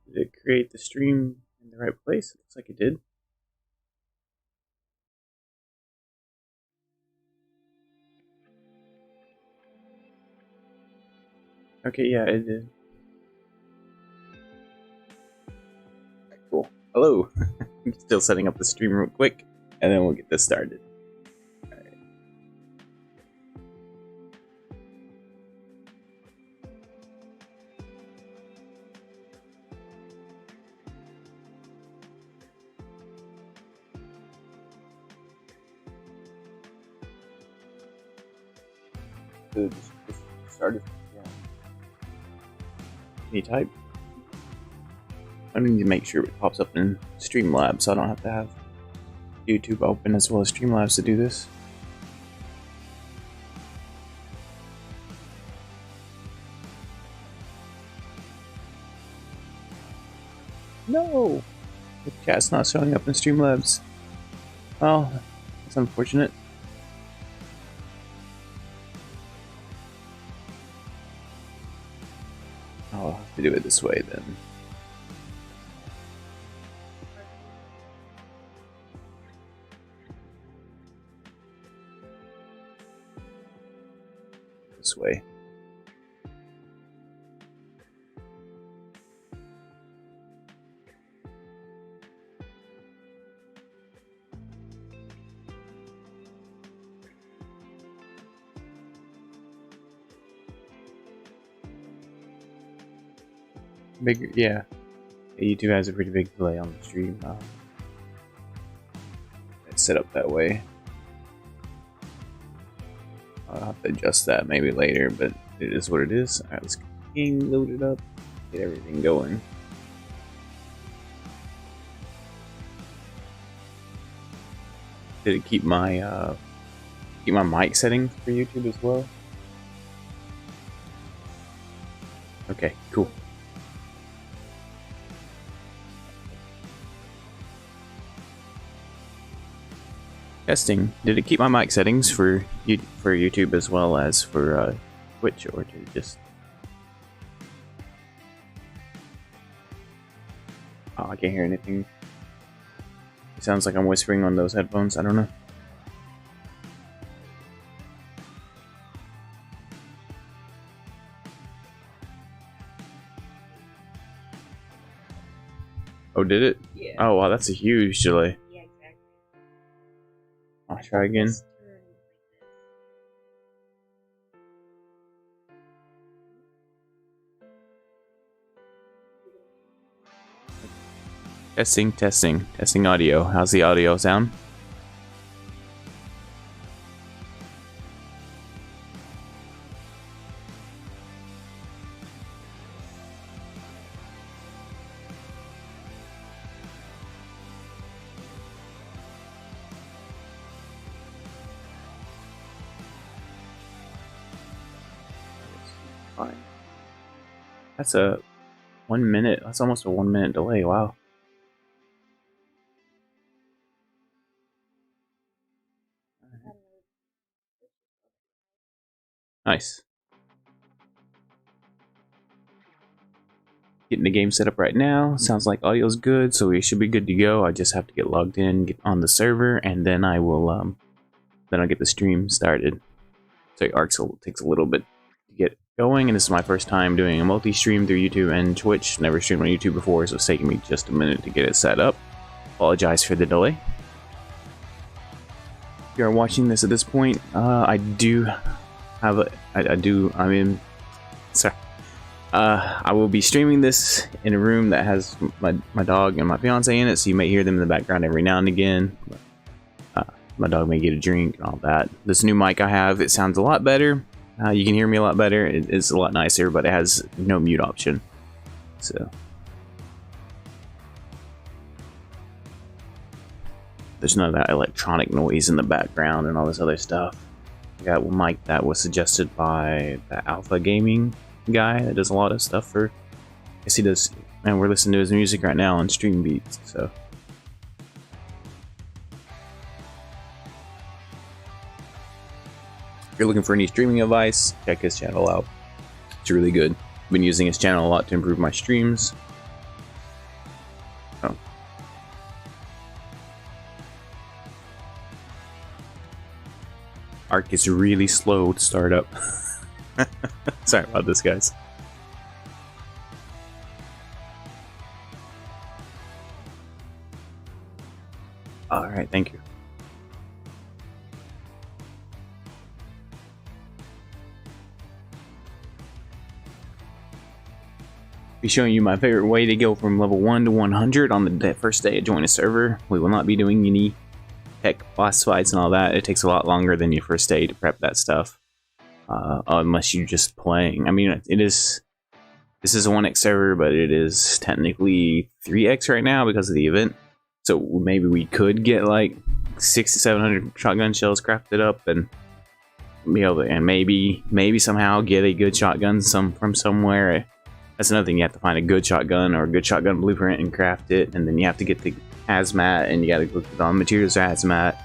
Did it create the stream in the right place? It looks like it did. Okay, yeah, it did. Cool. Hello. I'm still setting up the stream real quick, and then we'll get this started. So just started. Yeah. Can you type? I need to make sure it pops up in Streamlabs, so I don't have to have YouTube open as well as Streamlabs to do this. No! The chat's not showing up in Streamlabs. Oh, that's unfortunate. I'll have to do it this way then. This way. Bigger, yeah. YouTube has a pretty big delay on the stream. It's set up that way. I'll have to adjust that maybe later, but it is what it is. Alright, let's get the game loaded up, get everything going. Did it keep my mic settings for YouTube as well? Okay, cool. Testing. Did it keep my mic settings for YouTube as well as for Twitch, or did it just? Oh, I can't hear anything. It sounds like I'm whispering on those headphones. I don't know. Oh, did it? Yeah. Oh, wow, that's a huge delay. Yeah, exactly. I'll try again. Testing audio. How's the audio sound? Fine. That's a 1 minute. That's almost a 1 minute delay. Wow. Nice. Getting the game set up right now. Sounds like audio's good, so we should be good to go. I just have to get logged in, get on the server, and then I will then I'll get the stream started. So Ark takes a little bit to get going, and this is my first time doing a multi-stream through YouTube and Twitch. Never streamed on YouTube before, so it's taking me just a minute to get it set up. Apologize for the delay. If you're watching this at this point, I will be streaming this in a room that has my dog and my fiance in it, so you may hear them in the background every now and again. My dog may get a drink and all that. This new mic I have, it sounds a lot better. You can hear me a lot better. It's a lot nicer, but it has no mute option. So there's none of that electronic noise in the background and all this other stuff. I got one mic that was suggested by the Alpha Gaming guy that does a lot of stuff for. I guess he does. And we're listening to his music right now on Stream Beats. So if you're looking for any streaming advice, check his channel out. It's really good. I've been using his channel a lot to improve my streams. Ark is really slow to start up. Sorry about this, guys. Alright, thank you. Be showing you my favorite way to go from level 1 to 100 on the first day of joining a server. We will not be doing any tech boss fights and all that. It takes a lot longer than your first day to prep that stuff. Unless you're just playing. I mean, this is a 1x server, but it is technically 3x right now because of the event. So maybe we could get like 600 to 700 shotgun shells crafted up and be able to, and maybe somehow get a good shotgun from somewhere. That's another thing, you have to find a good shotgun or a good shotgun blueprint and craft it, and then you have to get the hazmat and you gotta look at all the materials for hazmat,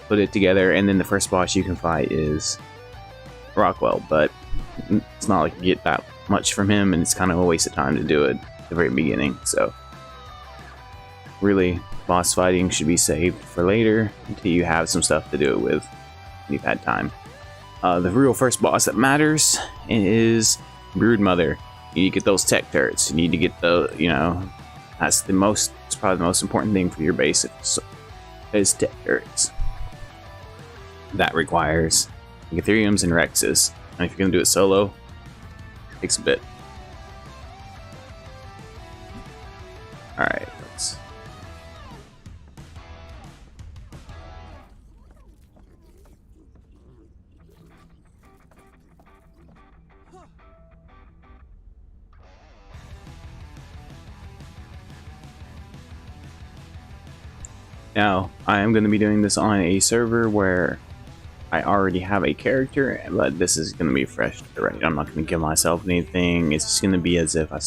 put it together, and then the first boss you can fight is Rockwell, but it's not like you get that much from him, and it's kind of a waste of time to do it at the very beginning. So really, boss fighting should be saved for later until you have some stuff to do it with and you've had time. The real first boss that matters is Broodmother. You need to get those tech turrets. You need to get the, you know, it's probably the most important thing for your base is tech turrets. That requires Ethereums and Rexes. And if you're going to do it solo, it takes a bit. Alright, let's... Now, I am going to be doing this on a server where I already have a character, but this is going to be fresh to the right. I'm not going to give myself anything. It's just going to be as if I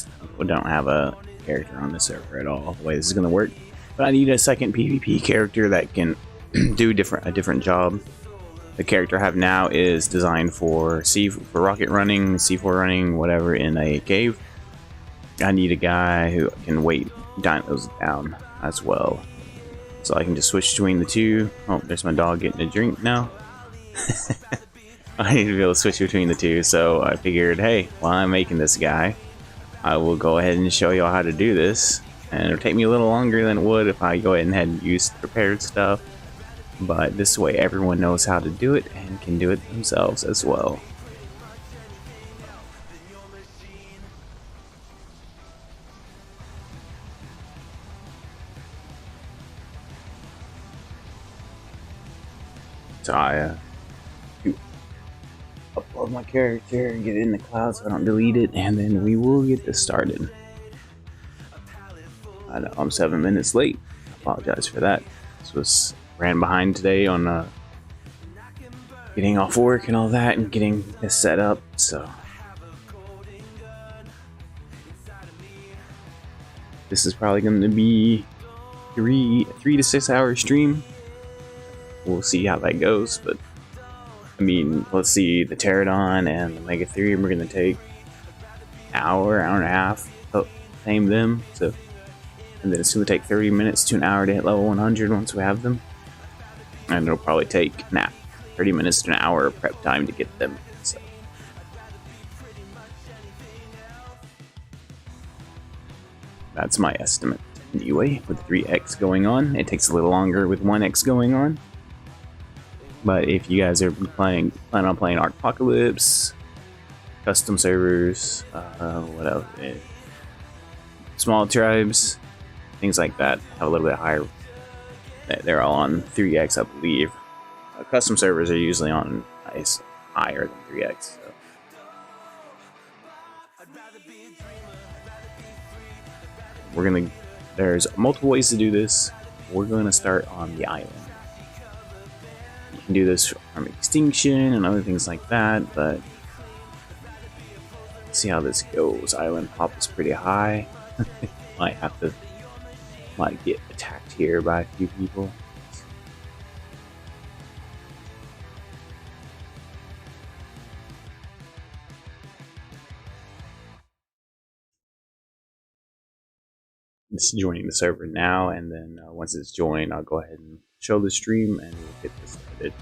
don't have a character on the server at all, the way this is going to work. But I need a second PvP character that can do a different job. The character I have now is designed for rocket running, C4 running, whatever, in a cave. I need a guy who can weight dinos down as well. So I can just switch between the two. Oh, there's my dog getting a drink now. I need to be able to switch between the two, so I figured, hey, while I'm making this guy, I will go ahead and show you all how to do this. And it'll take me a little longer than it would if I go ahead and had used prepared stuff. But this way everyone knows how to do it and can do it themselves as well. So I upload my character and get it in the cloud so I don't delete it, and then we will get this started. I know I'm 7 minutes late. I apologize for that. This ran behind today on getting off work and all that and getting this set up, so this is probably going to be 3 to 6 hour stream. We'll see how that goes, but I mean, let's see, the Pterodon and the Mega 3 we're going to take an hour and a half to tame them, so, and then it's going to take 30 minutes to an hour to hit level 100 once we have them, and it'll probably take 30 minutes to an hour of prep time to get them, so. That's my estimate. Anyway, with 3x going on, it takes a little longer with 1x going on. But if you guys are plan on playing Ark Apocalypse, custom servers, what else? Small tribes, things like that, have a little bit higher. They're all on 3x, I believe. Custom servers are usually on higher than 3x. So. There's multiple ways to do this. We're gonna start on the island. You can do this from extinction and other things like that, but let's see how this goes. Island pop is pretty high. might get attacked here by a few people. It's joining the server now, and then once it's joined, I'll go ahead and show the stream and we'll get this started.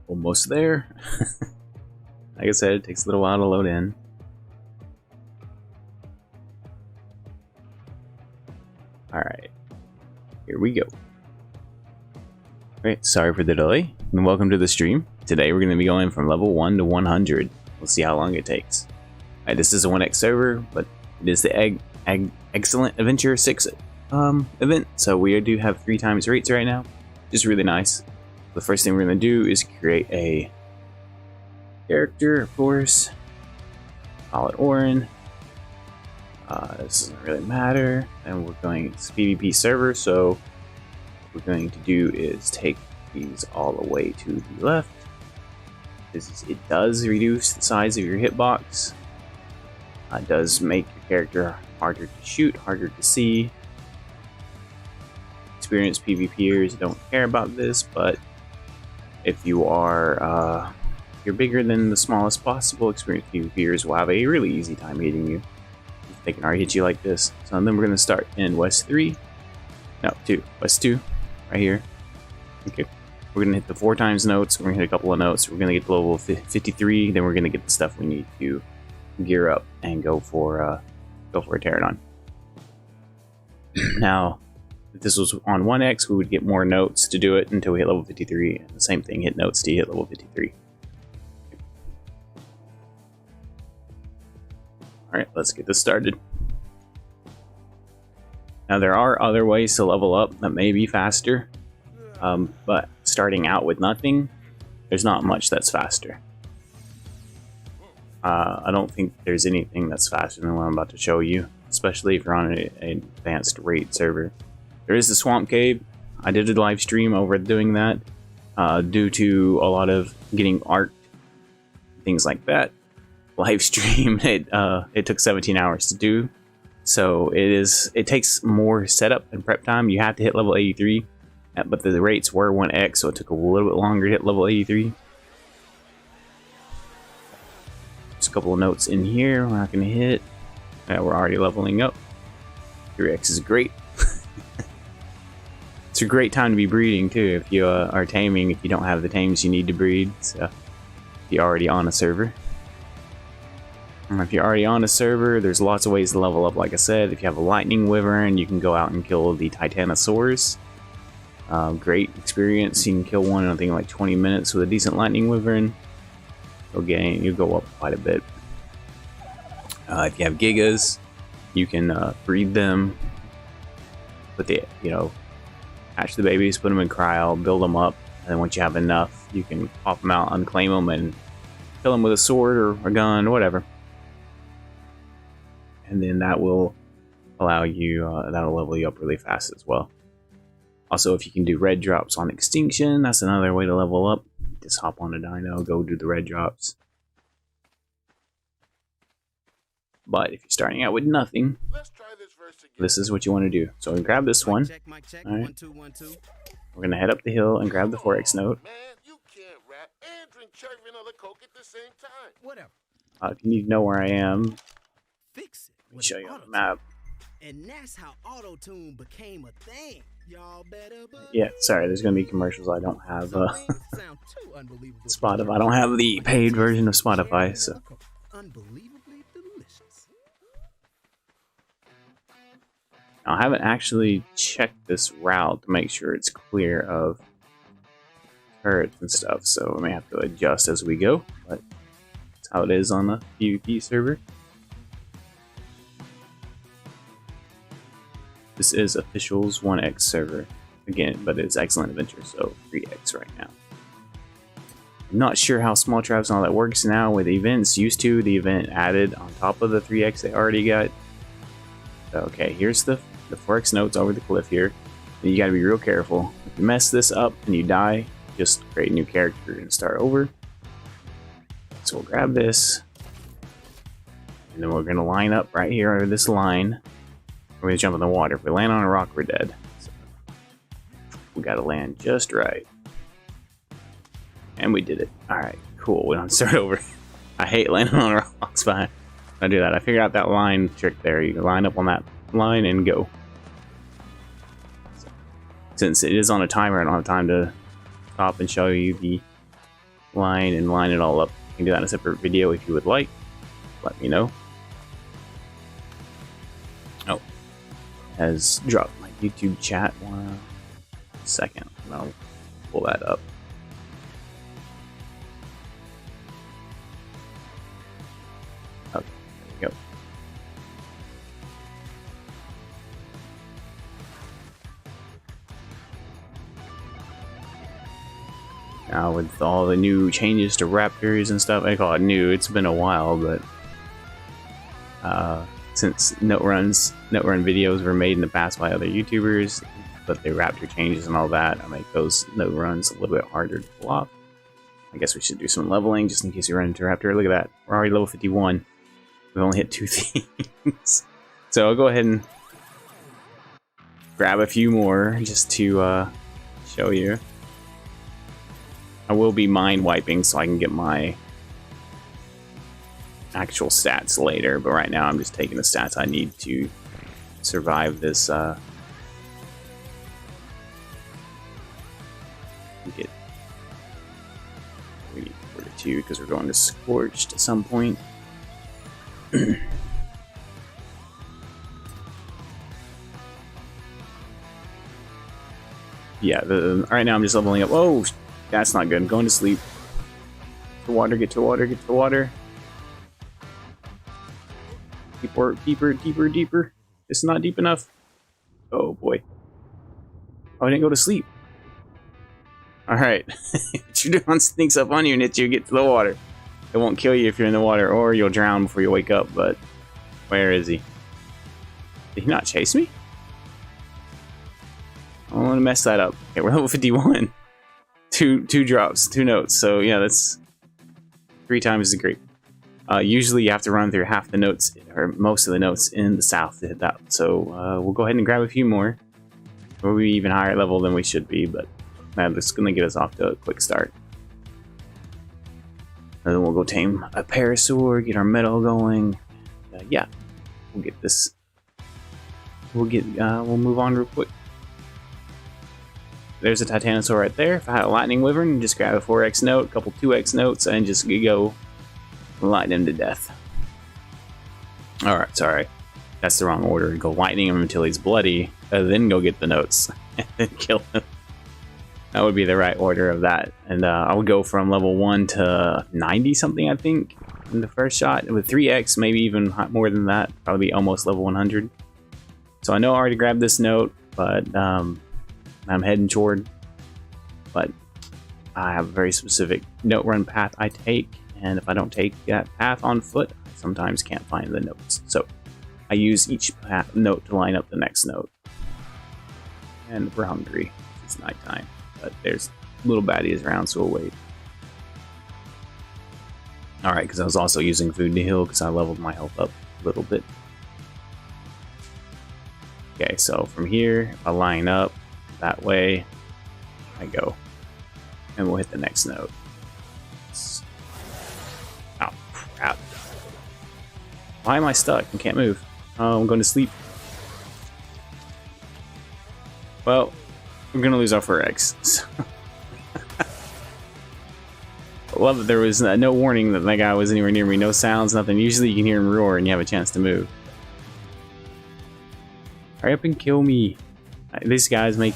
Almost there. Like I said, it takes a little while to load in. Alright, here we go. Alright, sorry for the delay, and welcome to the stream. Today we're going to be going from level 1 to 100. We'll see how long it takes. Alright, this is a 1x server, but it is the Eggcellent Adventure 6 event, so we do have 3 times rates right now. Just really nice. The first thing we're going to do is create a character, of course. Call it Orin. This doesn't really matter. And we're going, it's PvP server, so what we're going to do is take these all the way to the left. It does reduce the size of your hitbox. It does make your character harder to shoot, harder to see. Experienced PvPers don't care about this, but if you are you're bigger than the smallest possible, experienced PvPers will have a really easy time hitting you. They can already hit you like this. So then we're going to start in West 3. No, 2. West 2. Right here. Okay. We're going to hit the 4 times notes. We're going to hit a couple of notes. We're going to get to level 53. Then we're going to get the stuff we need to gear up and go for a pterodon. Now, if this was on 1x, we would get more notes to do it until we hit level 53. And the same thing, hit notes to hit level 53. Alright, let's get this started. Now there are other ways to level up that may be faster, but starting out with nothing, there's not much that's faster. I don't think there's anything that's faster than what I'm about to show you, especially if you're on an advanced raid server. There is the Swamp Cave. I did a live stream over doing that due to a lot of getting Ark, things like that. Live stream, it took 17 hours to do, so it takes more setup and prep time. You have to hit level 83, but the rates were 1x, so it took a little bit longer to hit level 83. Just a couple of notes in here we're not going to hit. We're already leveling up. 3x is great. It's a great time to be breeding too if you are taming, if you don't have the tames you need to breed, so if you're already on a server. If you're already on a server, there's lots of ways to level up. Like I said, if you have a lightning wyvern, you can go out and kill the titanosaurs. Great experience. You can kill one in I think like 20 minutes with a decent lightning wyvern. You'll go up quite a bit. If you have gigas, you can breed them. Hatch the babies, put them in cryo, build them up, and then once you have enough, you can pop them out, unclaim them, and kill them with a sword or a gun or whatever. And then that will allow you, that'll level you up really fast as well. Also, if you can do red drops on extinction, that's another way to level up. Just hop on a dino, go do the red drops. But if you're starting out with nothing, this is what you want to do. So grab this one. Alright. We're going to head up the hill and grab the 4x note. If you need to know where I am, let me show you on the map. And that's how auto-tune became a thing. Y'all better yeah, sorry, there's gonna be commercials. I don't have Spotify. I don't have the paid version of Spotify, so. Unbelievably delicious. I haven't actually checked this route to make sure it's clear of turrets and stuff, so we may have to adjust as we go, but that's how it is on the PvP server. This is official's 1x server again, but it's Eggcellent Adventure, so 3x right now. I'm not sure how small traps and all that works now with events. Used to, the event added on top of the 3x they already got. Okay, here's the 4x notes over the cliff here. And you gotta be real careful. If you mess this up and you die, just create a new character and start over. So we'll grab this, and then we're gonna line up right here under this line. We're gonna jump in the water. If we land on a rock, we're dead. So we gotta land just right. And we did it. Alright, cool. We don't start over. I hate landing on rocks, but I do that. I figured out that line trick there. You can line up on that line and go. So, since it is on a timer, I don't have time to stop and show you the line and line it all up. You can do that in a separate video if you would like. Let me know. Oh, has dropped my YouTube chat. 1 second, and I'll pull that up. Okay, there we go. Now with all the new changes to Raptors and stuff, I call it new, it's been a while, but since note run videos were made in the past by other YouTubers, but the Raptor changes and all that, I make those note runs a little bit harder to pull off. I guess we should do some leveling just in case you run into Raptor. Look at that, we're already level 51. We've only hit 2 things. So I'll go ahead and grab a few more just to show you. I will be mind wiping so I can get my actual stats later, but right now I'm just taking the stats I need to survive this. We need 42 because we're going to Scorched at some point. Yeah, right now I'm just leveling up. Oh, that's not good. I'm going to sleep. Get to water, get to water, get to water. Deeper, deeper, deeper, deeper. It's not deep enough. Oh boy. Oh, I didn't go to sleep. Alright. What you're doing sneaks up on you and you get to the water. It won't kill you if you're in the water, or you'll drown before you wake up, but where is he? Did he not chase me? I don't want to mess that up. Okay, we're level 51. Two drops, 2 notes. So yeah, that's 3 times as great. Usually you have to run through half the notes, or most of the notes in the south to hit that. So we'll go ahead and grab a few more. We'll be even higher level than we should be, but that's going to get us off to a quick start. And then we'll go tame a parasaur, get our metal going. Yeah, we'll get this. We'll move on real quick. There's a Titanosaur right there. If I had a Lightning Wyvern, just grab a 4x note, a couple 2x notes, and just go light him to death. Alright, sorry. That's the wrong order. Go lightning him until he's bloody, then go get the notes, and then kill him. That would be the right order of that. And I would go from level 1 to 90 something, I think, in the first shot. And with 3x, maybe even more than that. Probably almost level 100. So I know I already grabbed this note, but I'm heading toward. But I have a very specific note run path I take. And if I don't take that path on foot, I sometimes can't find the notes. So I use each note to line up the next note. And we're hungry. It's nighttime. But there's little baddies around, so we'll wait. Alright, because I was also using food to heal because I leveled my health up a little bit. Okay, so from here, if I line up that way, I go. And we'll hit the next note. Oh, crap. Why am I stuck? I can't move. Oh, I'm going to sleep. Well, we're going to lose our 4x. I love that there was no warning that guy was anywhere near me. No sounds, nothing. Usually you can hear him roar and you have a chance to move. Hurry up and kill me. These guys they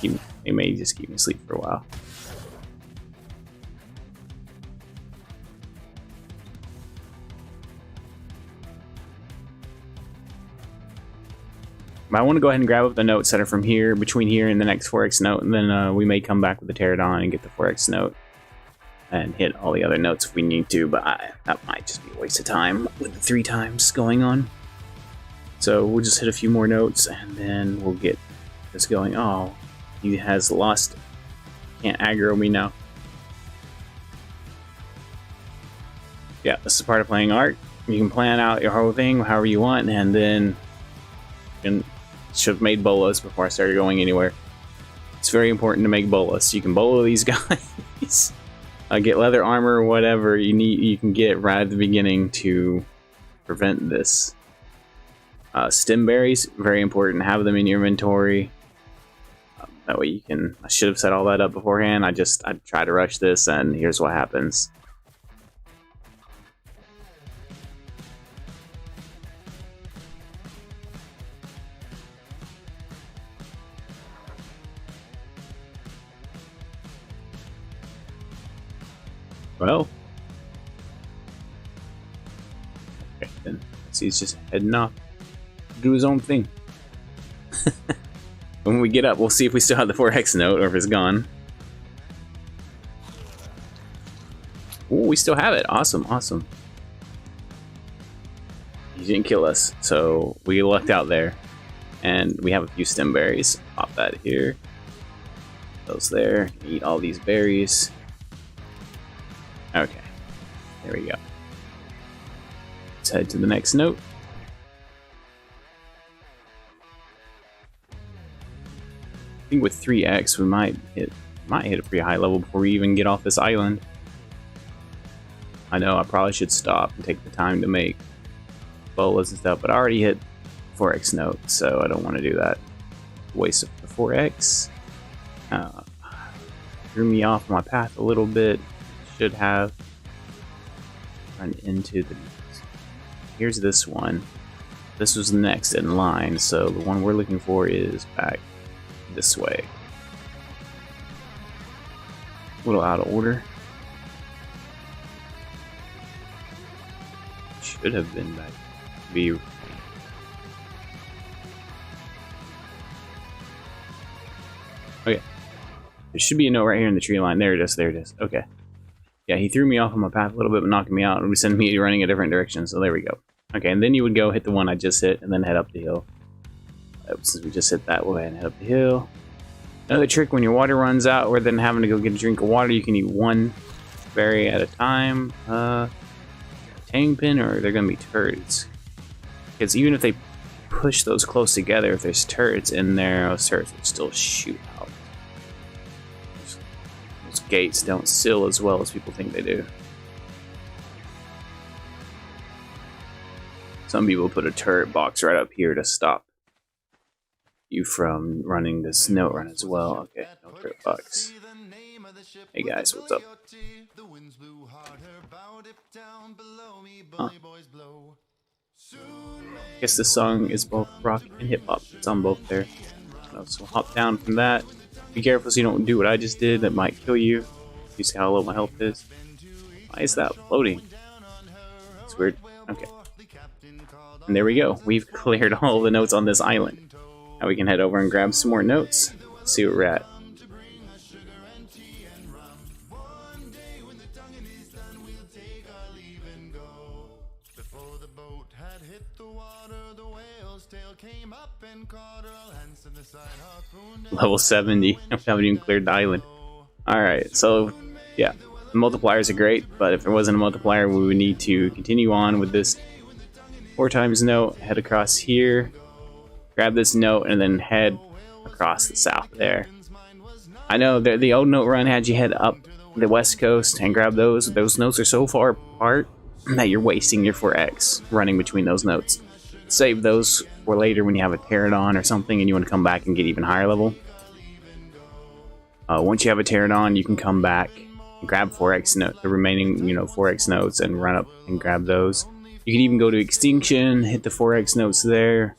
may just keep me asleep for a while. But I want to go ahead and grab up the notes that are from here, between here and the next 4x note, and then we may come back with the Pterodon and get the 4x note and hit all the other notes if we need to, but that might just be a waste of time with the 3 times going on. So we'll just hit a few more notes and then we'll get this going. Oh, he has lost. Can't aggro me now. Yeah, this is part of playing Ark. You can plan out your whole thing however you want, and then should have made bolas before I started going anywhere. It's very important to make bolas. You can bolo these guys. Get leather armor or whatever you can get right at the beginning to prevent this. Stem berries, very important. Have them in your inventory. That way you can. I should have set all that up beforehand. I tried to rush this, and here's what happens. Well. Okay, then. So he's just heading off to do his own thing. When we get up, we'll see if we still have the 4X note or if it's gone. Oh, we still have it. Awesome, awesome. He didn't kill us, so we lucked out there. And we have a few stem berries. Pop that here. Those there. Eat all these berries. Okay. There we go. Let's head to the next note. I think with 3x we might hit a pretty high level before we even get off this island. I know I probably should stop and take the time to make bolas and stuff, but I already hit 4x note, so I don't want to do that. Waste of the 4x. Threw me off my path a little bit. Should have run into the. Here's this one. This was next in line, so the one we're looking for is back this way. A little out of order. Should have been back. Be. Okay. There should be a note right here in the tree line. There it is. There it is. Okay. Yeah, he threw me off on my path a little bit, knocking me out, and sent me running a different direction. So there we go. Okay, and then you would go hit the one I just hit, and then head up the hill. Since we just hit that way and head up the hill. Another trick: when your water runs out, or then having to go get a drink of water, you can eat one berry at a time. Taming pin, or they're gonna be turrets. Because even if they push those close together, if there's turrets in there, those turrets will still shoot out. Those gates don't seal as well as people think they do. Some people put a turret box right up here to stop you from running this note run as well. Okay, no turret box. Hey guys, what's up? Huh. Guess this song is both rock and hip hop. It's on both there. So hop down from that. Be careful so you don't do what I just did. That might kill you. You see how low my health is? Why is that floating? It's weird. Okay. And there we go. We've cleared all the notes on this island. Now we can head over and grab some more notes. See where we're at. Level 70. We haven't even cleared the island. Alright, so yeah. The multipliers are great, but if there wasn't a multiplier, we would need to continue on with this 4 times note, head across here, grab this note, and then head across the south there. I know the old note run had you head up the west coast and grab those. Those notes are so far apart that you're wasting your 4x running between those notes. Save those for later when you have a pterodon or something and you want to come back and get even higher level. Once you have a pterodon, you can come back and grab 4x note, the remaining 4x notes, and run up and grab those. You can even go to extinction, hit the 4x notes there,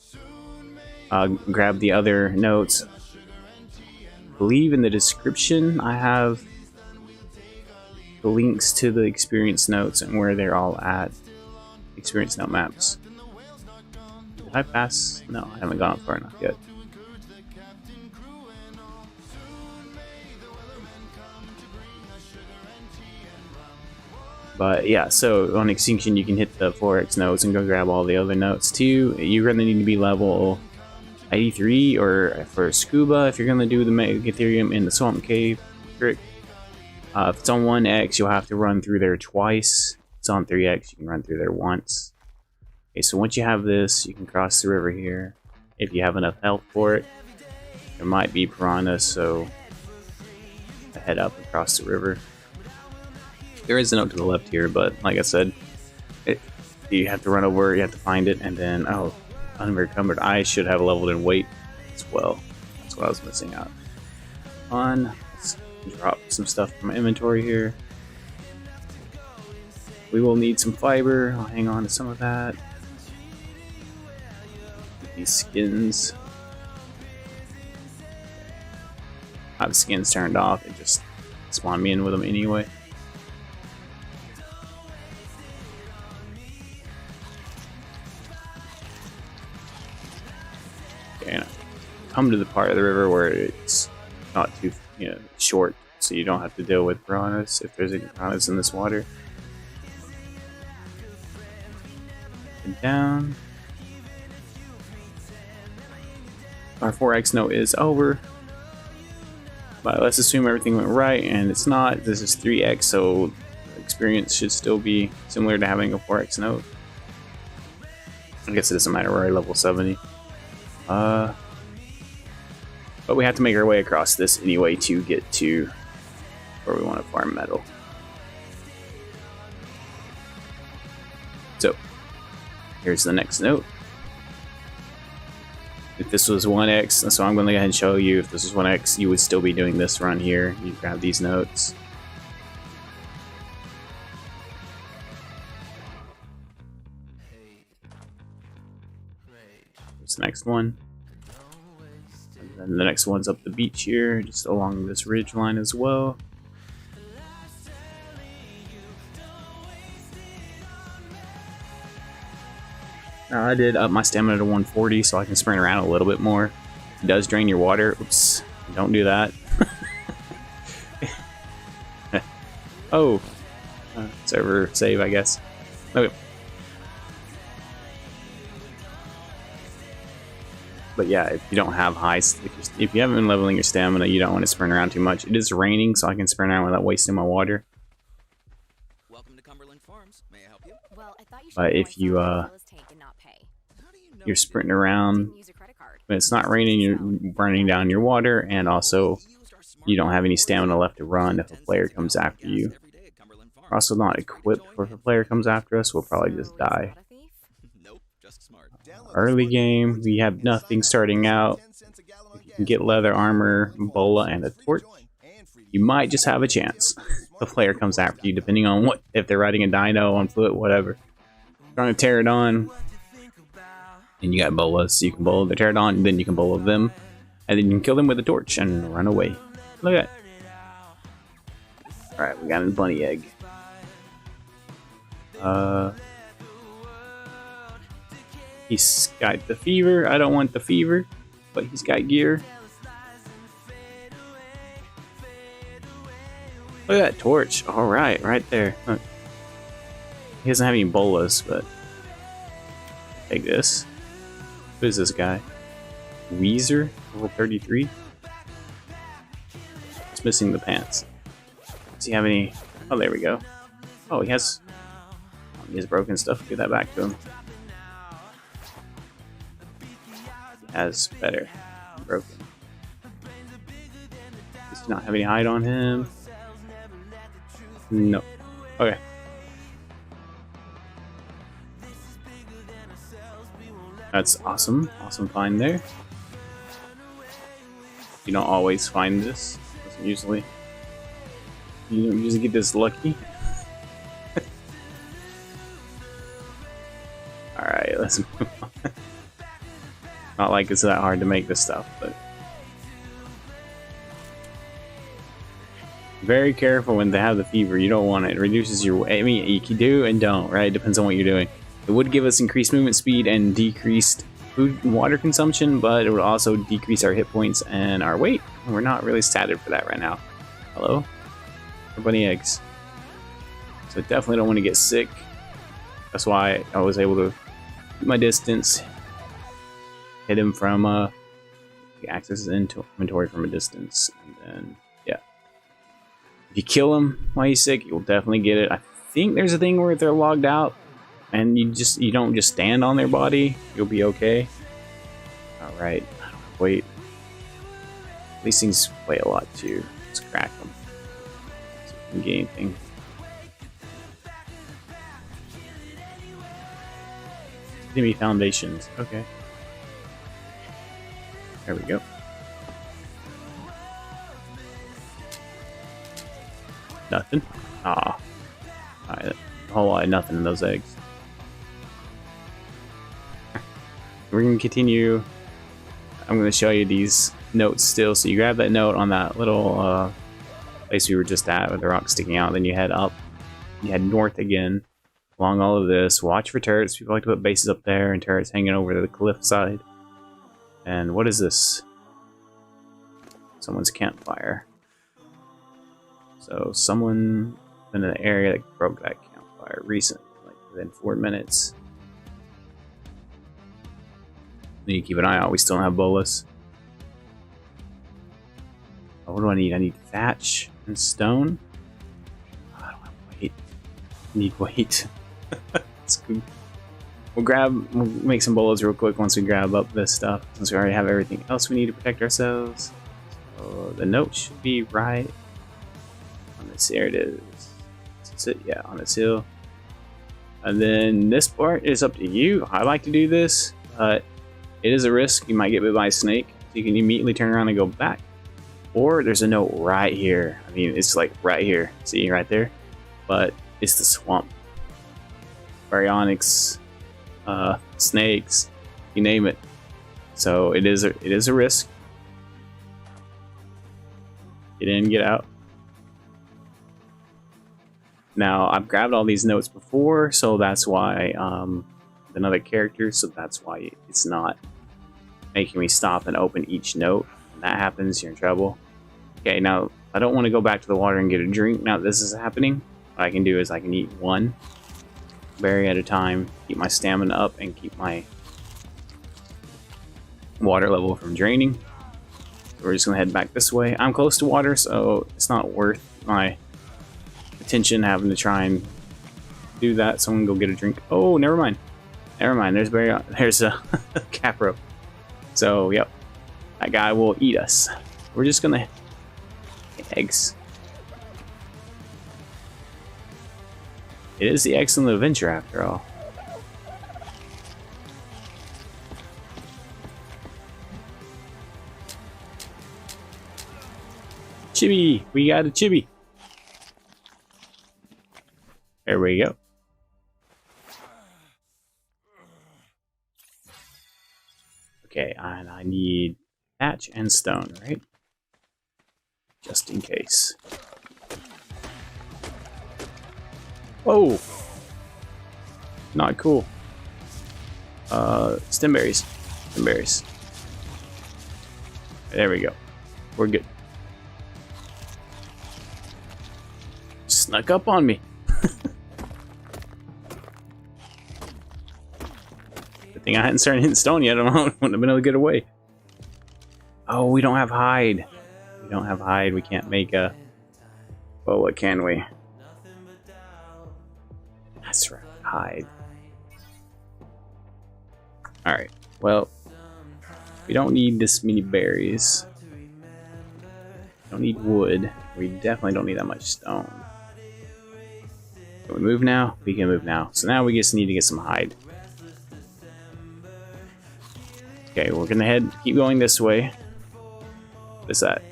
grab the other notes. I believe in the description I have the links to the experience notes and where they're all at. Experience note maps. Did I pass? No, I haven't gone far enough yet. But yeah, so on extinction you can hit the 4x notes and go grab all the other notes too. You're going to need to be level 83 or for scuba if you're going to do the Megatherium in the swamp cave trick. If it's on 1x, you'll have to run through there twice. If it's on 3x, you can run through there once. Okay, so once you have this, you can cross the river here if you have enough health for it. There might be piranhas, so head up and cross the river. There is a note to the left here, but like I said, you have to run over, you have to find it, and then, oh, unencumbered. I should have leveled in weight as well. That's what I was missing out on. Let's drop some stuff from my inventory here. We will need some fiber. I'll hang on to some of that. These skins. I have skins turned off. It just spawned me in with them anyway. and come to the part of the river where it's not too, short, so you don't have to deal with piranhas if there's any piranhas in this water. And down. Our 4x note is over. But let's assume everything went right, and it's not. This is 3x, so experience should still be similar to having a 4x note. I guess it doesn't matter, we're already level 70. But we have to make our way across this anyway to get to where we want to farm metal. So, here's the next note. If this was 1x, so I'm going to go ahead and show you, if this was 1x, you would still be doing this run here. You grab these notes. Here's the next one. And then the next one's up the beach here, just along this ridge line as well. I did up my stamina to 140 so I can sprint around a little bit more. It does drain your water. Oops, don't do that. Oh, server save, I guess. Okay. But yeah, if you don't have high, if you haven't been leveling your stamina, you don't want to sprint around too much. It is raining, so I can sprint around without wasting my water. But if you you're sprinting around, when it's not raining, you're burning down your water, and also you don't have any stamina left to run if a player comes after you. We're also not equipped for if a player comes after us, we'll probably just die. Early game, we have nothing starting out. If you can get leather armor, bola, and a torch, you might just have a chance. The player comes after you, depending on what, if they're riding a dino on foot, whatever. Trying to tear it on, and you got bolas, so you can bola the pterodon, and then you can bola them, and then you can kill them with a torch and run away. Look at that. Alright, we got a bunny egg. He's got the fever. I don't want the fever, but he's got gear. Look at that torch. Alright, right there. Look. He doesn't have any bolas, but take this. Who is this guy? Weezer, level 33. It's missing the pants. Does he have any? Oh, there we go. Oh, he has broken stuff. Get that back to him. He has better. Broken. Does he not have any hide on him? No. Okay. That's awesome. Awesome find there. You don't always find this. You don't usually get this lucky. Alright, let's move on. Not like it's that hard to make this stuff, but very careful when they have the fever. You don't want it. It reduces your, I mean, you can do and don't, right? It depends on what you're doing. It would give us increased movement speed and decreased food and water consumption, but it would also decrease our hit points and our weight. And we're not really statted for that right now. Hello? Or bunny eggs. So definitely don't want to get sick. That's why I was able to keep my distance, hit him from access his inventory from a distance, and then yeah. If you kill him while he's sick, you'll definitely get it. I think there's a thing where if they're logged out and you don't just stand on their body, you'll be okay. Alright, wait. These things weigh a lot too. Let's crack them. So we can get anything. Enemy foundations. Okay. There we go. Nothing. Ah. Alright, a whole lot of nothing in those eggs. We're going to continue. I'm going to show you these notes still. So you grab that note on that little place we were just at with the rock sticking out. Then you head up. You head north again along all of this. Watch for turrets. People like to put bases up there and turrets hanging over the cliff side. And what is this? Someone's campfire. So someone in an area that broke that campfire recently, like within 4 minutes. Need to keep an eye out. We still don't have bolas. Oh, what do I need? I need thatch and stone. Oh, I don't have weight. I need weight. That's good. We'll make some bolas real quick once we grab up this stuff. Since we already have everything else we need to protect ourselves. So the note should be right on this. Here it is. That's it. Yeah, on this hill. And then this part is up to you. I like to do this, but it is a risk. You might get bit by a snake. So you can immediately turn around and go back. Or there's a note right here. I mean, it's like right here. See, right there? But it's the swamp. Baryonyx, snakes, you name it. So it is a risk. Get in, get out. Now, I've grabbed all these notes before, so that's why, another character, so that's why it's not making me stop and open each note. When that happens, you're in trouble. Okay, now, I don't want to go back to the water and get a drink. Now this is happening. What I can do is I can eat one berry at a time, keep my stamina up, and keep my water level from draining. So we're just going to head back this way. I'm close to water, so it's not worth my attention having to try and do that. So I'm going to go get a drink. Oh, never mind. Never mind. There's a capro. So, yep. That guy will eat us. We're just going to... Eggs. It is the Eggcellent adventure after all. Chibi! We got a chibi! There we go. Okay, and I need thatch and stone, right? Just in case. Whoa! Not cool. Stem berries. Stem berries. There we go. We're good. Snuck up on me. Good thing I hadn't started hitting stone yet. I wouldn't have been able to get away. Oh, we don't have hide. We don't have hide. We can't make a... Well, what can we? That's right. Hide. Alright. Well, we don't need this many berries. We don't need wood. We definitely don't need that much stone. Can we move now? We can move now. So now we just need to get some hide. Okay, we're gonna keep going this way. What is that?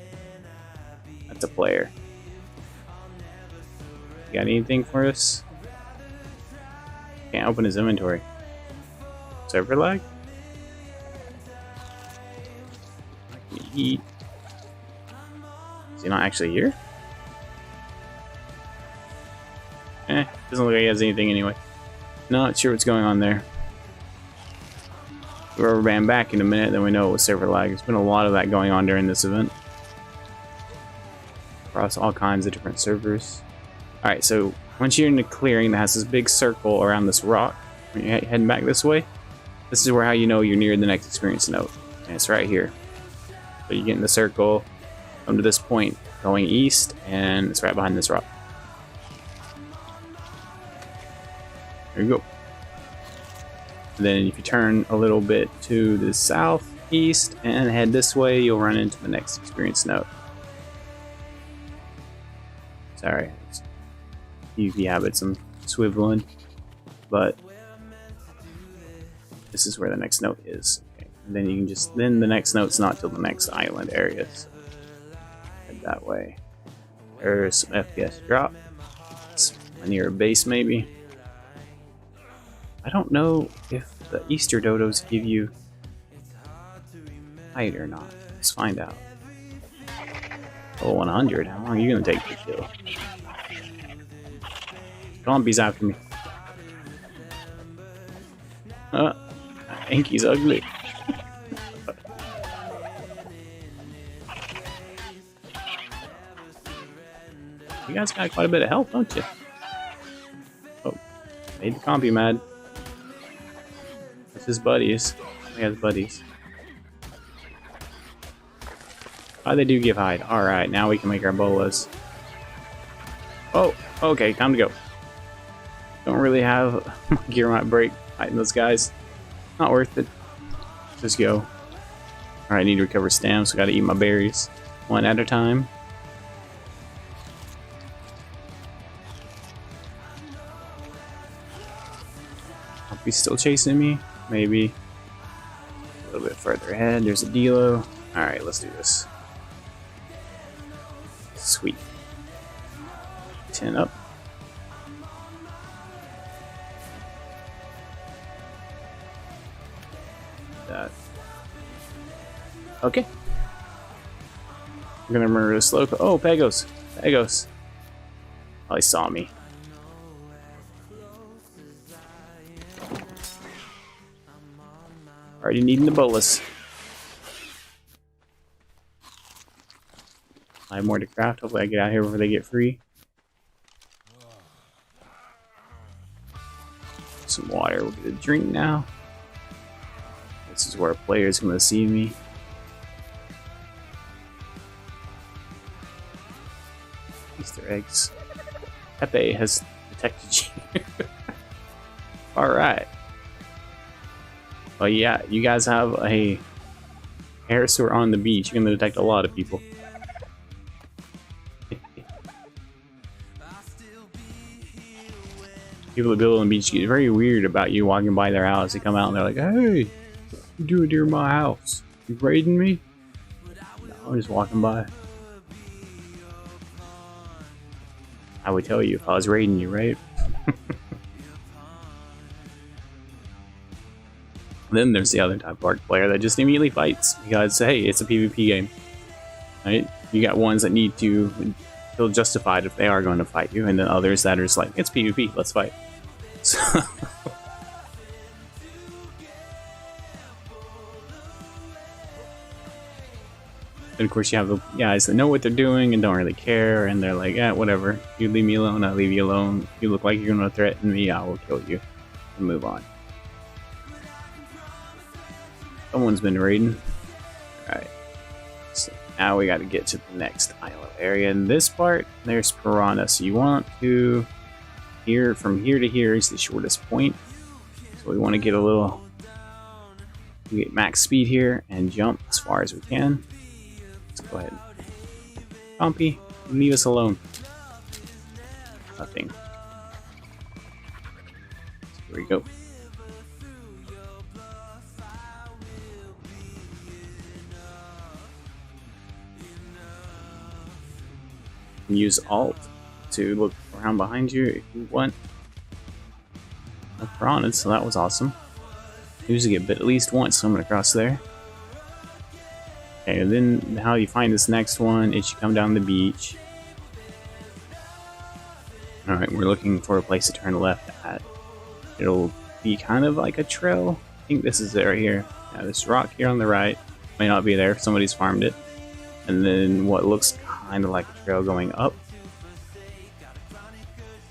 That's a player. You got anything for us? Can't open his inventory. Server lag? I can eat. Is he not actually here? Doesn't look like he has anything anyway. Not sure what's going on there. We'll rubber band back in a minute, then we know it was server lag. There's been a lot of that going on during this event. Across all kinds of different servers. Alright, so once you're in the clearing that has this big circle around this rock, when you're heading back this way, this is how you know you're near the next experience node. And it's right here. So you get in the circle, come to this point, going east, and it's right behind this rock. There you go. And then if you turn a little bit to the southeast and head this way, you'll run into the next experience node. Sorry, UV habits, I'm swiveling, but this is where the next note is. Okay. And then you can then the next note's not till the next island area. So head that way. There's some FPS drop. It's near a base maybe. I don't know if the Easter dodos give you height or not. Let's find out. Oh, 100. How long are you gonna take to kill? Zombies after me. I think he's ugly. You guys got quite a bit of health, don't you? Oh, made the compy mad. That's his buddies. He has buddies. Oh, they do give hide. Alright, now we can make our bolas. Oh, okay, time to go. Don't really have gear might break fighting those guys. Not worth it. Just go. Alright, I need to recover stamina, so I gotta eat my berries. One at a time. Hope he's still chasing me. Maybe. A little bit further ahead, there's a Dilo. Alright, let's do this. Sweet. 10 up. That. Okay. I'm gonna remember the slow. Oh, Pegos. Pegos. Oh, he saw me. Already needing the bolas. I have more to craft. Hopefully I get out here before they get free. Some water. We'll get a drink now. This is where a player is going to see me. Easter eggs. Pepe has detected you. Alright. Well, yeah, you guys have a parasaur on the beach. You're going to detect a lot of people. People that build on the beach get very weird about you walking by their house. They come out and they're like, "Hey, what you doing near my house? You raiding me?" No, I'm just walking by. I would tell you if I was raiding you, right? Then there's the other type of Ark player that just immediately fights because, hey, it's a PvP game. Right? You got ones that need to feel justified if they are going to fight you, and then others that are just like, it's PvP, let's fight. So and of course you have the guys that know what they're doing and don't really care, and they're like, yeah, whatever, you leave me alone, I'll leave you alone. If you look like you're going to threaten me, I will kill you and move on. Someone's been raiding. Alright. So now we got to get to the next island area. In this part, there's piranha. So you want to from here to here is the shortest point. So we want to get a little, get max speed here and jump as far as we can. Let's go ahead. Compy, leave us alone. Nothing. So here we go. Use Alt to look around behind you if you want. No piranhas, so that was awesome. Usually get bit at least once coming across there. Okay, and then how you find this next one is you come down the beach. Alright, we're looking for a place to turn left at. It'll be kind of like a trail. I think this is it right here. Yeah, this rock here on the right. May not be there, somebody's farmed it. And then what looks kind of like a trail going up.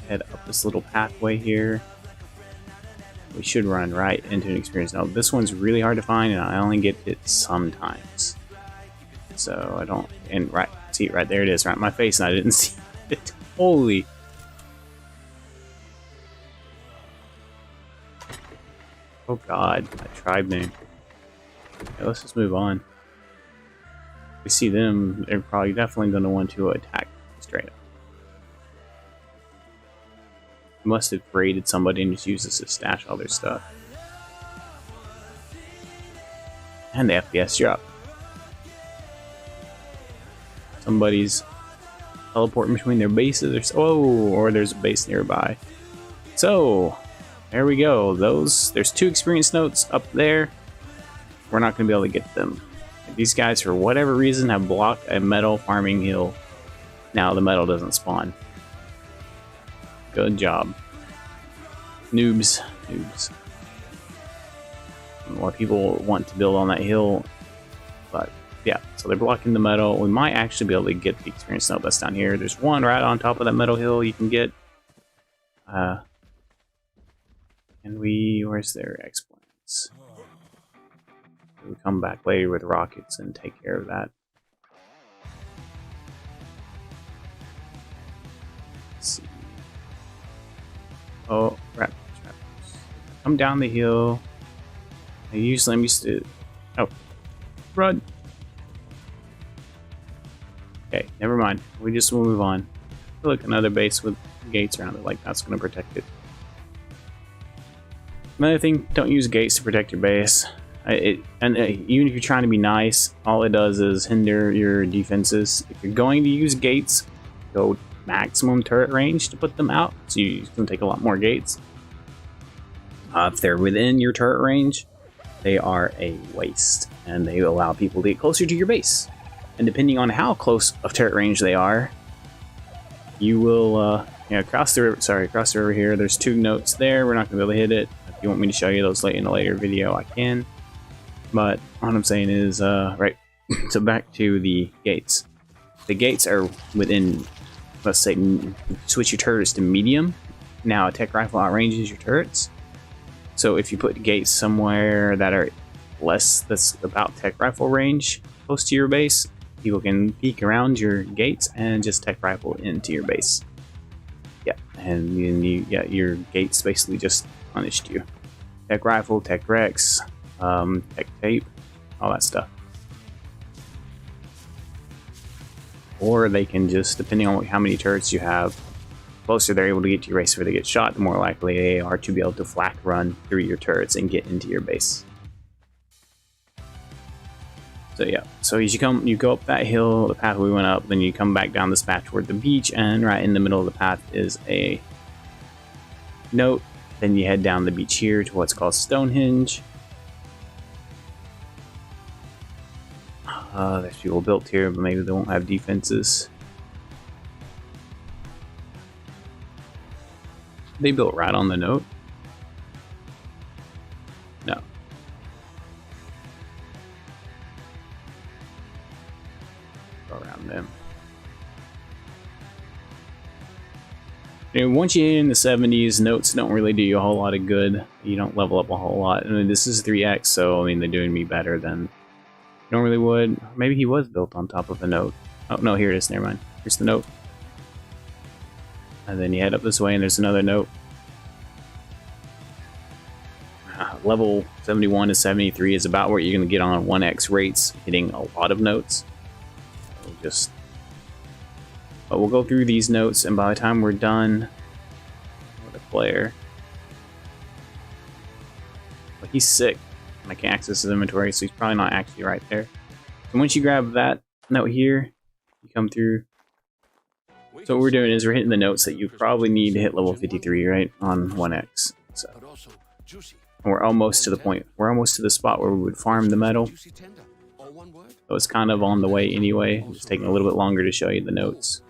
Head up this little pathway here. We should run right into an experience. Now this one's really hard to find, and I only get it sometimes. So I don't, and right, see right there it is, right in my face, and I didn't see it. Holy. Oh god, that tribe name. Okay, let's just move on. We see them, they're probably definitely going to want to attack straight up. Must have raided somebody and just used this to stash all their stuff. And the FPS drop. Somebody's teleporting between their bases, or so, or there's a base nearby. So, there we go. There's 2 experience notes up there. We're not going to be able to get them. These guys, for whatever reason, have blocked a metal farming hill. Now the metal doesn't spawn. Good job. Noobs. Noobs. A lot of people want to build on that hill, but Yeah, so they're blocking the metal. We might actually be able to get the experience note that's down here. There's one right on top of that metal hill you can get. And where's their explants? We come back later with rockets and take care of that. Let's see. Oh, raptors. Come down the hill. I'm used to. Oh, run. Okay, never mind. We just will move on. Look, another base with gates around it. Like that's going to protect it. Another thing, don't use gates to protect your base. Even if you're trying to be nice, all it does is hinder your defenses. If you're going to use gates, go maximum turret range to put them out. So you can take a lot more gates. If they're within your turret range, they are a waste, and they allow people to get closer to your base. And depending on how close of turret range they are, you will cross the river. Sorry, cross the river here. There's 2 notes there. We're not gonna be able to hit it. If you want me to show you those in a later video, I can. But what I'm saying is, right. So back to the gates. The gates are within. Let's say switch your turrets to medium. Now a tech rifle outranges your turrets. So if you put gates somewhere that are that's about tech rifle range, close to your base, people can peek around your gates and just tech rifle into your base. Yeah, and your gates basically just punished you. Tech rifle, tech rex, tech tape, all that stuff. Or they can just, depending on how many turrets you have, the closer they're able to get to your base where they get shot, the more likely they are to be able to flak run through your turrets and get into your base. So yeah, so as you go up that hill, the path we went up, then you come back down this path toward the beach, and right in the middle of the path is a note. Then you head down the beach here to what's called Stonehenge. There's people built here, but maybe they won't have defenses. They built right on the note. No. Go around them. Once you hit in the 70s, notes don't really do you a whole lot of good. You don't level up a whole lot. I mean, this is 3x, so I mean, they're doing me better than normally would. Maybe he was built on top of a note. Oh no, here it is. Never mind. Here's the note. And then you head up this way, and there's another note. Level 71 to 73 is about where you're going to get on 1x rates, hitting a lot of notes. So but we'll go through these notes, and by the time we're done with a player, but he's sick. I can't access his inventory, so he's probably not actually right there. And once you grab that note here, you come through. So what we're doing is we're hitting the notes that you probably need to hit level 53, right, on 1x. So we're almost to the point. We're almost to the spot where we would farm the metal. So it's kind of on the way anyway. It's taking a little bit longer to show you the notes.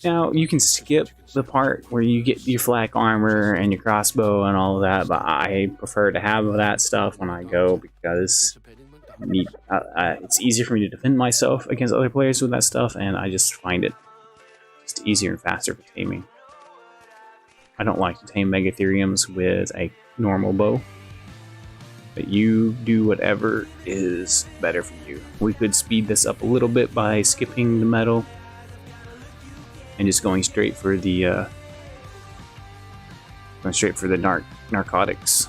Now, you can skip the part where you get your flak armor and your crossbow and all of that, but I prefer to have that stuff when I go because it's easier for me to defend myself against other players with that stuff, and I just find it just easier and faster for taming. I don't like to tame Megatheriums with a normal bow, but you do whatever is better for you. We could speed this up a little bit by skipping the metal and just going straight for the narcotics.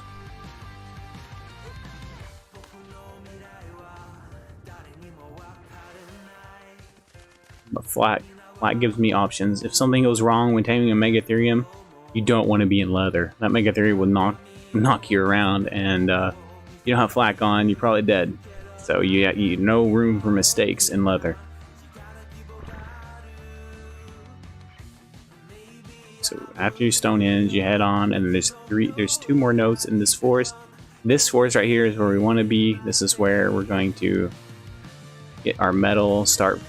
But flak gives me options. If something goes wrong when taming a Megatherium, you don't want to be in leather. That Megatherium will knock you around, and you don't have flak on, you're probably dead. So you no room for mistakes in leather. So after you Stonehenge, you head on, and there's 2 more notes in this forest. This forest right here is where we want to be. This is where we're going to get our metal, start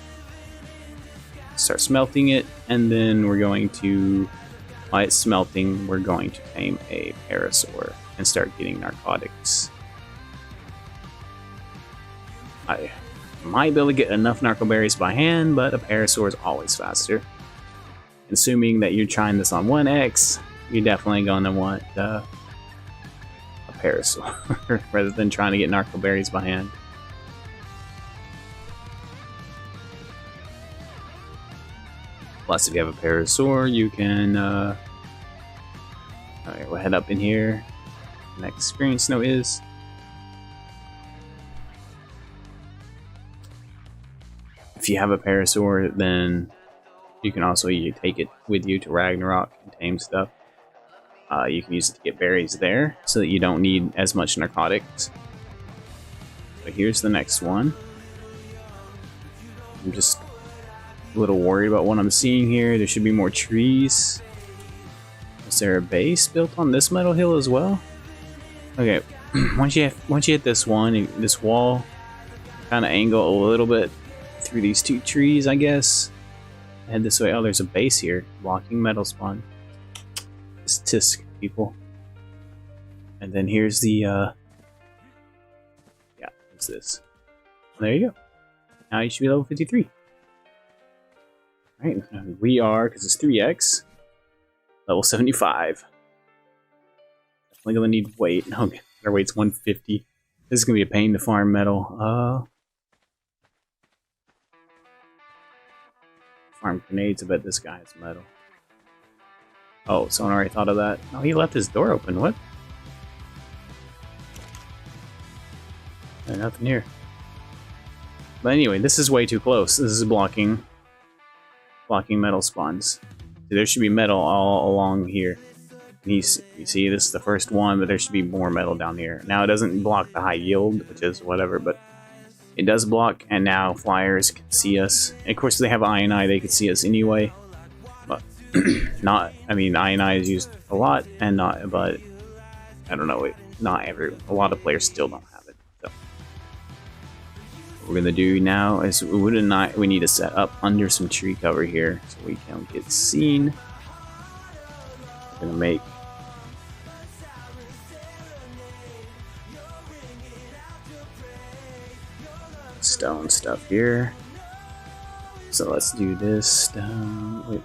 smelting it, and then we're going to, while it's smelting, we're going to tame a parasaur and start getting narcotics. I might be able to get enough narcoberries by hand, but a parasaur is always faster. Assuming that you're trying this on 1x, you're definitely going to want a parasaur rather than trying to get narcoberries by hand. Plus, if you have a parasaur, you can alright, we'll head up in here. Next experience note is if you have a parasaur, then you can also take it with you to Ragnarok and tame stuff. You can use it to get berries there, so that you don't need as much narcotics. But here's the next one. I'm just a little worried about what I'm seeing here. There should be more trees. Is there a base built on this metal hill as well? Okay, once you hit this one, this wall, kind of angle a little bit through these two trees, I guess. Head this way. Oh, there's a base here. Blocking metal spawn. It's Tisk, people. And then here's the, yeah, what's this? There you go. Now you should be level 53. Alright, and we are, because it's 3x, level 75. Definitely gonna need weight. Okay, our weight's 150. This is gonna be a pain to farm metal. Farm grenades, I bet this guy has metal. Oh, someone already thought of that. Oh, he left his door open. What? There's nothing here. But anyway, this is way too close. This is blocking metal spawns. So there should be metal all along here. You see, this is the first one, but there should be more metal down here. Now it doesn't block the high yield, which is whatever, but it does block, and now flyers can see us. And of course, they have INI, they can see us anyway. But not, I mean, INI is used a lot, and not, but I don't know, a lot of players still don't have it. So what we're gonna do now is we need to set up under some tree cover here so we can get seen. We're gonna make stone stuff here. So let's do this stone. Wait,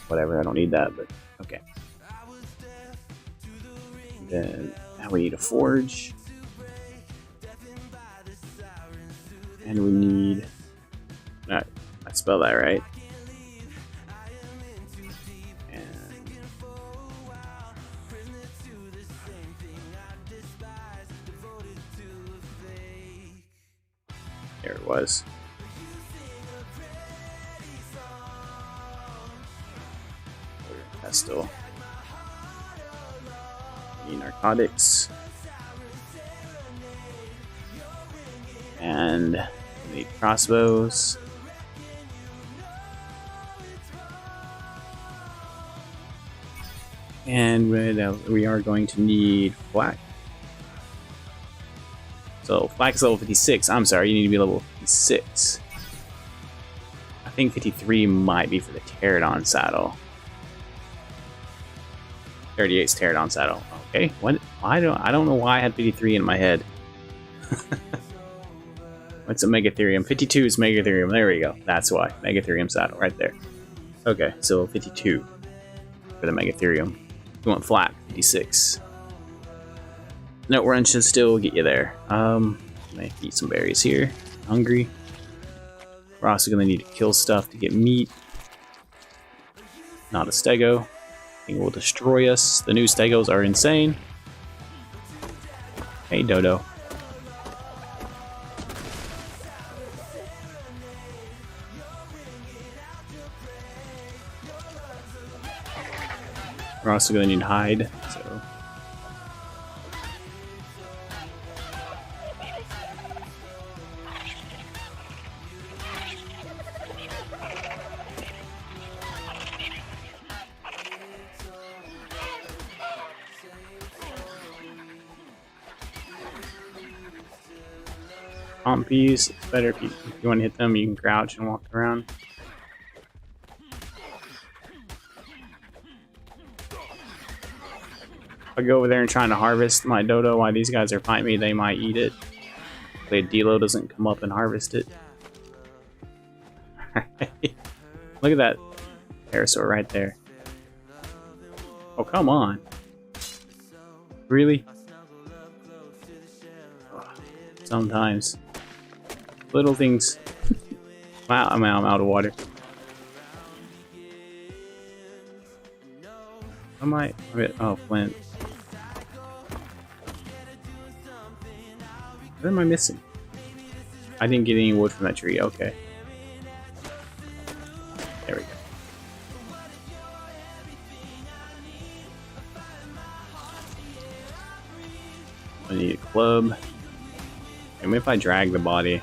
whatever, I don't need that, but okay. Then now we need a forge. And we need, I spell that right. And there it was. Pestle. Need narcotics. And we need crossbows. And we are going to need flak. So flak is level 56. I'm sorry, you need to be level 56. I think 53 might be for the pterodon saddle. 38's pterodon saddle. Okay, what? I don't know why I had 53 in my head. What's a Megatherium? 52 is Megatherium. There we go. That's why. Megatherium saddle right there. Okay, so 52 for the Megatherium. You want flak, 56. Note run should still get you there. May eat some berries here. Hungry. We're also gonna need to kill stuff to get meat. Not a stego. It will destroy us. The new stegos are insane. Hey, Dodo. We're also going to need hide, so. Pompies, it's better if you want to hit them, you can crouch and walk around. If I go over there and trying to harvest my dodo while these guys are fighting me, they might eat it. Hopefully a Delo doesn't come up and harvest it. Look at that parasaur right there. Oh, come on. Really? Oh, sometimes. Little things. Wow, I'm out of water. Am I? Oh, Flint. What am I missing? I didn't get any wood from that tree. Okay. There we go. I need a club. Maybe if I drag the body.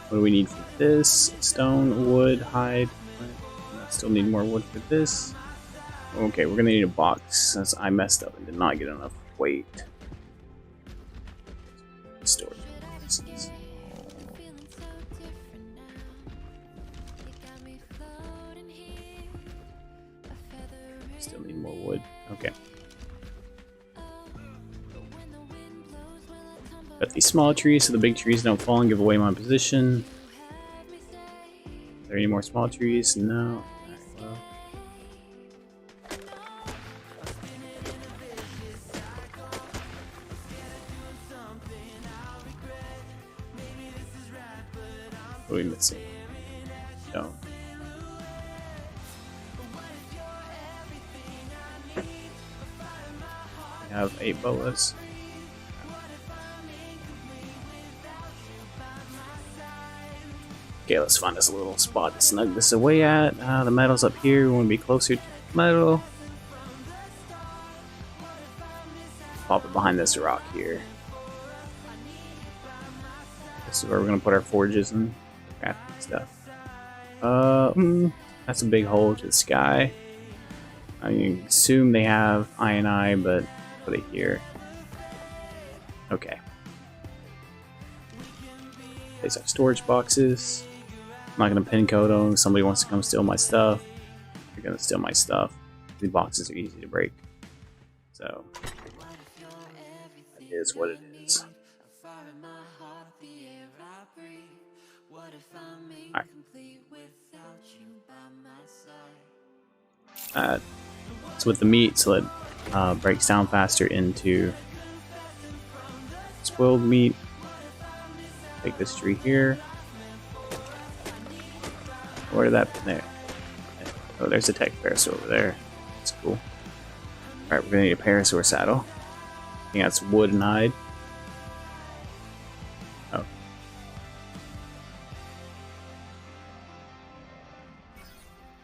What do we need for this? Stone, wood, hide. I still need more wood for this. Okay, we're gonna need a box since I messed up and did not get enough weight. Storage boxes. Still need more wood. Okay. Got these small trees so the big trees don't fall and give away my position. Are there any more small trees? No. Alright, well. What are we missing? No. We have 8 boas. Okay, let's find us a little spot to snug this away at. The metal's up here. We want to be closer to the metal. Pop it behind this rock here. This is where we're going to put our forges and crafting stuff. That's a big hole to the sky. I mean, assume they have I, but put it here. Okay. Place our storage boxes. I'm not going to pin code them. If somebody wants to come steal my stuff, they're going to steal my stuff. The boxes are easy to break. So, it is what it is. Alright. So with the meat, so it breaks down faster into spoiled meat. Take this tree here. Where did that there? Oh, there's a tech parasaur over there. That's cool. Alright, we're gonna need a parasaur saddle. I think that's wood and hide. Oh.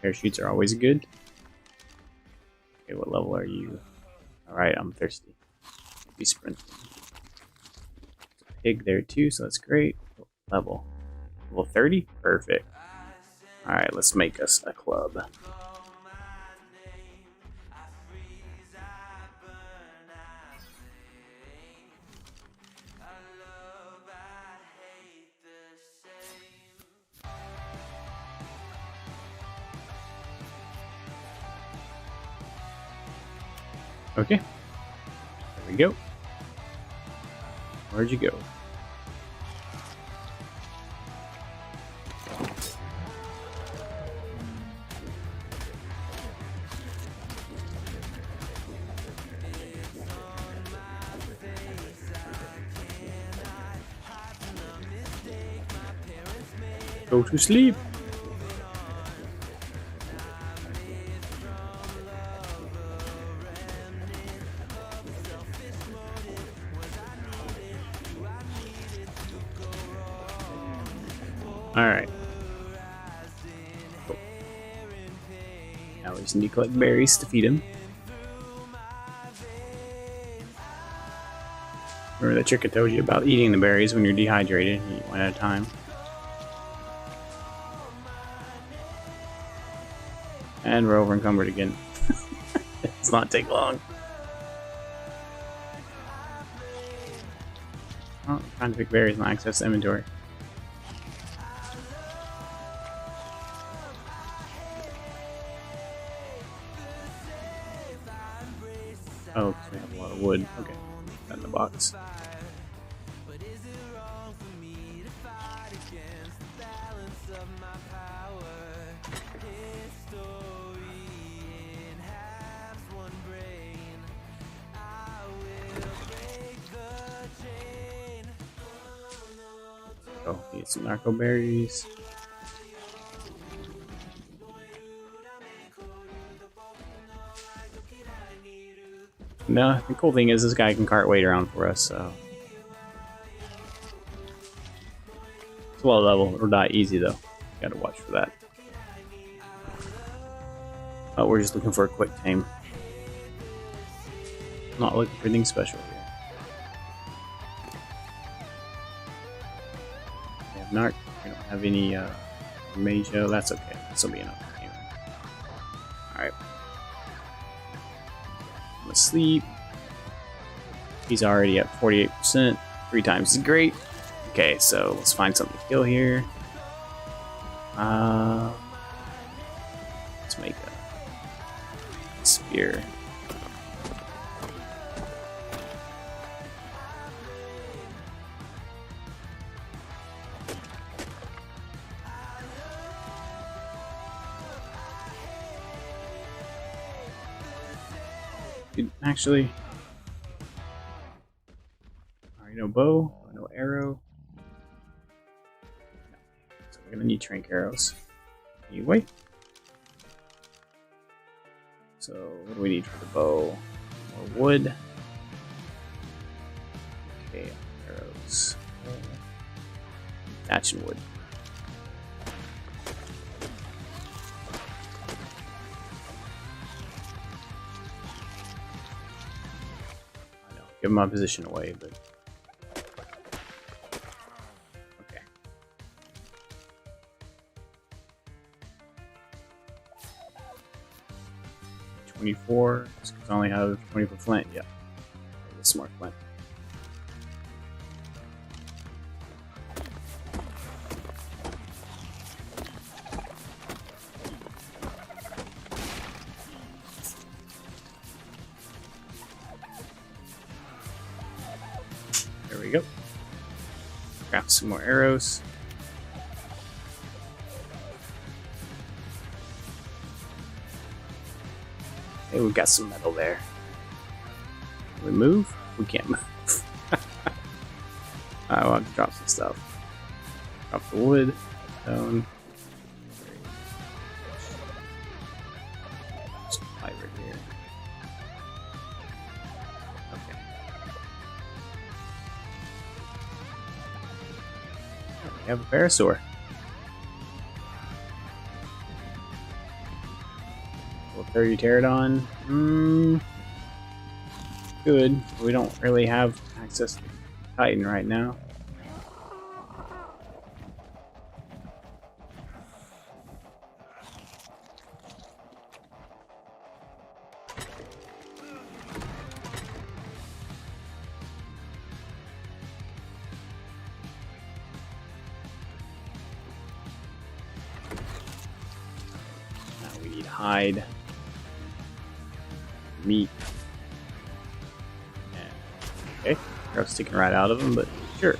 Parachutes are always good. Okay, what level are you? Alright, I'm thirsty. Be sprinting. Pig there too, so that's great. Level 30? Perfect. Alright, let's make us a club. Okay. There we go. Where'd you go? Go to sleep. Alright. Cool. Now we just need to collect berries to feed him. Remember the trick I told you about eating the berries when you're dehydrated? You eat one at a time. And we're over encumbered again. It's not take long. Oh, I'm trying to pick berries and access the inventory. Oh, because we have a lot of wood. Okay, put that in the box. Oh, need some narco berries. No, the cool thing is this guy can cart weight around for us, so it's low level. It'll die easy though. Gotta watch for that. Oh, we're just looking for a quick tame. Not looking for anything special here. We have Narc. We don't have any Majo. That's okay. This will be enough. Anyway. Alright. I'm asleep. He's already at 48%. 3 times is great. Okay, so let's find something to kill here. Let's make a spear. Actually, alright, no bow, no arrow. So we're gonna need trank arrows. Anyway. So what do we need for the bow? More wood. Okay, arrows. Thatch and wood. Give my position away, but okay. 24. Because I only have 24 flint. Yeah, that's smart flint. There we go. Craft some more arrows. Hey, we've got some metal there. Can we move? We can't move. I'll have to drop some stuff. Drop the wood, stone. Some fiber here. Okay. We have a parasaur. Level 30 pterodon. Good. We don't really have access to Titan right now. Hide, meat, okay, I was sticking right out of them, but sure.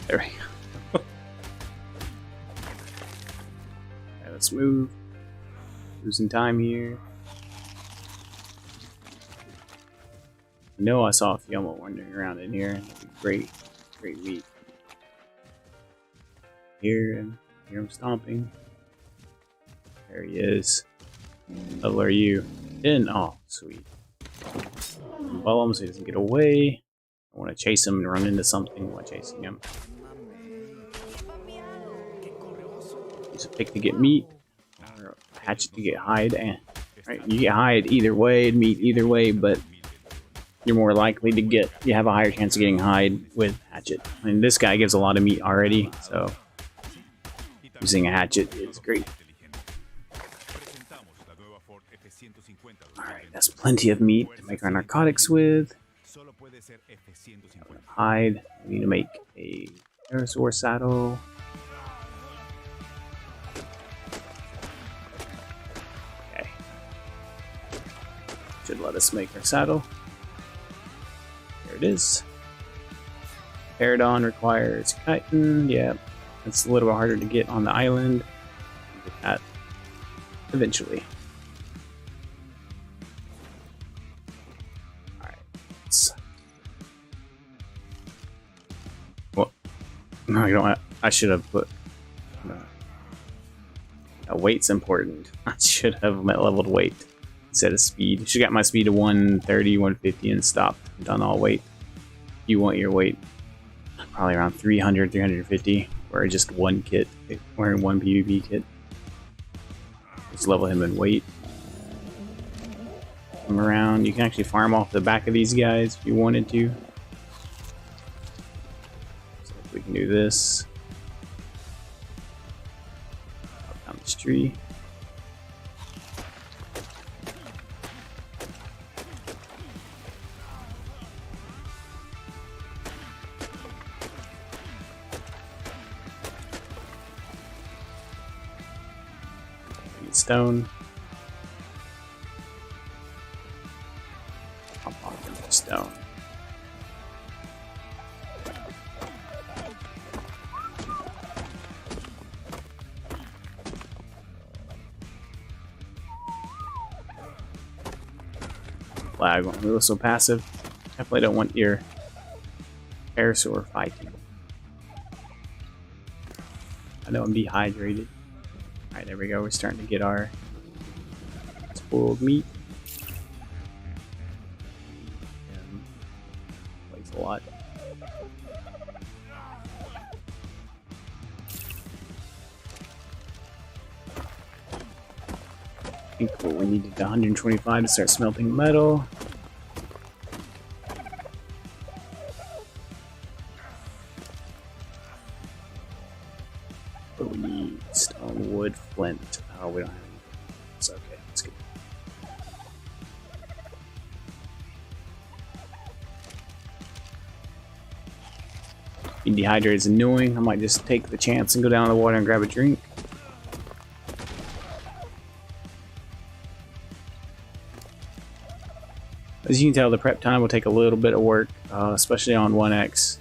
There we go. Okay, let's move. Losing time here. I know I saw a Fioma wandering around in here. That'd be great, great meat. Here I'm stomping. There he is. What level are you? 10. Oh, sweet. Follow him so he doesn't get away. I want to chase him and run into something while chasing him. Use a pick to get meat, or a hatchet to get hide. Right, you get hide either way, meat either way, but you're more likely to get. You have a higher chance of getting hide with hatchet. I mean, this guy gives a lot of meat already, so using a hatchet is great. Alright, that's plenty of meat to make our narcotics with. Hide. We need to make a pterosaur saddle. Okay. should let us make our saddle. There it is. Paradon requires chitin. Yeah, it's a little bit harder to get on the island. Get that eventually. Alright. Well, no, you don't. I should have put. Weight's important. I should have leveled weight instead of speed. Should have got my speed to 130, 150 and stopped. Done all weight. You want your weight probably around 300, 350 or just one kit. Wearing one PvP kit. Just level him in weight. Come around. You can actually farm off the back of these guys if you wanted to. So if we can do this. Down this tree. Stone. Hop off into the stone. Flag won't move so passive. Definitely don't want your Parasaur fighting. I know I'm dehydrated. Alright, there we go. We're starting to get our spoiled meat. Weighs a lot. I think cool. We needed 125 to start smelting metal. But we need stone, wood, flint. Oh, we don't have any. It's okay. It's good. Being dehydrated is annoying. I might just take the chance and go down to the water and grab a drink. As you can tell, the prep time will take a little bit of work, especially on 1x,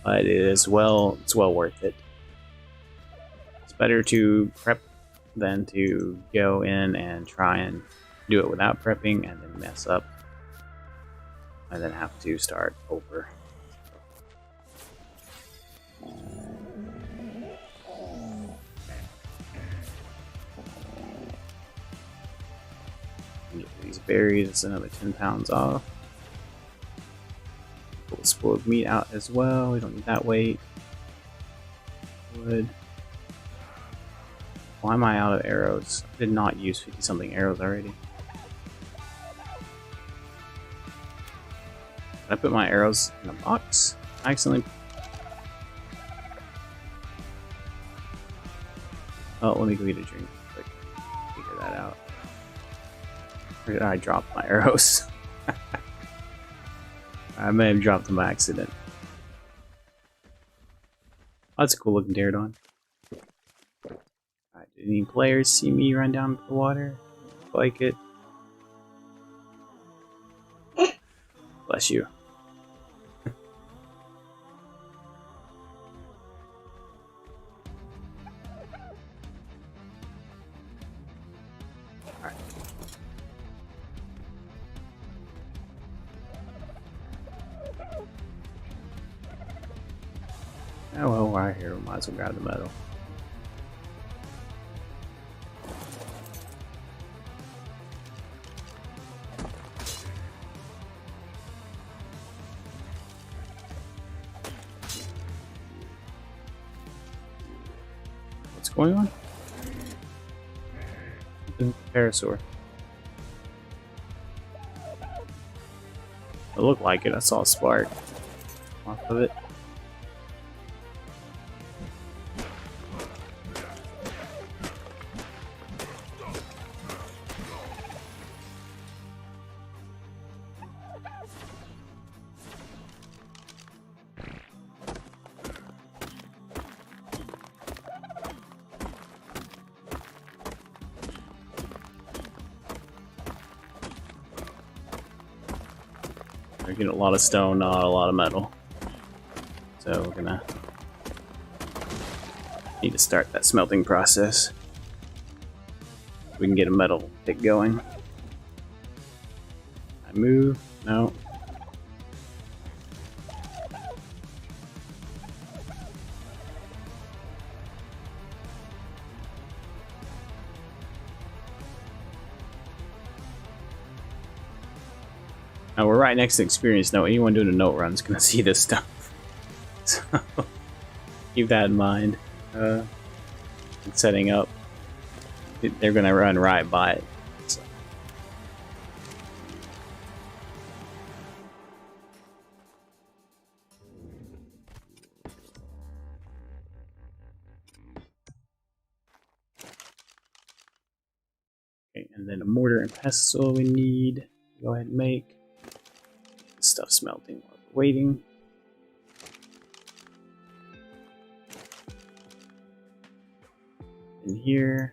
but it's well worth it. It's better to prep than to go in and try and do it without prepping and then mess up and then have to start over. These berries, it's another 10 pounds off. Pull spoiled meat out as well. We don't need that weight. Wood. Why am I out of arrows? I did not use 50 something arrows already. Did I put my arrows in a box? I accidentally. Oh, let me go get a drink quick. Figure that out. Where did I drop my arrows? I may have dropped them by accident. Oh, that's a cool looking Pterodon. Alright, did any players see me run down the water? Like it. Bless you. Alright. Oh well, we're here. We might as well grab the metal. What's going on? The Parasaur. It looked like it. I saw a spark off of it. We're getting a lot of stone, not a lot of metal. So we're gonna need to start that smelting process. We can get a metal pick going. I move? No. Now we're right next to experience note. Anyone doing a note run is gonna see this stuff. So keep that in mind. Setting up, they're gonna run right by it. So. Okay, and then a mortar and pestle we need. Go ahead and make. Stuff smelting while we're waiting. In here.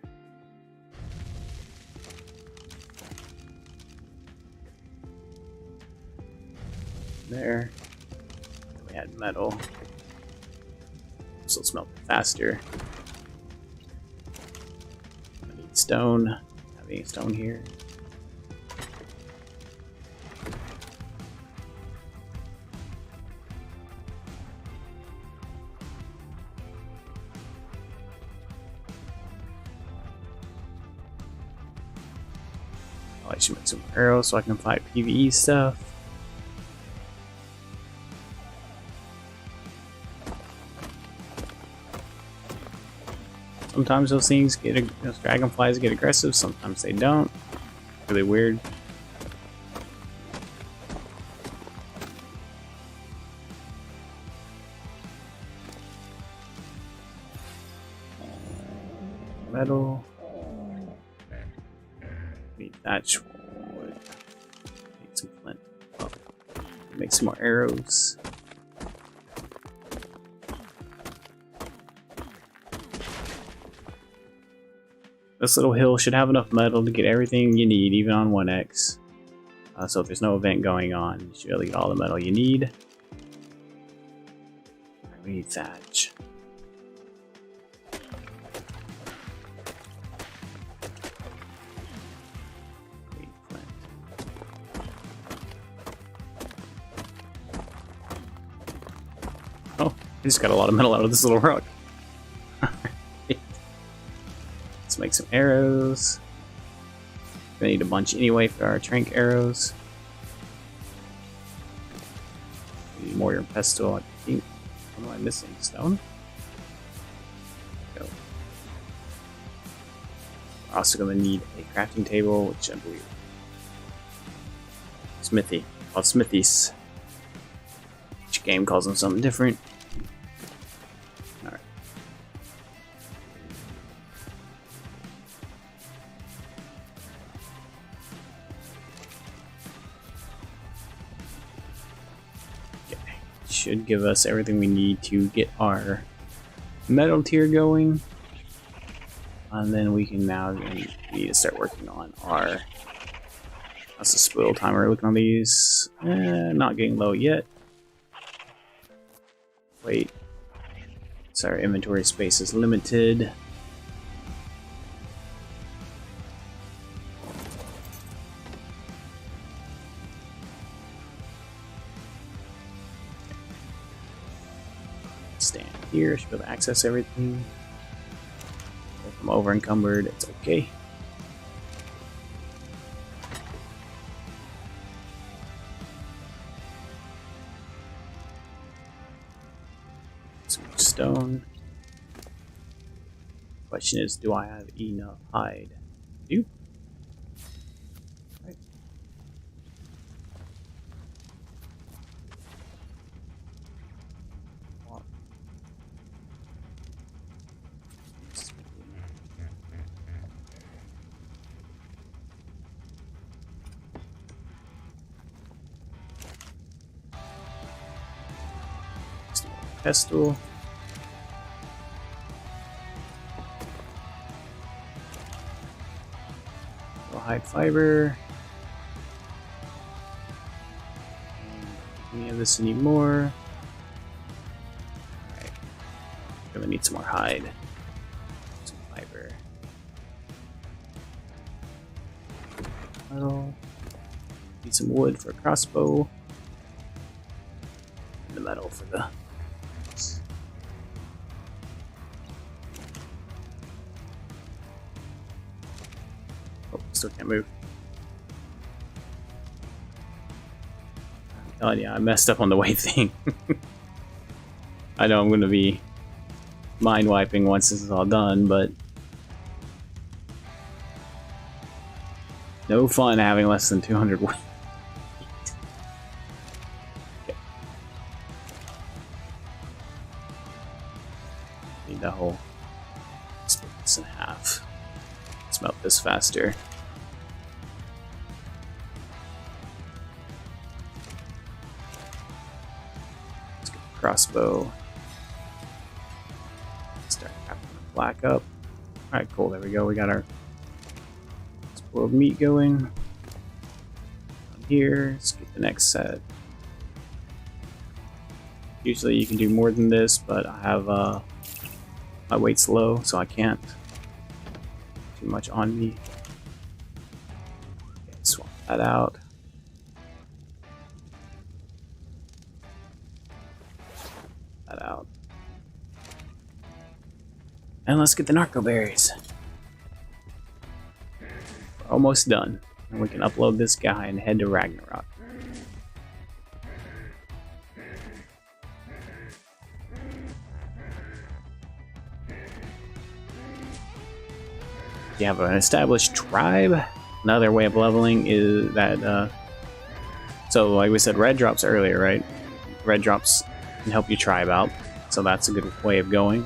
There. We had metal. So smelt faster. I need stone. Having stone here. I should make some arrows so I can fight PvE stuff. Sometimes those things get, those dragonflies get aggressive, sometimes they don't. Really weird. Metal. Need thatch wood. Need some flint. Oh. Make some more arrows. This little hill should have enough metal to get everything you need, even on 1x. So if there's no event going on, you should really get all the metal you need. We need thatch. Oh, I just got a lot of metal out of this little rock. Let's make some arrows. We need a bunch anyway for our trank arrows. We need mortar and pestle, I think. What am I missing? Stone? Go. We're also going to need a crafting table, which I believe. Smithy. Called smithies. Each game calls them something different. Alright. Okay. Should give us everything we need to get our metal tier going. And then we can now need to start working on our. That's the spoil timer. Looking on these. Not getting low yet. Wait. Sorry, inventory space is limited. Stand here, should be able to access everything. If I'm over encumbered, it's okay. Stone. Question is, do I have enough hide? Do. Right. Pestle. Hide fiber. any of this anymore. Alright. Gonna need some more hide. Some fiber. Metal. Need some wood for a crossbow. And the metal for the... Oh, still can't move. Oh yeah, I messed up on the weight thing. I know I'm going to be mind wiping once this is all done, but no fun having less than 200 weight. Okay. Need the whole split this in half. Smelt this faster. Crossbow. Start crafting the black up. Alright, cool, there we go. We got our spoiled meat going. Down here, let's get the next set. Usually you can do more than this, but I have my weight's low, so I can't too much on me. Okay, swap that out. Out. And let's get the narco berries. We're almost done. And we can upload this guy and head to Ragnarok. You have an established tribe. Another way of leveling is that so like we said, red drops earlier, right? Red drops can help your tribe out, so that's a good way of going.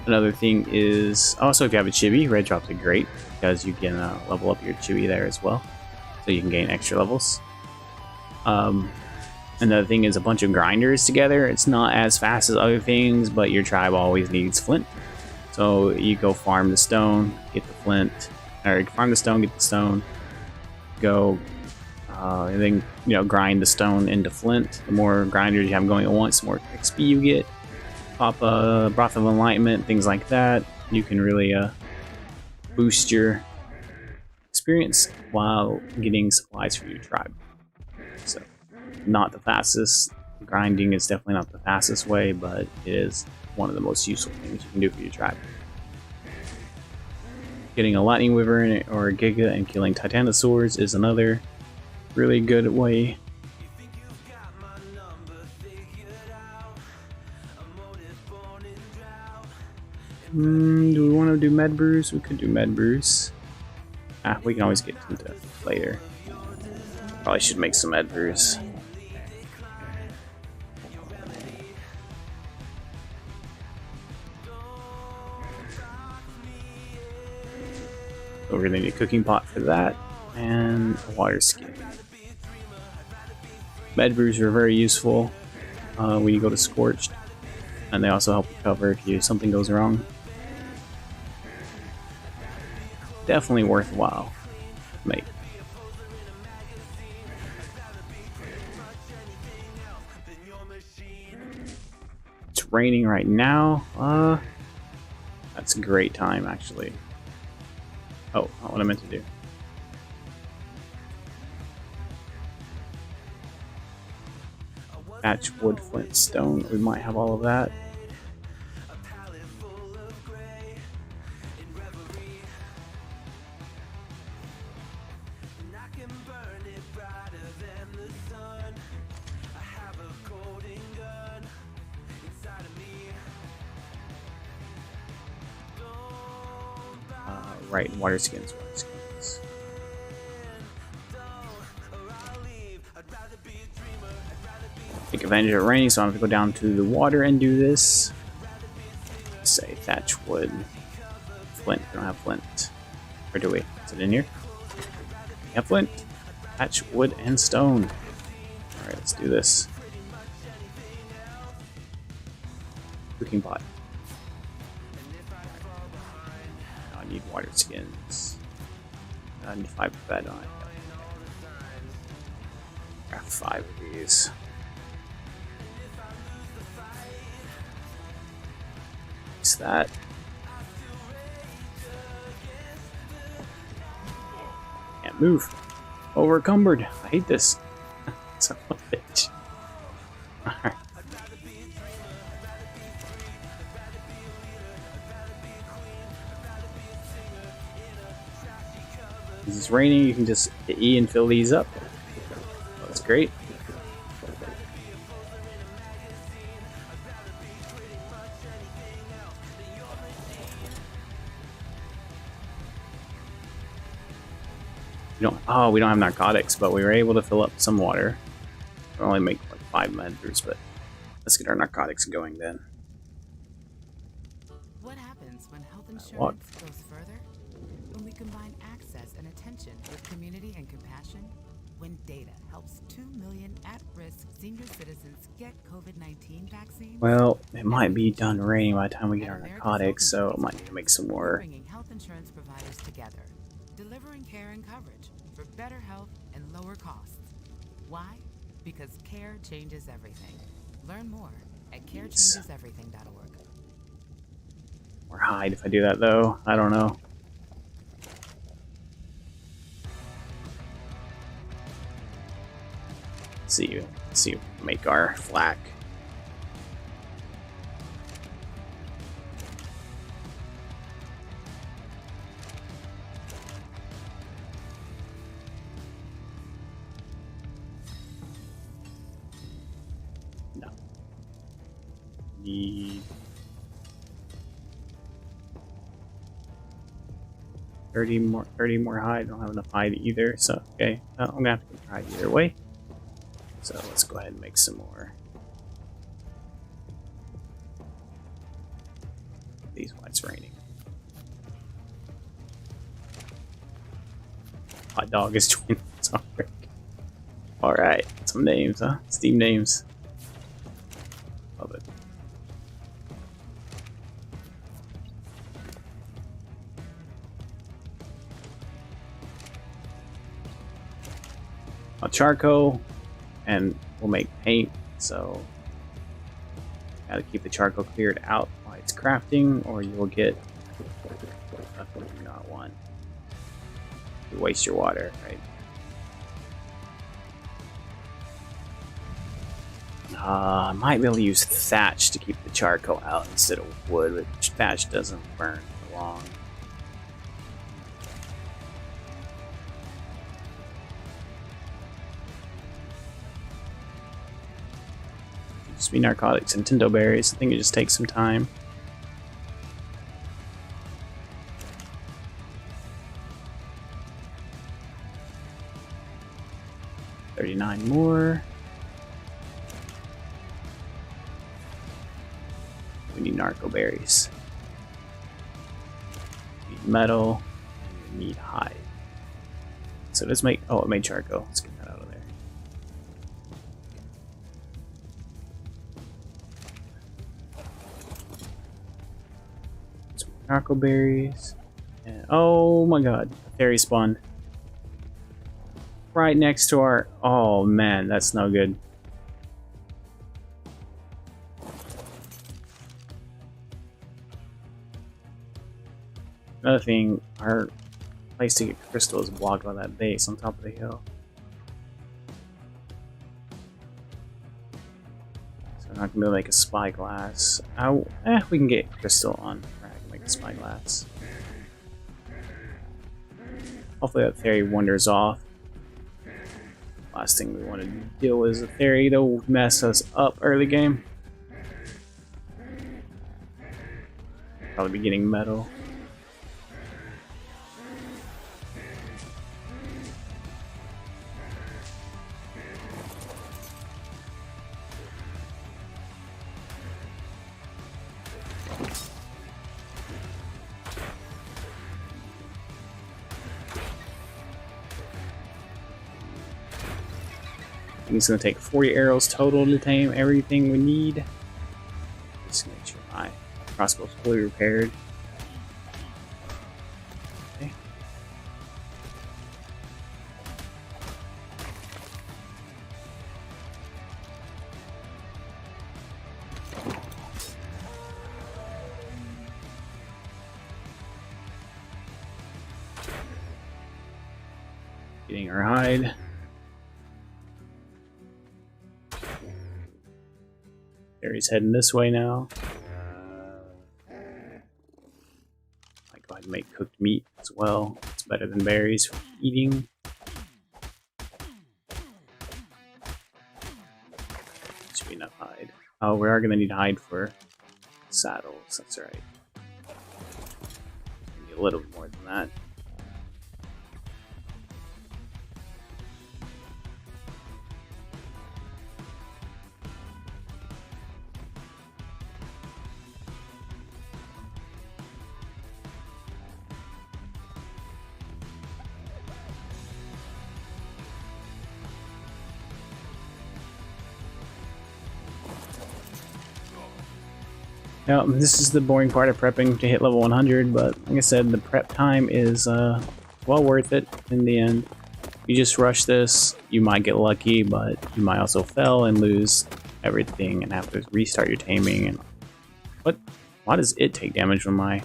Another thing is also if you have a chibi, red drops are great because you can level up your chibi there as well, so you can gain extra levels. Another thing is a bunch of grinders together. It's not as fast as other things, but your tribe always needs flint, so you go farm the stone, get the flint, or farm the stone, get the stone, go and then grind the stone into flint. The more grinders you have going at once, the more XP you get. Pop a Broth of Enlightenment, things like that. You can really boost your experience while getting supplies for your tribe. So, not the fastest. Grinding is definitely not the fastest way, but it is one of the most useful things you can do for your tribe. Getting a Lightning Wyvern or a Giga and killing Titanosaurs is another really good way. Do we want to do med brews? We could do med brews. We can always get into it later. Probably should make some med brews. So we're gonna need a cooking pot for that and a water skin. Med brews are very useful when you go to Scorched, and they also help recover if something goes wrong. Definitely worthwhile to make. It's raining right now. That's a great time actually. Oh, not what I meant to do. Thatch, wood, flint, stone. We might have all of that. Right, water skins, water skins. Take advantage of it raining, so I'm gonna go down to the water and do this. Let's say thatch wood, flint. We don't have flint, or do we? Is it in here? We have flint, thatch wood, and stone. All right, let's do this. Cooking pot. Now I need water skins. I need 5 of that on it. Craft 5 of these. Fix that. Can't move. Overcumbered. I hate this. Son of a bitch. Alright. This is raining, you can just hit E and fill these up. That's great. We don't have narcotics, but we were able to fill up some water. We only make like 5 meters, but let's get our narcotics going then. What happens when health insurance goes further? When we combine access and attention with community and compassion? When data helps 2 million at-risk senior citizens get COVID-19 vaccines? Well, it might be done raining by the time we get our narcotics, so I might need to make some more. Bringing health insurance providers together, delivering care and coverage for better health and lower costs. Why? Because care changes everything. Learn more at carechangeseverything.org. Or hide if I do that though. I don't know. Let's see, make our flak. No. Need 30 more hide. I don't have enough hide either, so okay. I'm gonna have to get hide either way. So let's go ahead and make some more. These while it's raining. Hot dog is joining us already. Alright, some names, huh? Steam names. Love it. Charcoal, and we'll make paint, so gotta keep the charcoal cleared out while it's crafting, or you will get nothing you do not want. You waste your water, right? I might be able to use thatch to keep the charcoal out instead of wood, but thatch doesn't burn for long. Just be narcotics and Tinto berries. I think it just takes some time. $39 more. We need narco berries. We need metal. And we need hide. So let's make. Oh, it made charcoal. Let's get that out of there. Narco berries. And oh my god, a fairy spawned. Right next to our. Oh man, that's no good. Another thing, our place to get crystal is blocked by that base on top of the hill. So we're not gonna be able to make a spyglass. We can get crystal on. Spyglass. Hopefully that fairy wanders off. Last thing we want to deal with is a fairy that will mess us up early game. Probably be getting metal. It's going to take 40 arrows total to tame everything we need. Just make sure my crossbow is fully repaired. Okay. Getting our hide. Barry's heading this way now. I go ahead and make cooked meat as well. It's better than berries for eating. Should be enough hide. Oh, we are gonna need hide for saddles. That's right. Maybe a little bit more than that. Now, this is the boring part of prepping to hit level 100, but like I said, the prep time is well worth it in the end. You just rush this, you might get lucky, but you might also fail and lose everything and have to restart your taming. And what? Why does it take damage when my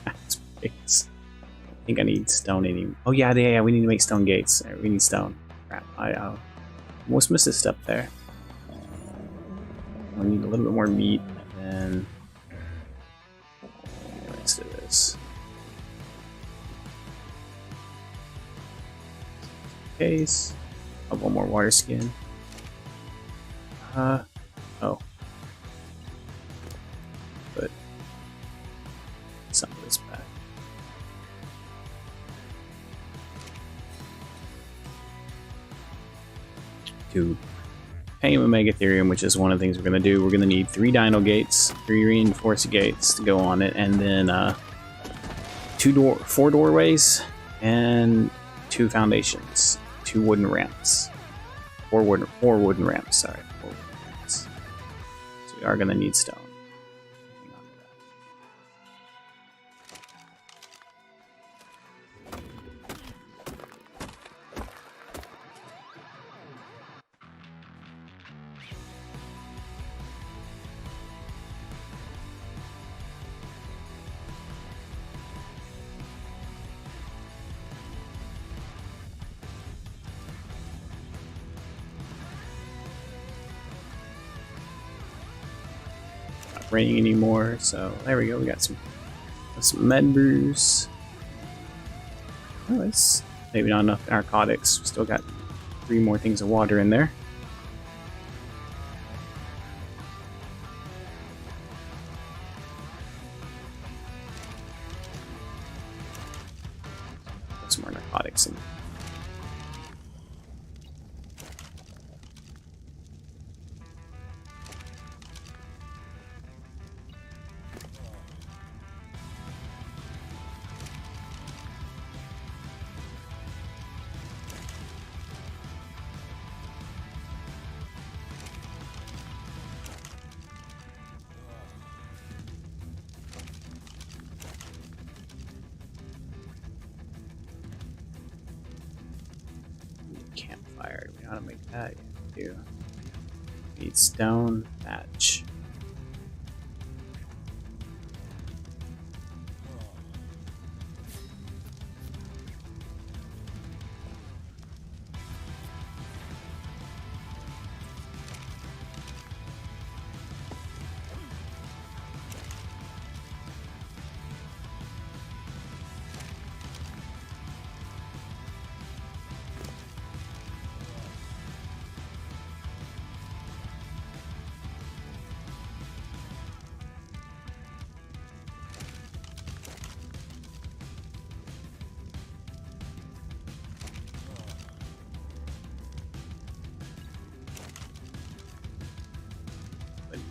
axe breaks? I think I need stone anymore. Oh yeah, we need to make stone gates. We need stone. Crap, I almost missed a step there. I need a little bit more meat, and then let's do this. Case. Oh, one more water skin. Oh. Put some of this back. Dude. Tame a Mega Ethereum, which is one of the things we're going to do. We're going to need 3 dino gates, 3 reinforced gates to go on it, and then 4 doorways and 2 foundations, 2 wooden ramps, 4 wooden ramps. Sorry, 4 wooden ramps. So we are going to need stone. Hang on to that. Raining anymore, so there we go. We got some med brews. Oh, it's maybe not enough narcotics. We still got 3 more things of water in there. Put some more narcotics in. Campfire. We ought to make that too. Need stone thatch.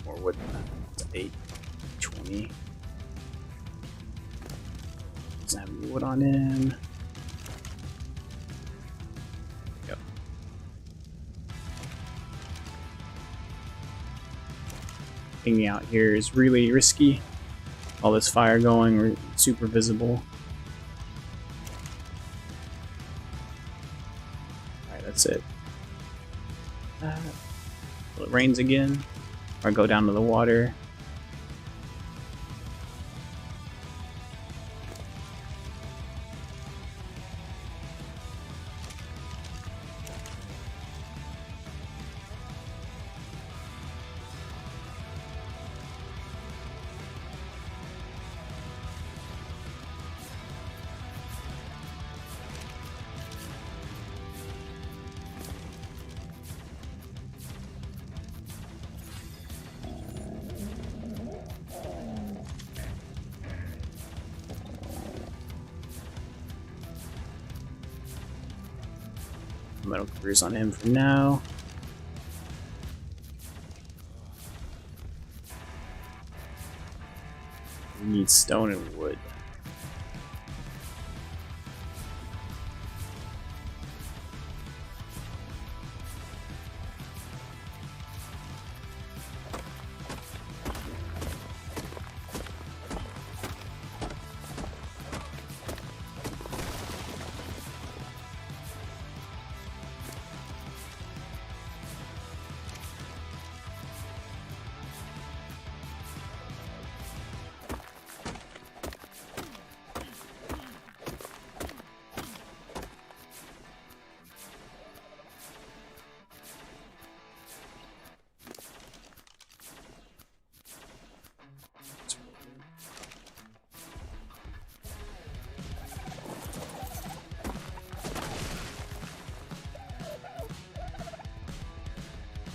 More wood than that. It's 8, 20. Doesn't have any wood on in. Yep. Hanging out here is really risky. All this fire going, we're super visible. Alright, that's it. Well, it rains again. Or go down to the water. Metal clears on him for now. We need stone and wood.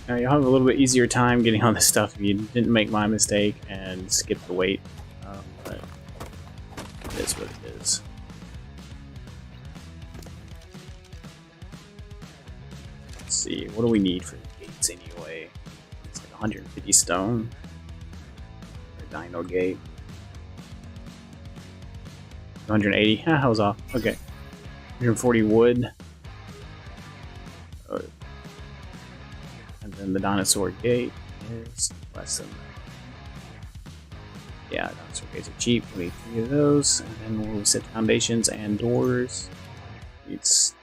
Now you'll have a little bit easier time getting all this stuff if you didn't make my mistake and skip the wait, but it is what it is. Let's see, what do we need for the gates anyway? It's like 150 stone for a dino gate. 180, I was off, okay. 140 wood. And then the dinosaur gate is less than that. Yeah, dinosaur gates are cheap. We need 3 of those. And then we'll set foundations and doors. Needs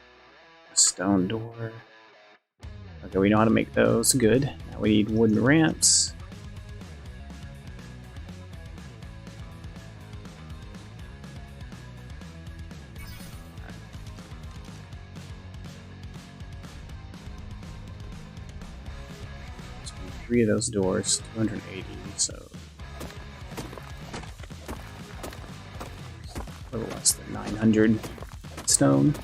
a stone door. Okay, we know how to make those. Good. Now we need wooden ramps. Three of those doors, 280, so a little less than 900 stone.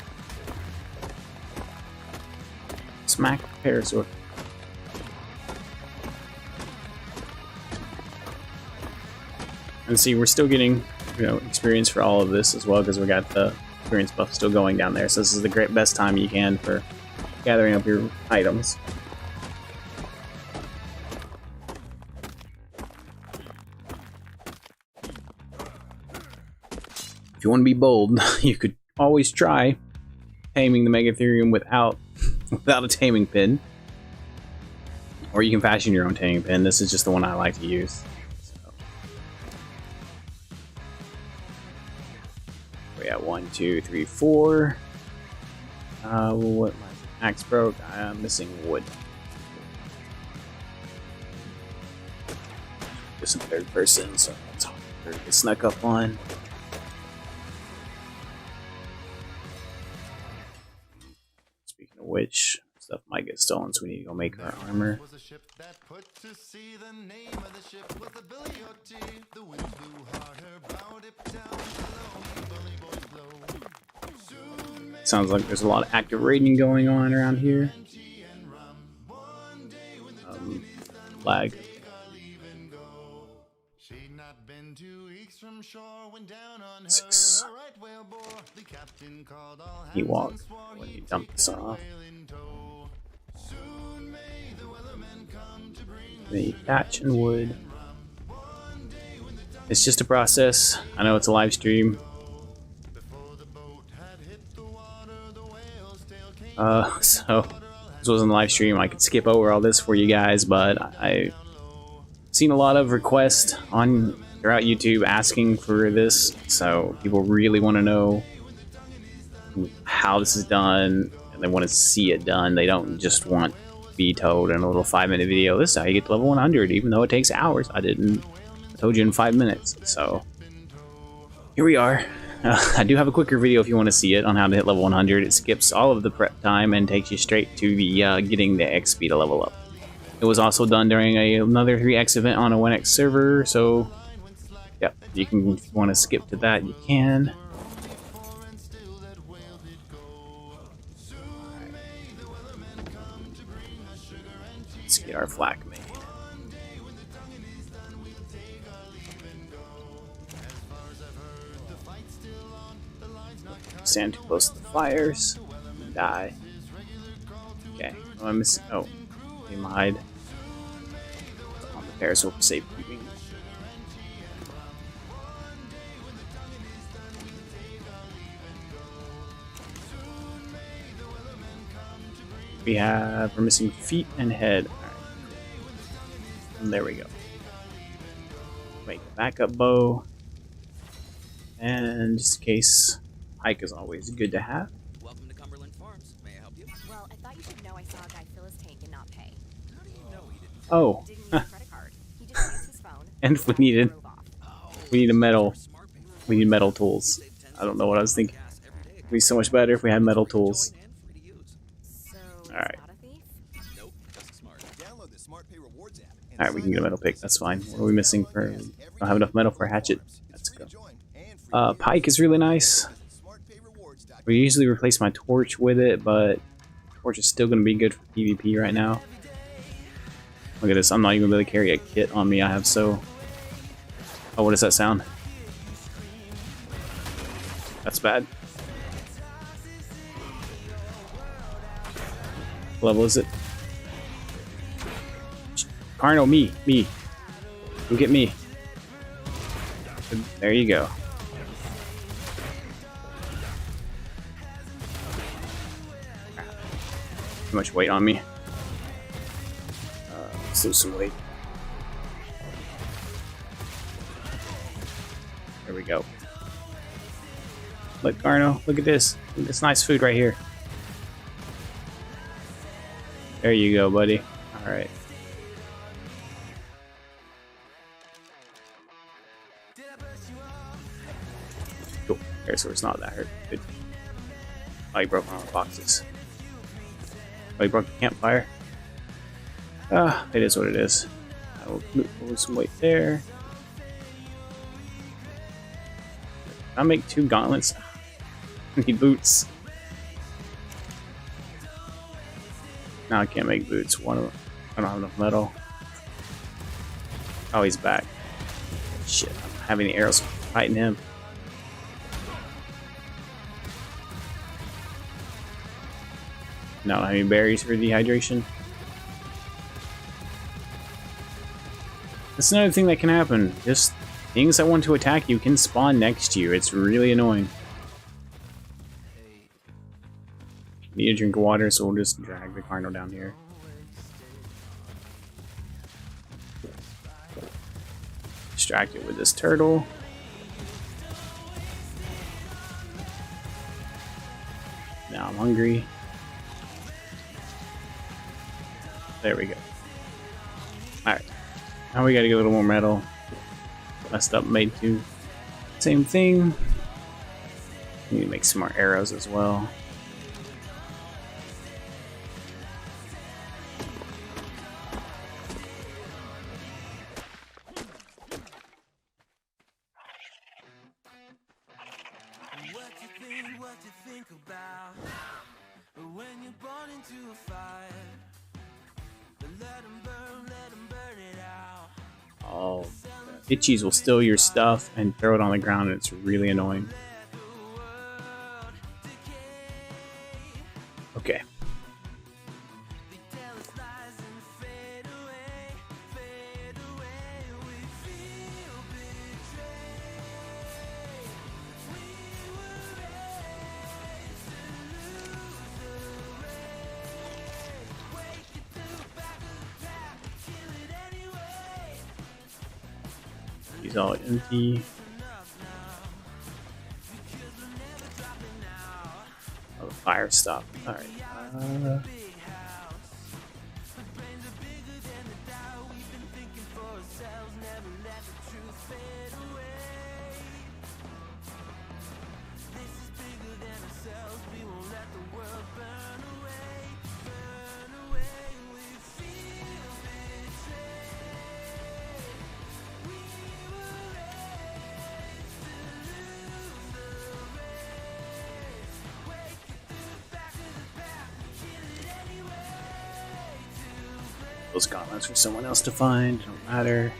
Smack Parasaur. And see, we're still getting, experience for all of this as well because we got the experience buff still going down there. So this is the best time you can for gathering up your items. If you want to be bold, you could always try taming the Megatherium without a taming pin. Or you can fashion your own taming pin. This is just the one I like to use. So. We got 1, 2, 3, 4. What my axe broke? I'm missing wood. Just in third person, so it's hard to get snuck up on. Which stuff might get stolen, so we need to go make our armor. Sounds like there's a lot of active raiding going on around here. Lag. Six. He walked when he dumped this off. The thatch and wood. It's just a process. I know it's a live stream. So this wasn't a live stream. I could skip over all this for you guys, but I've seen a lot of requests throughout YouTube asking for this, so people really want to know how this is done, and they want to see it done. They don't just want to be told in a little 5-minute video, this is how you get to level 100, even though it takes hours. I told you in 5 minutes, so here we are. I do have a quicker video if you want to see it on how to hit level 100. It skips all of the prep time and takes you straight to the getting the XP to level up. It was also done during another 3x event on a 1x server, so yeah, you can, if you want to skip to that, you can. Let's get our flak made. Stand too close to the fires, die. Okay. Oh, I'm missing. Oh, need my hide. On the parasol for safekeeping. We're missing feet and head. All right. And there we go. Make a backup bow. And just in case, hike is always good to have. Welcome to Cumberland Farms. May I help you? Well, I thought you should know I saw a guy fill his tank and not pay. How do you know he didn't? Oh, Didn't use a credit card. He just used his phone. and we needed Drove off. a metal. Smart payroll. We need metal tools. I don't know what I was thinking. Gas every day. It'd be so much better if we had metal tools. Join and free to use. So, Alright. not a thief? Nope, just smart. Download the Smart Pay Rewards app. and Alright, we can sign get a up metal for pick. That's fine. $6 What are we missing for? every Don't have enough metal for a day. hatchet. It's Let's free go. to join and free to use. Pike is really nice. Visit smartpayrewards.com. We usually replace my torch with it, but torch is still going to be good for PvP right now. Look at this. I'm not even going to be able to carry a kit on me. I have so... Oh, what does that sound? That's bad. What level is it? Carno, me. Go get me. There you go. Too much weight on me. Let's lose some weight. There we go. Look, Carno, look at this. Look at this nice food right here. There you go, buddy. Alright. Cool. Air source not that hurt. Good. Oh, he broke one of the boxes. Oh, he broke the campfire. Ah, it is what it is. I will lose some weight there. I'll make 2 gauntlets. I need boots. Now I can't make boots. One of them. I don't have enough metal. Oh, he's back. Shit, I'm having the arrows fighting him. Not having berries for dehydration. That's another thing that can happen. Just things that want to attack you can spawn next to you. It's really annoying. Need a drink of water, so we'll just drag the Carno down here. Distract it with this turtle. Now I'm hungry. There we go. Alright. Now we gotta get a little more metal. Messed up, made 2. Same thing. Need to make some more arrows as well. What you think about when you're born into a fire. But let 'em burn it out. Oh, itchies will steal your stuff and throw it on the ground, and it's really annoying. Okay. He's all empty. Oh, the fire stopped. Alright. Those gauntlets for someone else to find. Don't matter.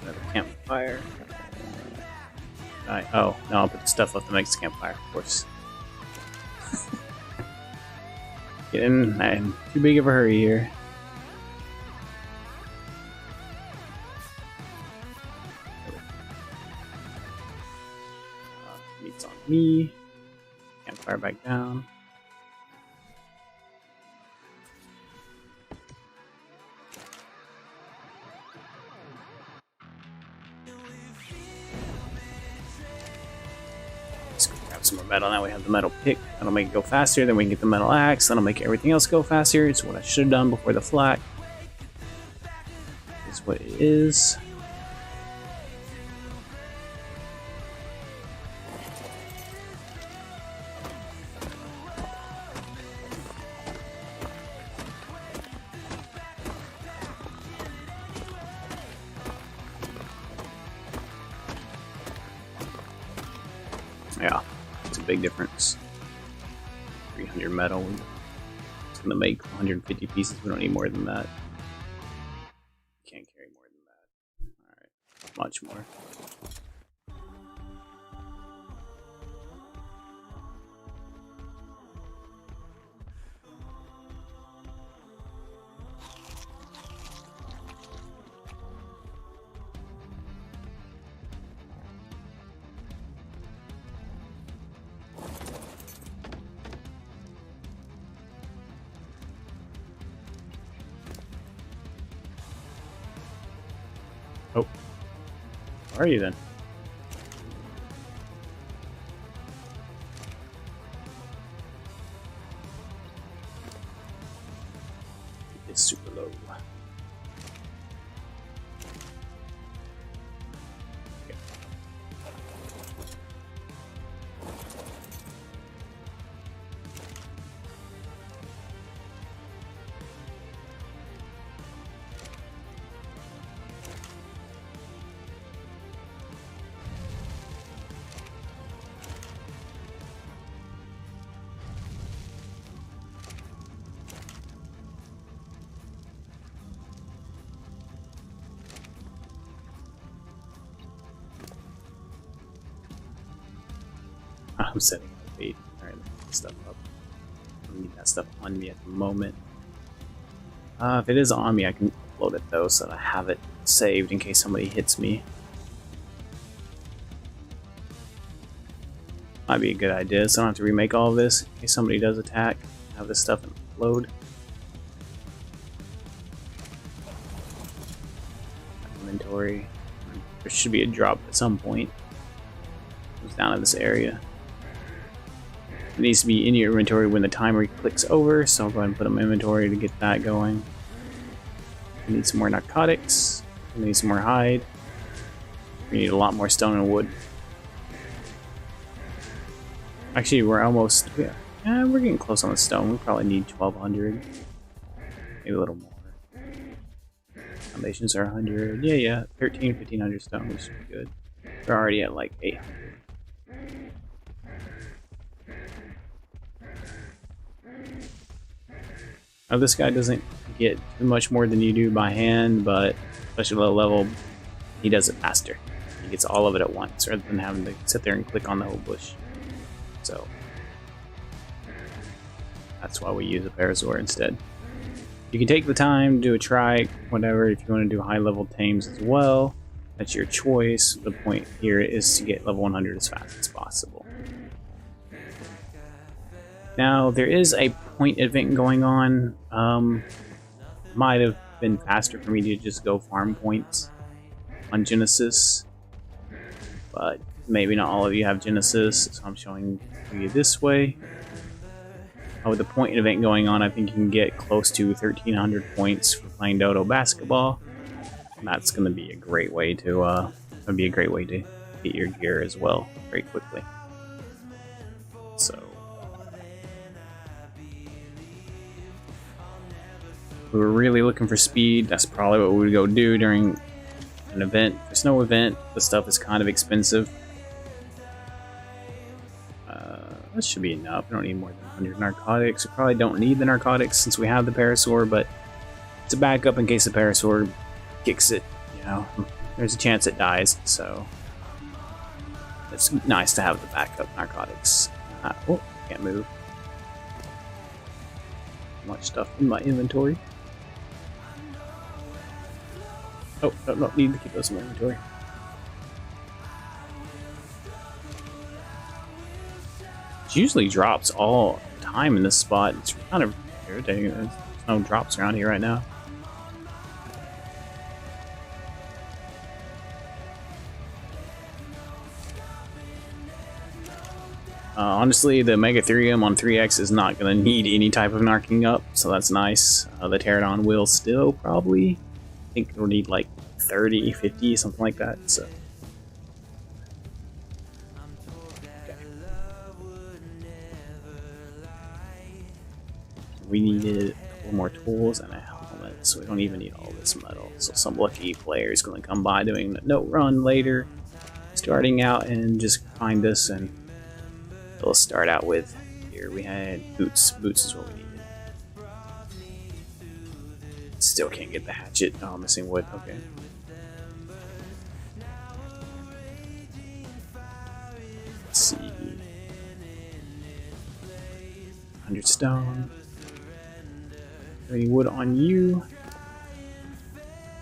Another campfire. Oh, no, I'll put the stuff left to make the campfire, of course. Get in. I'm too big of a hurry here. Meat's on me. Campfire back down. Let's go grab some more metal. Now we have the metal pick. That'll make it go faster. Then we can get the metal axe. That'll make everything else go faster. It's what I should have done before the flak. It's what it is. Yeah, it's a big difference. 300 metal. It's gonna make 150 pieces. We don't need more than that. Can't carry more than that. Alright, much more. Oh. Where are you then? It's super low. Okay. I'm setting up bait. Alright, let's get this stuff up. I don't need that stuff on me at the moment. If it is on me, I can upload it though, so that I have it saved in case somebody hits me. Might be a good idea, so I don't have to remake all of this in case somebody does attack. Have this stuff and upload. Inventory. There should be a drop at some point. It goes down to this area. It needs to be in your inventory when the timer clicks over, so I'll go ahead and put them in inventory to get that going. We need some more narcotics. We need some more hide. We need a lot more stone and wood. Actually, we're almost... Yeah, we're getting close on the stone. We probably need 1,200. Maybe a little more. Foundations are 100. Yeah. 1,500 stone, which should be good. We're already at like 800. Now this guy doesn't get too much more than you do by hand, but especially low level, he does it faster. He gets all of it at once, rather than having to sit there and click on the whole bush. So that's why we use a parasaur instead. You can take the time to do a try, whatever. If you want to do high level tames as well, that's your choice. The point here is to get level 100 as fast as possible. Now there is a point event going on. Might have been faster for me to just go farm points on Genesis, but maybe not all of you have Genesis, so I'm showing you this way. With the point event going on, I think you can get close to 1,300 points for playing Dodo basketball. And that's going to be a great way to get your gear as well very quickly. So if we were really looking for speed, that's probably what we would go do during an event. If there's no event, the stuff is kind of expensive. That should be enough. We don't need more than 100 narcotics. We probably don't need the narcotics since we have the parasaur, but it's a backup in case the parasaur kicks it. You know, there's a chance it dies. So It's nice to have the backup narcotics. Oh, can't move. Much stuff in my inventory. Oh, no, need to keep those in my inventory. It usually drops all the time in this spot. It's kind of irritating. There's no drops around here right now. Honestly, the Megatherium on 3X is not going to need any type of narking up, so that's nice. The Pterodon will still probably. I think it'll need like 30, 50, something like that. So. Okay. We needed a couple more tools and a helmet, so we don't even need all this metal. So some lucky player is going to come by doing a note run later, starting out and just find us, and we'll start out with, here we had boots. Boots is what we needed. Still can't get the hatchet. Oh, I'm missing wood. Okay. Let's see. 100 stone. Any wood on you?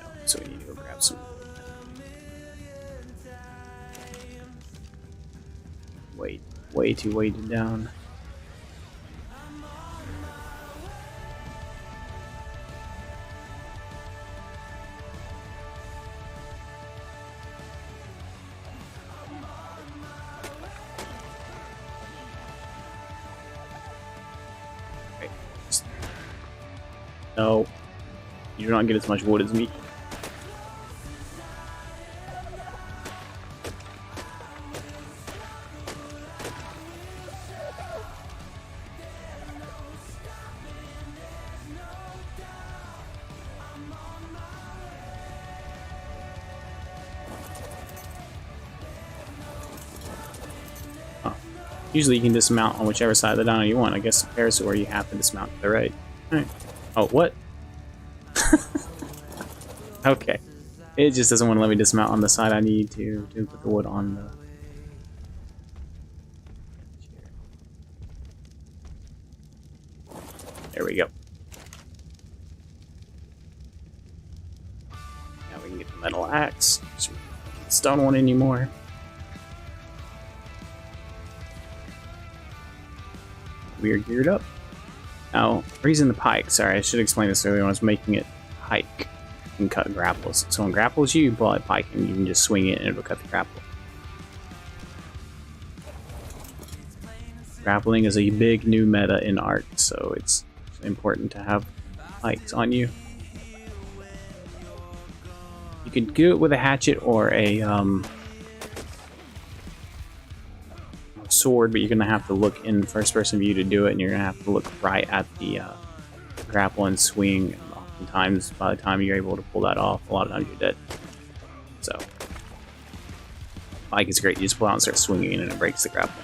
No, so we need to go grab some. Way too weighted down. Okay. No, you do not get as much wood as me. Usually you can dismount on whichever side of the dino you want. I guess there's where you have to dismount to the right. Alright. Oh, what? Okay. It just doesn't want to let me dismount on the side I need to put the wood on the... There we go. Now we can get the metal axe. So we don't need the stone one anymore. We are geared up. Now, we're using the pike. Sorry, I should explain this earlier when I was making it hike and cut grapples. So when grapples you pull out pike and you can just swing it and it'll cut the grapple. Grappling is a big new meta in Ark, so it's important to have pikes on you. You could do it with a hatchet or a sword, but you're gonna have to look in first person view to do it, and you're gonna have to look right at the grapple and swing, and oftentimes by the time you're able to pull that off, a lot of times you're dead. So pike is great. You just pull out and start swinging and it breaks the grapple.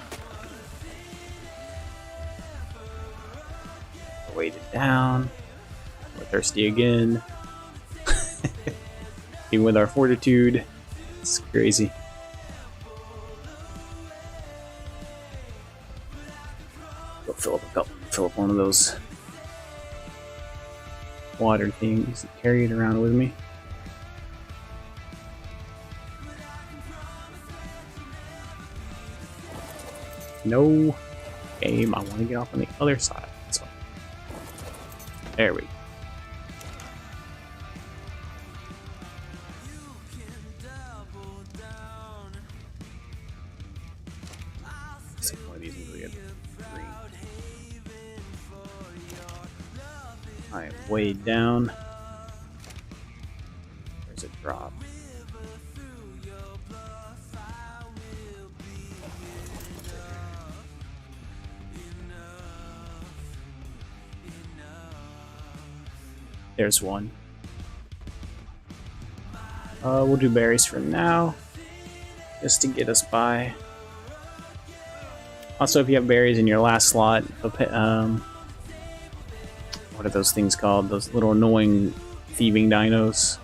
Weight it down. We're thirsty again. Even with our fortitude, it's crazy. Fill up one of those water things and carry it around with me. No game, I want to get off on the other side. So there we go. One of these is really good. I am weighed down. There's a drop. There's one. We'll do berries for now, just to get us by. Also, if you have berries in your last slot, what are those things called? Those little annoying thieving dinos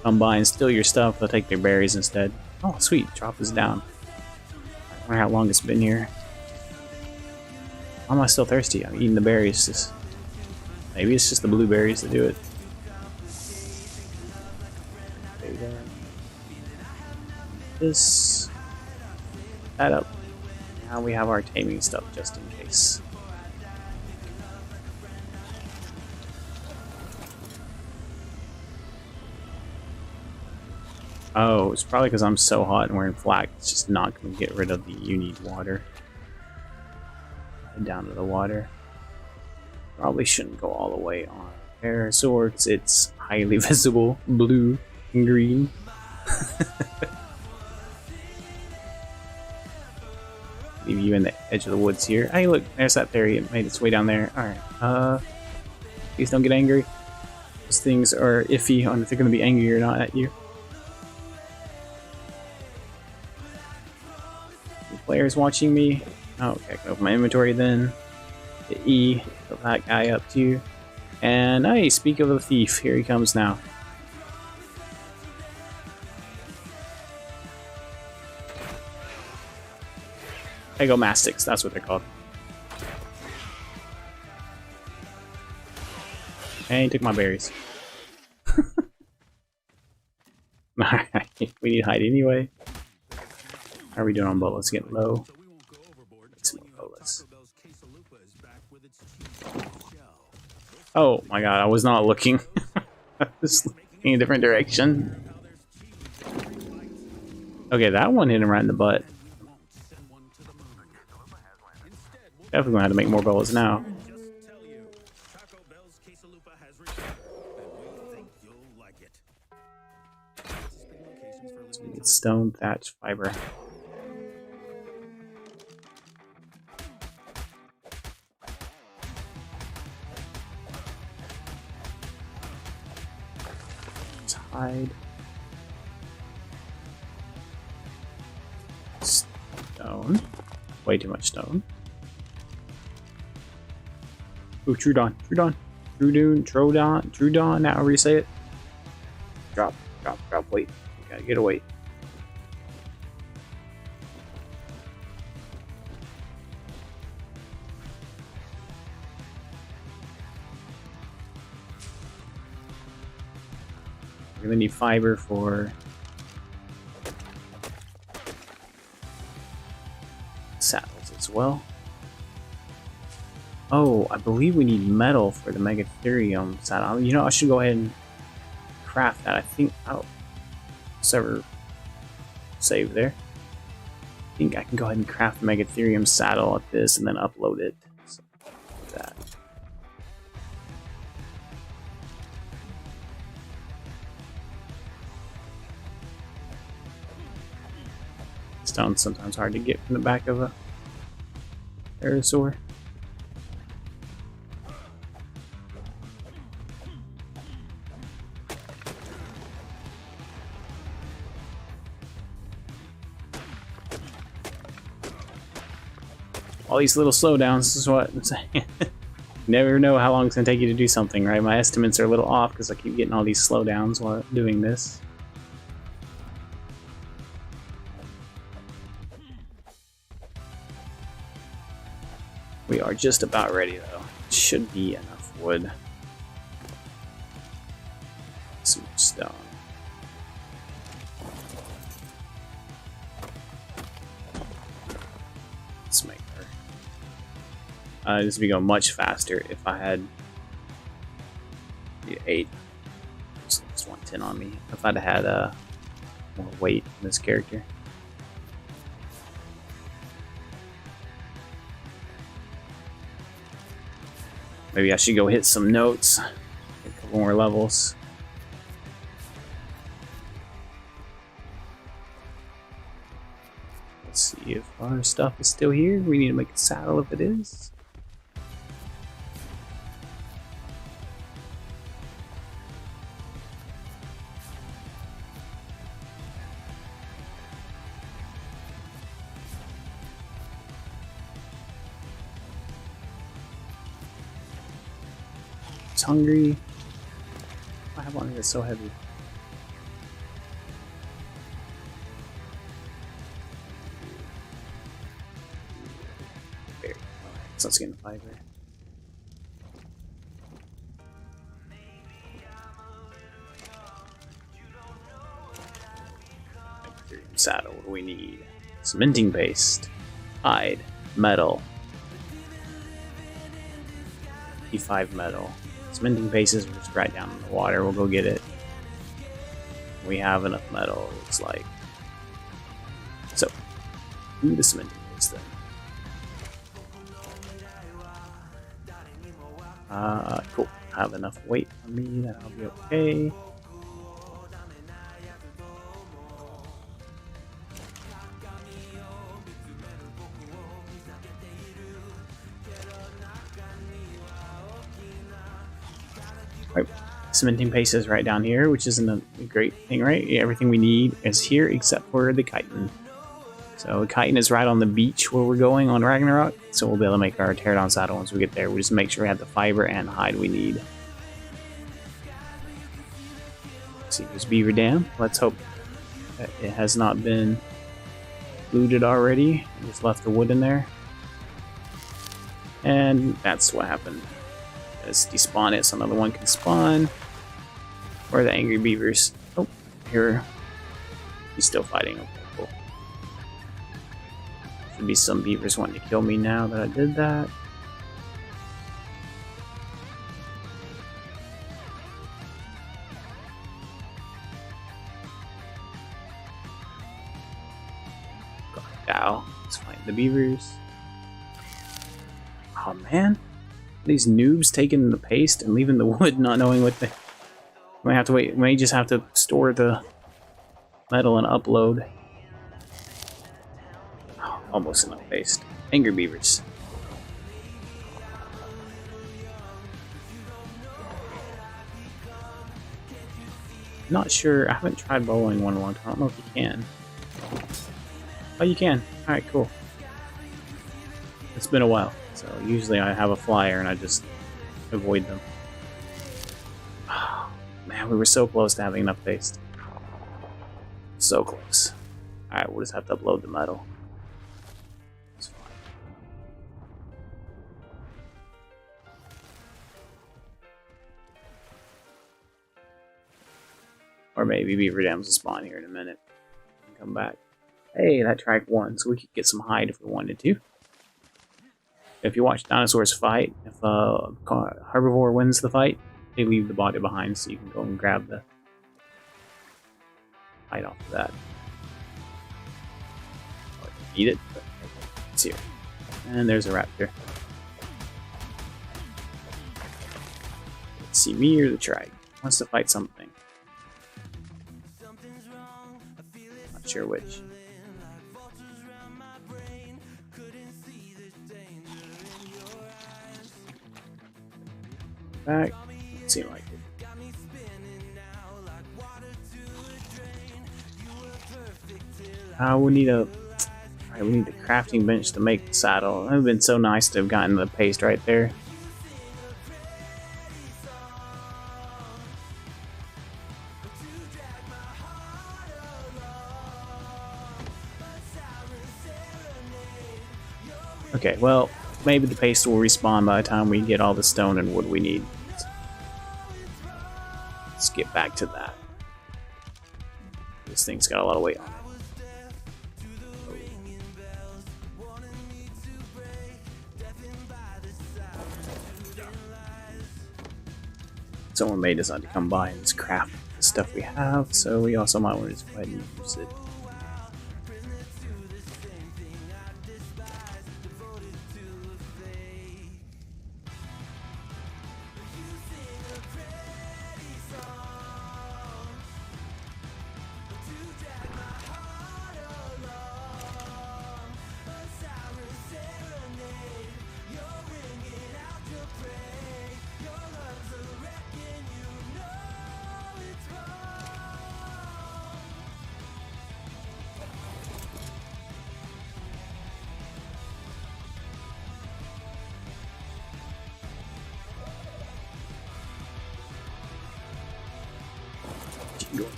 come by and steal your stuff. They'll take their berries instead. Oh, sweet. Drop is down. wonder how long it's been here. Why am I still thirsty? I'm eating the berries. Maybe it's just the blueberries that do it. There you go. This. That up. Now we have our taming stuff just in case. Oh, it's probably because I'm so hot and wearing flak. It's just not going to get rid of the you need water. Down to the water. Probably shouldn't go all the way on Parasaur because it's highly visible. Blue and green. Leave you in the edge of the woods here. Hey, look, there's that fairy. It made its way down there. Alright, please don't get angry. Those things are iffy on if they're going to be angry or not at you. Players watching me. Oh, okay, I can open my inventory then. Hit E, fill that guy up too. And hey, speak of the thief, here he comes now. Egomastics, that's what they're called. And he took my berries. Alright, we need to hide anyway. How are we doing on bullets? Getting low. Some more bullets. Oh my god, I was not looking. I was looking in a different direction. Okay, that one hit him right in the butt. Definitely gonna have to make more bullets now. Stone thatch fiber. Hide. Stone. Way too much stone. Ooh, Trudon. Trudon, however you say it. Drop, wait. You gotta get away. We're gonna need fiber for saddles as well. Oh, I believe we need metal for the Megatherium saddle. You know, I should go ahead and craft that. I think I'll server save there. I think I can go ahead and craft the Megatherium saddle at this and then upload it. So, like that. Stone's sometimes hard to get from the back of a Parasaur. All these little slowdowns is what I'm saying. Never know how long it's going to take you to do something, right? My estimates are a little off because I keep getting all these slowdowns while doing this. We are just about ready though. Should be enough wood. Some stone. Let's make her. This would be going much faster if I had the 8. Just 110 on me. If I'd had more weight in this character. Maybe I should go hit some notes, a couple more levels. Let's see if our stuff is still here. We need to make a saddle if it is. Hungry. Why have on here so heavy? berry. So let's get the fiber. Saddle, what do we need? Cementing paste, hide, metal, 55 metal. Cementing paste is just right down in the water, we'll go get it. We have enough metal, it looks like. So, do the cementing paste then. Cool. I have enough weight on me that I'll be okay. Right. Cementing paste is right down here, which isn't a great thing, right? Everything we need is here except for the chitin. So the chitin is right on the beach where we're going on Ragnarok, so we'll be able to make our pterodon saddle once we get there. We'll just make sure we have the fiber and hide we need. Let's see, there's Beaver Dam. Let's hope that it has not been looted already. I just left the wood in there. And that's what happened. Let's despawn it so another one can spawn. Where are the angry beavers? Oh, here. He's still fighting. Okay, cool. Should be some beavers wanting to kill me now that I did that. Ow. Let's find the beavers. Oh man. These noobs taking the paste and leaving the wood, not knowing what they... We might have to wait. We may just have to store the metal and upload. Oh, almost enough paste. Angry beavers. Not sure. I haven't tried bowling one in a long time. I don't know if you can. Oh, you can. Alright, cool. It's been a while. So usually I have a flyer and I just avoid them. Oh, man, we were so close to having enough paste. So close. Alright, we'll just have to upload the metal. It's fine. Or maybe Beaver Dams will spawn here in a minute and come back. Hey, that track won, so we could get some hide if we wanted to. If you watch dinosaurs fight, if a herbivore wins the fight, they leave the body behind so you can go and grab the hide off of that. Oh, I can eat it, but it's here. And there's a raptor. Let's see, me or the trike? Wants to fight something. Not sure which. Back. Doesn't seem like it. We need a. Alright, we need the crafting bench to make the saddle. It would have been so nice to have gotten the paste right there. Okay, well, maybe the paste will respawn by the time we get all the stone and wood we need. Let's get back to that. This thing's got a lot of weight on it. Someone may decide to come by and just craft the stuff we have, so we also might want to just go ahead and use it.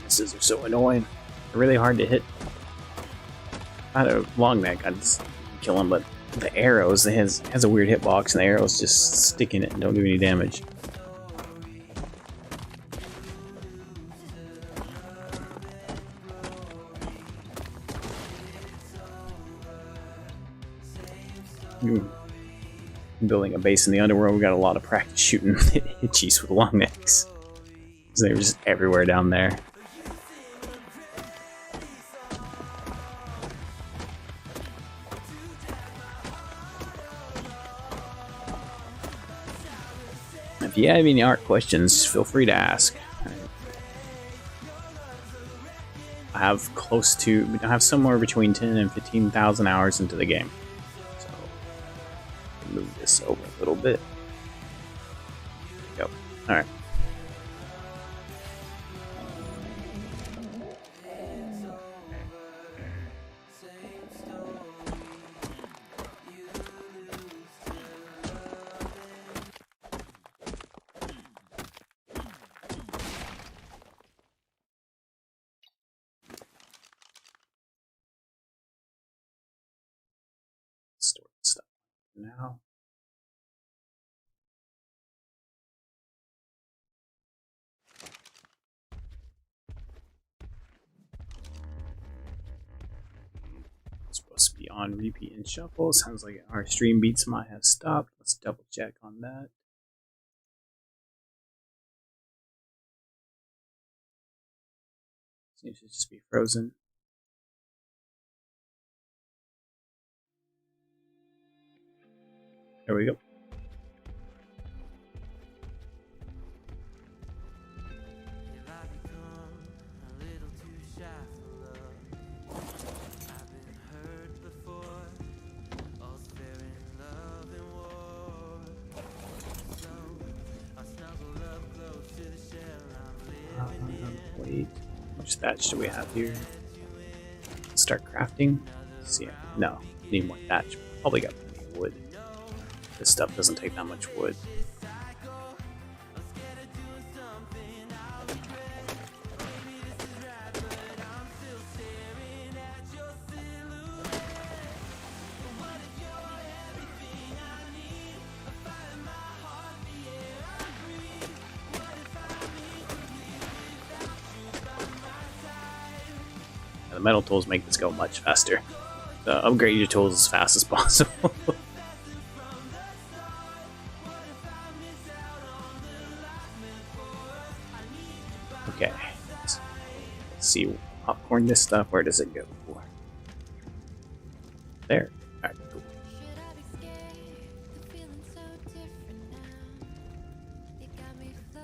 Misses are so annoying. They're really hard to hit. I had a long neck, I'd just kill him, but the arrows. It has a weird hitbox, and the arrows just stick in it and don't do any damage. Building a base in the underworld, we got a lot of practice shooting hitchies with long necks. So they were just everywhere down there. If you have any art questions, feel free to ask. I have somewhere between 10 and 15,000 hours into the game. So move this over a little bit. There we go. All right. Store the stuff now. It's supposed to be on repeat and shuffle. Sounds like our stream beats might have stopped. Let's double check on that. Seems to just be frozen. There we go. Wait, how much thatch do we have here? Let's start crafting. Let's see, no, need more thatch. Probably got plenty of wood. This stuff doesn't take that much wood. The metal tools make this go much faster. So upgrade your tools as fast as possible. Okay, let's see. Popcorn this stuff. Where does it go? There. Alright, cool.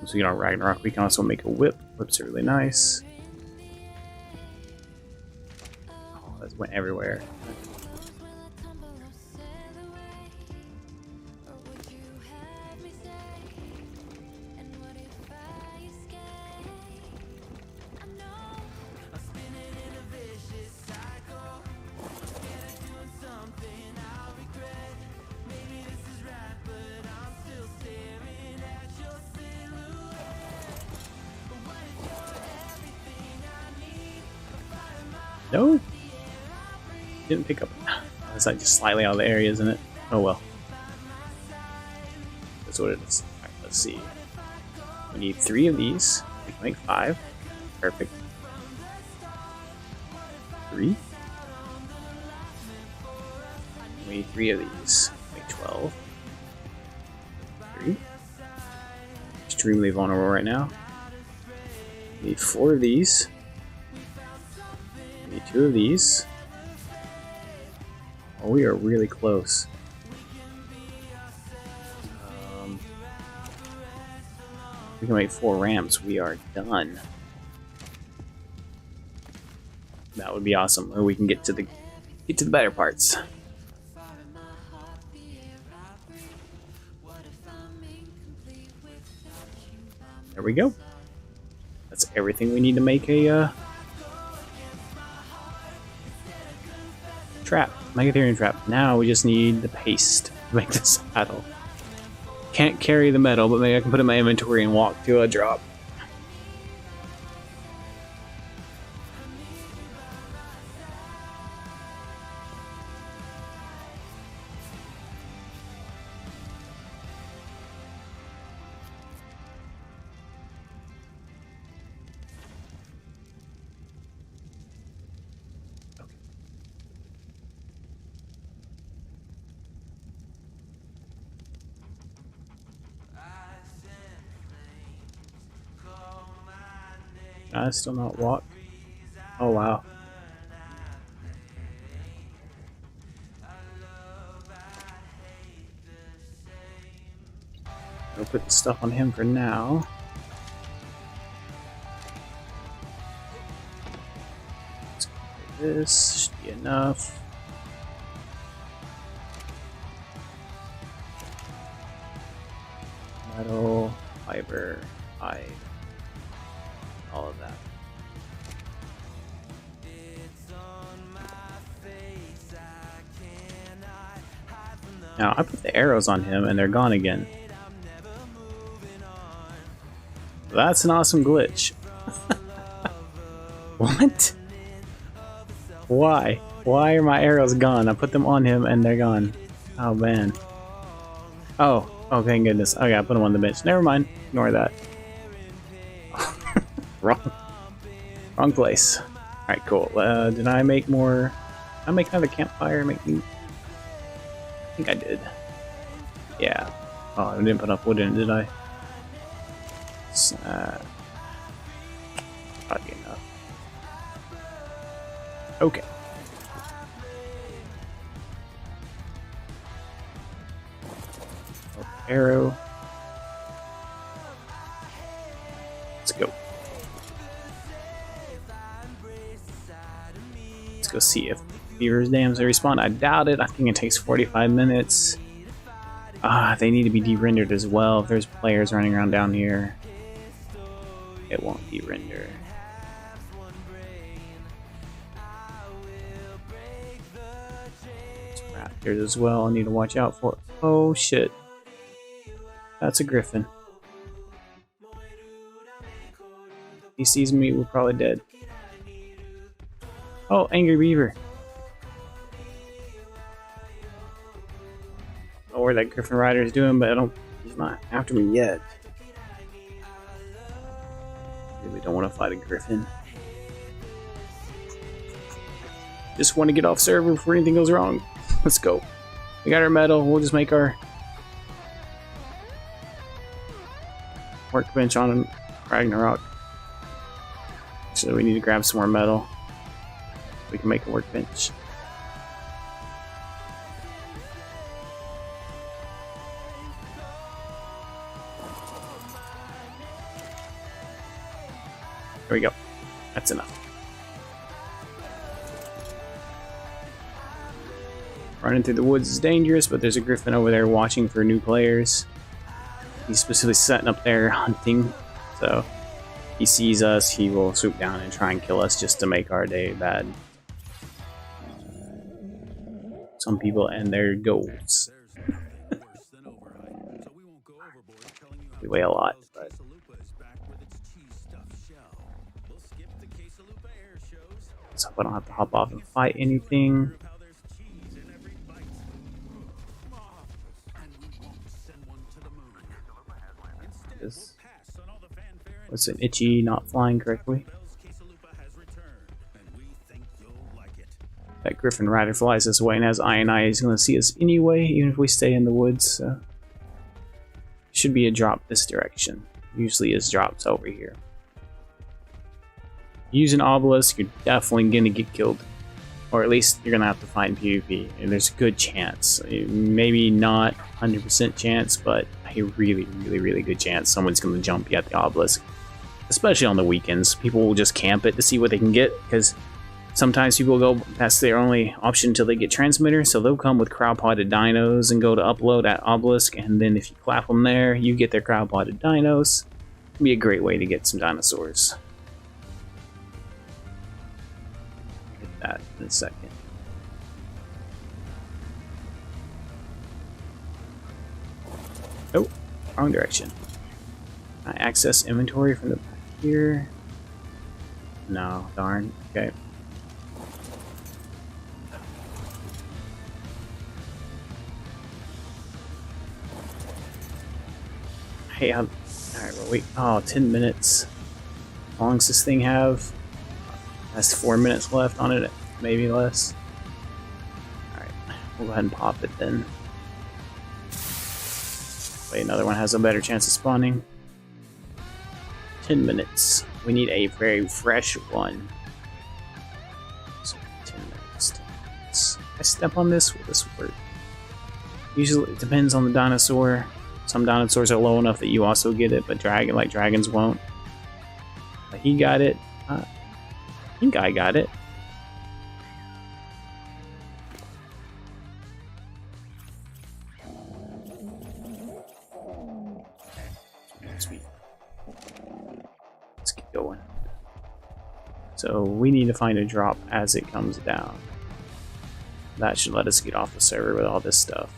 So you know, Ragnarok, we can also make a whip. Whips are really nice. Oh, that went everywhere. No, didn't pick up. Is that just slightly out of the area, isn't it? Oh well. That's what it is. Alright, let's see. We need 3 of these. We can make 5. Perfect. 3. We need 3 of these. Make 12. 3. Extremely vulnerable right now. We need 4 of these. We need 2 of these. Oh, we are really close. We can make 4 ramps. We are done. That would be awesome. Or we can get to the better parts. There we go. That's everything we need to make a trap. Megatherium trap. Now we just need the paste to make the saddle. Can't carry the metal, but maybe I can put it in my inventory and walk to a drop. I still not walk? Oh wow. I'll put the stuff on him for now. Let's go for this. Should be enough. Metal, fiber, hide, all of that. Now I put the arrows on him and they're gone again. That's an awesome glitch. What? Why? Why are my arrows gone? I put them on him and they're gone. Oh man. Oh, oh thank goodness. Okay, I put them on the bench. Never mind. Ignore that. Wrong place. Alright, cool. Did I make more? Did I make another campfire? Make me. I think I did. Yeah. Oh, I didn't put enough wood in it, did I? Probably enough. Okay. Oh, arrow. Let's go. Let's go see if Beaver's dams respawn. I doubt it. I think it takes 45 minutes. They need to be de-rendered as well. If there's players running around down here, it won't de-render. Raptors as well. I need to watch out for. Oh shit. That's a griffin. He sees me, we're probably dead. Oh, angry beaver. I don't know where that griffin rider is doing, but he's not after me yet. Really don't want to fight a griffin. Just want to get off server before anything goes wrong. Let's go. We got our metal. We'll just make our workbench on Ragnarok. So we need to grab some more metal. We can make a workbench. There we go. That's enough. Running through the woods is dangerous, but there's a griffin over there watching for new players. He's specifically setting up there hunting, so if he sees us, he will swoop down and try and kill us just to make our day bad. Some people and their goals. We weigh a lot, but so I don't have to hop off and fight anything. What's an itchy not flying correctly? That griffin rider flies this way, and as I he's going to see us anyway, even if we stay in the woods. So should be a drop this direction. Usually is drops over here. Use an obelisk, you're definitely going to get killed. Or at least you're going to have to find PvP. And there's a good chance. Maybe not 100% chance, but a really good chance someone's going to jump you at the obelisk. Especially on the weekends. People will just camp it to see what they can get, because sometimes people go, that's their only option until they get transmitter, so they'll come with crowd-potted dinos and go to upload at obelisk, and then if you clap them there, you get their crowd-potted dinos. It'll be a great way to get some dinosaurs. Hit that in a second. Oh, wrong direction. I access inventory from the back here. No, darn. Okay. Hey, alright, well, wait. Oh, 10 minutes. How long does this thing have? That's 4 minutes left on it, maybe less. Alright, we'll go ahead and pop it then. Wait, another one has a better chance of spawning. 10 minutes. We need a very fresh one. So 10 minutes, 10 minutes. I step on this, will this work? Usually it depends on the dinosaur. Some dinosaurs are low enough that you also get it, but dragons won't. But he got it. I think I got it. Sweet. Let's keep going. So we need to find a drop as it comes down. That should let us get off the server with all this stuff.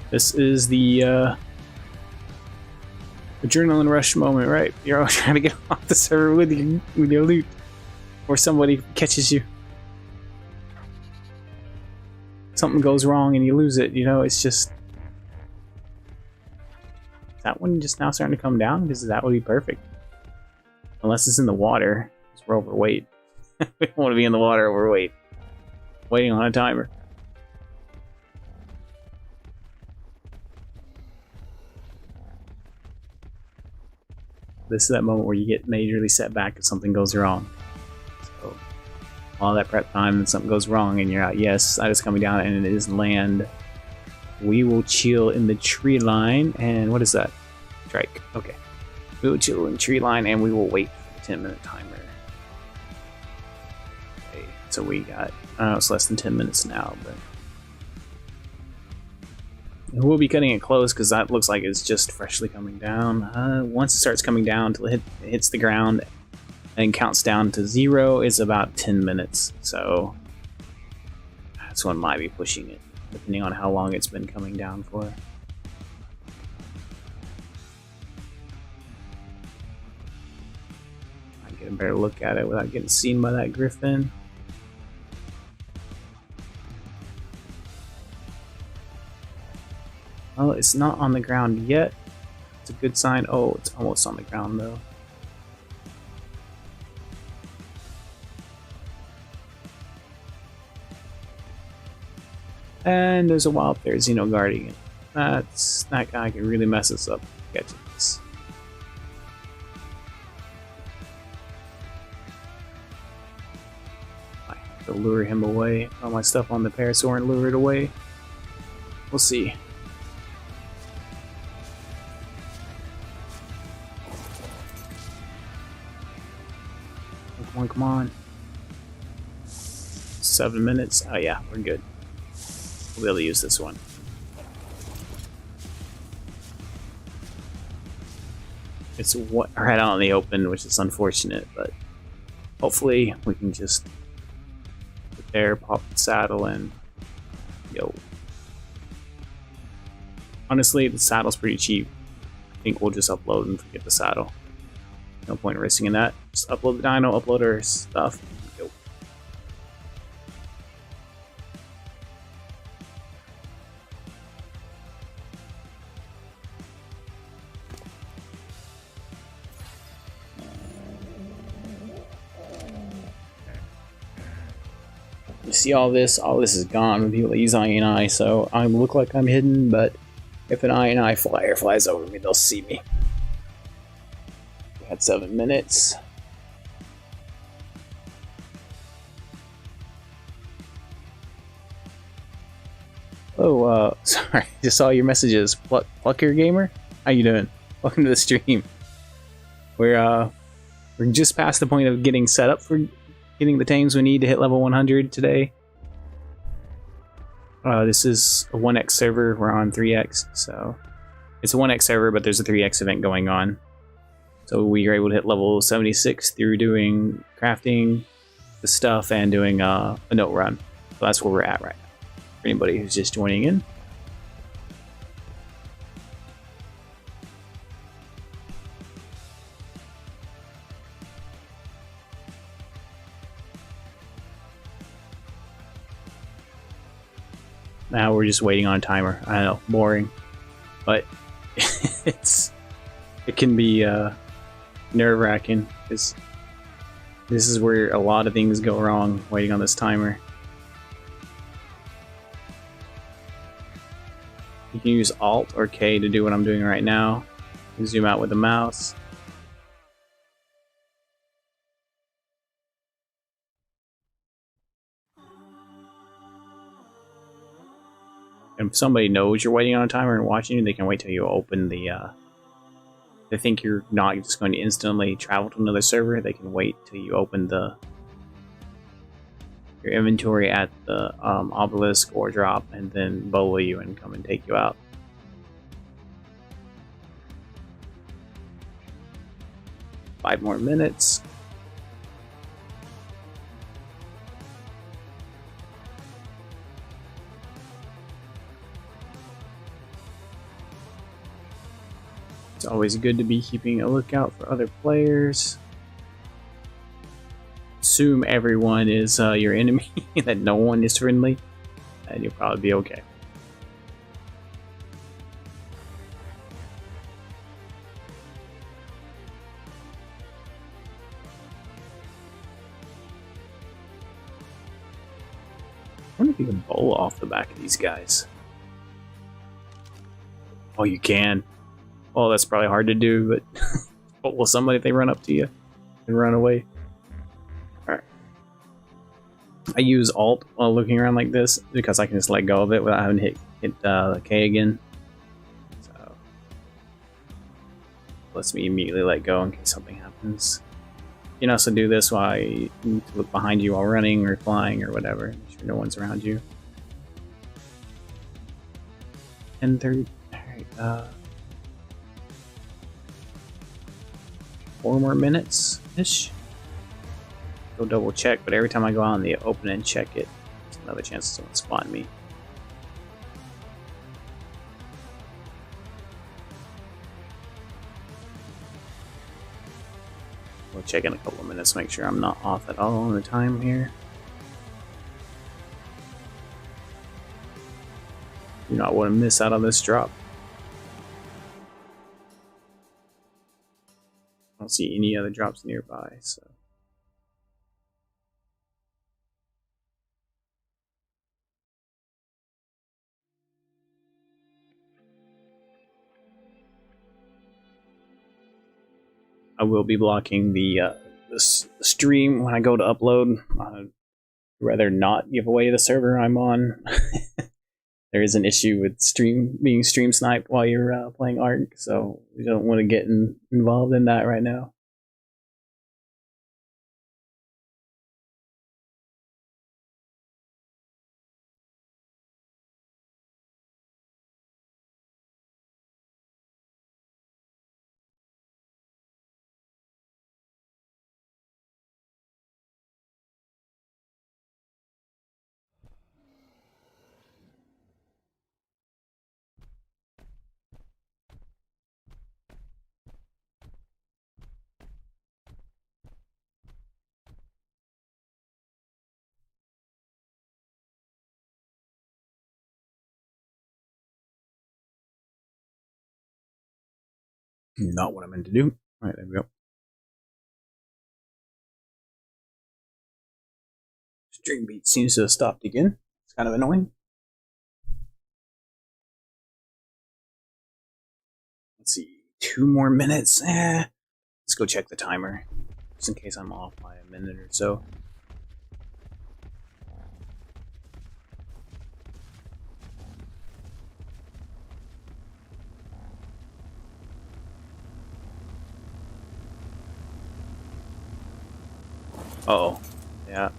This is the adrenaline rush moment, right? You're all trying to get off the server with your loot, or somebody catches you. Something goes wrong and you lose it. You know, it's just. Is that one just now starting to come down? Because that would be perfect. Unless it's in the water, because we're overweight. We don't want to be in the water overweight. Waiting on a timer. This is that moment where you get majorly set back if something goes wrong. So, all that prep time and something goes wrong and you're out. Yes, that is coming down and it is land. We will chill in the tree line. And what is that? Strike. Okay. We will chill in the tree line and we will wait for the 10-minute timer. Okay, so we got, I don't know, it's less than 10 minutes now, but we'll be cutting it close because that looks like it's just freshly coming down. Once it starts coming down till it hits the ground and counts down to 0 is about 10 minutes. So that's one might be pushing it, depending on how long it's been coming down for. I get a better look at it without getting seen by that griffin. Well, it's not on the ground yet. It's a good sign. Oh, it's almost on the ground though. And there's a wildfire Xeno guarding it. That guy can really mess us up catching this. I have to lure him away. All my stuff on the parasaur and lure it away. We'll see. Come on. 7 minutes. Oh yeah, we're good. We'll be able to use this one. It's right out in the open, which is unfortunate, but hopefully we can just put there, pop the saddle, and go. Honestly, the saddle's pretty cheap. I think we'll just upload and forget the saddle. No point in risking that. Just upload the dino, upload our stuff. Go. You see all this? All this is gone when people use INI, so I look like I'm hidden, but if an INI flyer flies over me, they'll see me. Had 7 minutes. Oh, sorry, just saw your messages. Plucker Gamer, how you doing? Welcome to the stream. We're just past the point of getting set up for getting the tames we need to hit level 100 today. This is a 1x server. We're on 3x, so it's a 1x server, but there's a 3x event going on. So we are able to hit level 76 through doing crafting, the stuff, and doing a note run. So that's where we're at right now. For anybody who's just joining in. Now we're just waiting on a timer. I know, boring, but it can be nerve-wracking because this is where a lot of things go wrong waiting on this timer. can use Alt or K to do what I'm doing right now. Zoom out with the mouse. And if somebody knows you're waiting on a timer and watching you, they can wait till you open the, they think you're not just going to instantly travel to another server, they can wait till you open your inventory at the obelisk or drop, and then bolo you and come and take you out. Five more minutes. It's always good to be keeping a lookout for other players. Assume everyone is your enemy, that no one is friendly, and you'll probably be okay. I wonder if you can bowl off the back of these guys. Oh, you can. Well, that's probably hard to do, but will somebody if they run up to you and run away? Alright. I use Alt while looking around like this because I can just let go of it without having to hit the K again. So lets me immediately let go in case something happens. You can also do this while you look behind you while running or flying or whatever. Make sure no one's around you. And third, alright, 4 more minutes-ish. Go double check, but every time I go out in the open and check it, there's another chance someone spawn me. We'll check in a couple of minutes, make sure I'm not off at all on the time here. Do not want to miss out on this drop. I don't see any other drops nearby, so. I will be blocking the stream when I go to upload. I'd rather not give away the server I'm on. There is an issue with being stream sniped while you're playing Ark, so we don't want to get involved in that right now. Not what I meant to do. Alright, there we go. String beat seems to have stopped again. It's kind of annoying. Let's see, 2 more minutes. Let's go check the timer, just in case I'm off by a minute or so. Uh-oh. Yeah.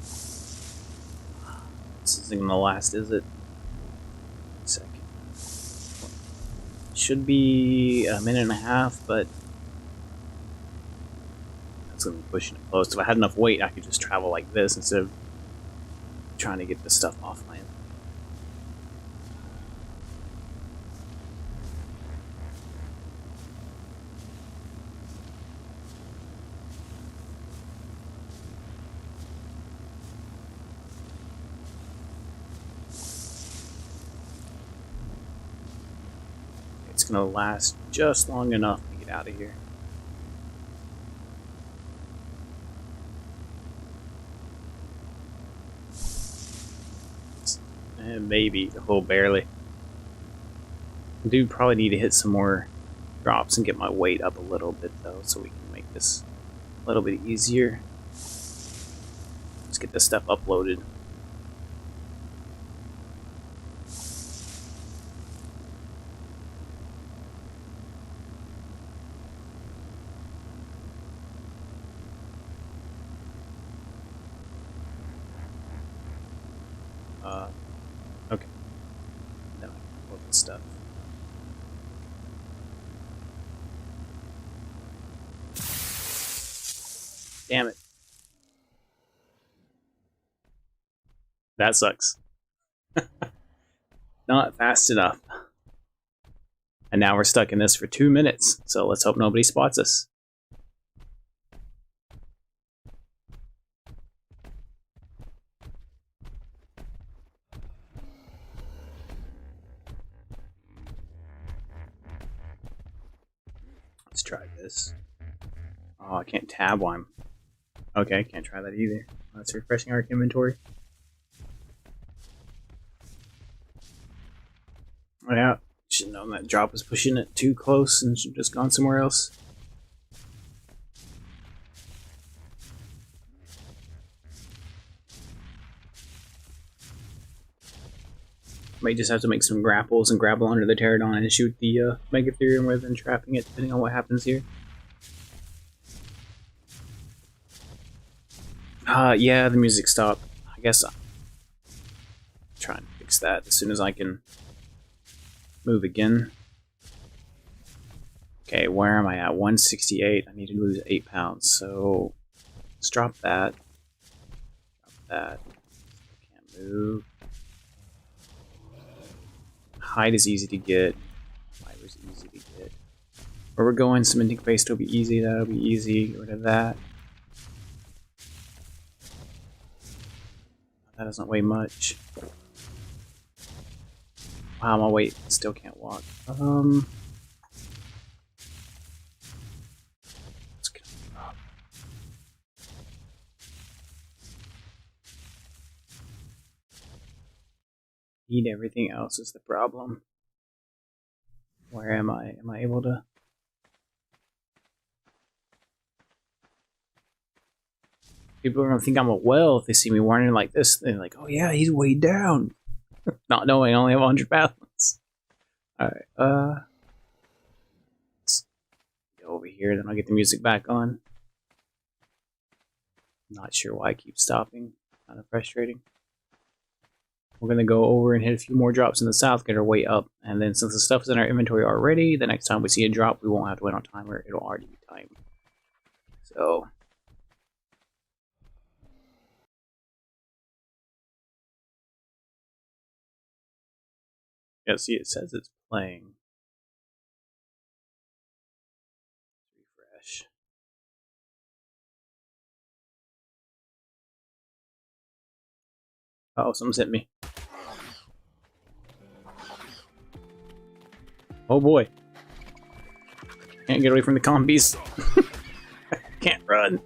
This isn't gonna last, is it? Second. Should be a minute and a half, but that's gonna be pushing it close. If I had enough weight, I could just travel like this instead of trying to get this stuff offline. It's gonna last just long enough to get out of here. And maybe, oh, barely. I do probably need to hit some more drops and get my weight up a little bit though, so we can make this a little bit easier. Let's get this stuff uploaded. Okay. Then I can upload this stuff. Damn it. That sucks. Not fast enough. And now we're stuck in this for 2 minutes, so let's hope nobody spots us. Let's try this. Oh, I can't tab while I'm... Okay, can't try that either. That's refreshing Ark inventory. Oh, yeah, should have known that drop was pushing it too close and should have just gone somewhere else. Might just have to make some grapples and grapple under the pterodon and shoot the Megatherium rather than trapping it, depending on what happens here. Yeah, the music stopped. I guess I'll try and fix that as soon as I can move again. Okay, where am I at? 168. I need to lose 8 pounds, so let's drop that. Drop that. Can't move. Height is easy to get. Fiber's easy to get. Where we're going, cementing paste will be easy. That'll be easy. Get rid of that. That doesn't weigh much. Wow, my weight still can't walk. Let's get up. Need everything else is the problem. Where am I? Am I able to? People are gonna think I'm a whale if they see me wearing like this. They're like, "Oh yeah, he's way down," not knowing I only have 100 pounds. All right, let's go over here. Then I'll get the music back on. Not sure why I keep stopping. Kind of frustrating. We're gonna go over and hit a few more drops in the south, get our way up, and then since the stuff is in our inventory already, the next time we see a drop, we won't have to wait on timer. It'll already be timed. So. Yeah, see, it says it's playing. Refresh. Oh, someone's hit me. Oh boy. Can't get away from the combies. Can't run.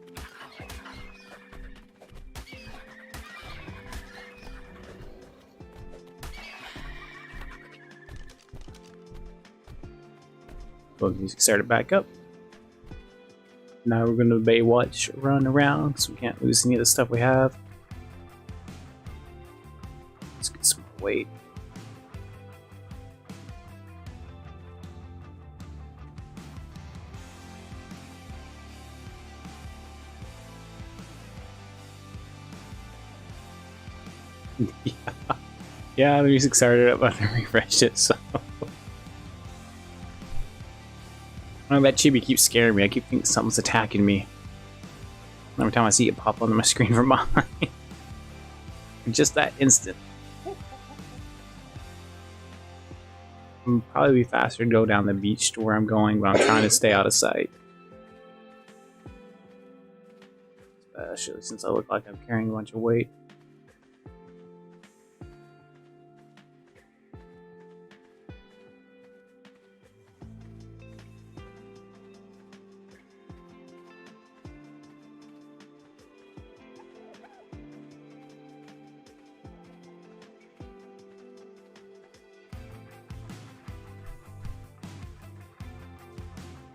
Music started back up. Now we're going to Baywatch run around so we can't lose any of the stuff we have. Let's get some more weight. Yeah, the music started up after I refreshed it, so. I know that chibi keeps scaring me. I keep thinking something's attacking me. Every time I see it pop on my screen from behind. Just that instant. It'll probably be faster to go down the beach to where I'm going, but I'm trying to stay out of sight. Especially since I look like I'm carrying a bunch of weight.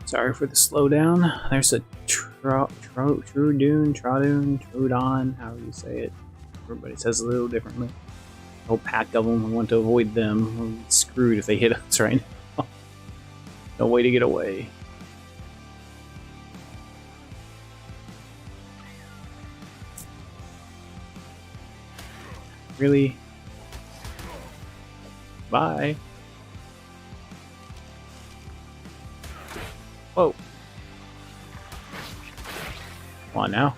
Sorry for the slowdown. There's a Troodon, however you say it. Everybody says it a little differently. A whole pack of them. We want to avoid them. We're screwed if they hit us right now. No way to get away. Really? Bye. Whoa. Come on now.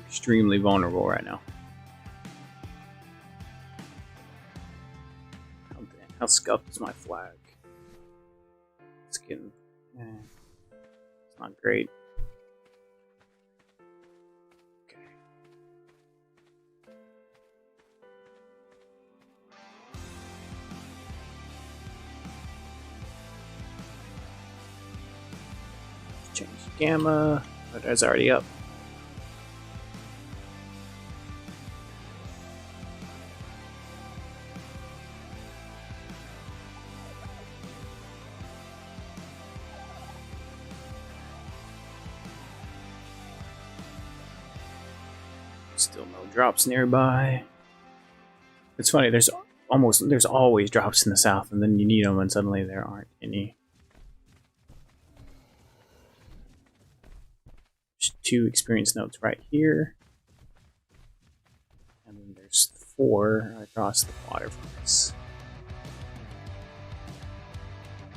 Extremely vulnerable right now. How scuffed is my flag? It's getting... it's not great. Okay. Change gamma. But it's already up. Still no drops nearby. It's funny, there's always drops in the south, and then you need them and suddenly there aren't any. There's 2 experience notes right here. And then there's 4 across the water from this.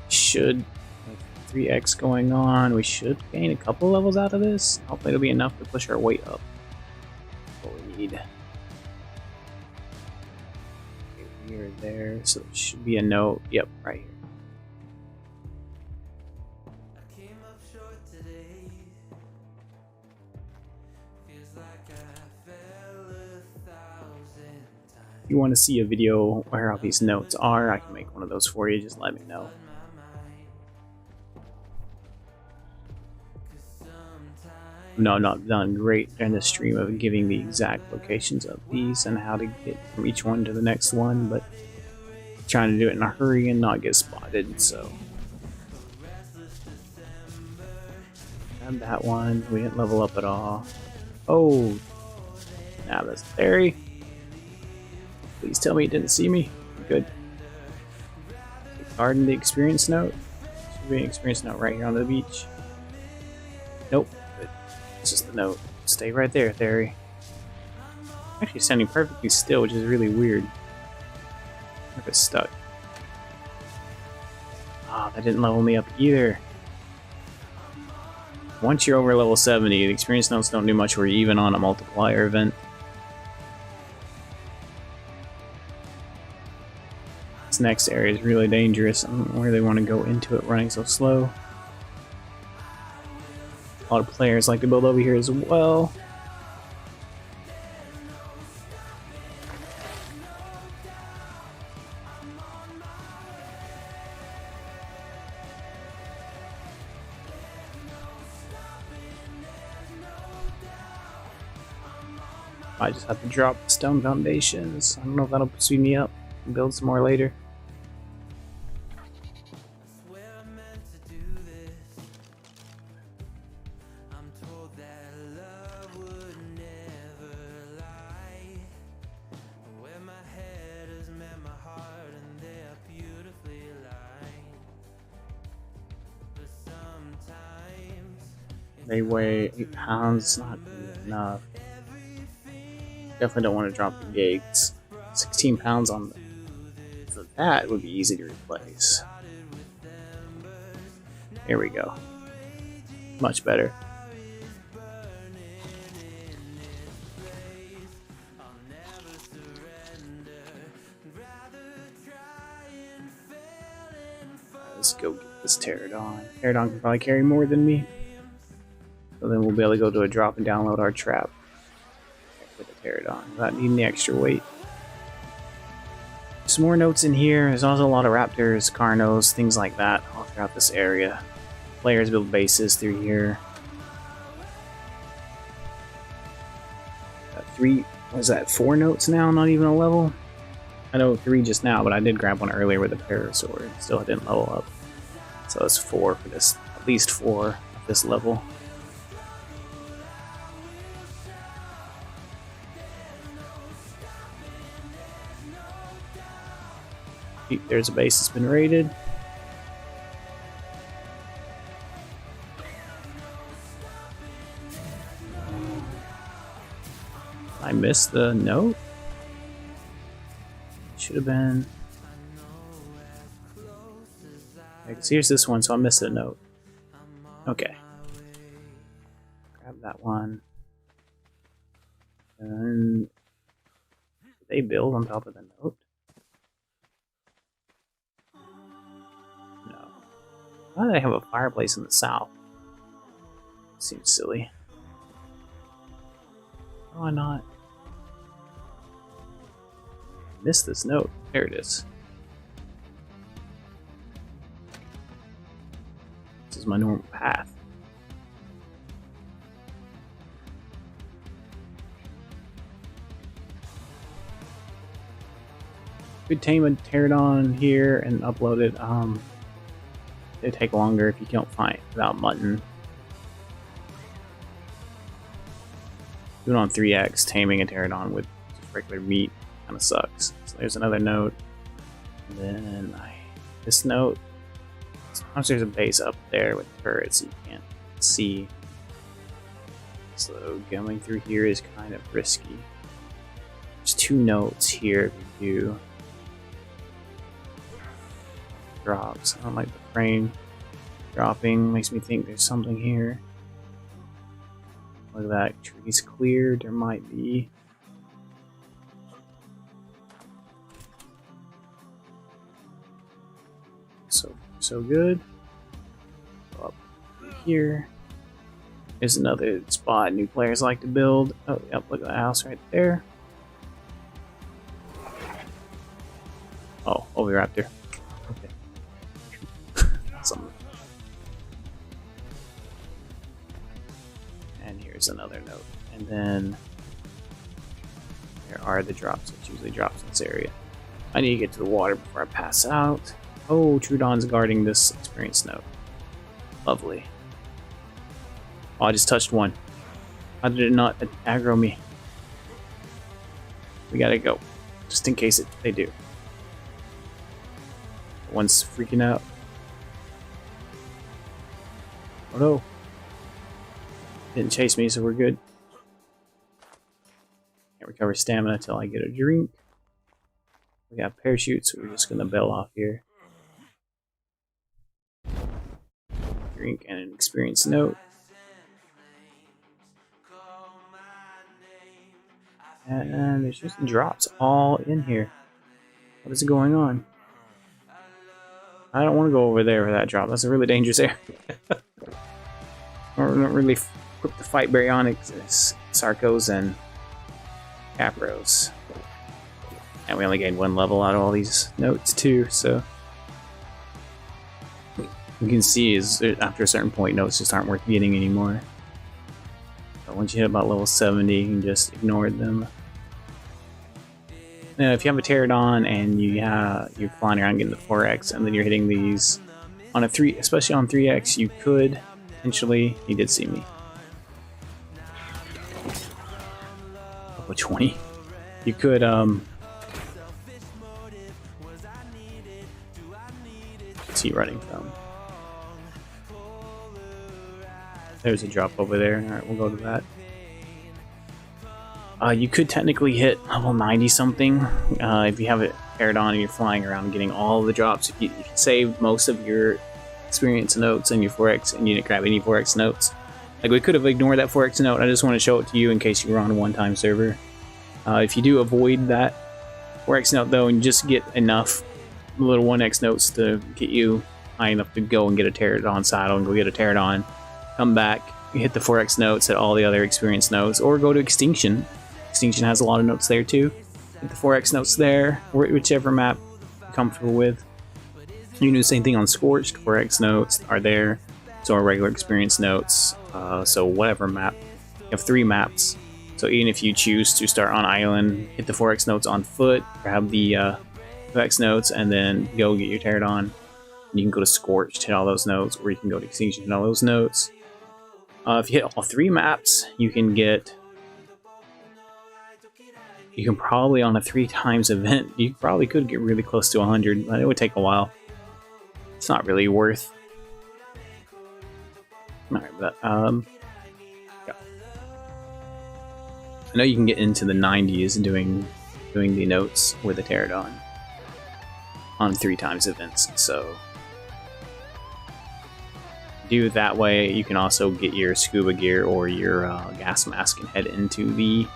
Should have 3x going on. We should gain a couple levels out of this. Hopefully it'll be enough to push our weight up. What we need. Okay, we are there, so it should be a note. Yep, right here. I came up short today. Feels like I fell 1,000 times. If you want to see a video where all these notes are, I can make one of those for you. Just let me know. No, not done great during the stream of giving the exact locations of these and how to get from each one to the next one, but trying to do it in a hurry and not get spotted, so. Grab that one. We didn't level up at all. Oh, now that's Terry. Please tell me he didn't see me. Good. Garden the experience note. Should be an experience note right here on the beach. Nope. It's just the note. Stay right there, Theory. Actually standing perfectly still, which is really weird. If it's stuck. Ah, that didn't level me up either. Once you're over level 70, the experience notes don't do much. We're even on a multiplier event. This next area is really dangerous. I don't really want to go into it running so slow. A lot of players like to build over here as well. I just have to drop stone foundations. I don't know if that'll speed me up and build some more later. They weigh 8 pounds, not enough. Definitely don't want to drop the gates. 16 pounds on the... So that would be easy to replace. Here we go. Much better. Let's go get this Pterodon. Pterodon can probably carry more than me. So then we'll be able to go to a drop and download our trap with the Pterodon without needing the extra weight. Some more notes in here. There's also a lot of raptors, carnos, things like that all throughout this area. players build bases through here. Three, what is that, 4 notes now, not even a level? I know 3 just now, but I did grab one earlier with a parasaur. Still didn't level up. So it's 4 for this, at least 4 at this level. There's a base that's been raided. I missed the note. Should have been. Because here's this one, so I missed a note. Okay. Grab that one. And did they build on top of the note? No. Why do they have a fireplace in the south? Seems silly. Why not? Missed this note. There it is. This is my normal path. Could tame a pterodon here and upload it. It'd take longer if you don't find it without mutton. Doing on 3x, taming a pterodon with just regular meat kind of sucks. So there's another note. And then this note. Sometimes there's a base up there with turrets you can't see. So going through here is kind of risky. There's 2 notes here if you do. Drops. I don't like the frame dropping. Makes me think there's something here. Look at that. Tree's cleared. There might be. So good. Go up here. There's another spot new players like to build. Oh, yep, look at the house right there. Oh, Oviraptor. Okay. Awesome. And here's another note. And then there are the drops, which usually drops in this area. I need to get to the water before I pass out. Oh, Trudon's guarding this experience note. Lovely. Oh, I just touched one. How did it not aggro me? We gotta go. Just in case they do. One's freaking out. Oh no. Didn't chase me, so we're good. Can't recover stamina until I get a drink. We got parachutes, so we're just gonna bail off here. Drink and an experience note. And there's just drops all in here. What is going on? I don't want to go over there for that drop. That's a really dangerous area. We're not really equipped to fight baryonyx, sarcos, and capros. And we only gained 1 level out of all these notes too, so you can see is after a certain point notes just aren't worth getting anymore. So once you hit about level 70 you can just ignore them. Now if you have a pterodon and you're flying around getting the 4x and then you're hitting these on a 3, especially on 3x, you could potentially, he did see me. Level 20. You could what's he running from? There's a drop over there. Alright, we'll go to that. You could technically hit level 90 something if you have a pterodon and you're flying around and getting all the drops. If you save most of your experience notes and your 4x and you didn't grab any 4x notes. Like we could have ignored that 4x note. I just want to show it to you in case you were on a one-time server. If you do avoid that 4x note though and you just get enough little 1x notes to get you high enough to go and get a pterodon saddle and go get a pterodon, come back, hit the 4x notes, hit all the other experience notes, or go to Extinction. Extinction has a lot of notes there too. Hit the 4x notes there, or whichever map you're comfortable with. You can do the same thing on Scorched. 4x notes are there. So our regular experience notes. So whatever map. You have 3 maps. So even if you choose to start on island, hit the 4x notes on foot, grab the 2x notes, and then go get your pterodon. You can go to Scorched, hit all those notes, or you can go to Extinction, hit all those notes. If you hit all 3 maps, you can probably on a 3 times event, you probably could get really close to 100, but it would take a while. It's not really worth. Alright, but yeah. I know you can get into the 90s doing the notes with a pterodon on 3 times events, so do it that way. You can also get your scuba gear or your gas mask and head into the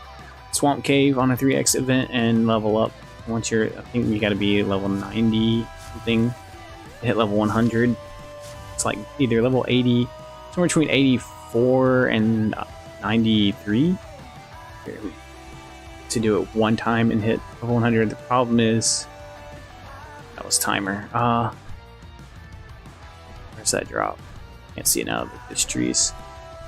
swamp cave on a 3x event and level up. Once you're, I think you got to be level 90 something to hit level 100. It's like either level 80, somewhere between 84 and 93 to do it one time and hit level 100. The problem is that was timer. Where's that drop? Can't see it now with this trees.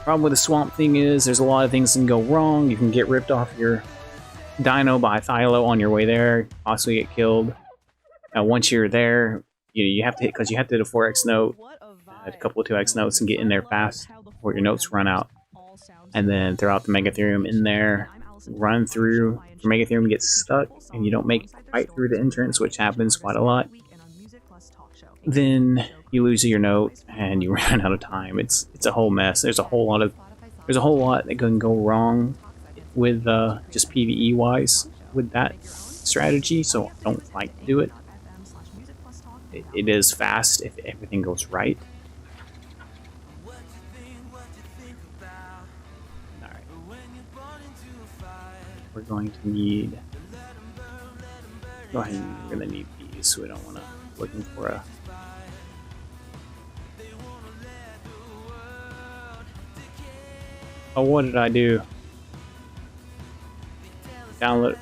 Problem with the swamp thing is there's a lot of things that can go wrong. You can get ripped off your dino by Thylo on your way there, possibly get killed. Now once you're there, you have to hit, because you have to hit a 4x note, a couple of 2x notes, and get in there fast before your notes run out. And then throw out the Megatherium in there, run through. Your Megatherium gets stuck and you don't make it right through the entrance, which happens quite a lot. Then you lose your note and you run out of time. It's a whole mess. There's a whole lot that can go wrong with just PvE wise with that strategy, so I don't like to do it. It is fast if everything goes right. Alright. We're going to need, go ahead and we're gonna need these, so we don't want to looking for a oh, what did I do? Download.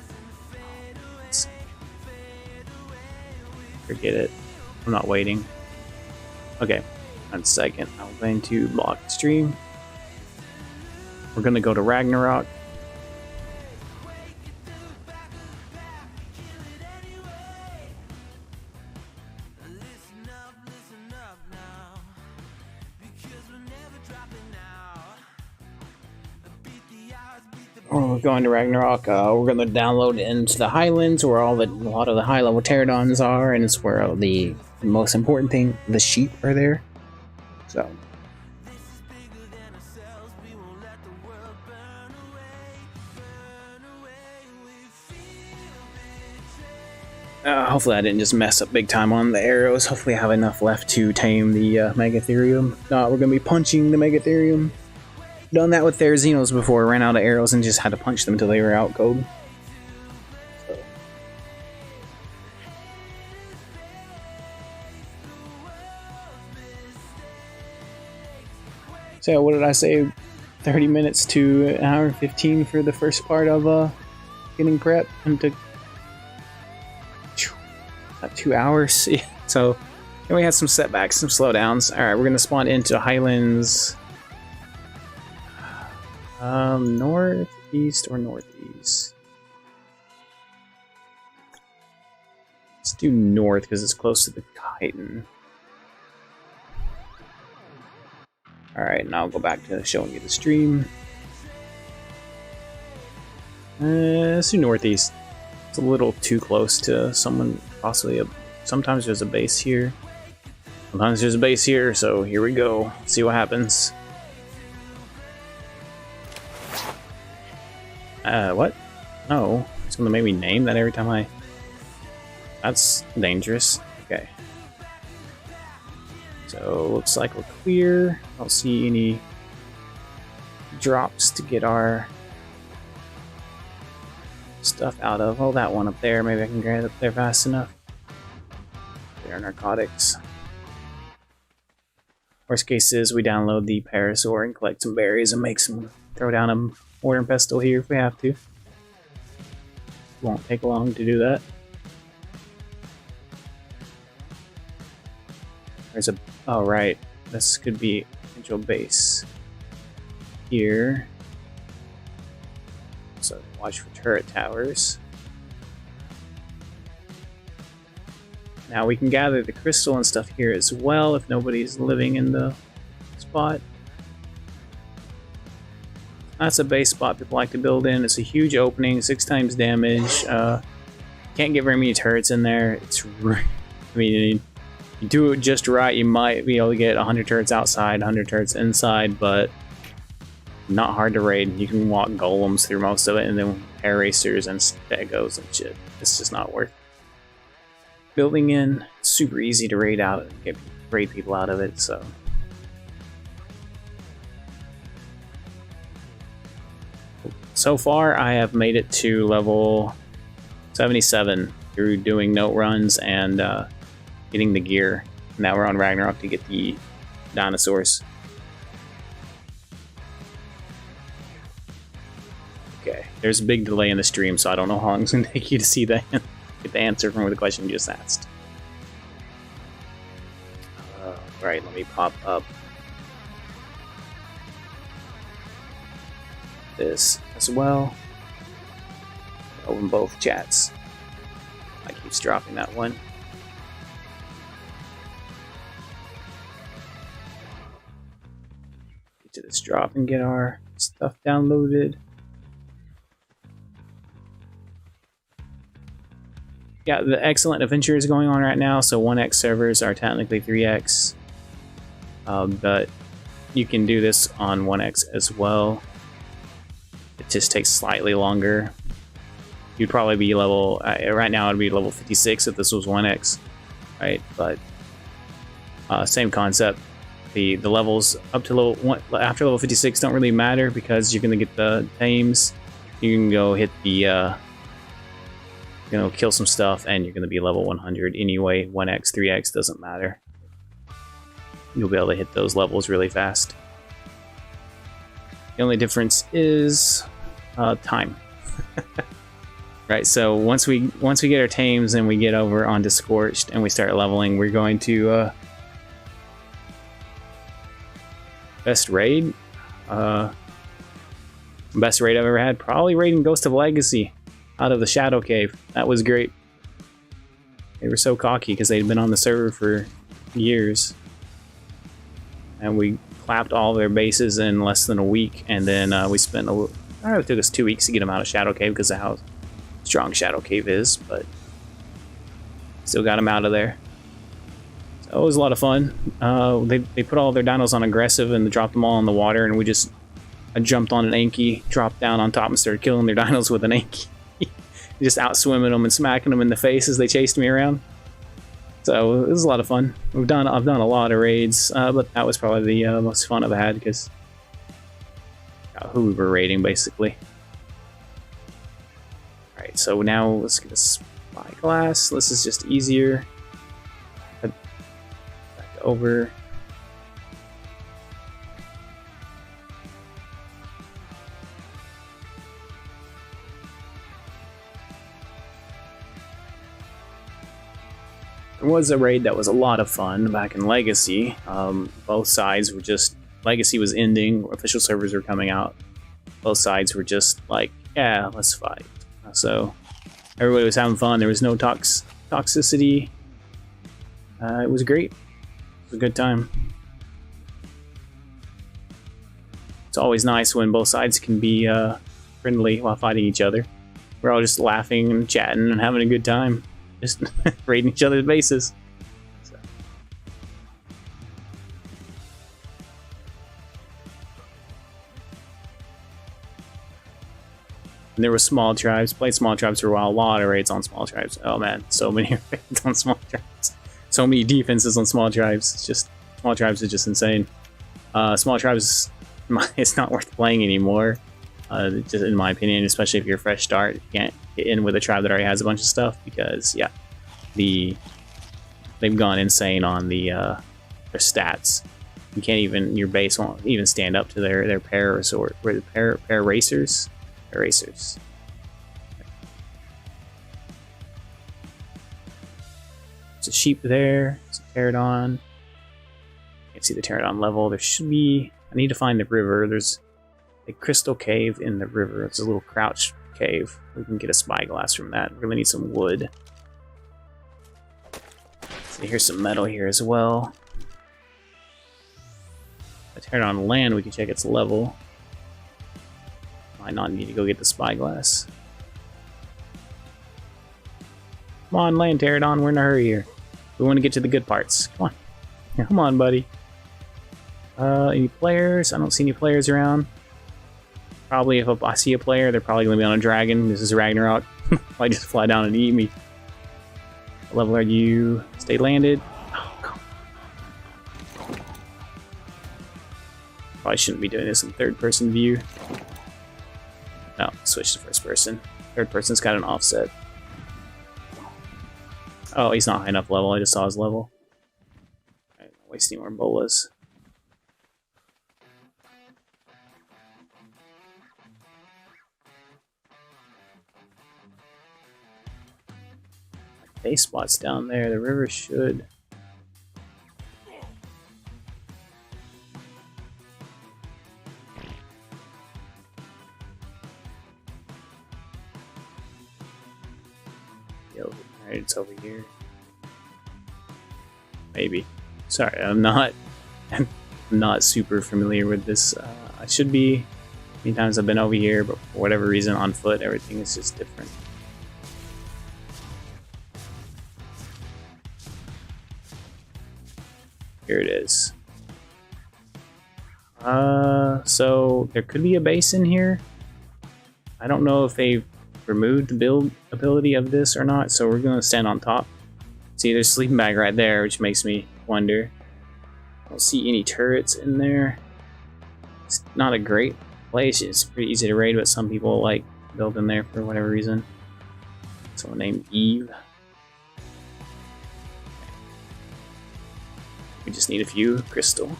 Forget it. I'm not waiting. Okay, 1 second. I'm going to block the stream. We're gonna go to Ragnarok. We're going to Ragnarok. We're going to download into the Highlands, where a lot of the high-level pterodons are, and it's where the most important thing, the sheep, are there. So, hopefully I didn't just mess up big time on the arrows. Hopefully I have enough left to tame the Megatherium. No, we're going to be punching the Megatherium. Done that with their Xenos before, ran out of arrows and just had to punch them until they were out code. So what did I say? 30 minutes to an hour and 15 for the first part of getting prep, and took 2 hours. So then we had some setbacks, some slowdowns. All right, we're gonna spawn into Highlands. Northeast or northeast? Let's do north because it's close to the Titan. Alright, now I'll go back to showing you the stream. Let's do northeast. It's a little too close to someone, possibly sometimes there's a base here. Sometimes there's a base here, so here we go. See what happens. What? No. It's gonna make me name that every time I... That's dangerous. Okay. So, looks like we're clear. I don't see any drops to get our stuff out of. Oh, that one up there. Maybe I can get it up there fast enough. There are narcotics. Worst case is we download the Parasaur and collect some berries and make some... Throw down a mortar and pestle here if we have to. Won't take long to do that. There's a... Oh, right. This could be... individual base here. So watch for turret towers. Now we can gather the crystal and stuff here as well if nobody's living in the spot. That's a base spot people like to build in. It's a huge opening, 6 times damage. Can't get very many turrets in there. It's I mean, you do it just right, you might be able to get 100 turrets outside, 100 turrets inside, but not hard to raid. You can walk golems through most of it, and then air racers and stegos and shit. It's just not worth building in. It's super easy to raid out and get raid people out of it, so. So far, I have made it to level 77 through doing note runs and getting the gear. Now we're on Ragnarok to get the dinosaurs. Okay, there's a big delay in the stream, so I don't know how long it's going to take you to see that. Get the answer from the question you just asked. Right, let me pop up this as well. Open both chats. I keeps dropping that one. Get to this drop and get our stuff downloaded. Yeah, the Eggcellent adventure is going on right now, so 1x servers are technically 3x. But you can do this on 1x as well. It just takes slightly longer. You'd probably be level, right now it'd be level 56 if this was 1x, right? But same concept. The levels up to level 1, after level 56 don't really matter because you're gonna get the tames. You can go hit the kill some stuff, and you're gonna be level 100 anyway. 1x, 3x doesn't matter. You'll be able to hit those levels really fast. The only difference is time. Right, so once we get our tames and we get over onto Scorched and we start leveling, we're going to best raid I've ever had, probably raiding Ghost of Legacy out of the Shadow Cave. That was great. They were so cocky because they'd been on the server for years, and we clapped all their bases in less than a week, and then we spent it took us 2 weeks to get them out of Shadow Cave because of how strong Shadow Cave is, but still got them out of there. So it was a lot of fun. They put all their dinos on aggressive and dropped them all in the water, and I jumped on an Anki, dropped down on top and started killing their dinos with an Anki. Just outswimming them and smacking them in the face as they chased me around. So it was a lot of fun. I've done a lot of raids, but that was probably the most fun I've had because who we were raiding basically. Alright, so now let's get a spyglass. This is just easier. Back over. There was a raid that was a lot of fun back in Legacy. Both sides were just... Legacy was ending, official servers were coming out. Both sides were just like, yeah, let's fight. So everybody was having fun. There was no toxicity. It was great. It was a good time. It's always nice when both sides can be friendly while fighting each other. We're all just laughing and chatting and having a good time. Just raiding each other's bases. So. And there were small tribes. Played small tribes for a while. A lot of raids on small tribes. Oh man, so many raids on small tribes. So many defenses on small tribes. It's just small tribes is just insane. Small tribes, it's not worth playing anymore. Just in my opinion, especially if you're a fresh start, you can't get in with a tribe that already has a bunch of stuff because yeah, they've gone insane on their stats. You can't even, your base won't even stand up to their pair resort. Where the pair racers. Erasers. There's a sheep there. There's a pterodon. Can't see the pterodon level. There should be... I need to find the river. There's a crystal cave in the river. It's a little crouch cave. We can get a spyglass from that. Really need some wood. So here's some metal here as well. The pterodon land, we can check its level. Might not need to go get the spyglass. Come on, land pterodon, we're in a hurry here. We want to get to the good parts. Come on. Come on, buddy. Any players? I don't see any players around. Probably if I see a player, they're probably going to be on a dragon. This is Ragnarok. Might just fly down and eat me. What level are you? Stay landed. Oh, come on. Probably shouldn't be doing this in third person view. No, switch to first person. Third person's got an offset. Oh, he's not high enough level. I just saw his level. Alright, not wasting more bolas. Base spot's down there. The river should... Alright, it's over here. Maybe. Sorry, I'm not super familiar with this. I should be. Many times I've been over here, but for whatever reason on foot, everything is just different. Here it is. So there could be a base in here. I don't know if they've removed the build ability of this or not, so we're gonna stand on top. See, there's a sleeping bag right there, which makes me wonder. I don't see any turrets in there. It's not a great place. It's pretty easy to raid, but some people like building there for whatever reason. Someone named Eve. We just need a few crystal.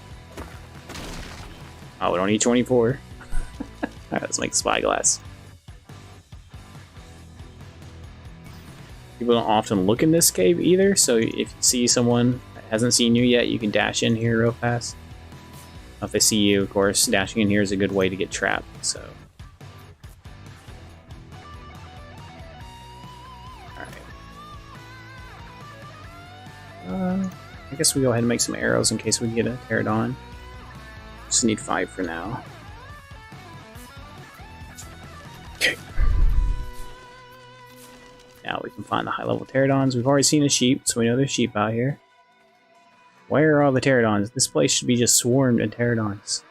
Oh, we don't need 24. Alright, let's make spyglass. People don't often look in this cave either, so if you see someone that hasn't seen you yet, you can dash in here real fast. If they see you, of course, dashing in here is a good way to get trapped, so. Alright. I guess we go ahead and make some arrows in case we get a pterodon. Just need 5 for now. Okay. Now we can find the high level pterodons. We've already seen a sheep, so we know there's sheep out here. Where are all the pterodons? This place should be just swarmed in pterodons.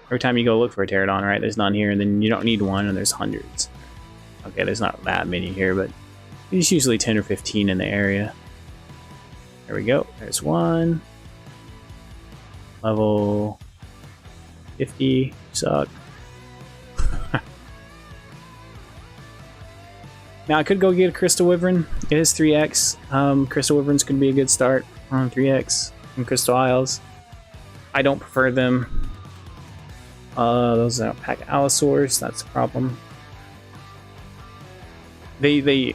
Every time you go look for a pterodon, right, there's none here, and then you don't need one, and there's hundreds. Okay, there's not that many here, but there's usually 10 or 15 in the area. There we go. There's one. Level 50. Suck. Now I could go get a Crystal Wyvern. It is 3x. Crystal Wyverns could be a good start on 3x from Crystal Isles. I don't prefer them. Those are pack Allosaurs. That's a problem. The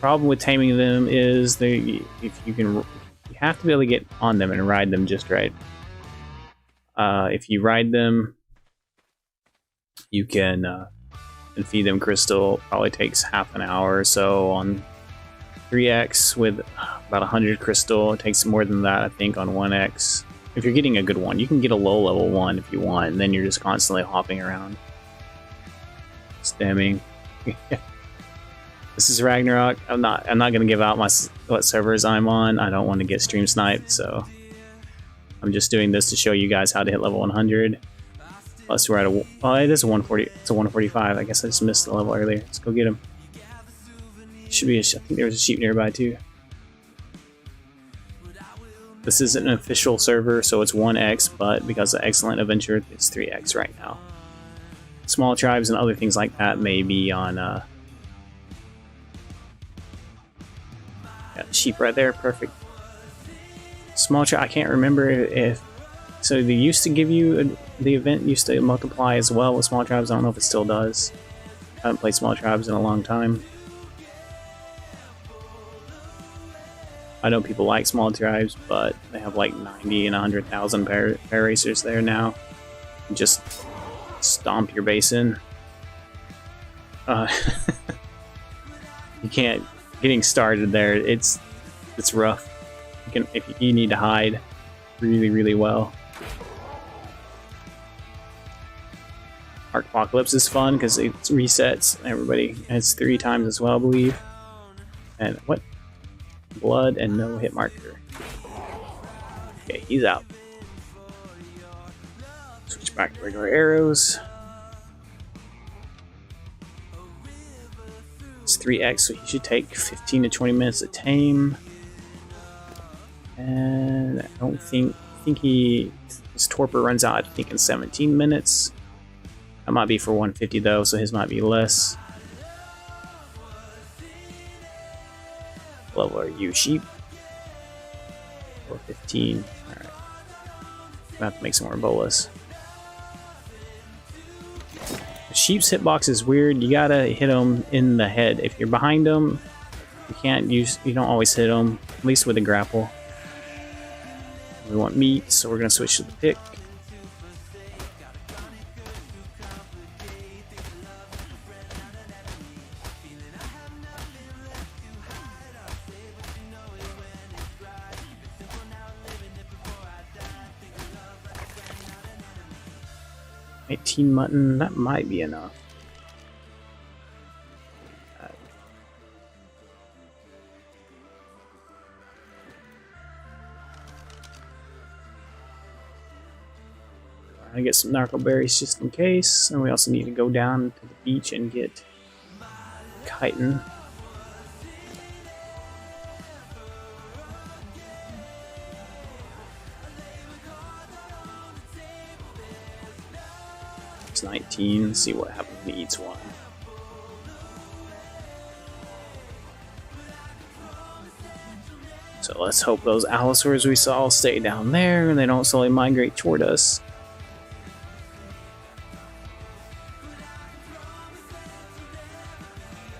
problem with taming them is you have to be able to get on them and ride them just right. If you ride them, you can and feed them crystal. Probably takes half an hour or so on 3x with about 100 crystal. It takes more than that, I think, on 1x. If you're getting a good one, you can get a low level one if you want, and then you're just constantly hopping around. Stamming. This is Ragnarok. I'm not gonna give out what servers I'm on. I don't want to get stream sniped, so I'm just doing this to show you guys how to hit level 100. Plus we're at a, oh, it is a 140. It's a 145. I guess I just missed the level earlier. Let's go get him. Should be I think there was a sheep nearby too. This isn't an official server, so it's 1x, but because of Eggcellent Adventure, it's 3x right now. Small tribes and other things like that may be on. Got the sheep right there, perfect. Small tribe, I can't remember if. So they used to give you the event used to multiply as well with small tribes. I don't know if it still does. I haven't played small tribes in a long time. I know people like small tribes, but they have like 90 and 100,000 pair racers there now. Just stomp your base in. You can't. Getting started there, it's rough. If you need to hide really well. Ark Apocalypse is fun because it resets everybody. It's 3 times as well, I believe. And what? Blood and no hit marker. Okay, he's out. Switch back to regular arrows. It's 3x, so he should take 15 to 20 minutes to tame. And I don't think his torpor runs out, I think, in 17 minutes. That might be for 150 though, so his might be less. Level are you, sheep? 415. Alright. I'm gonna have to make some more bolas. Sheep's hitbox is weird. You gotta hit them in the head. If you're behind them, you don't always hit them, at least with a grapple. We want meat, so we're gonna switch to the pick. Mutton, that might be enough. I get some narco berries just in case, and we also need to go down to the beach and get chitin. It's 19. See what happens when he eats one. So let's hope those allosaurs we saw stay down there and they don't slowly migrate toward us.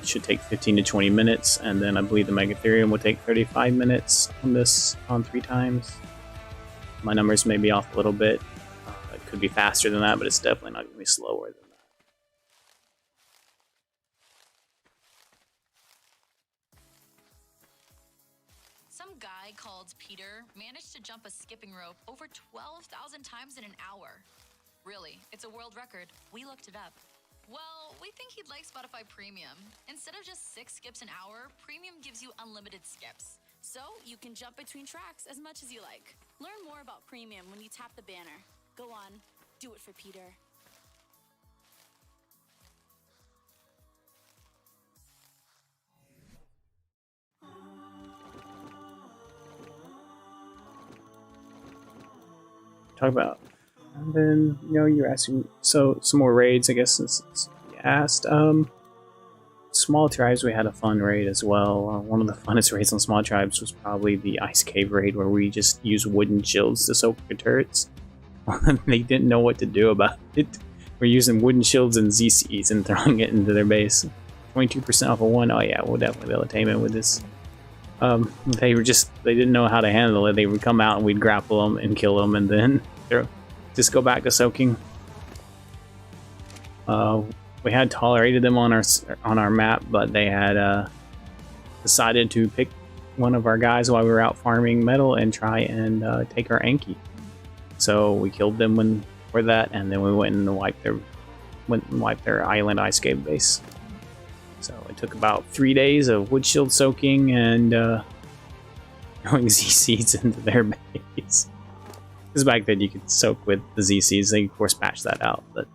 It should take 15 to 20 minutes, and then I believe the Megatherium will take 35 minutes on this on 3 times. My numbers may be off a little bit. It could be faster than that, but it's definitely not going to be slower than that. Some guy called Peter managed to jump a skipping rope over 12,000 times in an hour. Really, it's a world record. We looked it up. Well, we think he'd like Spotify Premium. Instead of just 6 skips an hour, Premium gives you unlimited skips. So you can jump between tracks as much as you like. Learn more about Premium when you tap the banner. Go on, do it for Peter. Talk about, and then you're asking, so some more raids, I guess, since you asked. Small tribes, we had a fun raid as well. One of the funnest raids on small tribes was probably the ice cave raid, where we just used wooden shields to soak the turrets. They didn't know what to do about it. We're using wooden shields and ZCs and throwing it into their base. 22% off of 1. Oh yeah, we'll definitely be able to tame it with this. They didn't know how to handle it. They would come out and we'd grapple them and kill them, and then just go back to soaking. We had tolerated them on our map, but they had decided to pick one of our guys while we were out farming metal and try and take our Anki. So we killed them for that, and then we went and wiped their island ice cave base. So it took about 3 days of wood shield soaking and throwing Z-seeds into their base. Because back then you could soak with the Z-seeds. They of course patched that out, but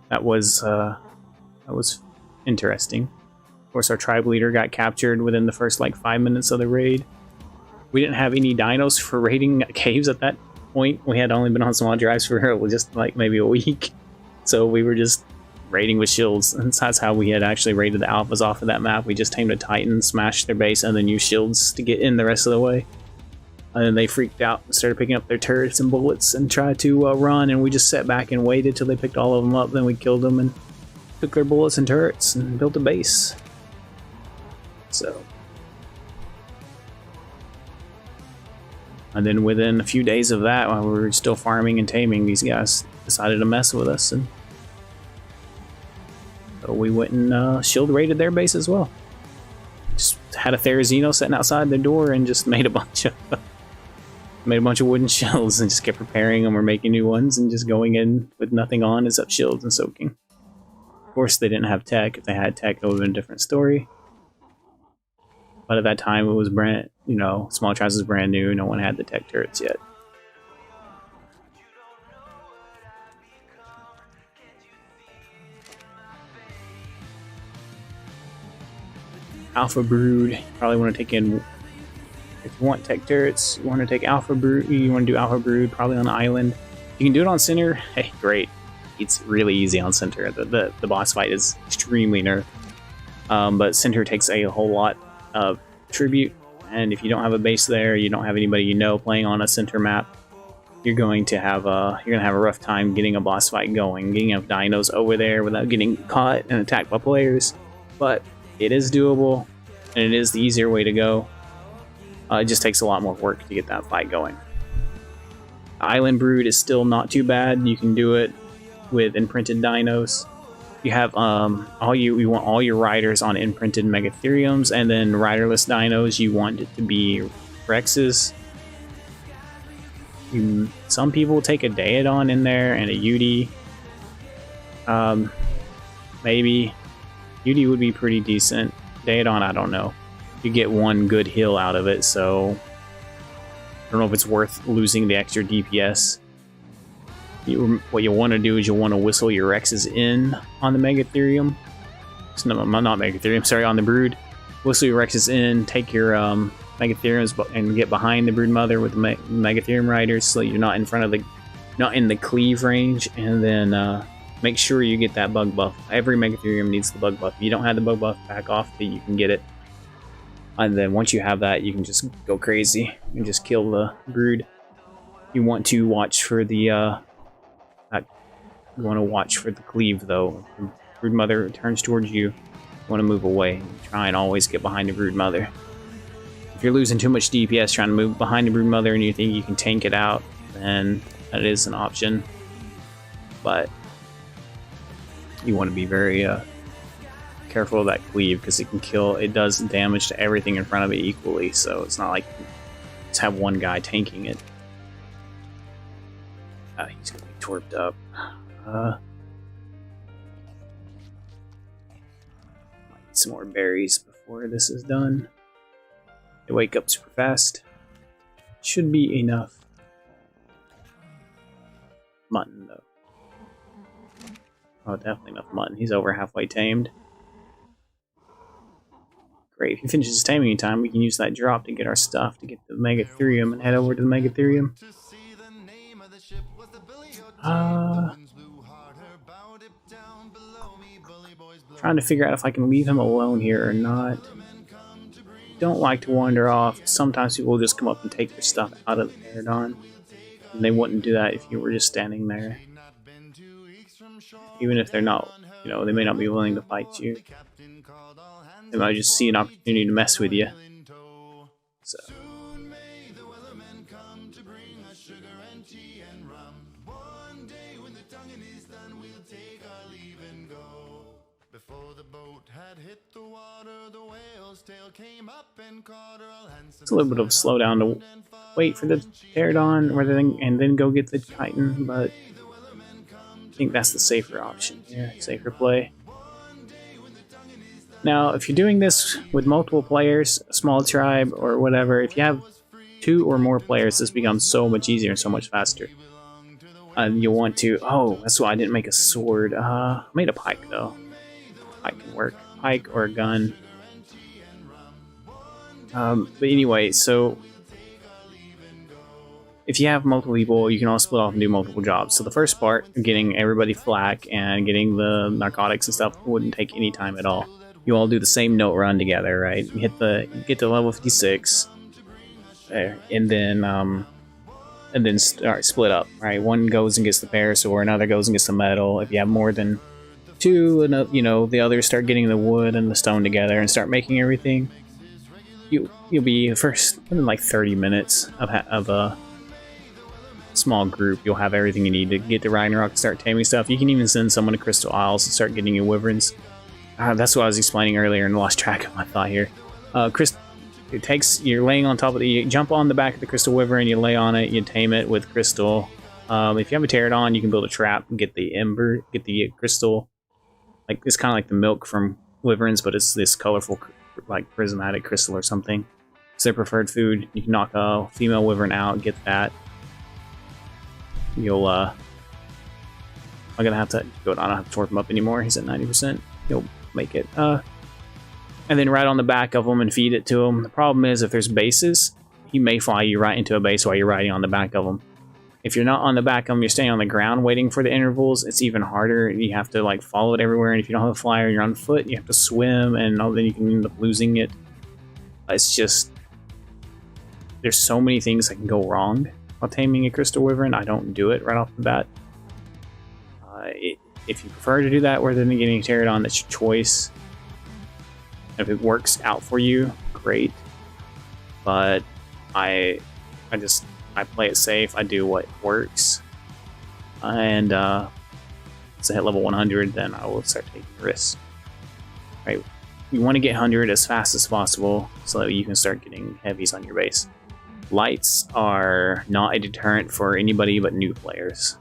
that was interesting. Of course, our tribe leader got captured within the first 5 minutes of the raid. We didn't have any dinos for raiding caves at that point. We had only been on small drives for just maybe a week, so we were just raiding with shields, and that's how we had actually raided the alphas off of that map. We just tamed a titan, smashed their base, and then used shields to get in the rest of the way. And then they freaked out and started picking up their turrets and bullets and tried to run, and we just sat back and waited till they picked all of them up. Then we killed them and took their bullets and turrets and built a base. So And then within a few days of that, while we were still farming and taming, these guys decided to mess with us, and so we went and shield raided their base as well. Just had a Therizino sitting outside their door and just made a bunch of wooden shields and just kept repairing them or making new ones and just going in with nothing on except shields and soaking. Of course, they didn't have tech. If they had tech, it would have been a different story. But at that time, it was brand, you know, Small Tribes was brand new. No one had the tech turrets yet. Alpha Brood, you probably want to take in, if you want tech turrets, you want to take Alpha Brood, you want to do Alpha Brood, probably on the island. You can do it on center, hey, great. It's really easy on center. The boss fight is extremely nerfed. But center takes a whole lot of tribute, and if you don't have a base there, you don't have anybody you know playing on a center map, you're going to have a rough time getting a boss fight going, getting enough dinos over there without getting caught and attacked by players. But it is doable, and it is the easier way to go. It just takes a lot more work to get that fight going. Island Brood is still not too bad. You can do it with imprinted dinos. You have you want all your riders on imprinted Megatheriums, and then riderless dinos you want it to be Rexes. Some people take a Daedon in there and a Yudi. Maybe Yudi would be pretty decent. Daedon, I don't know. You get one good heal out of it, so I don't know if it's worth losing the extra DPS. What you want to do is you want to whistle your Rexes in on the Megatherium. No, not Megatherium, sorry, on the Brood. Whistle your Rexes in, take your Megatheriums and get behind the Brood Mother with the Megatherium Riders so you're not in front of the, not in the cleave range, and then make sure you get that bug buff. Every Megatherium needs the bug buff. If you don't have the bug buff, back off till you can get it. And then once you have that, you can just go crazy and just kill the Brood. You want to watch for the you want to watch for the cleave though. If the Brood Mother turns towards you, you want to move away. Try and always get behind the Brood Mother. If you're losing too much DPS trying to move behind the Brood Mother and you think you can tank it out, then that is an option. But you want to be very careful of that cleave, because it can kill, it does damage to everything in front of it equally, so it's not like you just have one guy tanking it. He's gonna be torped up. Might need some more berries before this is done. They wake up super fast. Should be enough. Mutton though. Oh, definitely enough mutton. He's over halfway tamed. Great. If he finishes taming in time, we can use that drop to get our stuff, to get the Megatherium and head over to the Megatherium. Trying to figure out if I can leave him alone here or not. Don't like to wander off. Sometimes people will just come up and take your stuff out of the Paragon. And they wouldn't do that if you were just standing there. Even if they're not, you know, they may not be willing to fight you. They might just see an opportunity to mess with you. So. It's a little bit of a slowdown to wait for the Pterodon and then go get the Titan, but I think that's the safer option here, safer play. Now, if you're doing this with multiple players, a small tribe or whatever, if you have 2 or more players, this becomes so much easier and so much faster. You'll want to, oh, that's why I didn't make a sword. I made a pike though. Pike can work. Pike or a gun. But anyway, so if you have multiple people, you can all split off and do multiple jobs. So the first part, getting everybody flak and getting the narcotics and stuff, wouldn't take any time at all. You all do the same note run together, right? You get to level 56, there, and then start split up, right? One goes and gets the parasaur, another goes and gets the metal. If you have more than 2, and you know, the others start getting the wood and the stone together and start making everything. you'll be first in like 30 minutes of a small group. You'll have everything you need to get to Ragnarok to start taming stuff. You can even send someone to Crystal Isles and start getting your wyverns. That's what I was explaining earlier and lost track of my thought here. It takes, you're laying on top of the, you jump on the back of the crystal wyvern, you lay on it, you tame it with crystal. If you have a pterodon, you can build a trap and get the ember, get the crystal. Like, it's kind of like the milk from wyverns, but it's this colorful, like prismatic crystal or something. It's their preferred food. You can knock a female wyvern out, get that. You'll, I'm gonna have to go, I don't have to torp him up anymore. He's at 90%. You'll make it. And then right on the back of them and feed it to him. The problem is if there's bases, he may fly you right into a base while you're riding on the back of them. If you're not on the back of them, you're staying on the ground waiting for the intervals, it's even harder. You have to like follow it everywhere, and if you don't have a flyer, you're on foot, you have to swim, and then you can end up losing it. It's just, there's so many things that can go wrong while taming a crystal wyvern. I don't do it right off the bat. If you prefer to do that rather than getting a pterodon, that's your choice. If it works out for you, great. But I play it safe. I do what works. And once I hit level 100, then I will start taking risks. Right? You want to get 100 as fast as possible so that you can start getting heavies on your base. Lights are not a deterrent for anybody but new players.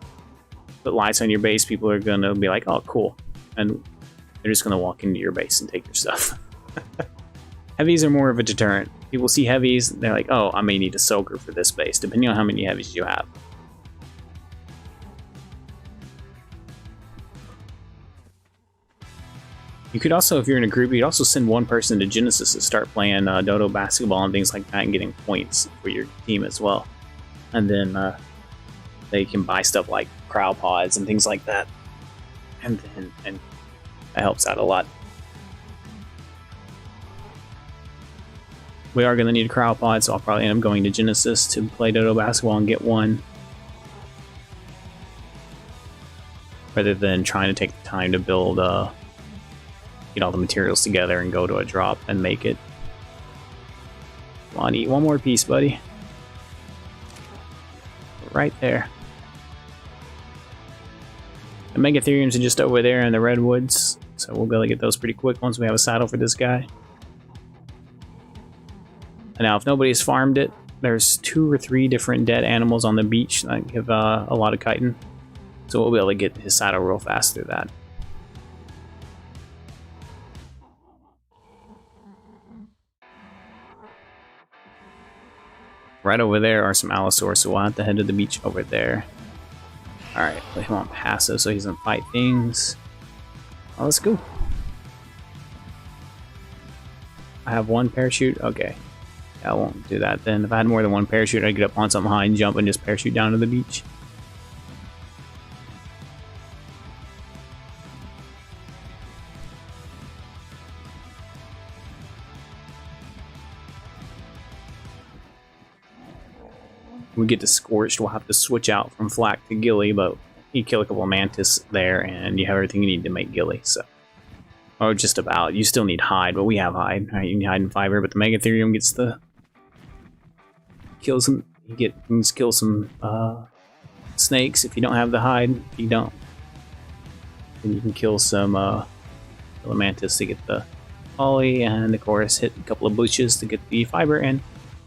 Put lights on your base, people are going to be like, oh, cool. And they're just going to walk into your base and take your stuff. Heavies are more of a deterrent. People see heavies, they're like, oh, I may need a soaker for this base, depending on how many heavies you have. You could also, if you're in a group, you'd also send one person to Genesis to start playing Dodo basketball and things like that and getting points for your team as well. And then they can buy stuff like cryo pods and things like that. And that helps out a lot. We are going to need a cryo pod, so I'll probably end up going to Genesis to play Dodo basketball and get one. Rather than trying to take the time to build, get all the materials together and go to a drop and make it. Come on, eat one more piece, buddy. Right there. The Megatheriums are just over there in the redwoods, so we'll be able to get those pretty quick once we have a saddle for this guy. And now, if nobody's farmed it, there's 2 or 3 different dead animals on the beach that give a lot of chitin. So we'll be able to get his saddle real fast through that. Right over there are some allosaurs, so we'll have to head to the beach over there. Alright, put him on passive so he doesn't fight things. Oh, let's go. I have 1 parachute? Okay. I won't do that then. If I had more than 1 parachute, I'd get up on something high and jump and just parachute down to the beach. When we get to Scorched, we'll have to switch out from Flak to Gilly, but you kill a couple of Mantis there and you have everything you need to make Gilly, so. Or just about. You still need hide, but we have hide. Right? You need hide and fiber, but the Megatherium gets the... kills them. You can just kill some snakes if you don't have the hide. If you don't, then you can kill some Mantis to get the poly, and of course hit a couple of bushes to get the fiber, and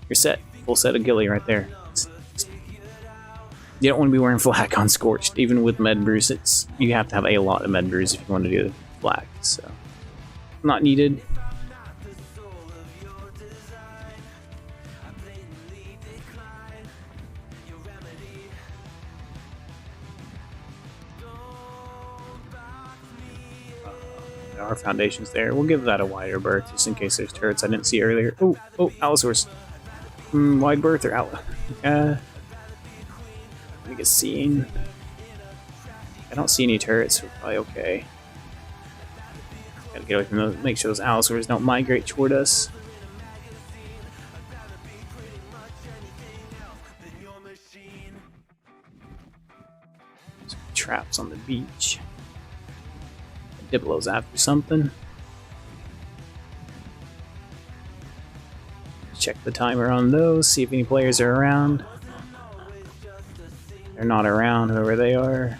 you're set. Full set of Gilly right there. You don't want to be wearing Flak on Scorched, even with Med Brews. You have to have a lot of Med Brews if you want to do Flak, so not needed. Our foundation's there. We'll give that a wider berth just in case there's turrets I didn't see earlier. Oh, allosaurs. Wide berth or out? Let me get seeing. I don't see any turrets, so we're probably okay. Gotta get away from those. Make sure those allosaurs don't migrate toward us. Some traps on the beach. Diplo's after something. check the timer on those, see if any players are around. They're not around, whoever they are.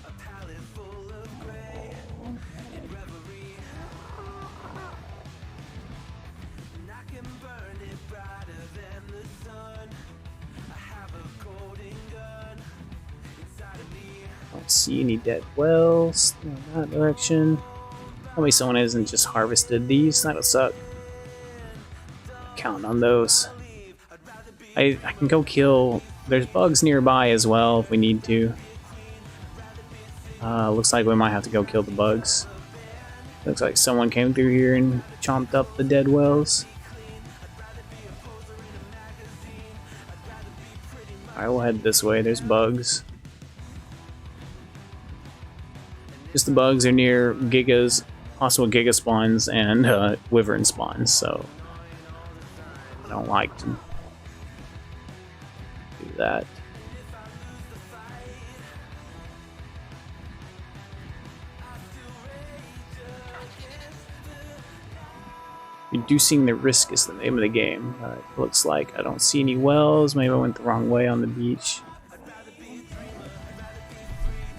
Don't see any dead wells in that direction. Tell me someone hasn't just harvested these. That'll suck. Count on those. I can go kill. There's bugs nearby as well if we need to. Looks like we might have to go kill the bugs. Looks like someone came through here and chomped up the dead wells. Alright, we'll head this way. There's bugs. Just the bugs are near gigas, possible giga spawns and wyvern spawns, so I don't like to do that. Reducing the risk is the name of the game. It looks like I don't see any wells. Maybe I went the wrong way on the beach.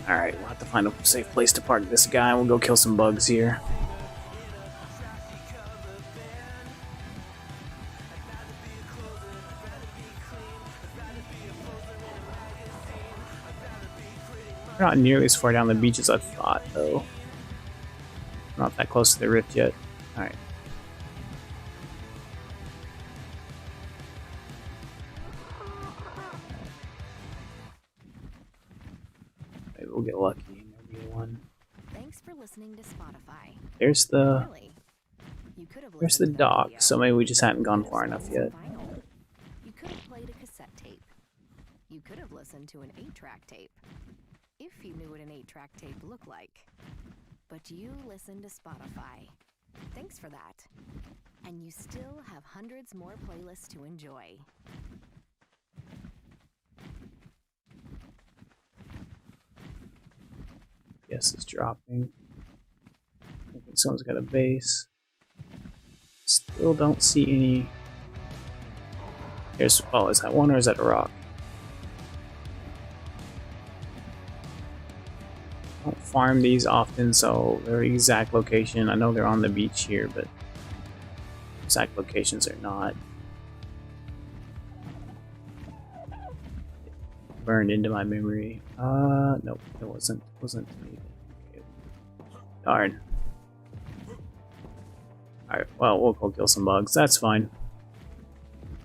Alright, we'll have to find a safe place to park this guy. We'll go kill some bugs here. We're not nearly as far down the beach as I thought, though. Not that close to the rift yet. Alright. Maybe we'll get lucky. Maybe one. Thanks for listening to Spotify. There's the Really? You could have there's the listened to that dock, video. so maybe we just hadn't gone You far could have enough yet. listened to vinyl. You could have played a cassette tape. You could have listened to an 8-track tape. If you knew what an 8-track tape looked like. But you listened to Spotify. Thanks for that. And you still have hundreds more playlists to enjoy. Yes, it's dropping. I think someone's got a base. Still don't see any. There's, oh, is that one or is that a rock? I don't farm these often, so their exact location, I know they're on the beach here, but exact locations are not. Burned into my memory. Nope, it wasn't. It wasn't me. Okay. Darn. Alright, well, we'll go kill some bugs. That's fine.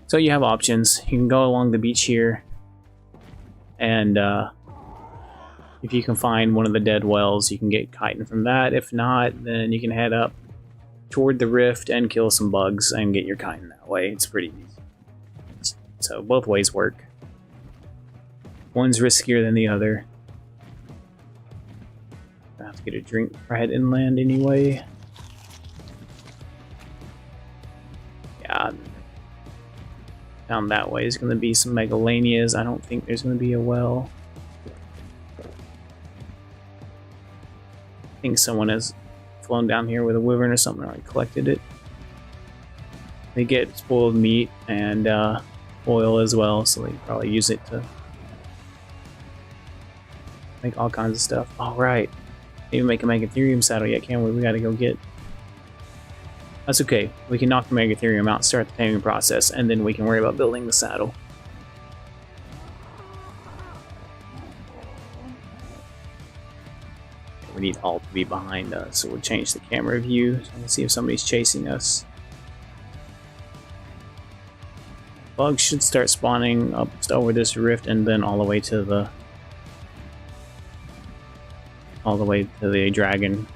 So you have options. You can go along the beach here, and if you can find one of the dead wells, you can get chitin from that. If not, then you can head up toward the rift and kill some bugs and get your chitin that way. It's pretty easy. So both ways work. One's riskier than the other. I have to get a drink before I head inland anyway. Yeah, down that way is going to be some megalanias. I don't think there's going to be a well. I think someone has flown down here with a wyvern or something, or I collected it. They get spoiled meat and oil as well, so they probably use it to make all kinds of stuff. All right, maybe make a Megatherium saddle yet, can we? We gotta go get. That's okay. We can knock the Megatherium out, start the taming process, and then we can worry about building the saddle. We need alt to be behind us, so we'll change the camera view so we can see if somebody's chasing us. Bugs should start spawning up over this rift and then all the way to the dragon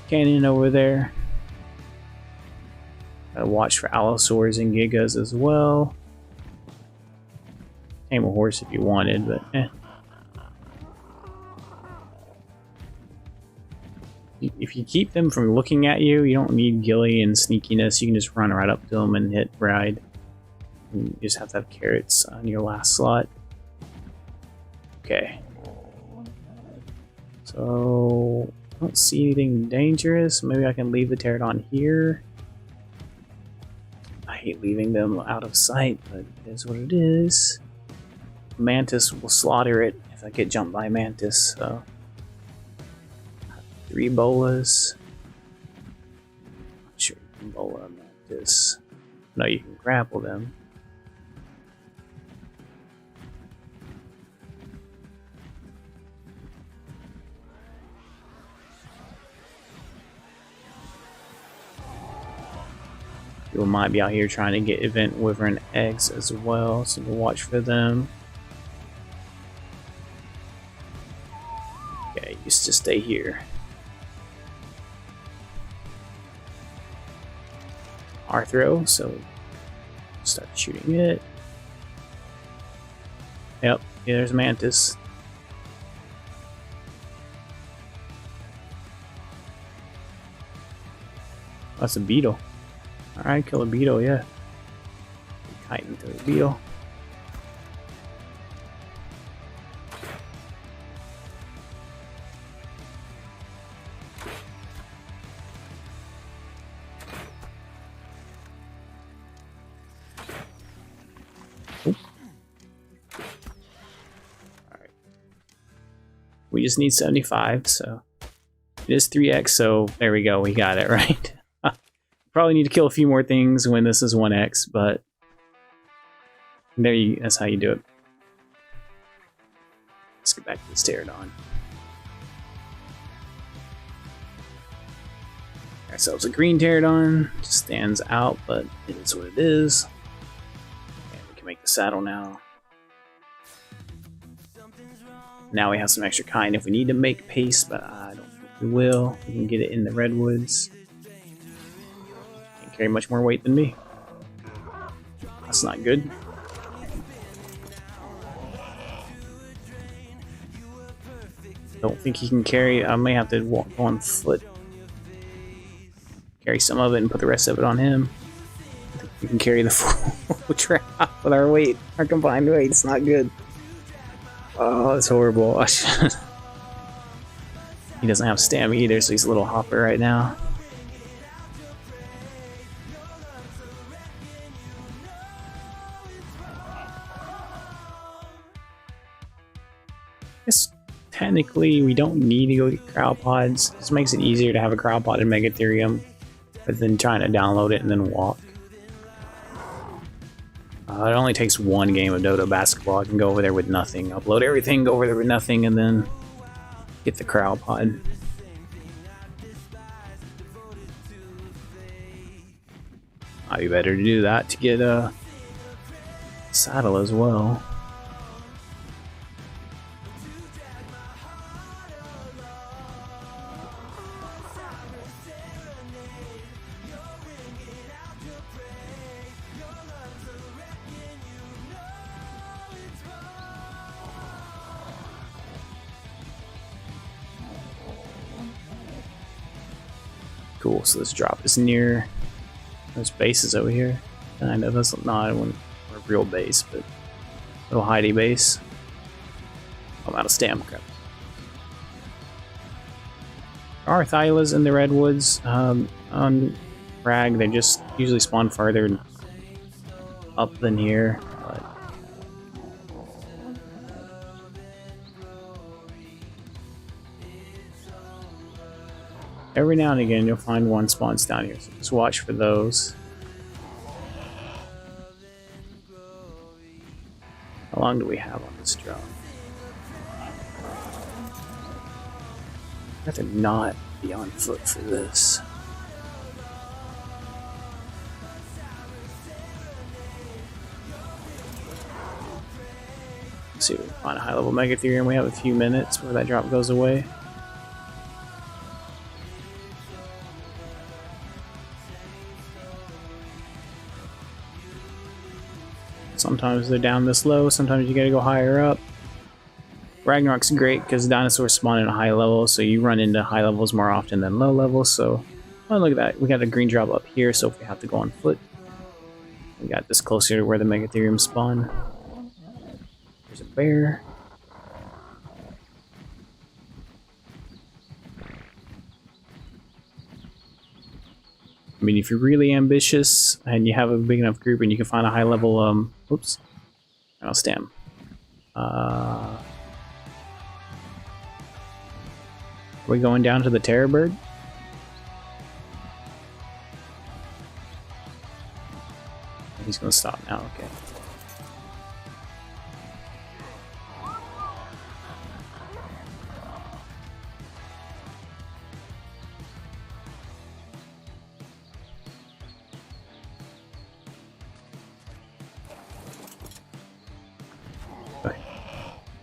canyon over there. Gotta watch for allosaurs and gigas as well. Tame a horse if you wanted, but eh. If you keep them from looking at you, you don't need gilly and sneakiness. You can just run right up to them and hit ride. You just have to have carrots on your last slot. Okay. So, I don't see anything dangerous. Maybe I can leave the pterodon here. I hate leaving them out of sight, but it is what it is. Mantis will slaughter it if I get jumped by a Mantis, so... 3 bolas. Not sure you can bola a Mantis. No, you can grapple them. People might be out here trying to get event wyvern eggs as well, so we'll watch for them. Okay, used to stay here. Arthro, so start shooting it. Yep, yeah, there's a Mantis. That's a beetle. Alright, kill a beetle, yeah. Kite into the beetle. Alright. We just need 75, so it is 3x, so there we go, we got it, right? Probably need to kill a few more things when this is 1x, but that's how you do it. Let's get back to this pterodon. Ourselves a green pterodon. Just stands out, but it is what it is. And we can make the saddle now. Now we have some extra kind if we need to make paste, but I don't think we will. We can get it in the redwoods. Carry much more weight than me. That's not good. Don't think he can carry. I may have to walk on foot. Carry some of it and put the rest of it on him. I think we can carry the full trap with our weight, our combined weight. It's not good. Oh, that's horrible. He doesn't have stamina either, so he's a little hopper right now. Technically, we don't need to go get cryopods. This makes it easier to have a cryopod in Megatherium than trying to download it and then walk. It only takes 1 game of Dodo basketball. I can go over there with nothing, upload everything, go over there with nothing, and then get the cryopod. Might be better to do that to get a saddle as well. Cool, so this drop is near those bases over here. I know that's not a real base, but a little hidey base. I'm out of stamina. Crap. There are Thylas in the redwoods. On Bragg, they just usually spawn farther up than here. But every now and again, you'll find one spawns down here, so just watch for those. How long do we have on this drone? I have to not be on foot for this. Let's see if we can find a high level Megatherium. We have a few minutes before that drop goes away. Sometimes they're down this low, sometimes you gotta go higher up. Ragnarok's great because dinosaurs spawn in a high level, so you run into high levels more often than low levels. So, oh, look at that. We got a green drop up here, so if we have to go on foot, we got this closer to where the Megatherium spawn. There's a bear. I mean, if you're really ambitious and you have a big enough group and you can find a high level, oops, I'll stem. Are we going down to the Terror Bird? He's gonna stop now, okay.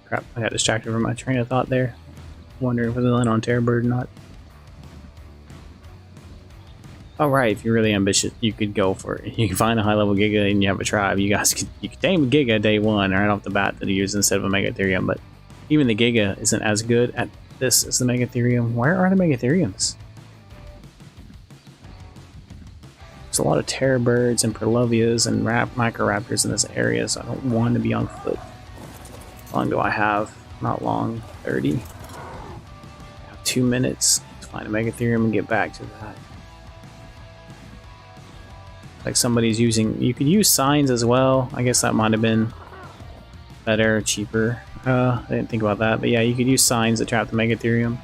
Crap, I got distracted from my train of thought there. Wondering if it was land on Terror Bird or not. Alright, if you're really ambitious, you could go for it. You can find a high level Giga and you have a tribe. You could tame a Giga day one right off the bat that you use instead of a Megatherium, but even the Giga isn't as good at this as the Megatherium. Where are the Megatheriums? There's a lot of Terror Birds and Perlovias and Microraptors in this area, so I don't want to be on foot. How long do I have? Not long. 30. I have 2 minutes to find a Megatherium and get back to that. Like somebody's using... You could use signs as well. I guess that might have been better, cheaper. I didn't think about that. But yeah, you could use signs to trap the Megatherium.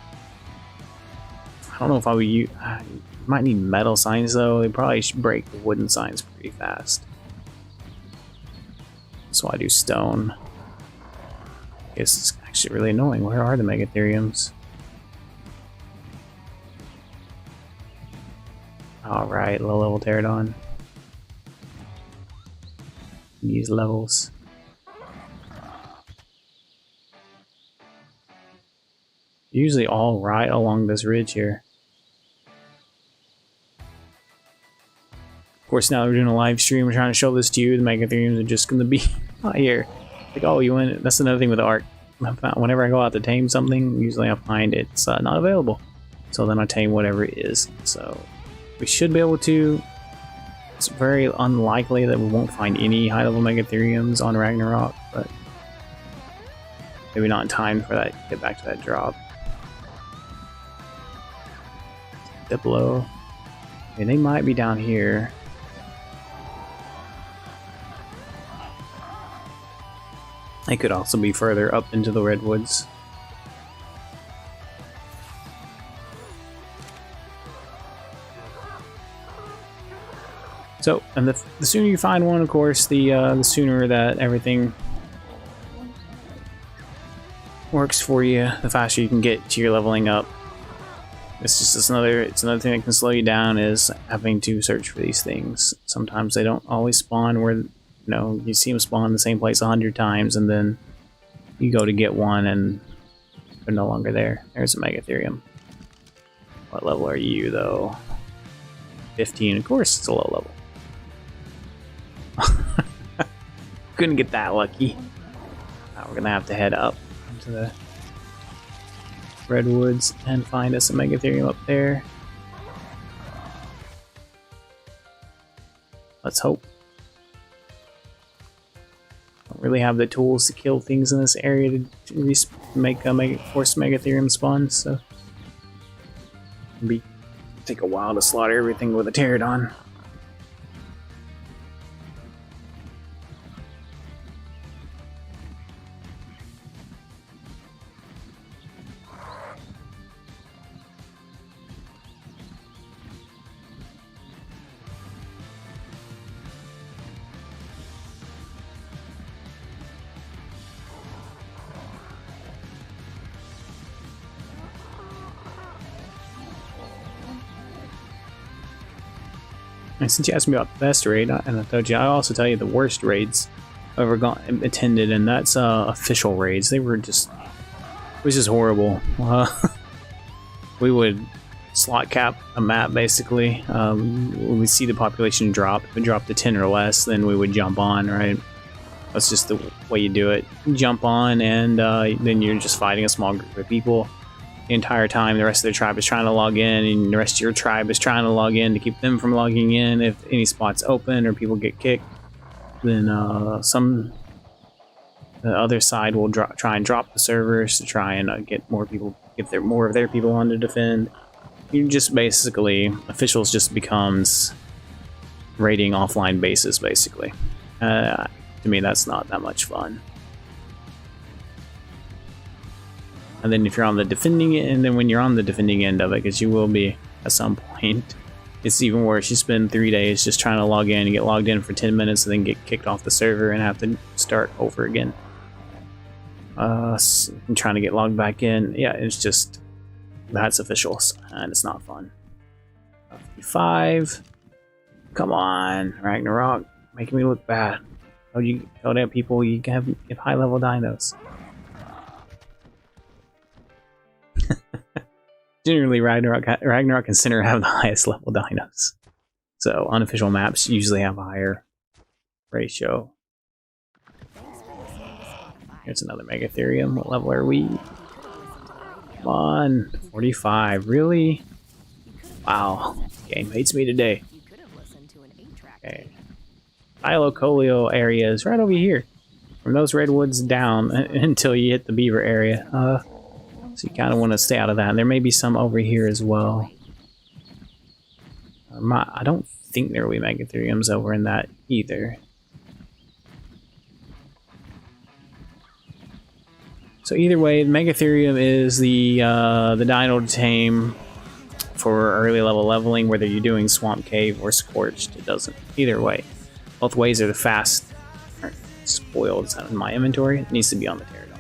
I don't know if I would use... You might need metal signs though. They probably should break the wooden signs pretty fast. So I do stone. I guess it's actually really annoying. Where are the Megatheriums? Alright, low level Pterodon. These levels. Usually all right along this ridge here. Of course, now we're doing a live stream. We're trying to show this to you. The Megatheriums are just going to be out here. Like, oh, you win. That's another thing with the Ark. Whenever I go out to tame something, usually I find it's not available. So then I tame whatever it is. So we should be able to. It's very unlikely that we won't find any high-level Megatheriums on Ragnarok, but maybe not in time for that. Get back to that drop. Diplo. Okay, they might be down here. They could also be further up into the redwoods. So, and the sooner you find one, of course, the sooner that everything works for you, the faster you can get to your leveling up. It's another thing that can slow you down is having to search for these things. Sometimes they don't always spawn where, you know, you see them spawn in the same place 100 times, and then you go to get one and they're no longer there. There's a Megatherium. What level are you, though? 15. Of course, it's a low level. Couldn't get that lucky. Now we're gonna have to head up into the redwoods and find us a Megatherium up there. Let's hope. Don't really have the tools to kill things in this area to force Megatherium spawn, so it'll take a while to slaughter everything with a Pterodon. And since you asked me about the best raid, and I told you, I'll also tell you the worst raids I've ever attended, and that's official raids. They were just, it was just horrible. We would slot cap a map basically. When we see the population drop, if it dropped to 10 or less, then we would jump on, right? That's just the way you do it. You jump on, and then you're just fighting a small group of people. The entire time the rest of their tribe is trying to log in, and the rest of your tribe is trying to log in to keep them from logging in. If any spots open or people get kicked, then the other side will try and drop the servers to try and get more people, get more of their people on to defend. you just basically officials just becomes raiding offline bases basically. To me, that's not that much fun. And then if you're on the defending end, and then when you're on the defending end of it, because you will be at some point, it's even worse. You spend 3 days just trying to log in and get logged in for 10 minutes and then get kicked off the server and have to start over again. And trying to get logged back in. Yeah, it's just, that's officials and it's not fun. 5. Come on, Ragnarok, making me look bad. Oh, you tell that people you can have high level dinos. Generally, Ragnarok and Sinner have the highest level dinos. So unofficial maps usually have a higher ratio. Here's another Megatherium. What level are we? Come on, 45. Really? Wow. Game hates me today. Okay. Ilocolio area is right over here. From those redwoods down until you hit the beaver area. So you kind of want to stay out of that. And there may be some over here as well. I don't think there will be Megatheriums over in that either. So either way, the Megatherium is the dino to tame for early level leveling, whether you're doing Swamp Cave or Scorched. It doesn't. Either way. Both ways are the fast. Spoiled. It's not in my inventory. It needs to be on the Pterodon.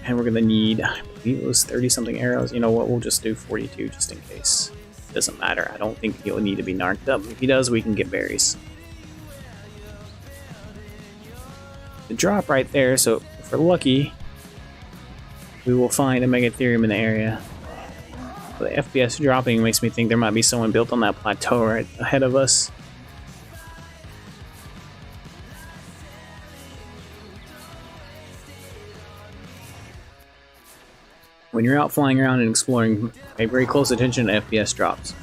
And we're going to need, I believe it was 30 something arrows. You know what, we'll just do 42 just in case. Doesn't matter. I don't think he'll need to be narked up. If he does, we can get berries. The drop right there, so if we're lucky, we will find a Megatherium in the area. The FPS dropping makes me think there might be someone built on that plateau right ahead of us. When you're out flying around and exploring, pay very close attention to FPS drops.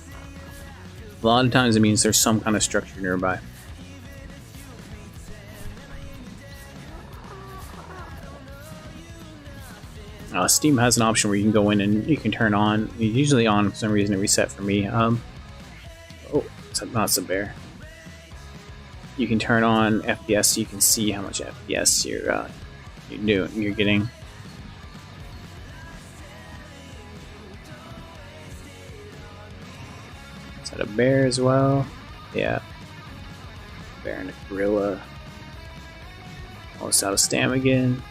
A lot of times it means there's some kind of structure nearby. Steam has an option where you can go in and you can turn on, usually on for some reason it reset for me. Oh, it's not a bear. You can turn on FPS so you can see how much FPS you're getting. Is that a bear as well? Yeah. Bear and a gorilla. Almost out of stam again.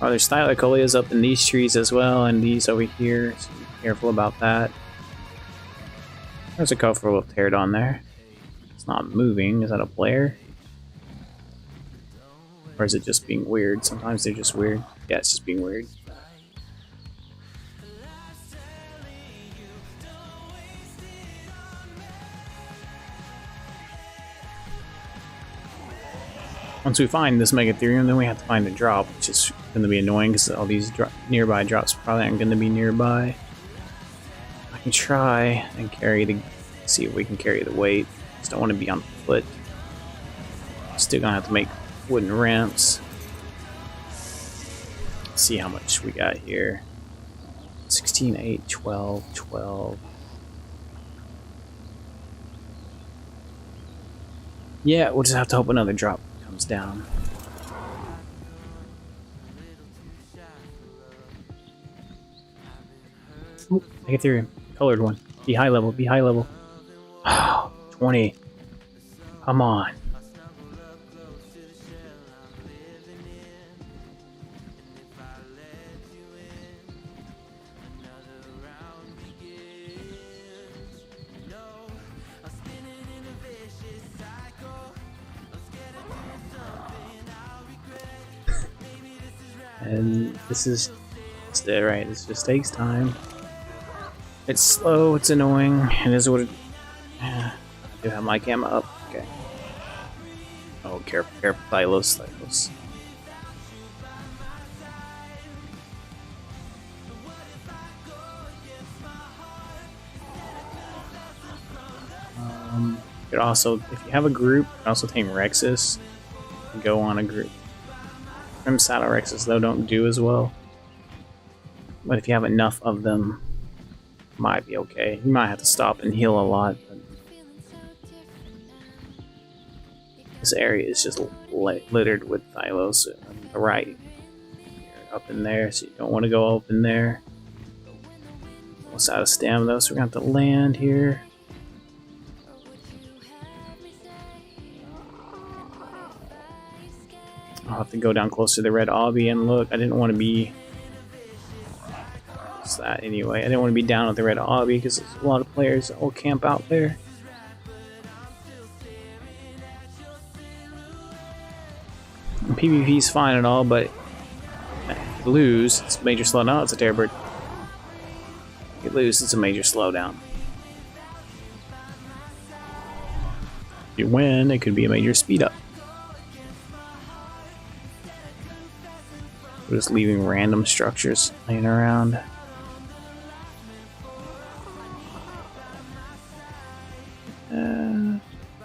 Oh, there's Stylocolias up in these trees as well, and these over here, so be careful about that. There's a couple of Pterodon there. It's not moving. Is that a player? Or is it just being weird? Sometimes they're just weird. Yeah, it's just being weird. Once we find this Megatherium, then we have to find a drop, which is going to be annoying because all these nearby drops probably aren't going to be nearby. I can try and carry the, see if we can carry the weight. Just don't want to be on foot. Still gonna have to make wooden ramps. Let's see how much we got here. 16, 8, 12, 12. Yeah, we'll just have to hope another drop comes down. Ooh, Megatherium, colored one. Be high level, be high level. 20. Come on. And this is dead, right? This just takes time. It's slow, it's annoying, it is what it... I do have my camera up, okay. Oh, careful, Thylos. You could also, if you have a group, you can also tame Rexes. Go on a group. Saddle Rexes though don't do as well. But if you have enough of them, might be okay. You might have to stop and heal a lot. But this area is just littered with Thylos on the right. You're up in there, so you don't want to go up in there. Almost out of stamina, so we're going to have to land here. I'll have to go down closer to the red obby and look. I didn't want to be... What's that anyway? I didn't want to be down at the red obby because there's a lot of players that will camp out there. And PvP's fine and all, but if you lose, it's a major slowdown. It's a terrorbird. If you lose, it's a major slowdown. If you win, it could be a major speed up. We're just leaving random structures laying around.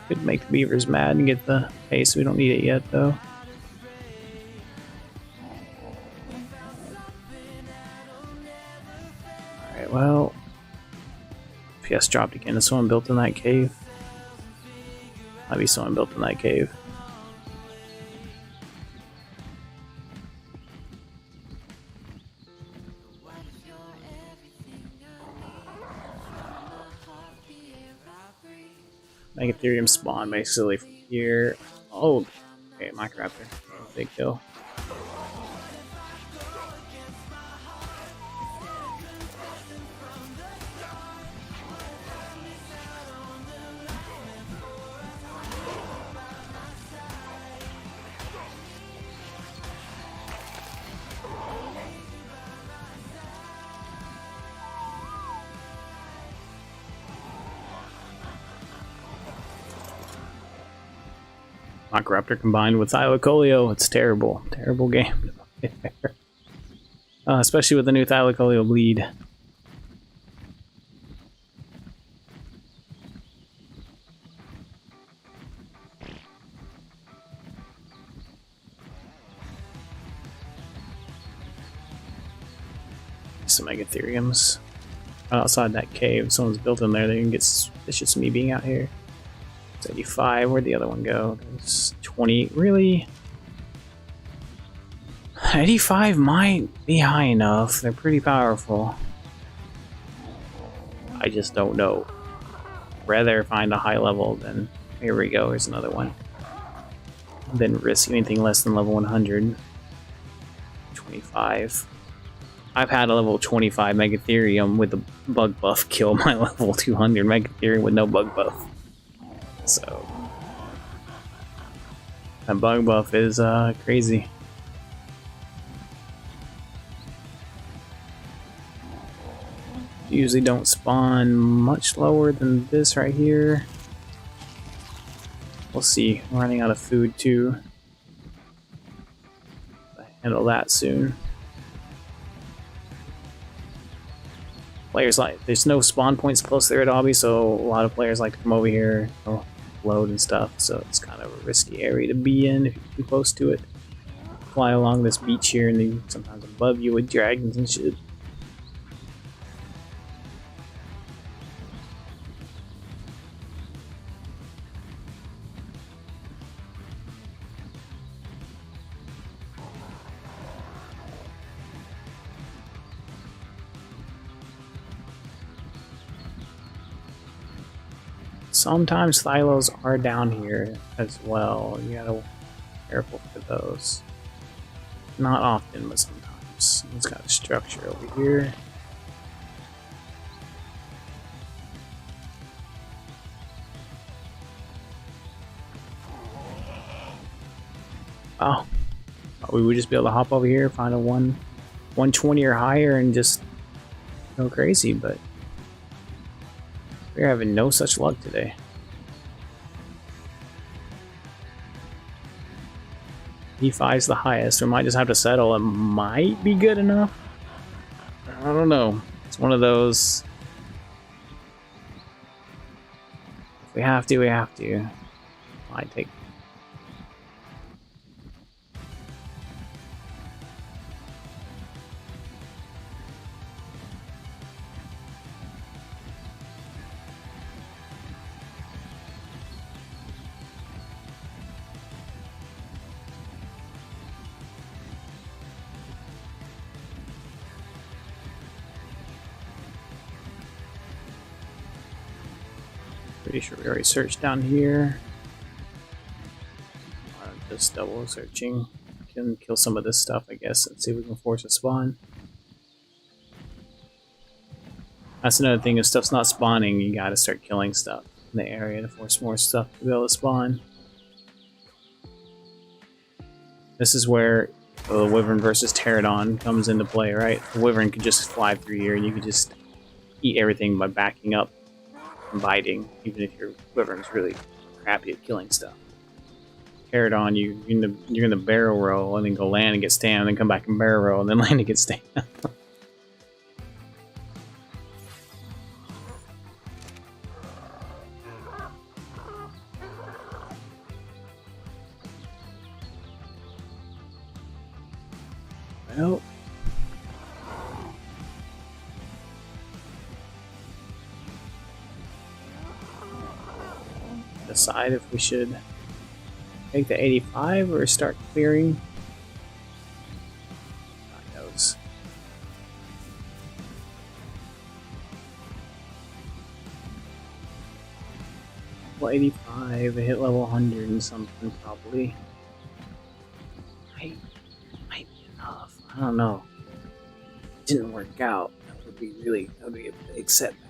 Could make the beavers mad and get the pace. We don't need it yet, though. Alright, well. PS dropped again. Is someone built in that cave? Might be someone built in that cave. Megatherium spawn basically from here. Oh, okay, Microraptor. Big kill. Microraptor combined with Thylacoleo. It's terrible. Terrible game. Especially with the new Thylacoleo bleed. Some Megatheriums. Outside that cave. Someone's built in there. They can get suspicious of me being out here. It's 85. Where'd the other one go? There's 20. Really? 85 might be high enough. They're pretty powerful. I just don't know. Rather find a high level than... Here we go. Here's another one. Than risk anything less than level 100. 25. I've had a level 25 Megatherium with a bug buff kill my level 200 Megatherium with no bug buff. So that bug buff is crazy. Usually don't spawn much lower than this right here. We'll see. I'm running out of food too. I'll handle that soon. Players like, there's no spawn points close there at Obby, so a lot of players like to come over here, load and stuff, so it's kind of a risky area to be in if you're too close to it. Fly along this beach here and then sometimes above you with dragons and shit. Sometimes Thylos are down here as well. You gotta be careful for those. Not often, but sometimes. It's got a structure over here. Oh. We would just be able to hop over here, find a 120 or higher and just go crazy, but we're having no such luck today. E5's the highest. We might just have to settle. It might be good enough. I don't know. It's one of those. If we have to, we have to. Might take. Pretty sure we already searched down here. Just double searching. Can kill some of this stuff, I guess, and see if we can force a spawn. That's another thing, if stuff's not spawning, you gotta start killing stuff in the area to force more stuff to be able to spawn. This is where the Wyvern versus Pterodon comes into play, right? The Wyvern can just fly through here and you can just eat everything by backing up and biting, even if your Wyvern's really crappy at killing stuff. Pterodon, you're in the barrel roll and then go land and get stamina, and then come back and barrel roll and then land and get stamina. Well, decide if we should take the 85 or start clearing. God knows. Well, 85, I hit level 100 and something probably. Might be enough. I don't know. It didn't work out. That would be a big setback.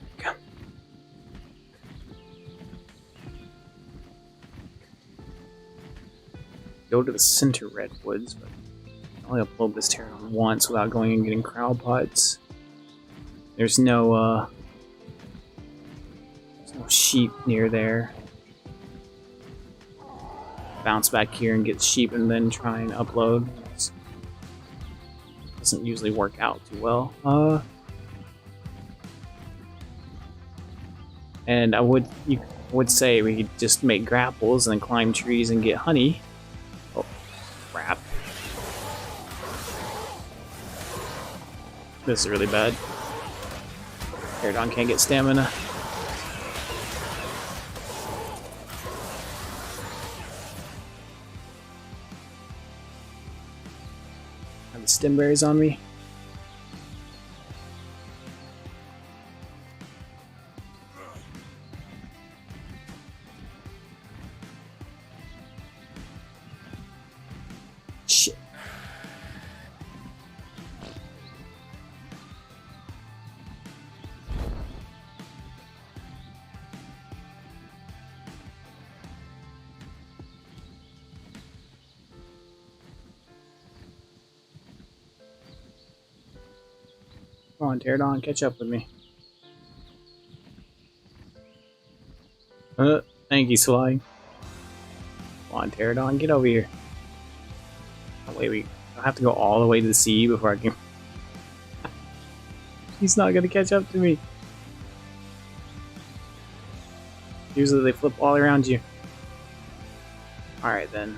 Go to the center redwoods, but I only upload this Pterodon once without going and getting crowd pods. There's no sheep near there. Bounce back here and get sheep and then try and upload. It doesn't usually work out too well. And you would say we could just make grapples and then climb trees and get honey. Oh, crap. This is really bad. Pterodon can't get stamina. Have the stem berries on me. Shit. Come on, Pterodon, catch up with me. Thank you, Sly. Come on, Pterodon, get over here. Oh, wait, I have to go all the way to the sea before I can... He's not gonna catch up to me. Usually they flip all around you. Alright then.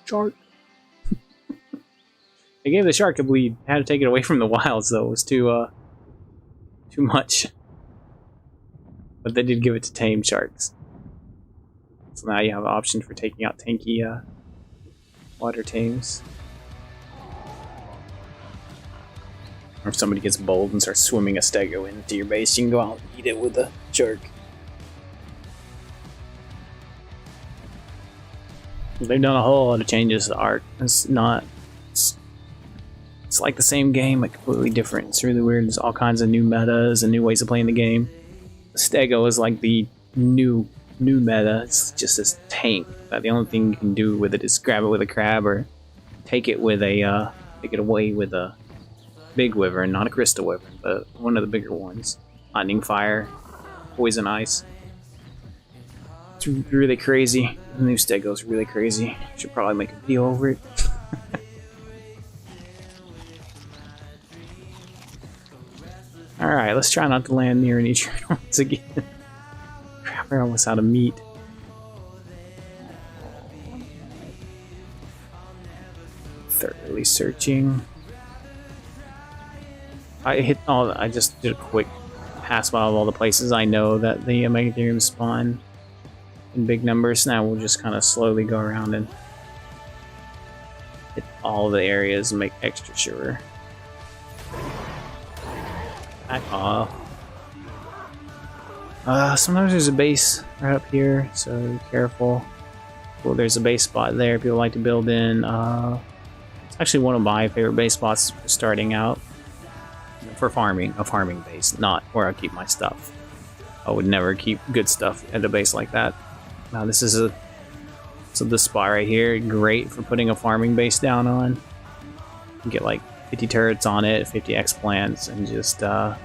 Shark. I gave the shark a bleed. I had to take it away from the wilds though. It was too much. But they did give it to tame sharks. So now you have an option for taking out tanky water tames. Or if somebody gets bold and starts swimming a stego into your base, you can go out and eat it with a shark. They've done a whole lot of changes to Ark. It's like the same game, but completely different. It's really weird. There's all kinds of new metas and new ways of playing the game. Stego is like the new meta. It's just this tank that the only thing you can do with it is grab it with a crab or take it away with a big wyvern, not a crystal wyvern, but one of the bigger ones. Lightning fire, poison ice. It's really crazy. The new Stego's really crazy. Should probably make a video over it. Alright, let's try not to land near any turtles again. Crap, we're almost out of meat. Thoroughly searching. I just did a quick pass by all the places I know that the Megatheriums spawn in big numbers. Now we'll just kind of slowly go around and hit all the areas and make extra sure. Back off. Sometimes there's a base right up here, so be careful. Well, there's a base spot there people like to build in. It's actually one of my favorite base spots for starting out. For farming, a farming base, not where I keep my stuff. I would never keep good stuff at a base like that. Now this is this spot right here, great for putting a farming base down on. You get like 50 turrets on it, 50 explants, and just farm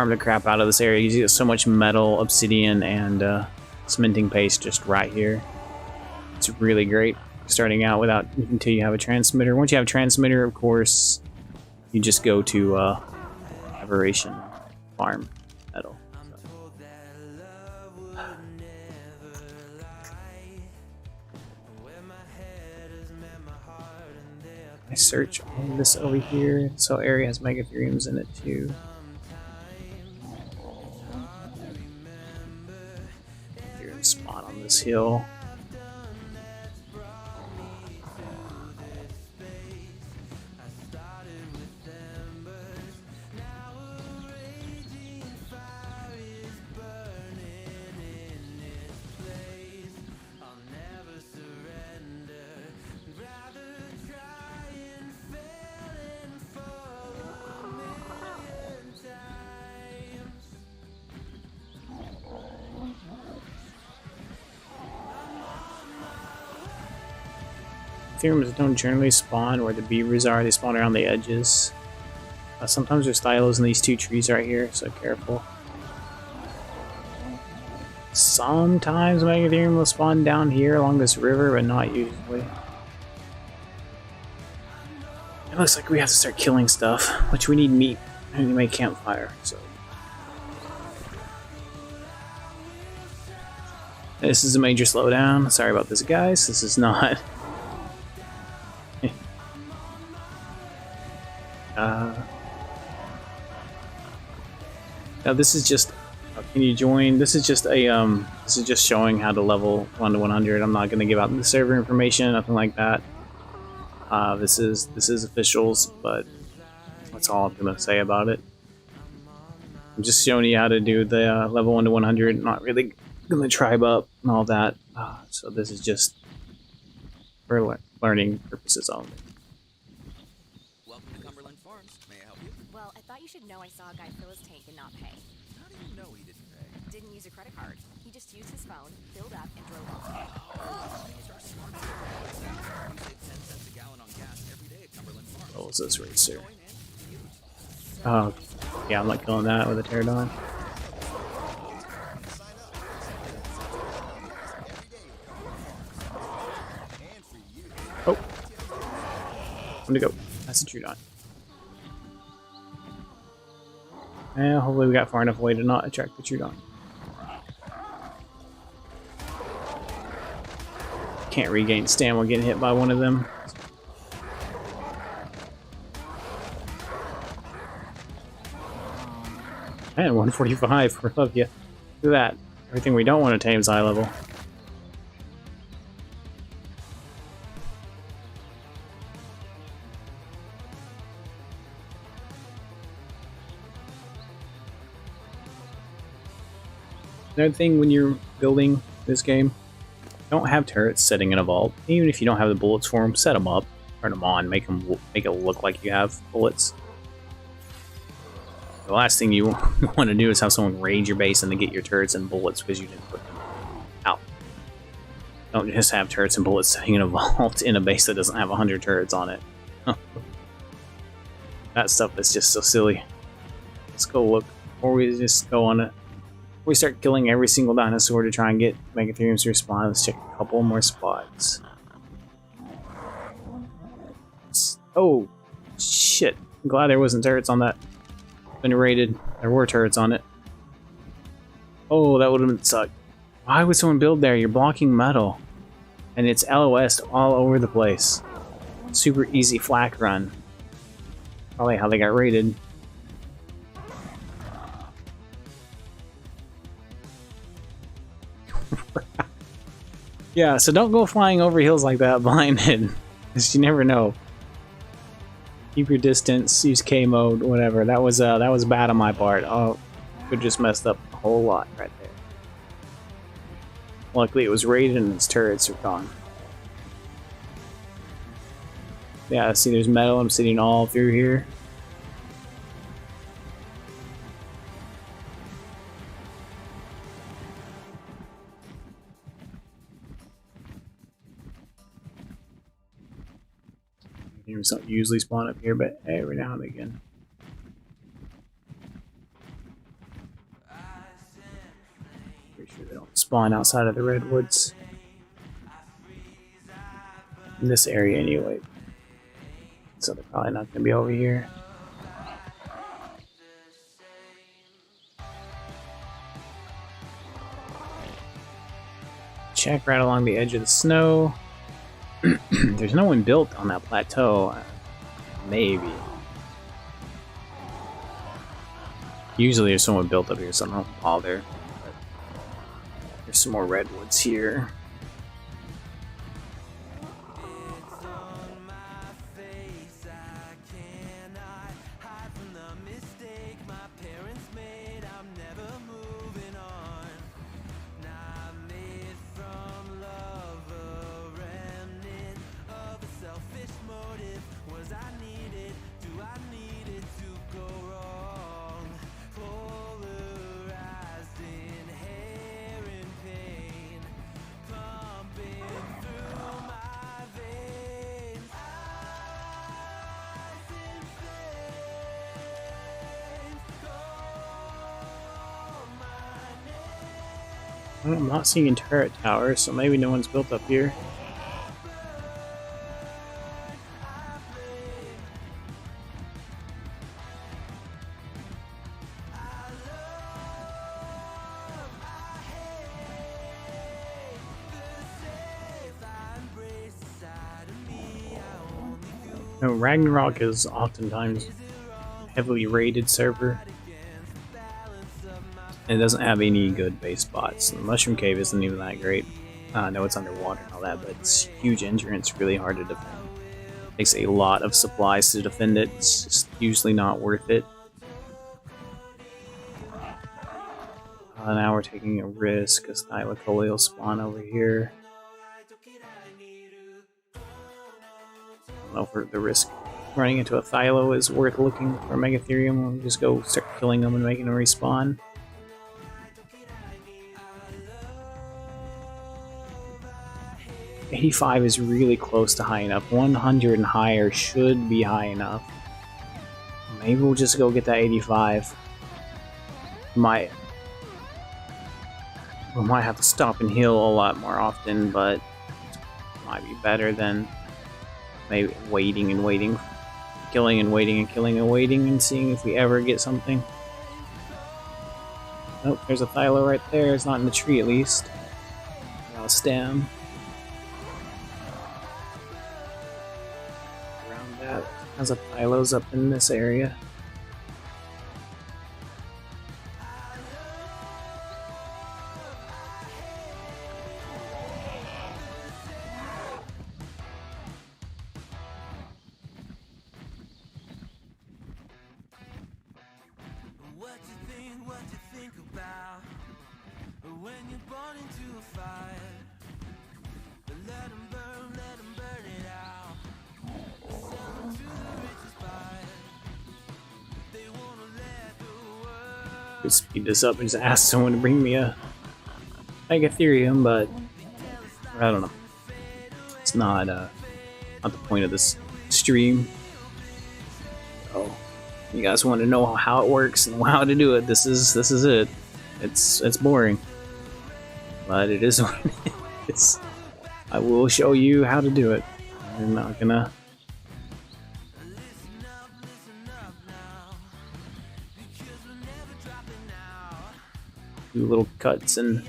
the crap out of this area. You get so much metal, obsidian, and cementing paste just right here. It's really great starting out until you have a transmitter. Once you have a transmitter, of course, you just go to Aberration farm metal. I search all this over here. So area has megatheriums in it too. Here's a spot on this hill. Megatheriums don't generally spawn where the beavers are, they spawn around the edges. Sometimes there's stylos in these two trees right here, so careful. Sometimes Megatherium will spawn down here along this river, but not usually. It looks like we have to start killing stuff, which we need meat and to make campfire, so. This is a major slowdown. Sorry about this, guys. This is not. Now this is just. Can you join? This is just a. This is just showing how to level 1 to 100. I'm not going to give out the server information, nothing like that. This is officials, but that's all I'm going to say about it. I'm just showing you how to do the level 1 to 100. Not really going to tribe up and all that. So this is just for learning purposes only. Welcome to Cumberland Farms. May I help you? Well, I thought you should know I saw a guy fill his tank and not pay. How do you know he didn't pay? Didn't use a credit card. He just used his phone, filled up, and drove off. These are smart people. You save 10 cents a gallon on gas every day at Cumberland Farms. What was this racer? Join and use. Oh, yeah, I'm not killing that with a pterodon. Oh, I'm gonna go. That's a Trudon. And hopefully we got far enough away to not attract the Trudon. Can't regain stamina getting hit by one of them. And 145, we love you. Look at that. Everything we don't want to tame is high level. Another thing when you're building this game, don't have turrets sitting in a vault. Even if you don't have the bullets for them, set them up, turn them on, make it look like you have bullets. The last thing you want to do is have someone raid your base and then get your turrets and bullets because you didn't put them out. Don't just have turrets and bullets sitting in a vault in a base that doesn't have 100 turrets on it. That stuff is just so silly. Let's go look, or we just go on it. We start killing every single dinosaur to try and get Megatheriums to respawn. Let's check a couple more spots. Oh, shit. I'm glad there wasn't turrets on that. Been raided. There were turrets on it. Oh, that would have been sucked. Why would someone build there? You're blocking metal. And it's LOS all over the place. Super easy flak run. Probably how they got raided. Yeah, so don't go flying over hills like that blinded. 'Cause you never know. Keep your distance, use K mode, whatever. That was bad on my part. Oh, could just messed up a whole lot right there. Luckily it was raided and its turrets are gone. Yeah, see there's metal, I'm sitting all through here. Games don't usually spawn up here, but every now and again. Pretty sure they don't spawn outside of the redwoods. In this area anyway. So they're probably not going to be over here. Check right along the edge of the snow. There's no one built on that plateau. Maybe. Usually there's someone built up here, so I don't bother. But there's some more redwoods here. I'm not seeing turret towers, so maybe no one's built up here. No, Ragnarok is oftentimes a heavily raided server. And it doesn't have any good base spots. The Mushroom Cave isn't even that great. I know it's underwater and all that, but it's huge entrance, really hard to defend. Takes a lot of supplies to defend it. It's just usually not worth it. Now we're taking a risk because Thylacolli will spawn over here. I don't know if the risk running into a Thylo is worth looking for Megatherium. We'll just go start killing them and making them respawn. 85 is really close to high enough. 100 and higher should be high enough. Maybe we'll just go get that 85. We might have to stop and heal a lot more often, but it might be better than maybe waiting and waiting, killing and waiting and killing and waiting and seeing if we ever get something. Nope, there's a Thylo right there. It's not in the tree at least. Got a stem. Has a Thylos up in this area. What you think about when you're born into a fire? Let 'em burn it out. Could speed this up and just ask someone to bring me a Megatherium, but I don't know. It's not the point of this stream. Oh, you guys want to know how it works and how to do it? This is it. It's boring, but it is what it is. I will show you how to do it. I'm not gonna do little cuts and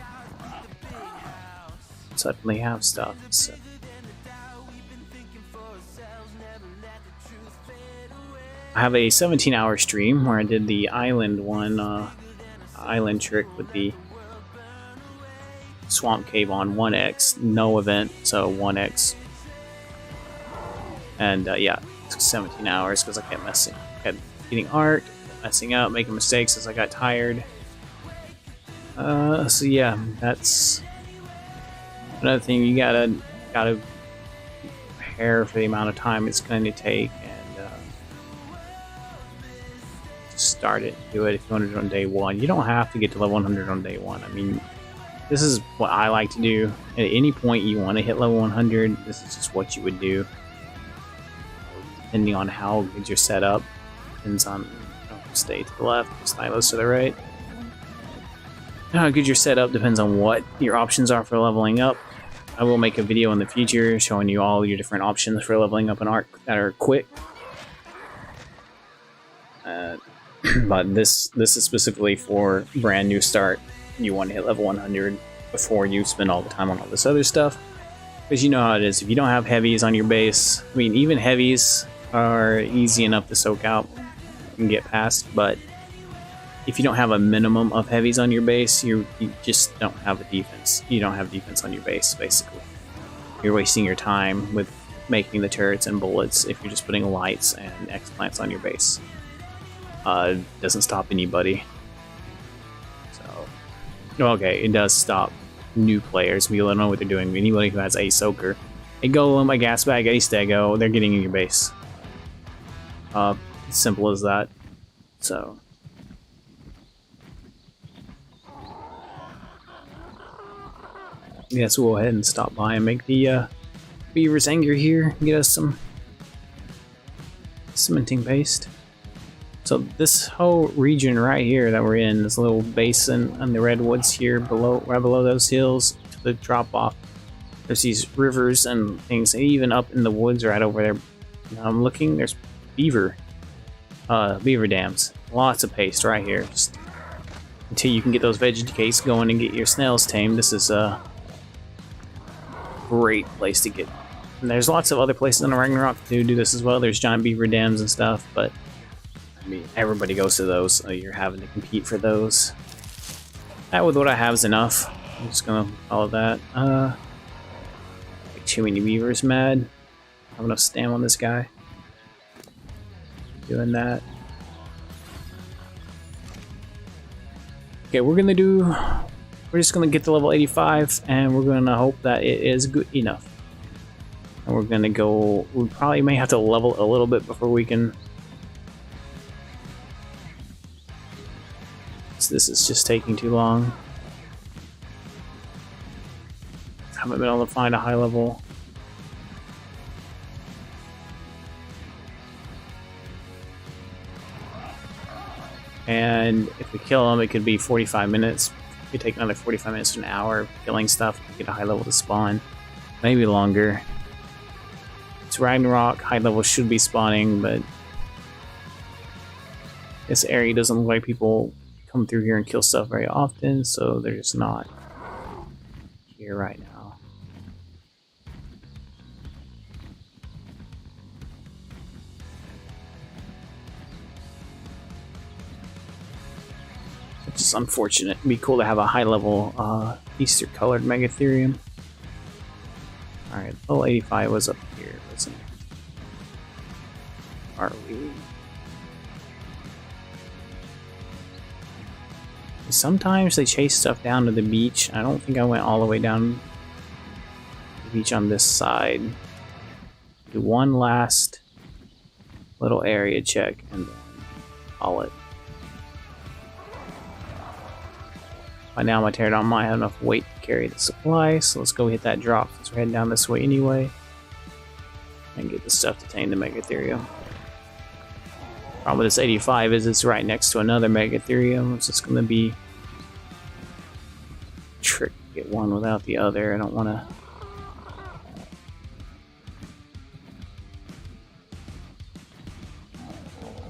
suddenly have stuff. So. I have a 17-hour stream where I did the island one, island trick with the swamp cave on 1x, no event, so 1x. And yeah, it took 17 hours because I kept getting Ark, messing up, making mistakes as I got tired. So yeah, that's another thing. You gotta prepare for the amount of time it's going to take, and just start it. Do it if you want to do it on day one. You don't have to get to level 100 on day one. I mean, this is what I like to do. At any point you want to hit level 100, this is just what you would do. Depending on how good you're set up, depends on stay to the left, silos to the right. How good you're set up depends on what your options are for leveling up. I will make a video in the future showing you all your different options for leveling up an Ark that are quick. But this is specifically for brand new start. You want to hit level 100 before you spend all the time on all this other stuff. Because you know how it is. If you don't have heavies on your base, I mean, even heavies are easy enough to soak out and get past, but if you don't have a minimum of heavies on your base, you just don't have a defense. You don't have defense on your base, basically. You're wasting your time with making the turrets and bullets if you're just putting lights and explants on your base. It doesn't stop anybody. So, okay, it does stop new players. We don't know what they're doing. Anybody who has a soaker, a golem, a gas bag, a stego, they're getting in your base. Simple as that. So. Yeah, so we'll go ahead and stop by and make the beaver's anger here. Get us some cementing paste. So this whole region right here that we're in, this little basin and the redwoods here below, right below those hills to the drop off, there's these rivers and things, and even up in the woods right over there. I'm looking, there's beaver dams. Lots of paste right here. Just until you can get those vegetates going and get your snails tamed, this is a great place to get. And there's lots of other places in Ragnarok to do this as well. There's giant beaver dams and stuff, but I mean, everybody goes to those, so you're having to compete for those. That with what I have is enough. I'm just gonna follow that. Like too many beavers mad. I have enough stam on this guy. Doing that. Okay, we're just gonna get to level 85, and we're gonna hope that it is good enough. And we're gonna go. We probably may have to level a little bit before we can. This is just taking too long. Haven't been able to find a high level. And if we kill them, it could be 45 minutes. It could take another 45 minutes to an hour killing stuff to get a high level to spawn. Maybe longer. It's Ragnarok. High level should be spawning, but this area doesn't look like people come through here and kill stuff very often, so they're just not here right now. Which is unfortunate. It'd be cool to have a high level Easter colored Megatherium. Alright, level 85 was up here, wasn't it? Are we? Sometimes they chase stuff down to the beach. I don't think I went all the way down the beach on this side. Do one last little area check and then call it. By now my pterodon might have enough weight to carry the supply, so let's go hit that drop since we're heading down this way anyway. And get the stuff to tame the Megatherium. Problem with this 85 is it's right next to another Megatherium, so it's going to be a trick to get one without the other. I don't want to.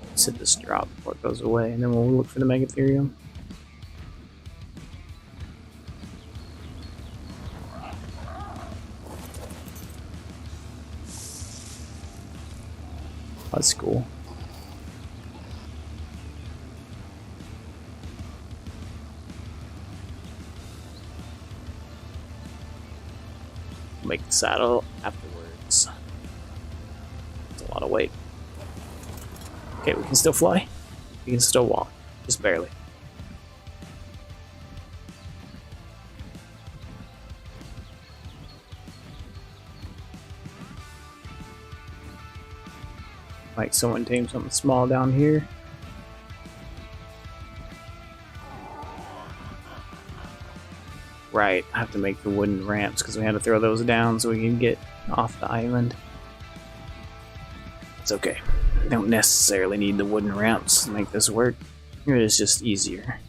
Let's hit this drop before it goes away, and then we'll look for the Megatherium. That's cool. Make the saddle afterwards. lot of weight. Okay, we can still fly. We can still walk. Just barely. Like someone tame something small down here. Right, I have to make the wooden ramps because we had to throw those down so we can get off the island. It's okay. Don't necessarily need the wooden ramps to make this work. It is just easier.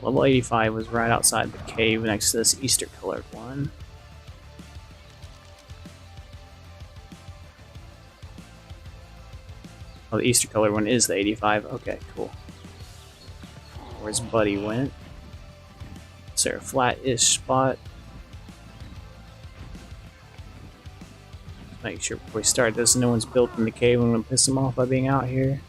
Level 85 was right outside the cave next to this Easter colored one. Oh, the Easter colored one is the 85. Okay, cool. Where's Buddy went? Is there a flat-ish spot? Make sure before we start this, no one's built in the cave. I'm gonna piss them off by being out here.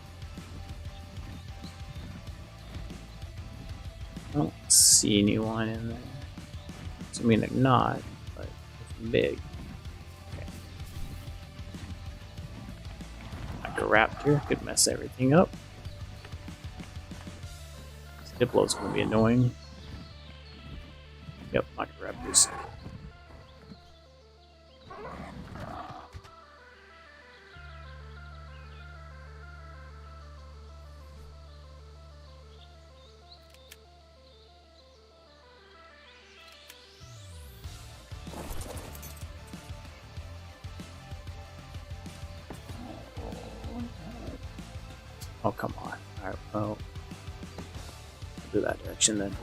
I don't see anyone in there. So, I mean, they're not, but it's big. Okay. Like a raptor, could mess everything up. This Diplo's gonna be annoying. Yep, like raptors. Oh, come on. Alright, well, do that direction then.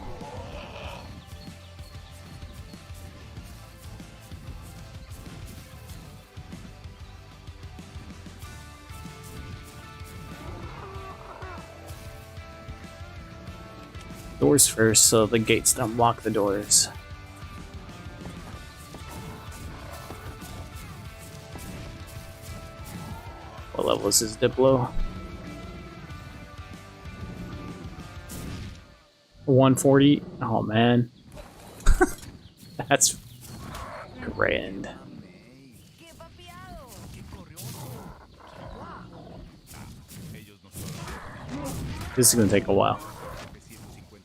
Doors first, so the gates don't block the doors. What level is this Diplo? 140. Oh man, that's grand. This is gonna take a while.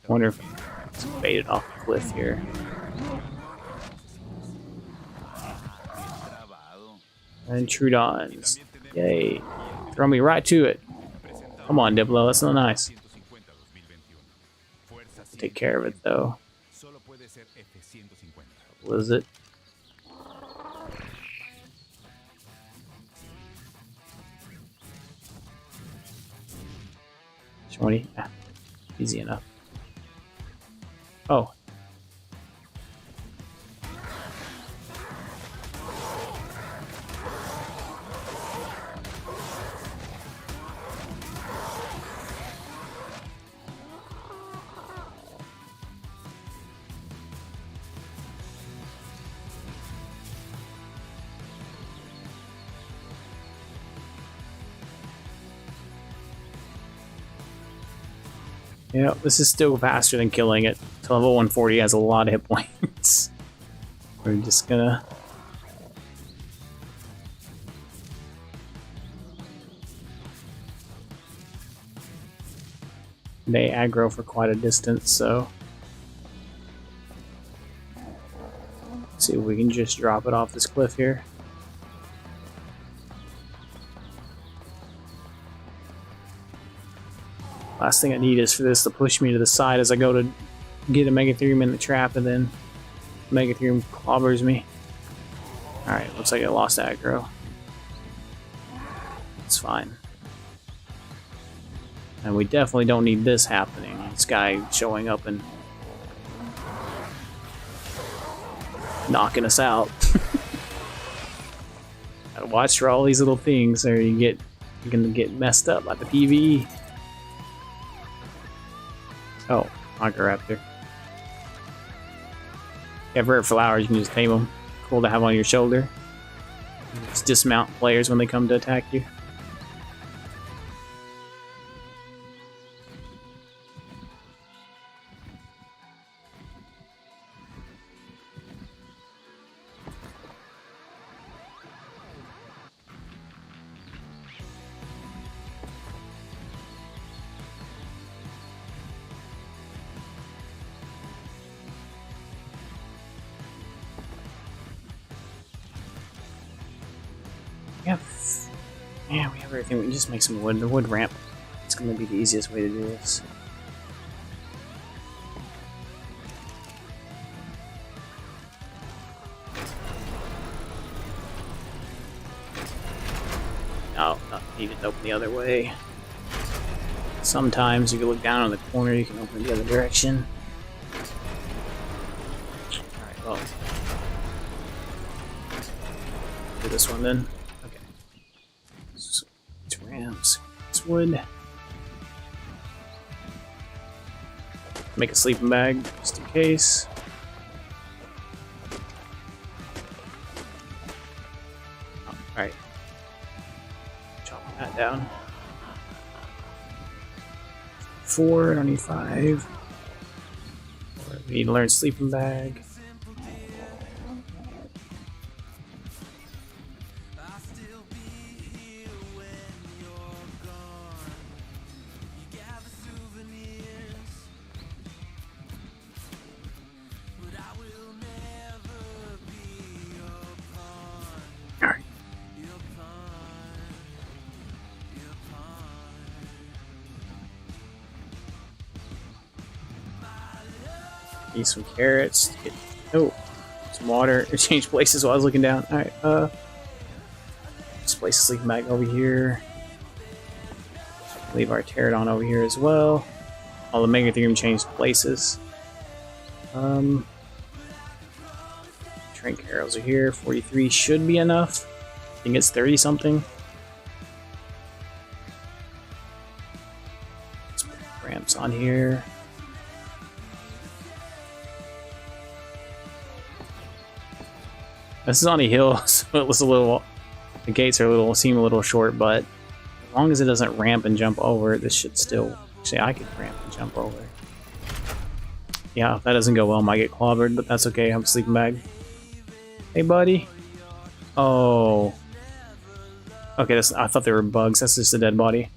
Wonder if it's baited off the cliff here. And Trudons. Yay. Throw me right to it. Come on, Diplo, that's not nice. Take care of it though. What is it? $20? Ah, easy enough. Oh. Yeah, this is still faster than killing it. Level 140 has a lot of hit points. We're just gonna... They aggro for quite a distance, so... Let's see if we can just drop it off this cliff here. Last thing I need is for this to push me to the side as I go to get a Megatherium in the trap, and then Megatherium clobbers me. Alright, looks like I lost aggro. It's fine. And we definitely don't need this happening. This guy showing up and knocking us out. Gotta watch for all these little things, or you're gonna get messed up by the PvE. Oh, Anchor Raptor. You have rare flowers, you can just tame them. Cool to have on your shoulder. Just dismount players when they come to attack you. Yeah, we have everything. We can just make some wood. The wood ramp. It's going to be the easiest way to do this. No, not needed to open the other way. Sometimes you can look down on the corner, you can open the other direction. Alright, well. Do this one then. Ramps. It's wood. Make a sleeping bag just in case. Oh, alright. Chopping that down. 4, I don't need 5. We need to learn sleeping bag. Need some carrots. Get, oh, some water. Change places while I was looking down. Alright, just place a sleeping bag over here. Leave our pterodon over here as well. All the Megatherium changed places. Trank arrows are here. 43 should be enough. I think it's 30 something. Let's put ramps on here. This is on a hill, so it was a little. The gates are seem a little short, but as long as it doesn't ramp and jump over, this should still. Actually, I could ramp and jump over. Yeah, if that doesn't go well, I might get clobbered, but that's okay. I have a sleeping bag. Hey, buddy. Oh. Okay, I thought they were bugs. That's just a dead body.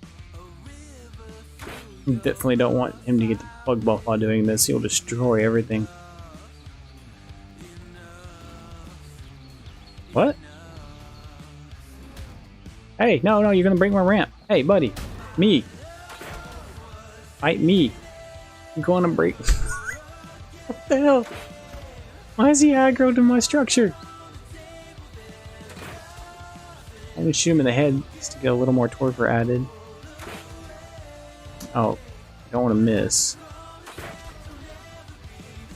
Definitely don't want him to get the bug buff while doing this. He'll destroy everything. What? Hey, no, you're gonna break my ramp. Hey, buddy. Me. Fight me. You're going to break. What the hell? Why is he aggro to my structure? I'm gonna shoot him in the head just to get a little more torpor added. Oh, don't want to miss.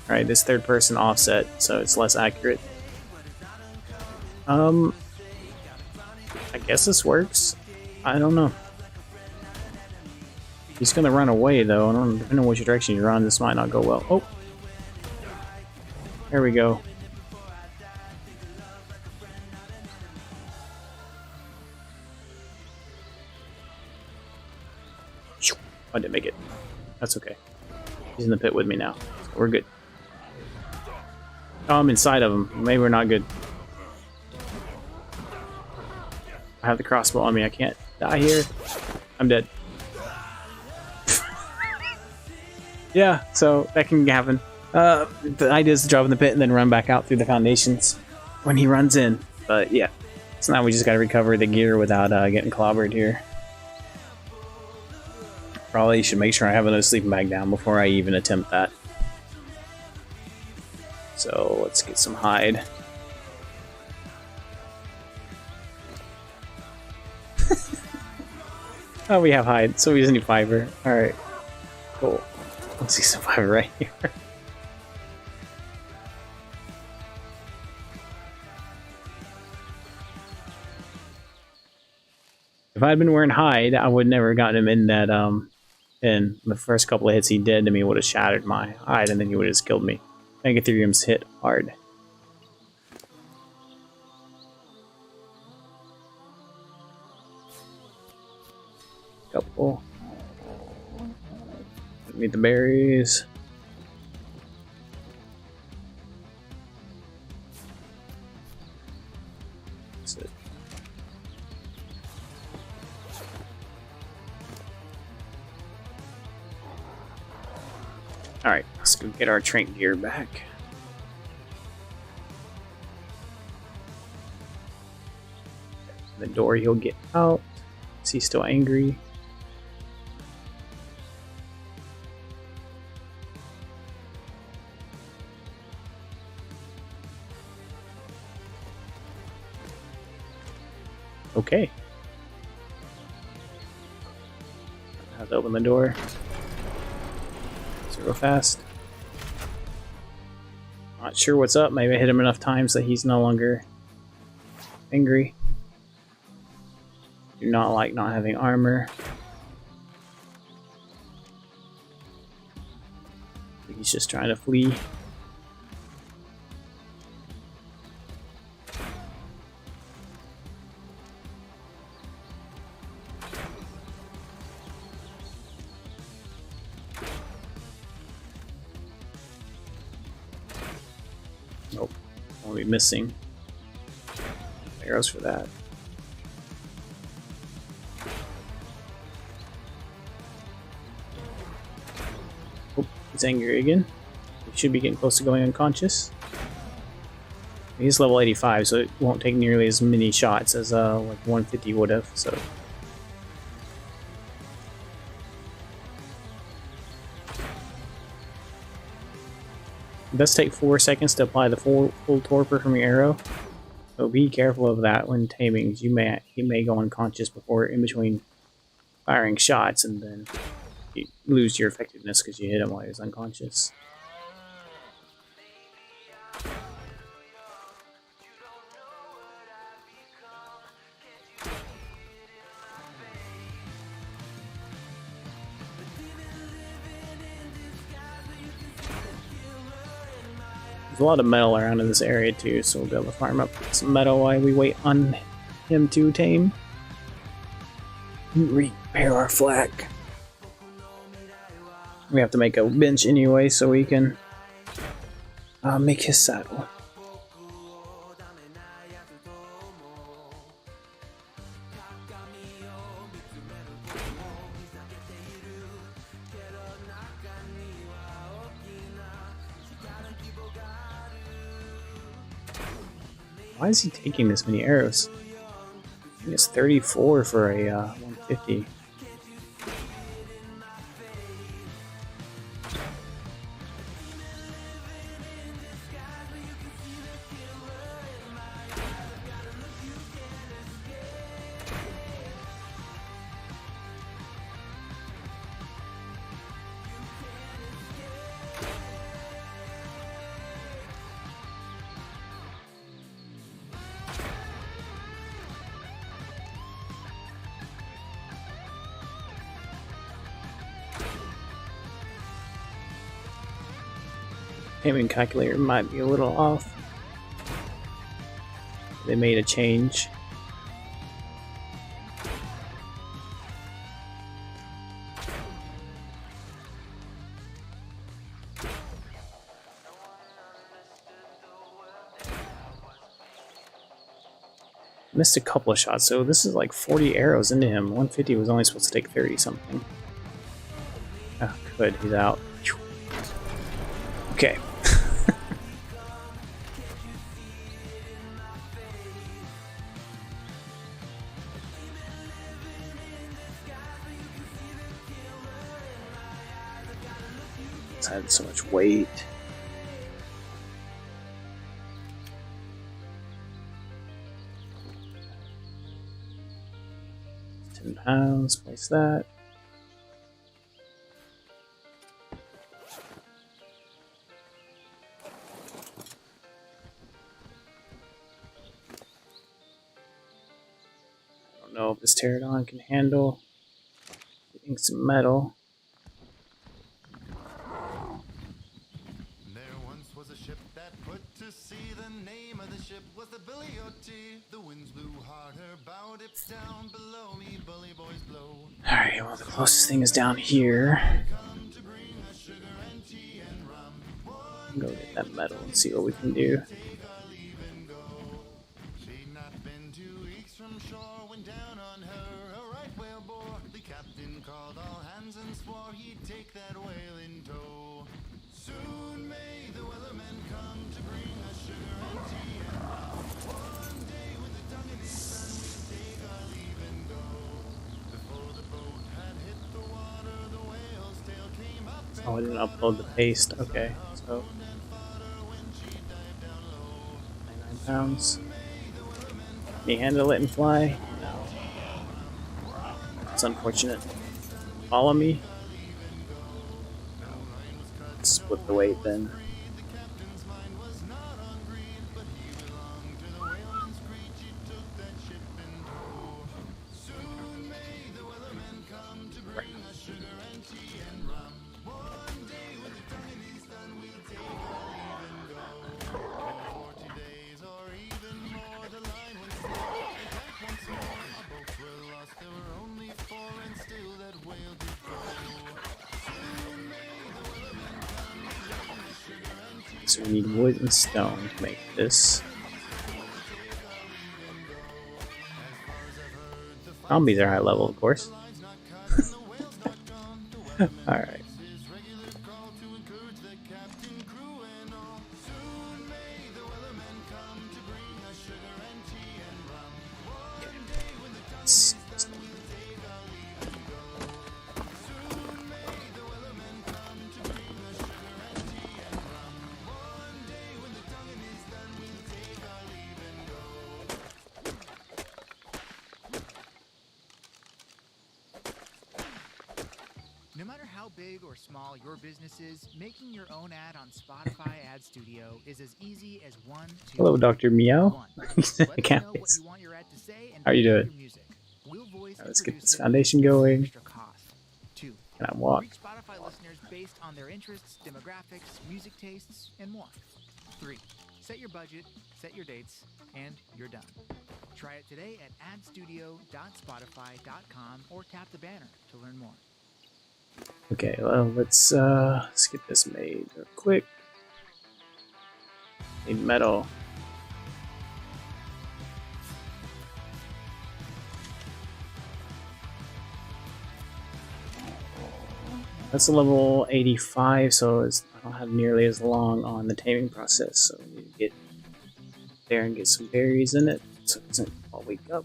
Alright, this third person offset, so it's less accurate. I guess this works. I don't know. He's gonna run away though. I don't know which direction you run. This might not go well. Oh, there we go. I didn't make it. That's okay. He's in the pit with me now. So we're good. Oh, I'm inside of him. Maybe we're not good. I have the crossbow on me. I can't die here. I'm dead. Yeah, so that can happen. The idea is to drop in the pit and then run back out through the foundations when he runs in. But yeah, so now we just gotta recover the gear without getting clobbered here. Probably should make sure I have another sleeping bag down before I even attempt that. So let's get some hide. Oh, we have hide, so we just need fiber. Alright, cool. Let's see some fiber right here. If I had been wearing hide, I would never have gotten him in that And the first couple of hits he did to me would have shattered my hide, and then he would have just killed me. Megatherium's hit hard. Couple. Meet the berries. That's it. Alright, let's go get our trinket gear back. The door he'll get out. Is he still angry? Okay. I have to open the door. So real fast. Not sure what's up. Maybe I hit him enough times that he's no longer angry. Do not like not having armor. He's just trying to flee. Nope. I'll be missing arrows for that. Oh, he's angry again. He should be getting close to going unconscious. He's level 85, so it won't take nearly as many shots as like 150 would have. So. It does take 4 seconds to apply the full torpor from your arrow, so be careful of that when taming. He may go unconscious before in between firing shots, and then you lose your effectiveness because you hit him while he's unconscious. There's a lot of metal around in this area too, so we'll be able to farm up some metal while we wait on him to tame. Repair our flak. We have to make a bench anyway so we can make his saddle. Why is he taking this many arrows? I think it's 34 for a 150. Taming calculator might be a little off. They made a change. Missed a couple of shots, so this is like 40 arrows into him. 150 was only supposed to take 30 something. Oh, good, he's out. Okay. It's had so much weight. £10, place that. I don't know if this pterodon can handle getting some metal. to see the name of the ship was the Billy O.T. The winds blew harder, bow dips down below me, bully boys blow. Alright, well, the closest thing is down here. Go get that metal and see what we can do. She'd not been 2 weeks from shore when down on her a right whale bore. The captain called all hands and swore he'd take that whale in tow. Soon may the weathermen come to bring us sugar and tea and rum. One day with the tongue in his sun we'd take our leave and go. Before the boat had hit the water, the whale's tail came up. Oh, I didn't upload the paste. Okay, so 99 pounds. Can you handle it and fly? No. It's unfortunate. Follow me. Split the weight then. So we need wood and stone to make this. Zombies are high level, of course. Alright. No matter how big or small your business is, making your own ad on Spotify Ad Studio is as easy as 1, 2, Hello, Dr. Meow. 1. I can't. Let us know what you want your ad to say and How are you your doing? music. We'll voice Let's and get produce this it foundation for going. extra cost. 2. Can I walk? Reach Spotify listeners based on their interests, demographics, music tastes, and more. 3. Set your budget, set your dates, and you're done. Try it today at adstudio.spotify.com or tap the banner to learn more. Okay, well, let's get this made real quick. Need metal. That's a level 85, so I don't have nearly as long on the taming process, so we need to get there and get some berries in it so it doesn't all wake up.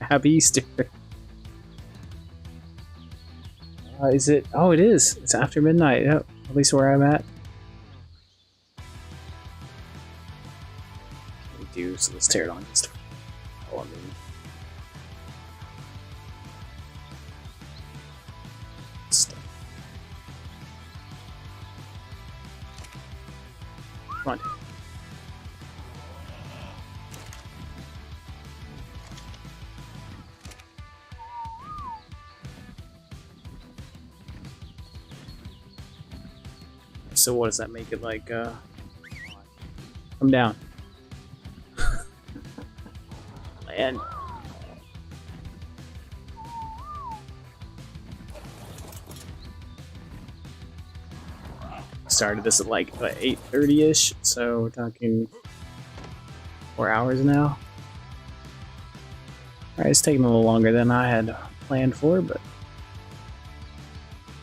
Happy Easter. Is it? Oh, it is. It's after midnight. Yep. At least where I'm at. We do, so let's tear it on. Oh, I mean. Stuff. Come on. So what does that make it like, come down. And started this at like 8:30ish, so we're talking 4 hours now. Alright, it's taking a little longer than I had planned for, but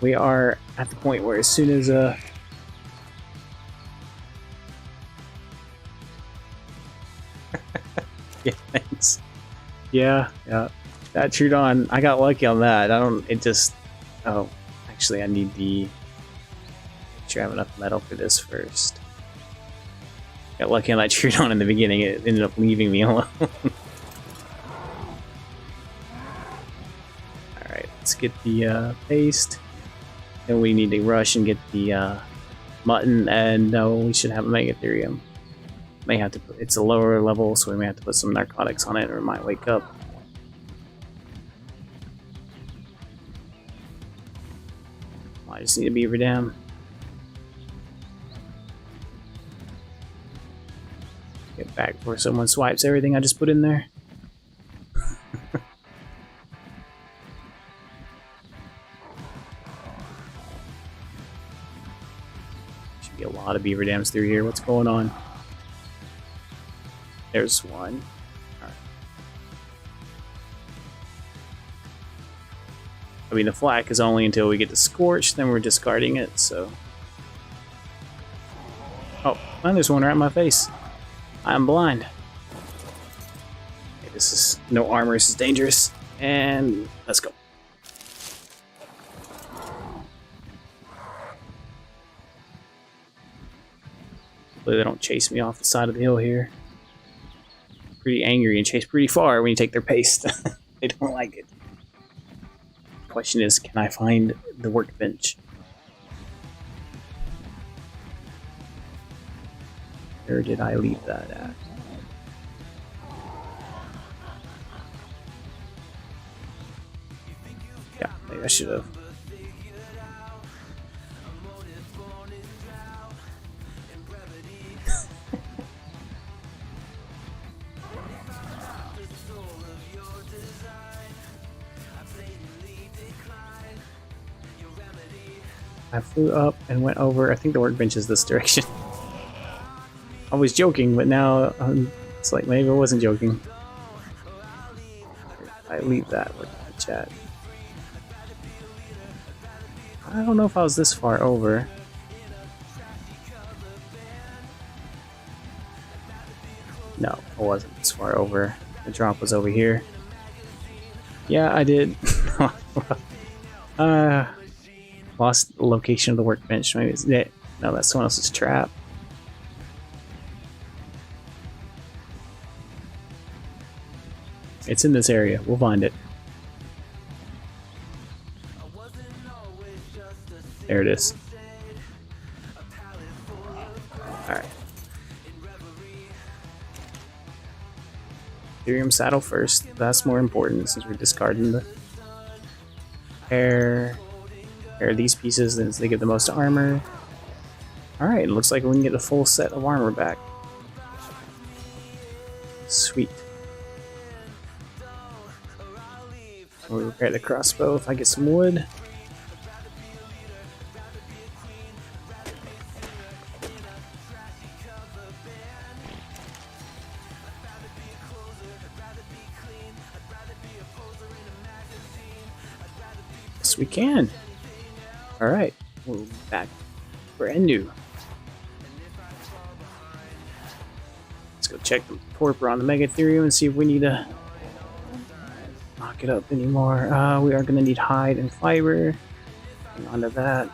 we are at the point where as soon as yeah, thanks. Yeah. That Trudon, I got lucky on that. Oh, actually I need the... Make sure I have enough metal for this first. Got lucky on that Trudon in the beginning, it ended up leaving me alone. Alright, let's get the paste. Then we need to rush and get the mutton, and we should have a Megatherium. May have to put, it's a lower level, so we may have to put some narcotics on it or it might wake up. I just need a beaver dam. Get back before someone swipes everything I just put in there. Should be a lot of beaver dams through here. What's going on? There's one. Alright. I mean, the flak is only until we get to Scorch, then we're discarding it, so... Oh, and there's one right in my face. I'm blind. Okay, this is... no armor, this is dangerous. And... let's go. Hopefully they don't chase me off the side of the hill here. Pretty angry and chase pretty far when you take their paste. They don't like it. Question is, can I find the workbench? Where did I leave that at? Yeah, maybe I should have. I flew up and went over. I think the workbench is this direction. I was joking, but now it's like maybe I wasn't joking. I leave that with the chat. I don't know if I was this far over. No, I wasn't this far over. The drop was over here. Yeah, I did. Lost the location of the workbench. Maybe it's it. No, that's someone else's trap. It's in this area. We'll find it. There it is. Alright. Ethereum saddle first. That's more important since we're discarding the hair. Pair these pieces since they give the most armor. Alright, looks like we can get a full set of armor back. Sweet. We'll repair the crossbow if I get some wood. Yes, we can. Alright, we're back. Brand new. Let's go check the torpor on the Mega Ethereum and see if we need to knock it up anymore. We are going to need hide and fiber. Hang on to that.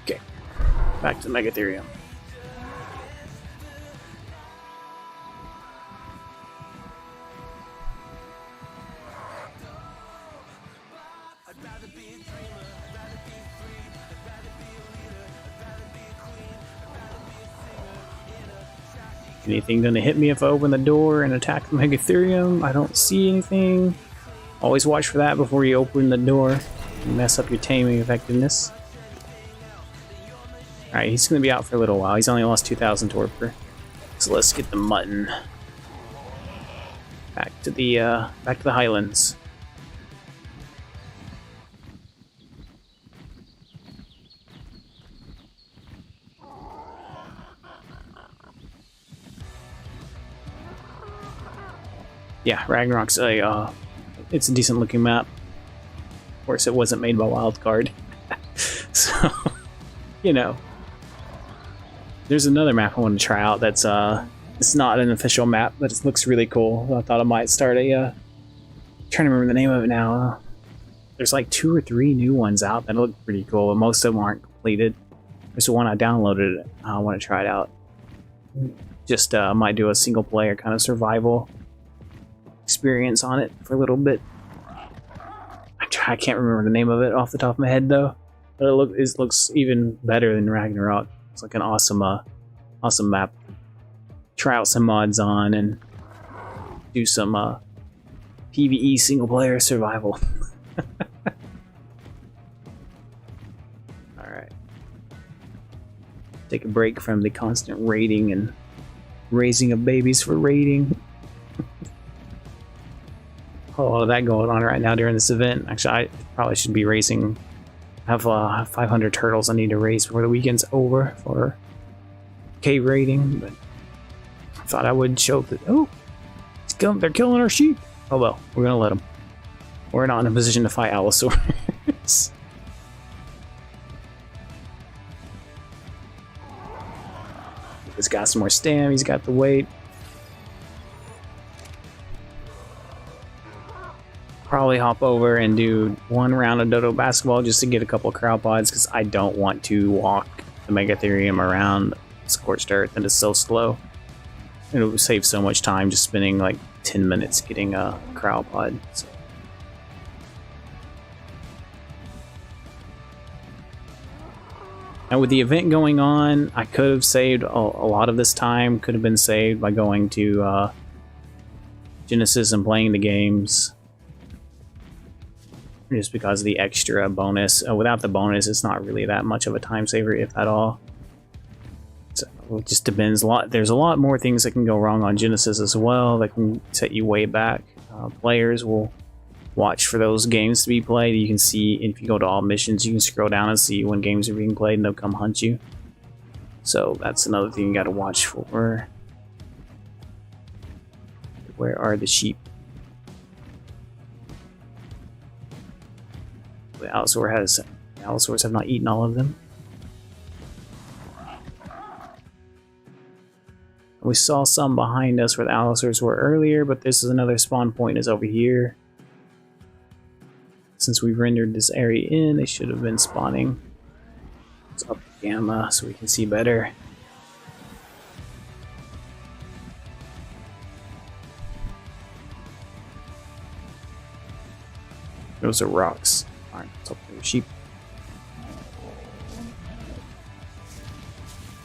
Okay, back to the Mega Ethereum. Anything gonna hit me if I open the door and attack the Mega Ethereum? I don't see anything. Always watch for that before you open the door and mess up your taming effectiveness. Alright, he's gonna be out for a little while. He's only lost 2,000 torpor. So let's get the mutton. Back to the Highlands. Yeah, Ragnarok's it's a decent looking map. Of course, it wasn't made by Wildcard. So, you know. There's another map I want to try out that's it's not an official map, but it looks really cool. I thought I might start a trying to remember the name of it now. There's like 2 or 3 new ones out that look pretty cool, but most of them aren't completed. There's the one I downloaded. I want to try it out. Just might do a single player kind of survival experience on it for a little bit. I can't remember the name of it off the top of my head though, but it looks even better than Ragnarok. It's like an awesome awesome map. Try out some mods on and do some PvE single player survival. Take a break from the constant raiding and raising of babies for raiding. A lot of that going on right now during this event. Actually, I probably should be raising. I have 500 turtles I need to raise before the weekend's over for cave raiding, but I thought I would show that. Oh, they're killing our sheep. Oh well, we're gonna let them. We're not in a position to fight Allosaurus. He's got some more stam. He's got the weight. Probably hop over and do one round of Dodo basketball just to get a couple of crowd pods because I don't want to walk the Megatherium around Scorched Earth and it's so slow. It would save so much time just spending like 10 minutes getting a crowd pod. So. And with the event going on, I could have saved a lot of this time. Could have been saved by going to Genesis and playing the games. Just because of the extra bonus. Without the bonus, it's not really that much of a time saver, if at all. So it just depends a lot. There's a lot more things that can go wrong on Genesis as well that can set you way back. Players will watch for those games to be played. You can see if you go to all missions, you can scroll down and see when games are being played and they'll come hunt you. So that's another thing you got to watch for. Where are the sheep? The Allosaurus have not eaten all of them. We saw some behind us where the Allosaurus were earlier, but this is another spawn point is over here. Since we've rendered this area in, they should have been spawning. Let's up the gamma so we can see better. Those are rocks. Alright, let's open the sheep.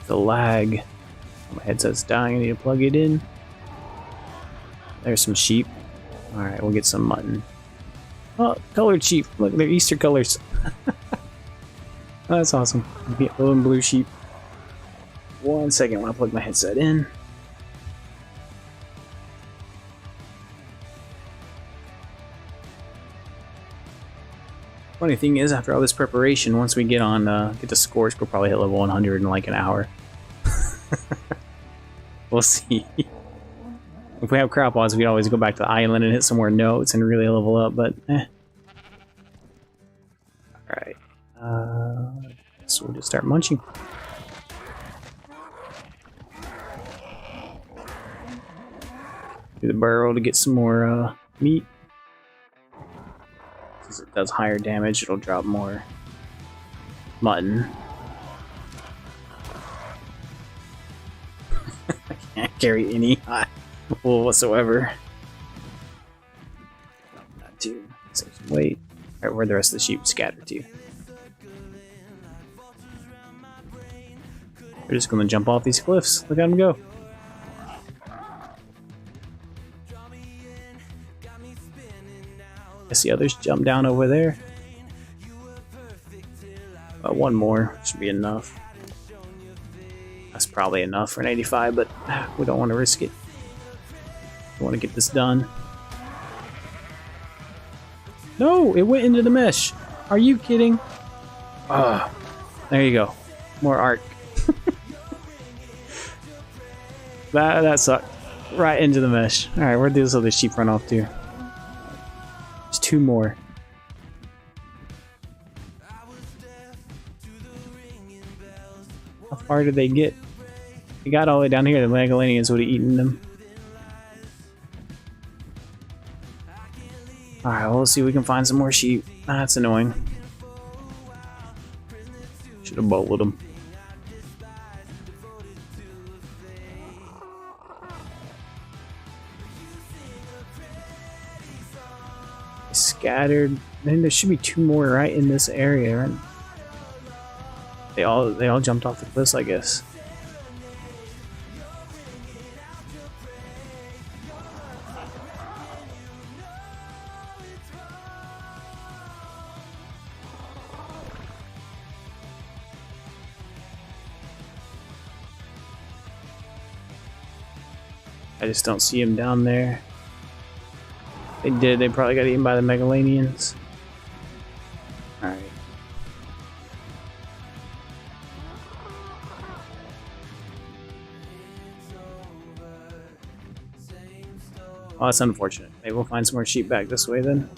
The lag. My headset's dying, I need to plug it in. There's some sheep. Alright, we'll get some mutton. Oh, colored sheep. Look, they're Easter colors. Oh, that's awesome. I'll get blue and blue sheep. 1 second while I plug my headset in. Funny thing is, after all this preparation, once we get on, get to Scorch, we'll probably hit level 100 in like an hour. We'll see. If we have crowd pods, we can always go back to the island and hit some more notes and really level up, but Alright. So we'll just start munching. Do the burrow to get some more meat. Since it does higher damage, it'll drop more mutton. I can't carry any wool whatsoever. Not too. Save some weight. Alright, where'd the rest of the sheep scatter to? They're just gonna jump off these cliffs. Look at them go. I see others jump down over there. One more should be enough. That's probably enough for an 85, but we don't want to risk it. We want to get this done. No, it went into the mesh. Are you kidding? Ah, there you go. More Ark. That sucked. Right into the mesh. Alright, where'd those other sheep run off to? There's 2 more. How far did they get? They got all the way down here. The Megalanians would have eaten them. Alright, well, let's see if we can find some more sheep. That's annoying. Should have bolted them. Scattered. Then there should be 2 more right in this area, right? They all jumped off the cliffs, I guess. I just don't see them down there. They did. They probably got eaten by the Megalanians. Alright. Oh, that's unfortunate. Maybe we'll find some more sheep back this way then.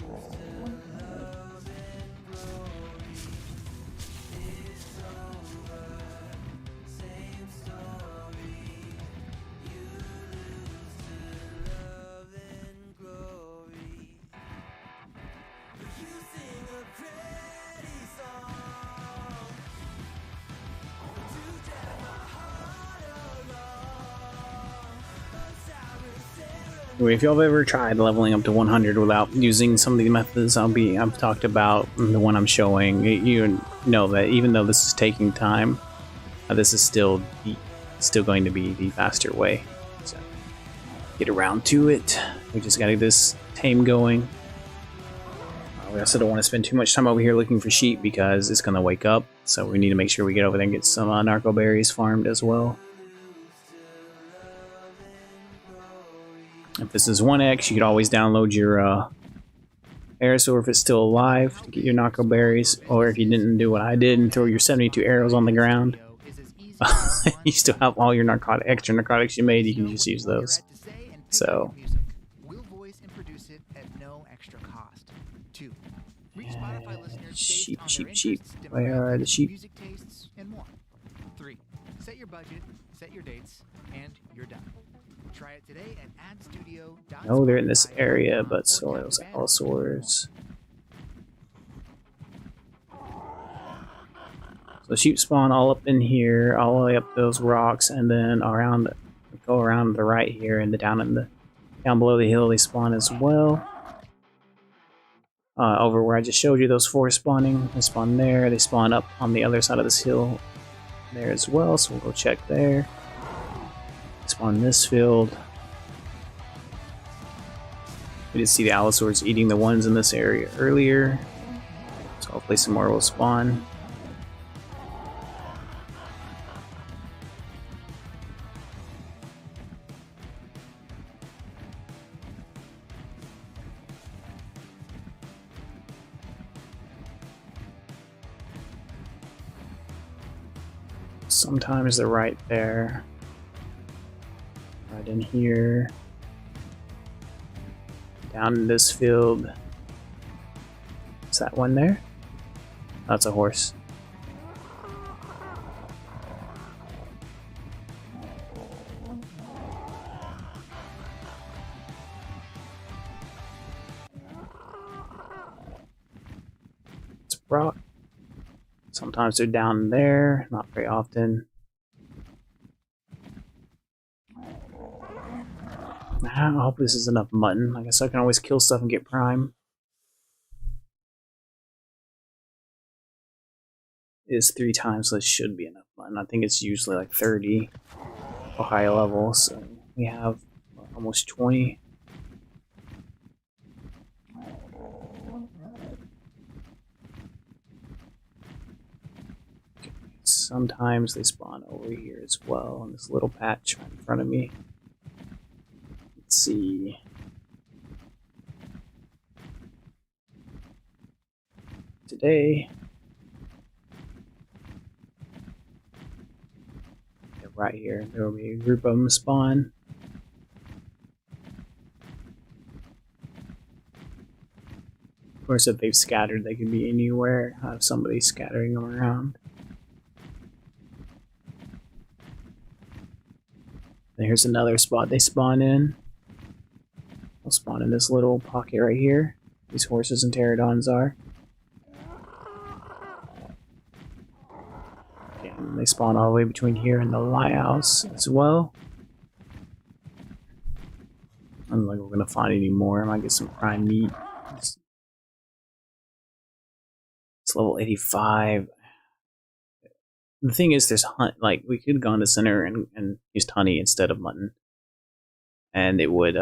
If y'all have ever tried leveling up to 100 without using some of the methods I've talked about, the one I'm showing, you know that even though this is taking time, this is still going to be the faster way. So get around to it. We just got to get this tame going. We also don't want to spend too much time over here looking for sheep because it's going to wake up. So we need to make sure we get over there and get some narco berries farmed as well. If this is 1x, you could always download your Aerosaur if it's still alive to get your narco berries, or if you didn't do what I did and throw your 72 arrows on the ground, you still have all your extra narcotics you made, you can just use those. So, sheep. Where are the sheep? 3. Set your budget, set your dates, and you're done. Try it today at adstudio.com. No, they're in this area, but so are those allosaurs. So sheep spawn all up in here, all the way up those rocks, and then go around the right here, and down below the hill they spawn as well. Over where I just showed you those 4 spawning, they spawn there. They spawn up on the other side of this hill there as well. So we'll go check there. Spawn in this field. We did see the allosaurs eating the ones in this area earlier, so hopefully some more will spawn. Sometimes they're right there. Right in here. Down in this field. Is that one there? That's a horse. It's rock. Sometimes they're down there, not very often. I hope this is enough mutton. I guess I can always kill stuff and get prime. It is 3 times, so this should be enough mutton. I think it's usually like 30 for high level, so we have almost 20. Sometimes they spawn over here as well in this little patch right in front of me. Let's see. Today, right here, there will be a group of them spawn. Of course, if they've scattered, they could be anywhere. Have somebody scattering them around. And here's another spot they spawn in. They'll spawn in this little pocket right here. These horses and pterodons are. And they spawn all the way between here and the lighthouse as well. I don't think we're gonna find any more. I might get some prime meat. It's level 85. The thing is, there's hunt. Like, we could go into center and used honey instead of mutton, and it would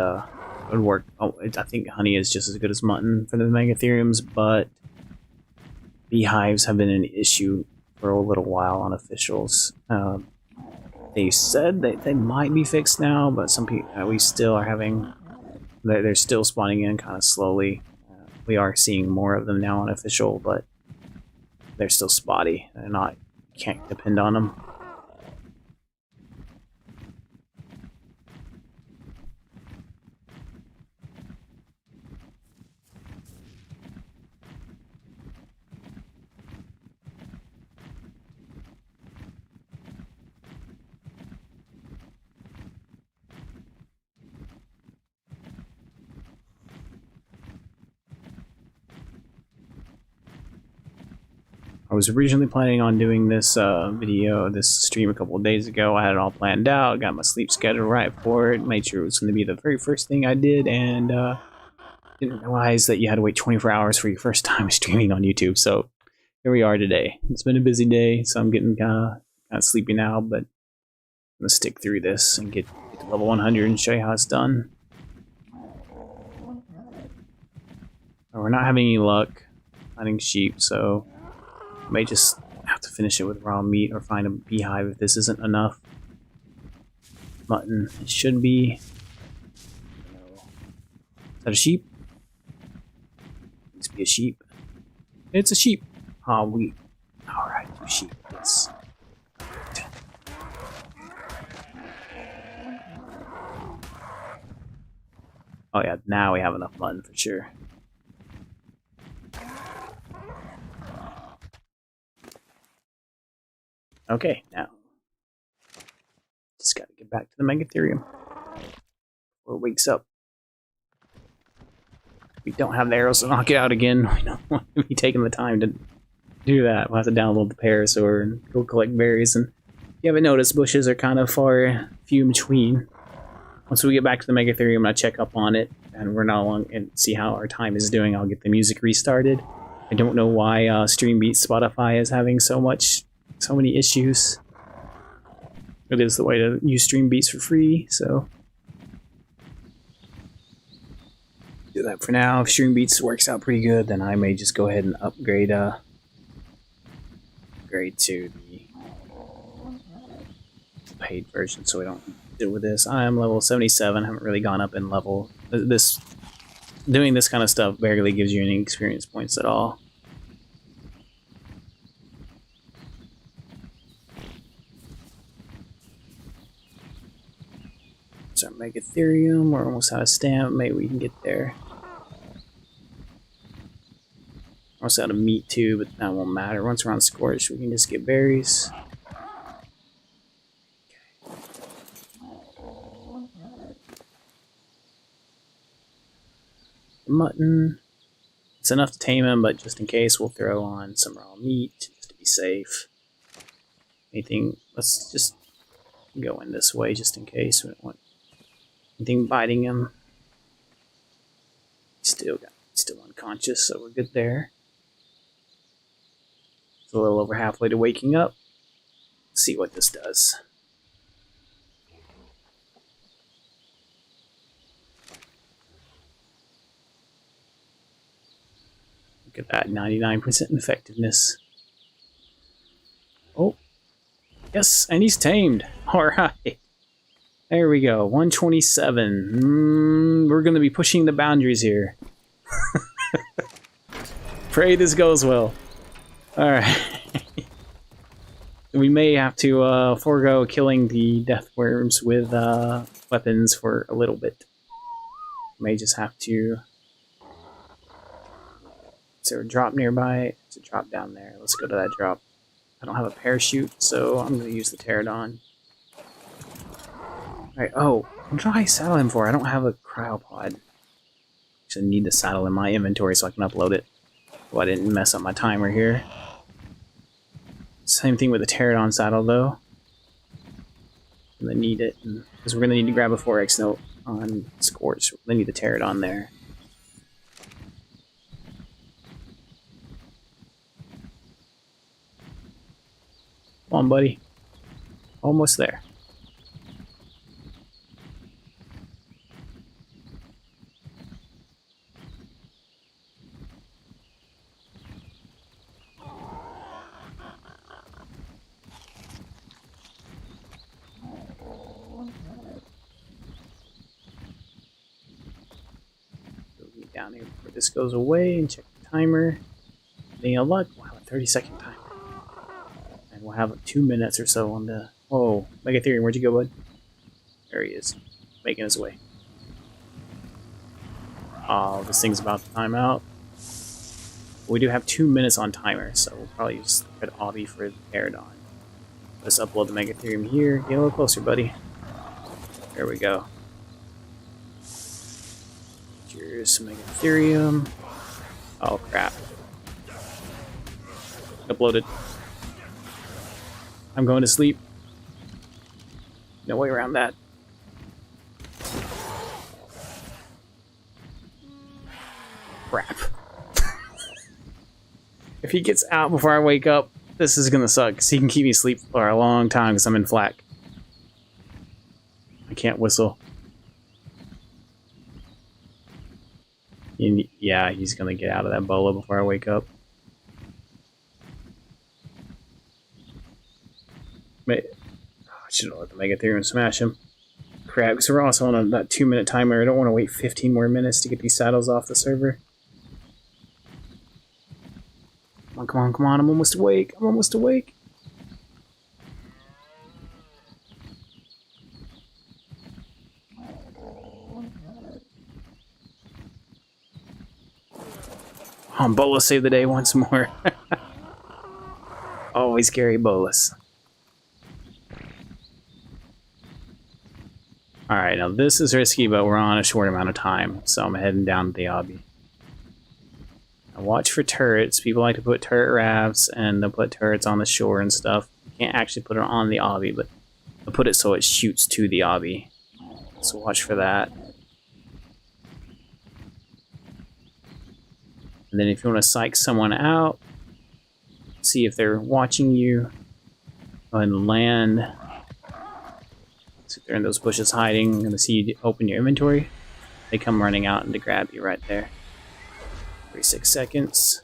work. Oh, I think honey is just as good as mutton for the megatheriums, but beehives have been an issue for a little while on officials. They said that they might be fixed now, but some people we still are having. They're still spawning in kind of slowly. We are seeing more of them now on official, but they're still spotty. They're not. Can't depend on them. I was originally planning on doing this this stream a couple of days ago. I had it all planned out, got my sleep schedule right for it, made sure it was going to be the very first thing I did, and didn't realize that you had to wait 24 hours for your first time streaming on YouTube. So here we are today. It's been a busy day, so I'm getting kind of sleepy now, but I'm going to stick through this and get to level 100 and show you how it's done. We're not having any luck finding sheep, so may just have to finish it with raw meat or find a beehive if this isn't enough. Mutton, it should be. Is that a sheep? Needs to be a sheep. It's a sheep. Ah, we. Alright, 2 sheep. Yes. Oh yeah, now we have enough mutton for sure. Okay, now just gotta get back to the Megatherium before it wakes up. We don't have the arrows to knock it out again. We don't want to be taking the time to do that. We'll have to download the Parasaur and go collect berries. And if you haven't noticed, bushes are kind of few in between. Once we get back to the Megatherium, I'm gonna check up on it, and we're not long and see how our time is doing. I'll get the music restarted. I don't know why Streambeats Spotify is having so many issues. It is the way to use Streambeats for free, so do that for now. If Streambeats works out pretty good, then I may just go ahead and upgrade to the paid version, so we don't deal with this. I am level 77. I haven't really gone up in level. Doing this kind of stuff barely gives you any experience points at all. Our Megatherium, we're almost out of stamp. Maybe we can get there. Almost out of meat too, but that won't matter. Once we're on Scorch, we can just get berries. Mutton. It's enough to tame him, but just in case, we'll throw on some raw meat just to be safe. Anything? Let's just go in this way just in case. We don't want anything biting him. Still unconscious, so we're good there. It's a little over halfway to waking up. Let's see what this does. Look at that, 99% effectiveness. Oh, yes, and he's tamed. All right. There we go, 127. We're going to be pushing the boundaries here. Pray this goes well. Alright. We may have to forego killing the death worms with weapons for a little bit. May just have to... Is there a drop nearby? There's a drop down there. Let's go to that drop. I don't have a parachute, so I'm going to use the pterodon. Alright, oh, what did I saddle him for? I don't have a cryopod. Actually, I need the saddle in my inventory so I can upload it. Oh, I didn't mess up my timer here. Same thing with the pterodon saddle, though. I'm gonna need it, because we're gonna need to grab a 4x note on Scorch. We're gonna need the pterodon there. Come on, buddy. Almost there. down here before this goes away and check the timer. Any luck? We'll have a 30-second timer. And we'll have 2 minutes or so on the... Whoa, Megatherium, where'd you go, bud? There he is, making his way. Oh, this thing's about to time out. We do have 2 minutes on timer, so we'll probably just put Obby for the Paradigm. Let's upload the Megatherium here. Get a little closer, buddy. There we go. Here's some Megatherium. Oh, crap. Uploaded. I'm going to sleep. No way around that. Crap. If he gets out before I wake up, this is gonna suck, because he can keep me asleep for a long time because I'm in flak. I can't whistle. Yeah, he's gonna get out of that bola before I wake up. I should have let the Megatherium smash him. Crap, because we're also on that 2-minute timer. I don't want to wait 15 more minutes to get these saddles off the server. Come on, come on, come on. I'm almost awake. I'm almost awake. Oh, Bolas saved the day once more. Always carry Bolas. Alright, now this is risky, but we're on a short amount of time, so I'm heading down to the obby. Now watch for turrets. People like to put turret rafts, and they'll put turrets on the shore and stuff. You can't actually put it on the obby, but they'll put it so it shoots to the obby. So watch for that. And then if you want to psych someone out, see if they're watching you, go ahead and land. So if they're in those bushes hiding, I'm going to see you open your inventory. They come running out and to grab you right there. 36 seconds.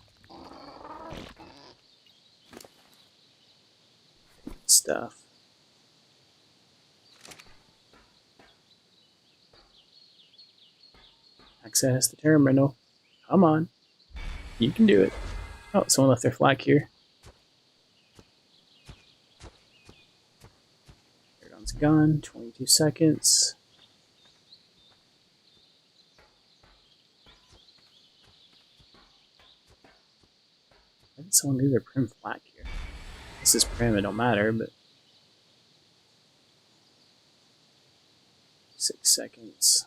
Stuff. Access the terminal. Come on. You can do it. Oh, someone left their flag here. Paragon's gone. 22 seconds. Why did someone do their prim flag here? This is prim, it don't matter, but 6 seconds.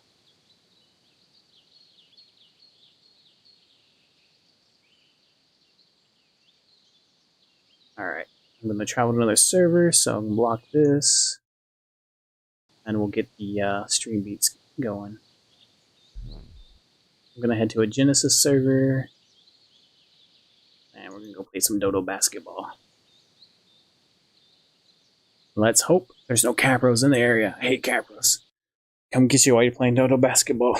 Alright, I'm going to travel to another server, so I'm going to block this. And we'll get the stream beats going. I'm going to head to a Genesis server. And we're going to go play some Dodo basketball. Let's hope there's no Capros in the area. I hate Capros. Come get you while you're playing Dodo basketball.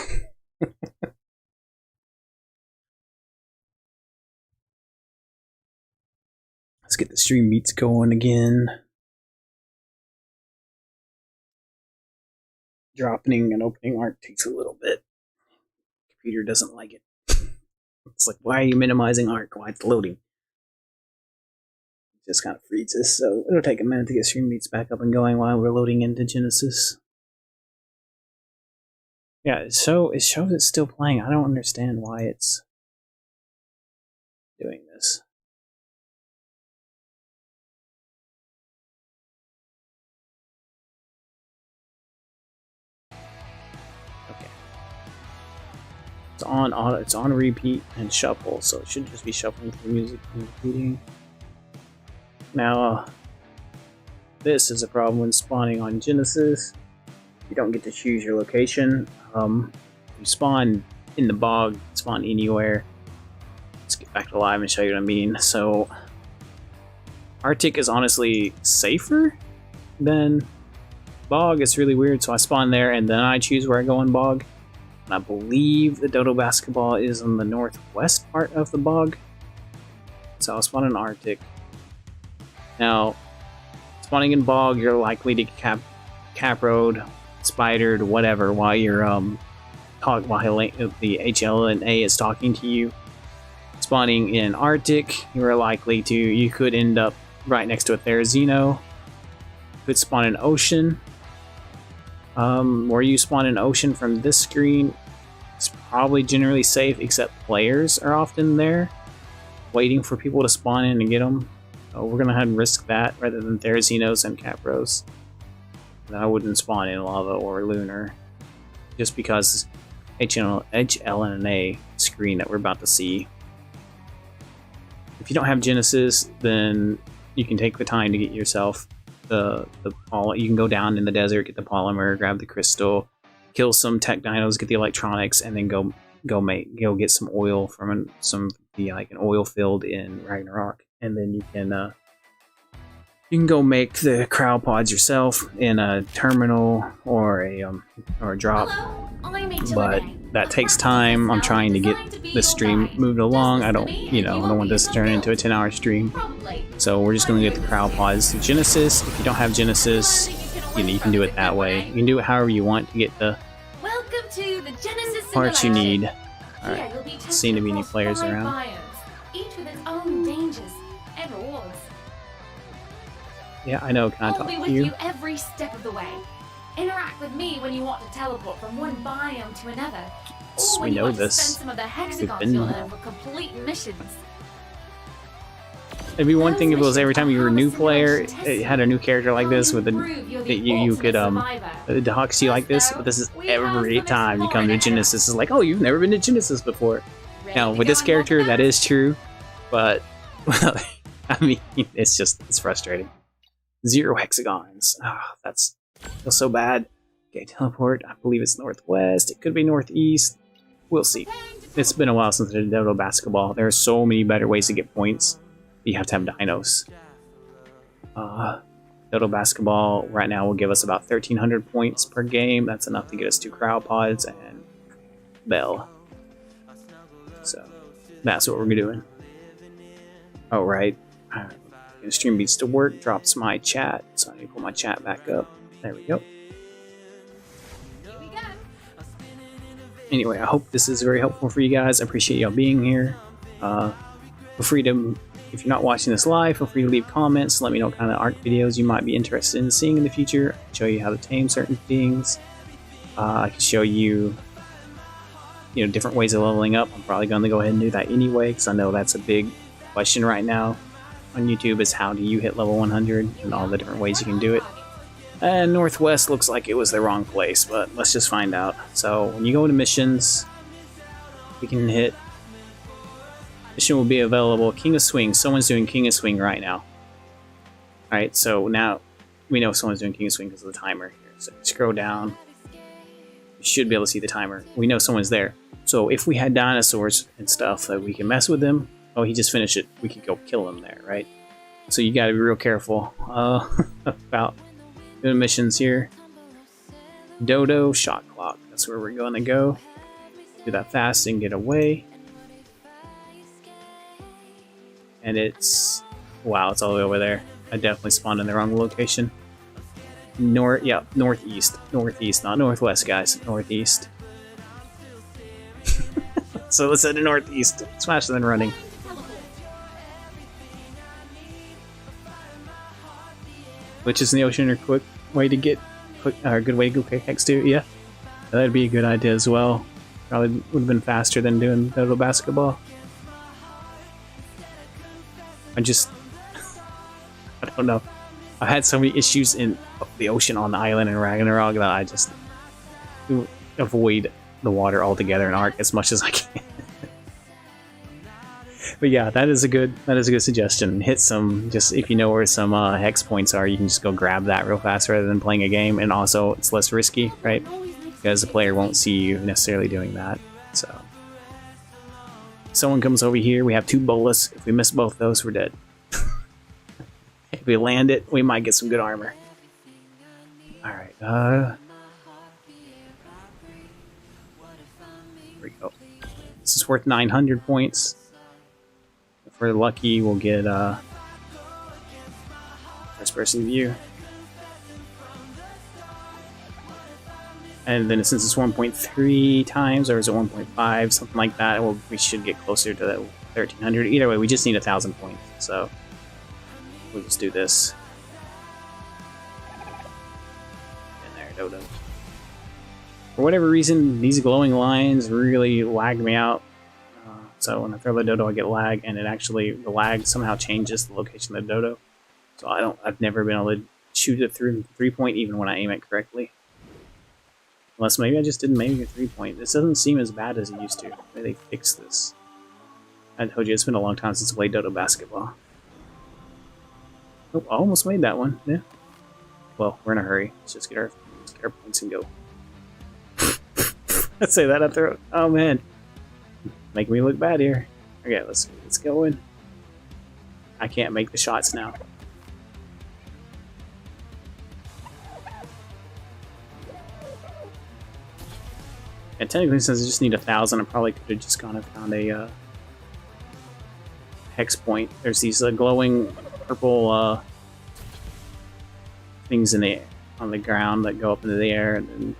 Let's get the stream beats going again. Dropping and opening Ark takes a little bit. Computer doesn't like it. It's like, why are you minimizing Ark? Why it's loading? It just kind of freezes, so it'll take a minute to get stream beats back up and going while we're loading into Genesis. Yeah, it shows it's still playing. I don't understand why it's doing this. It's on repeat and shuffle, so it should just be shuffling through music and repeating. Now, this is a problem when spawning on Genesis. You don't get to choose your location. You spawn in the bog, spawn anywhere. Let's get back to live and show you what I mean. So, Arctic is honestly safer than bog. It's really weird, so I spawn there and then I choose where I go in bog. I believe the Dodo basketball is in the northwest part of the bog. So I'll spawn in Arctic. Now, spawning in bog, you're likely to get caproed, spidered, whatever, while you're while the HLNA is talking to you. Spawning in Arctic, you could end up right next to a Therizino. Could spawn in Ocean. Where you spawn in Ocean from this screen, it's probably generally safe, except players are often there, waiting for people to spawn in and get them. So we're gonna go ahead and risk that rather than Therizinos and Capros. I wouldn't spawn in Lava or Lunar, just because HLNA screen that we're about to see. If you don't have Genesis, then you can take the time to get yourself the you can go down in the desert, get the polymer, grab the crystal, kill some tech dinos, get the electronics, and then go get some oil from like an oil field in Ragnarok, and then you can go make the crowd pods yourself in a terminal or a drop. But that takes time. I'm trying to get this stream moved along. I don't want this to turn into a 10-hour stream. So we're just going to get the crowd pods. Genesis, if you don't have Genesis, you can do it that way. You can do it however you want to get the parts you need. Alright, seem to be any players around. Each with its own dangers and rewards. Yeah, I know. Can I talk I'll to be you? with you every step of the way. Interact with me when you want to teleport from one biome to another. Or when you want to spend some of the hexagons you'll earn for complete missions. It'd be one thing if it was every time you were a new player, it had a new character like this with you could the Hoxie like this, but this is every time you come to Genesis. It's like, oh, you've never been to Genesis before. Now with this character, that is true, but well, I mean, it's frustrating. 0 hexagons. That's feels so bad. Okay, teleport. I believe it's northwest. It could be northeast. We'll see. It's been a while since I did Dodo basketball. There are so many better ways to get points. You have to have dinos. Dodo basketball right now will give us about 1,300 points per game. That's enough to get us 2 crowd pods and Bell. So that's what we're doing. Oh, right. The stream beats to work, drops my chat, so I need to pull my chat back up. There we go. Anyway, I hope this is very helpful for you guys. I appreciate y'all being here. Feel free to, if you're not watching this live, feel free to leave comments. Let me know what kind of Ark videos you might be interested in seeing in the future. I can show you how to tame certain things. I can show you, different ways of leveling up. I'm probably going to go ahead and do that anyway, because I know that's a big question right now on YouTube, is how do you hit level 100 and all the different ways you can do it. And Northwest looks like it was the wrong place, but let's just find out. So when you go to missions, we can hit. Mission will be available. King of Swing. Someone's doing King of Swing right now. Alright, so now we know someone's doing King of Swing because of the timer here. So scroll down. You should be able to see the timer. We know someone's there. So if we had dinosaurs and stuff that we can mess with them. Oh, he just finished it. We could go kill him there, right? So you gotta be real careful about doing missions here. Dodo shot clock. That's where we're going to go. Do that fast and get away. And it's... Wow, it's all the way over there. I definitely spawned in the wrong location. Northeast. Northeast, not northwest, guys. Northeast. So let's head to northeast. It's faster than running. Glitches in the ocean are quick way to get a good way to go quick hex too. Yeah, that'd be a good idea as well. Probably would have been faster than doing Dodo basketball. I don't know. I've had so many issues in the ocean on the island in Ragnarok that I just avoid the water altogether in Ark as much as I can. But yeah, that is a good suggestion. Hit some, just if you know where some hex points are, you can just go grab that real fast rather than playing a game, and also it's less risky, right? Because the player won't see you necessarily doing that. So someone comes over here, we have 2 bolas. If we miss both those, we're dead. If we land it, we might get some good armor. Alright, here we go. This is worth 900 points. If we're lucky, we'll get first person view. And then since it's 1.3 times, or is it 1.5, something like that, well, we should get closer to that 1,300. Either way, we just need 1,000 points, so we'll just do this. And there, Dodo. For whatever reason, these glowing lines really lag me out. So when I throw the Dodo, I get lag, and the lag somehow changes the location of the Dodo. So I've never been able to shoot it through 3-point even when I aim it correctly. Unless maybe I just didn't aim a 3-point. This doesn't seem as bad as it used to. Maybe they fixed this. I told you it's been a long time since I played Dodo basketball. Oh, I almost made that one. Yeah. Well, we're in a hurry. Let's get our points and go. Let's say that after. Oh man, making me look bad here. Okay, let's go in. I can't make the shots now. And technically, since I just need 1,000, I probably could have just gone and found a hex point. There's these glowing purple things on the ground that go up into the air, and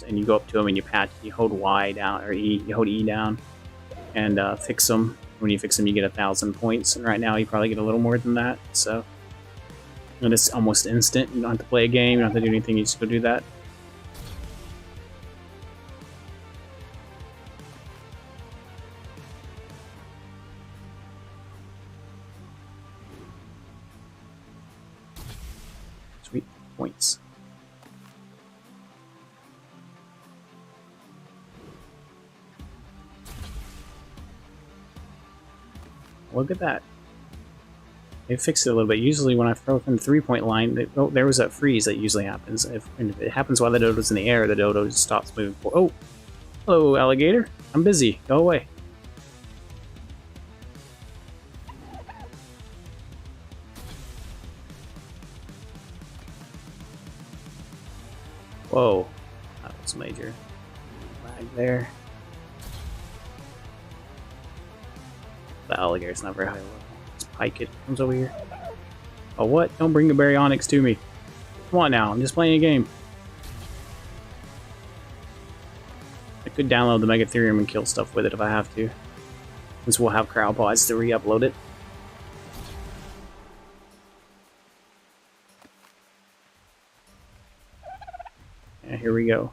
you go up to them and you hold Y down, or E, you hold E down, and fix them. When you fix them, you get 1,000 points, and right now you probably get a little more than that. So, and it's almost instant. You don't have to play a game. You don't have to do anything. You just go do that. Sweet points. Look at that. They fixed it a little bit. Usually when I throw from the 3-point line, there was that freeze that usually happens. If it happens while the Dodo's in the air, the Dodo just stops moving forward. Oh! Hello, alligator. I'm busy. Go away. Whoa. That was major. Lag there. The alligator's not very high level. This pike kid comes over here. Oh, what? Don't bring the baryonyx to me. Come on now, I'm just playing a game. I could download the Megatherium and kill stuff with it if I have to. Since we'll have crowd pods to re-upload it. Yeah, here we go.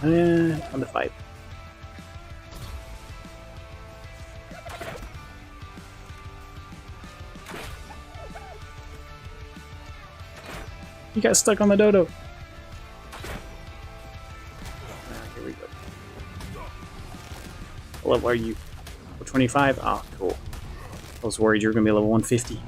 On the fight. You got stuck on the Dodo. Here we go. What level are you? Level 25? Oh, cool. I was worried you were going to be level 150.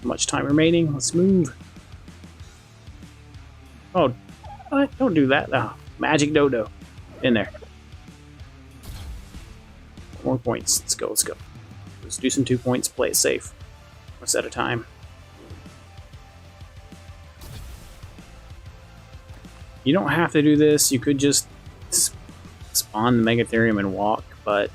Much time remaining. Let's move. Oh, what? Don't do that. Oh, magic Dodo. In there. More points. Let's go. Let's go. Let's do some 2 points. Play it safe. One set at a time. You don't have to do this. You could just spawn the Megatherium and walk, but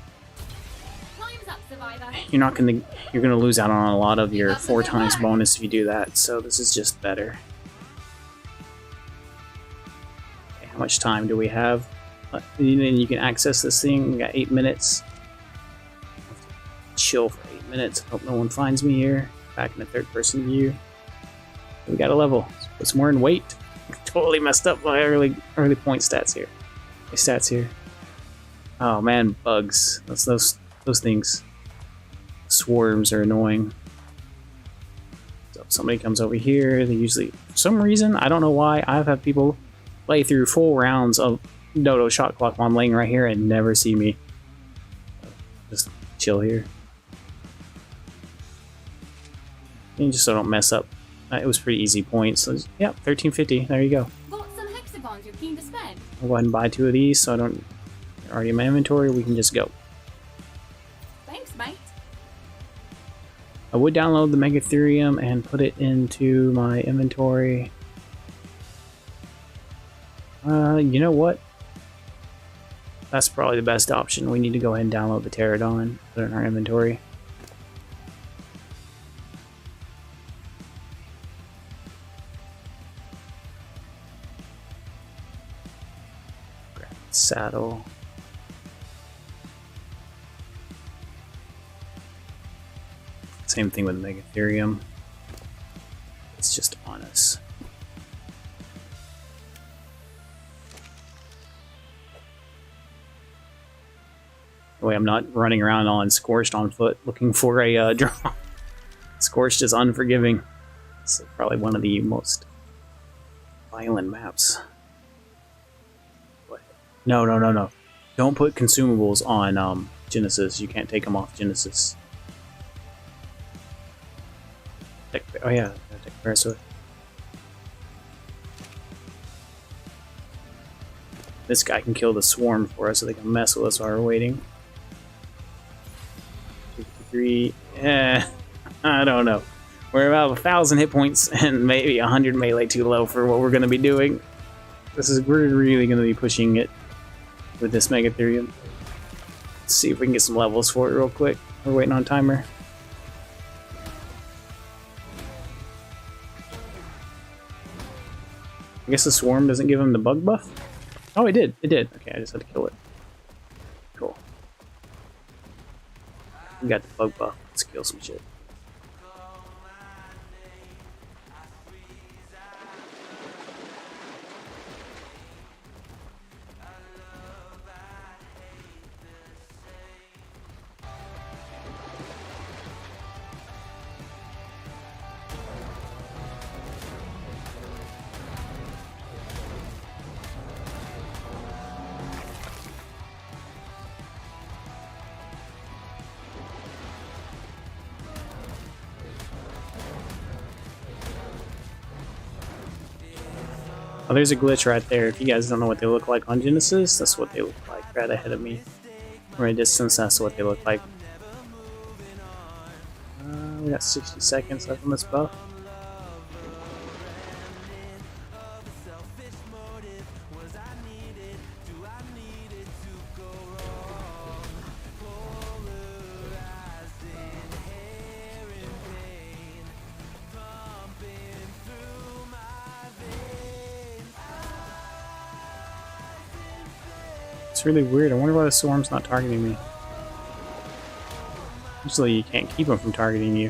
you're gonna lose out on a lot of your 4 times bonus if you do that, so this is just better. Okay, how much time do we have? And you can access this thing. We got 8 minutes. Chill for 8 minutes. Hope no one finds me here. Back in the 3rd person view. We got a level. Let's put some more in weight. Totally messed up my early point stats here. My stats here. Oh man, bugs. That's those things. Swarms are annoying. So if somebody comes over here, they usually, for some reason, I don't know why, I've had people play through full rounds of Dodo shot clock while I'm laying right here and never see me. Just chill here. And just so I don't mess up. It was pretty easy points. So yeah, 1350. There you go. Got some hexagons you're keen to spend? I'll go ahead and buy 2 of these so I don't. They're already in my inventory. We can just go. Thanks, mate. I would download the Megatherium and put it into my inventory. You know what? That's probably the best option. We need to go ahead and download the Pterodon, put it in our inventory. Grab the saddle. Same thing with Megatherium. It's just on us. That way I'm not running around on Scorched on foot looking for a draw. Scorched is unforgiving. It's probably one of the most violent maps. What? No. Don't put consumables on Genesis. You can't take them off Genesis. Oh yeah, take Parasword. This guy can kill the swarm for us so they can mess with us while we're waiting. 53, I don't know. We're about 1,000 hit points and maybe 100 melee too low for what we're going to be doing. We're really going to be pushing it with this Megatherium. Let's see if we can get some levels for it real quick. We're waiting on timer. I guess the swarm doesn't give him the bug buff? Oh, it did. It did. Okay, I just had to kill it. Cool. We got the bug buff. Let's kill some shit. Oh, there's a glitch right there. If you guys don't know what they look like on Genesis, that's what they look like right ahead of me. From a distance, that's what they look like. We got 60 seconds left on this buff. It's really weird. I wonder why the swarm's not targeting me. Usually you can't keep them from targeting you.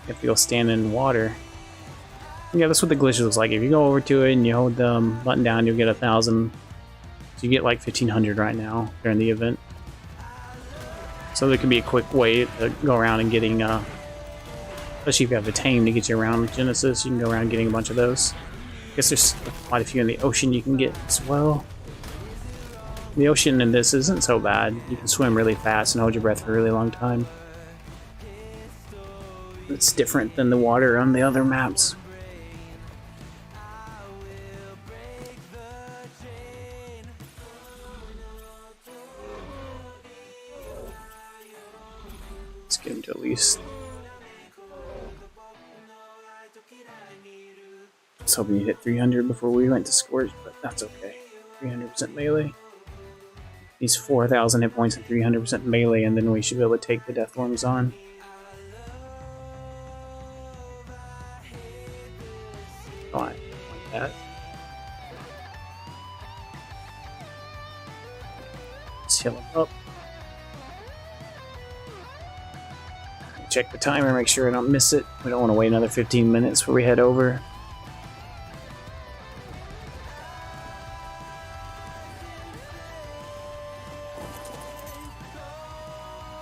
If you'll stand in water. Yeah, that's what the glitch looks like. If you go over to it and you hold the button down, you'll get 1,000. So you get like 1,500 right now during the event. So there could be a quick way to go around and getting, especially if you have a tame to get you around Genesis, you can go around getting a bunch of those. I guess there's quite a few in the ocean you can get as well. The ocean in this isn't so bad. You can swim really fast and hold your breath for a really long time. It's different than the water on the other maps. Let's get him to at least. I was hoping you hit 300 before we went to Scorch, but that's okay. 300% melee. He's 4,000 hit points and 300% melee, and then we should be able to take the Deathworms on. Fine, like that. Let's heal him up. Check the timer, make sure I don't miss it. We don't want to wait another 15 minutes before we head over.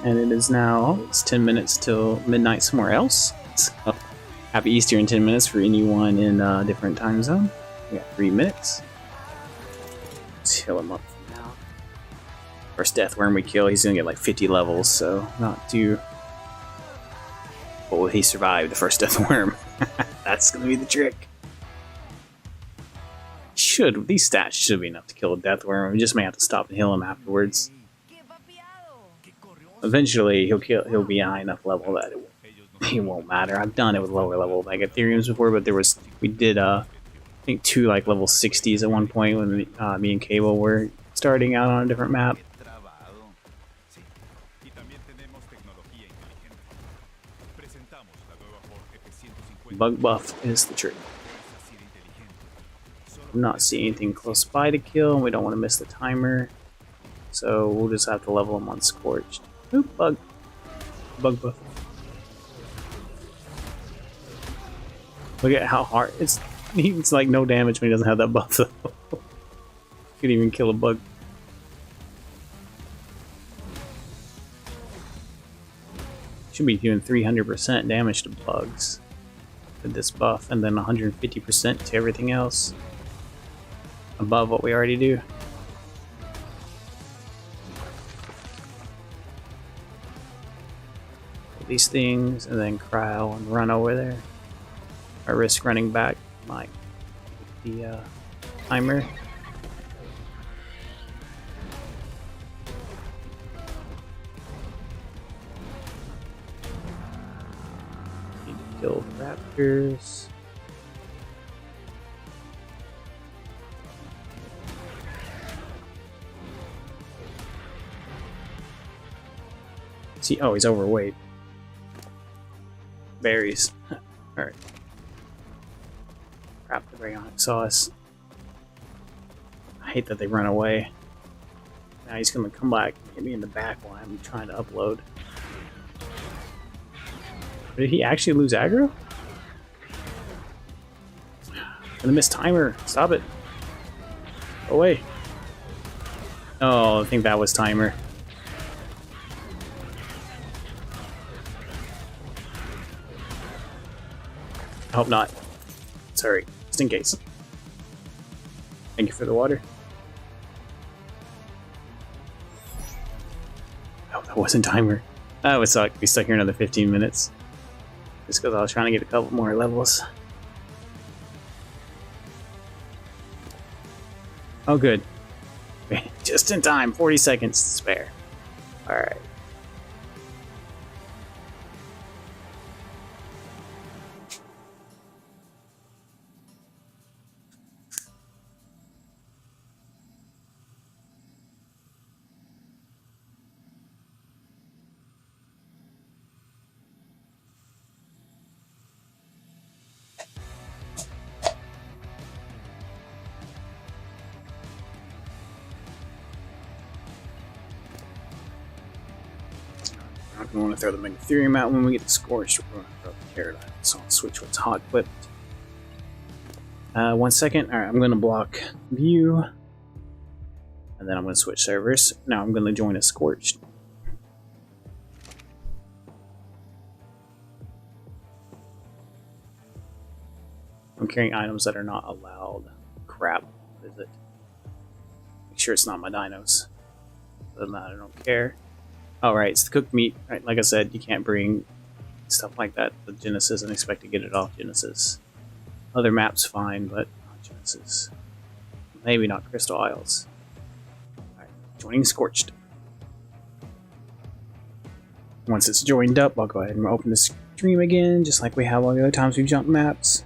And it is now, it's 10 minutes till midnight somewhere else. So, happy Easter in 10 minutes for anyone in a different time zone. We got 3 minutes. Let's heal him up for now. First Deathworm we kill, he's gonna get like 50 levels, so not too... But will he survive the first Deathworm? That's gonna be the trick. These stats should be enough to kill a Deathworm. We just may have to stop and heal him afterwards. Eventually, he'll be a high enough level that it won't matter. I've done it with lower level Mega Ethereums before, but we did I think 2 like level 60s at one point when me and Kibble were starting out on a different map. Bug buff is the trick. I'm not seeing anything close by to kill, and we don't want to miss the timer, so we'll just have to level him on Scorched. Oop, bug buff. Look at how hard it's like no damage when he doesn't have that buff though. Could even kill a bug. Should be doing 300% damage to bugs with this buff, and then 150% to everything else above what we already do. These things and then cryo and run over there. I risk running back my timer. Need to kill the raptors. See, oh, he's overweight. Berries. Alright. Crap, the Rayon saw us. I hate that they run away. Now he's gonna come back and hit me in the back while I'm trying to upload. Did he actually lose aggro? Gonna miss timer. Stop it. Go away. Oh, I think that was timer. I hope not. Sorry, just in case. Thank you for the water. Oh, that wasn't timer. That would suck. Be stuck here another 15 minutes. Just because I was trying to get a couple more levels. Oh, good. Just in time. 40 seconds to spare. Alright. We want to throw the Mega Ethereum out when we get the Scorched. We're going to throw the Paradigm. So I'll switch what's hot equipped. 1 second. Alright, I'm going to block view. And then I'm going to switch servers. Now I'm going to join a Scorched. I'm carrying items that are not allowed. Crap. What is it? Make sure it's not my dinos. Other than that, I don't care. Alright, it's the cooked meat. Right, like I said, you can't bring stuff like that to Genesis and expect to get it off Genesis. Other maps fine, but not Genesis. Maybe not Crystal Isles. Alright, joining Scorched. Once it's joined up, I'll go ahead and open the stream again, just like we have all the other times we've jumped maps.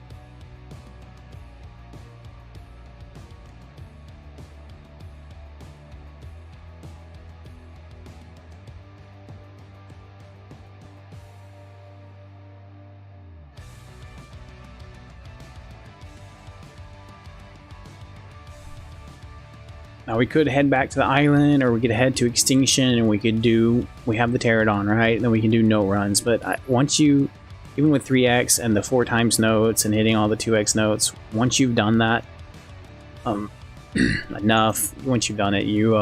Now we could head back to the island, or we could head to Extinction, and we have the Pterodon, right? And then we can do no runs. But once you, even with 3x and the 4x notes and hitting all the 2x notes, once you've done that enough, once you've done it, you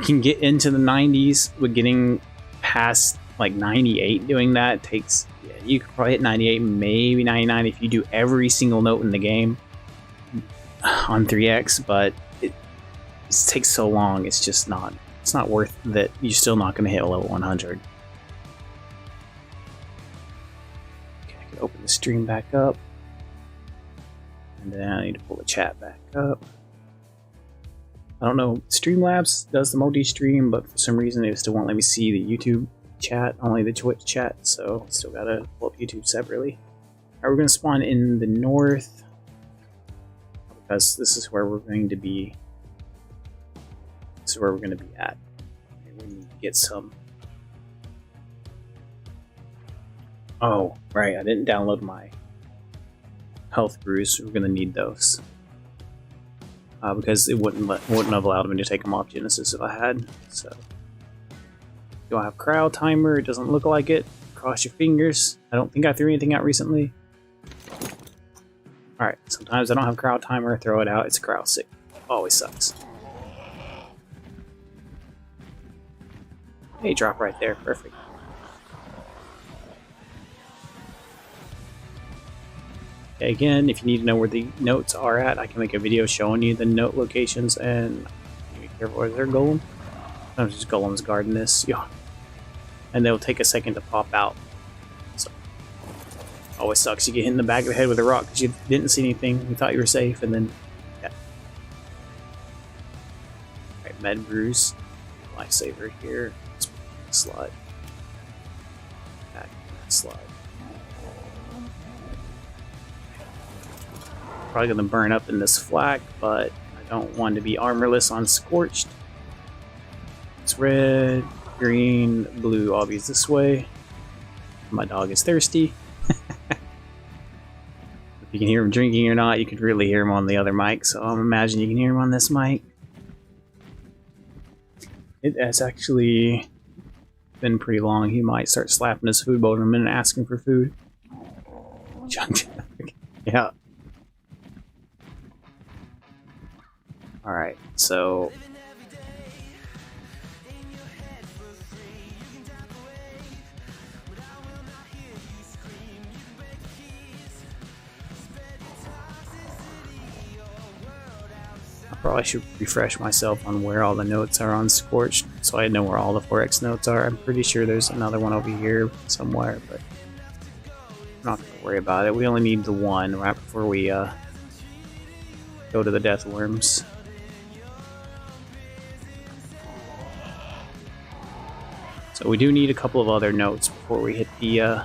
can get into the 90s. With getting past like 98 doing that takes, you could probably hit 98, maybe 99 if you do every single note in the game on 3x, but it takes so long, it's just not, it's not worth that. You're still not going to hit a level 100. Okay, I can open the stream back up, and then I need to pull the chat back up. I don't know, Streamlabs does the multi-stream, but for some reason it still won't let me see the YouTube chat, only the Twitch chat, so still gotta pull up YouTube separately. Alright, we're gonna spawn in the north because this is where we're going to be. This is where we're gonna be at. And we need to get some. Oh, right, I didn't download my health brews. We're gonna need those. Because it wouldn't have allowed me to take them off Genesis if I had. So, do I have crowd timer? It doesn't look like it. Cross your fingers. I don't think I threw anything out recently. All right. Sometimes I don't have crowd timer. Throw it out. It's crowd sick. Always sucks. Hey, drop right there. Perfect. Again, if you need to know where the notes are at, I can make a video showing you the note locations, and be careful. Is there a golem? Sometimes just golems guarding this. Yeah. And they'll take a second to pop out. So, always sucks. You get hit in the back of the head with a rock because you didn't see anything. You thought you were safe, and then, yeah. Alright, med brews. Lifesaver here. Slide. Back slide. Probably gonna burn up in this flak, but I don't want to be armorless on Scorched. It's red, green, blue, obvious this way. My dog is thirsty. If you can hear him drinking or not, you can really hear him on the other mic, so I'm imagining you can hear him on this mic. It has actually been pretty long. He might start slapping his food bowl in a minute asking for food. Yeah. Alright, so I probably should refresh myself on where all the notes are on Scorched so I know where all the Ferox notes are. I'm pretty sure there's another one over here somewhere, but I'm not going to worry about it. We only need the one right before we go to the Death Worms. So we do need a couple of other notes before we hit the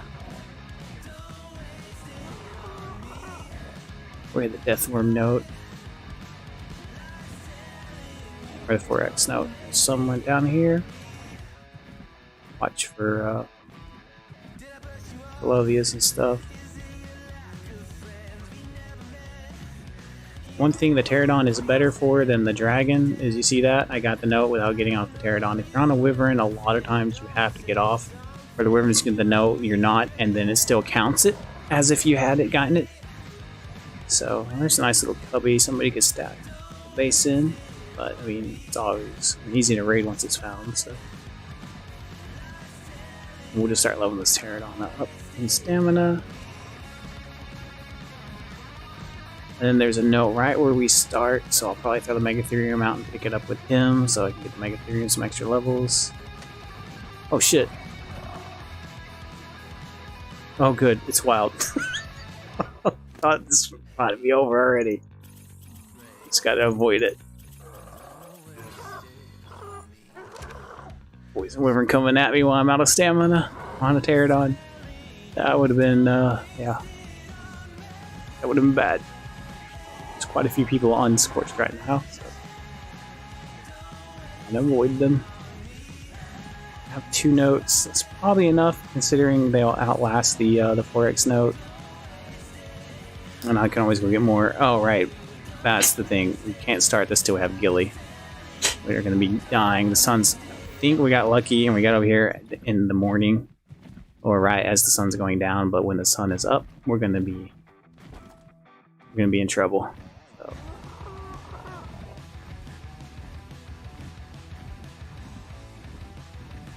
Deathworm note. Or the Ferox note. Somewhere down here. Watch for Lovias and stuff. One thing the Pterodon is better for than the dragon is, you see that? I got the note without getting off the Pterodon. If you're on a Wyvern, a lot of times you have to get off. Or the Wyvern's get the note, you're not, and then it still counts it as if you had it gotten it. So, there's a nice little cubby somebody could stack the base in. But, I mean, it's always easy to raid once it's found, so. We'll just start leveling this Pterodon up in stamina. And then there's a note right where we start, so I'll probably throw the Megatherium out and pick it up with him so I can get the Megatherium some extra levels. Oh shit. Oh good, it's wild. I thought this was about to be over already. Just gotta avoid it. Poison Wyvern coming at me while I'm out of stamina on a Pterodon. That would have been, yeah. That would have been bad. There's quite a few people on Scorched right now, so and avoid them. I have 2 notes. That's probably enough, considering they'll outlast the Ferox note. And I can always go get more. Oh, right. That's the thing. We can't start this till we have Gilly. We're going to be dying. The sun's... I think we got lucky and we got over here in the morning. Or right as the sun's going down. But when the sun is up, we're going to be in trouble. So.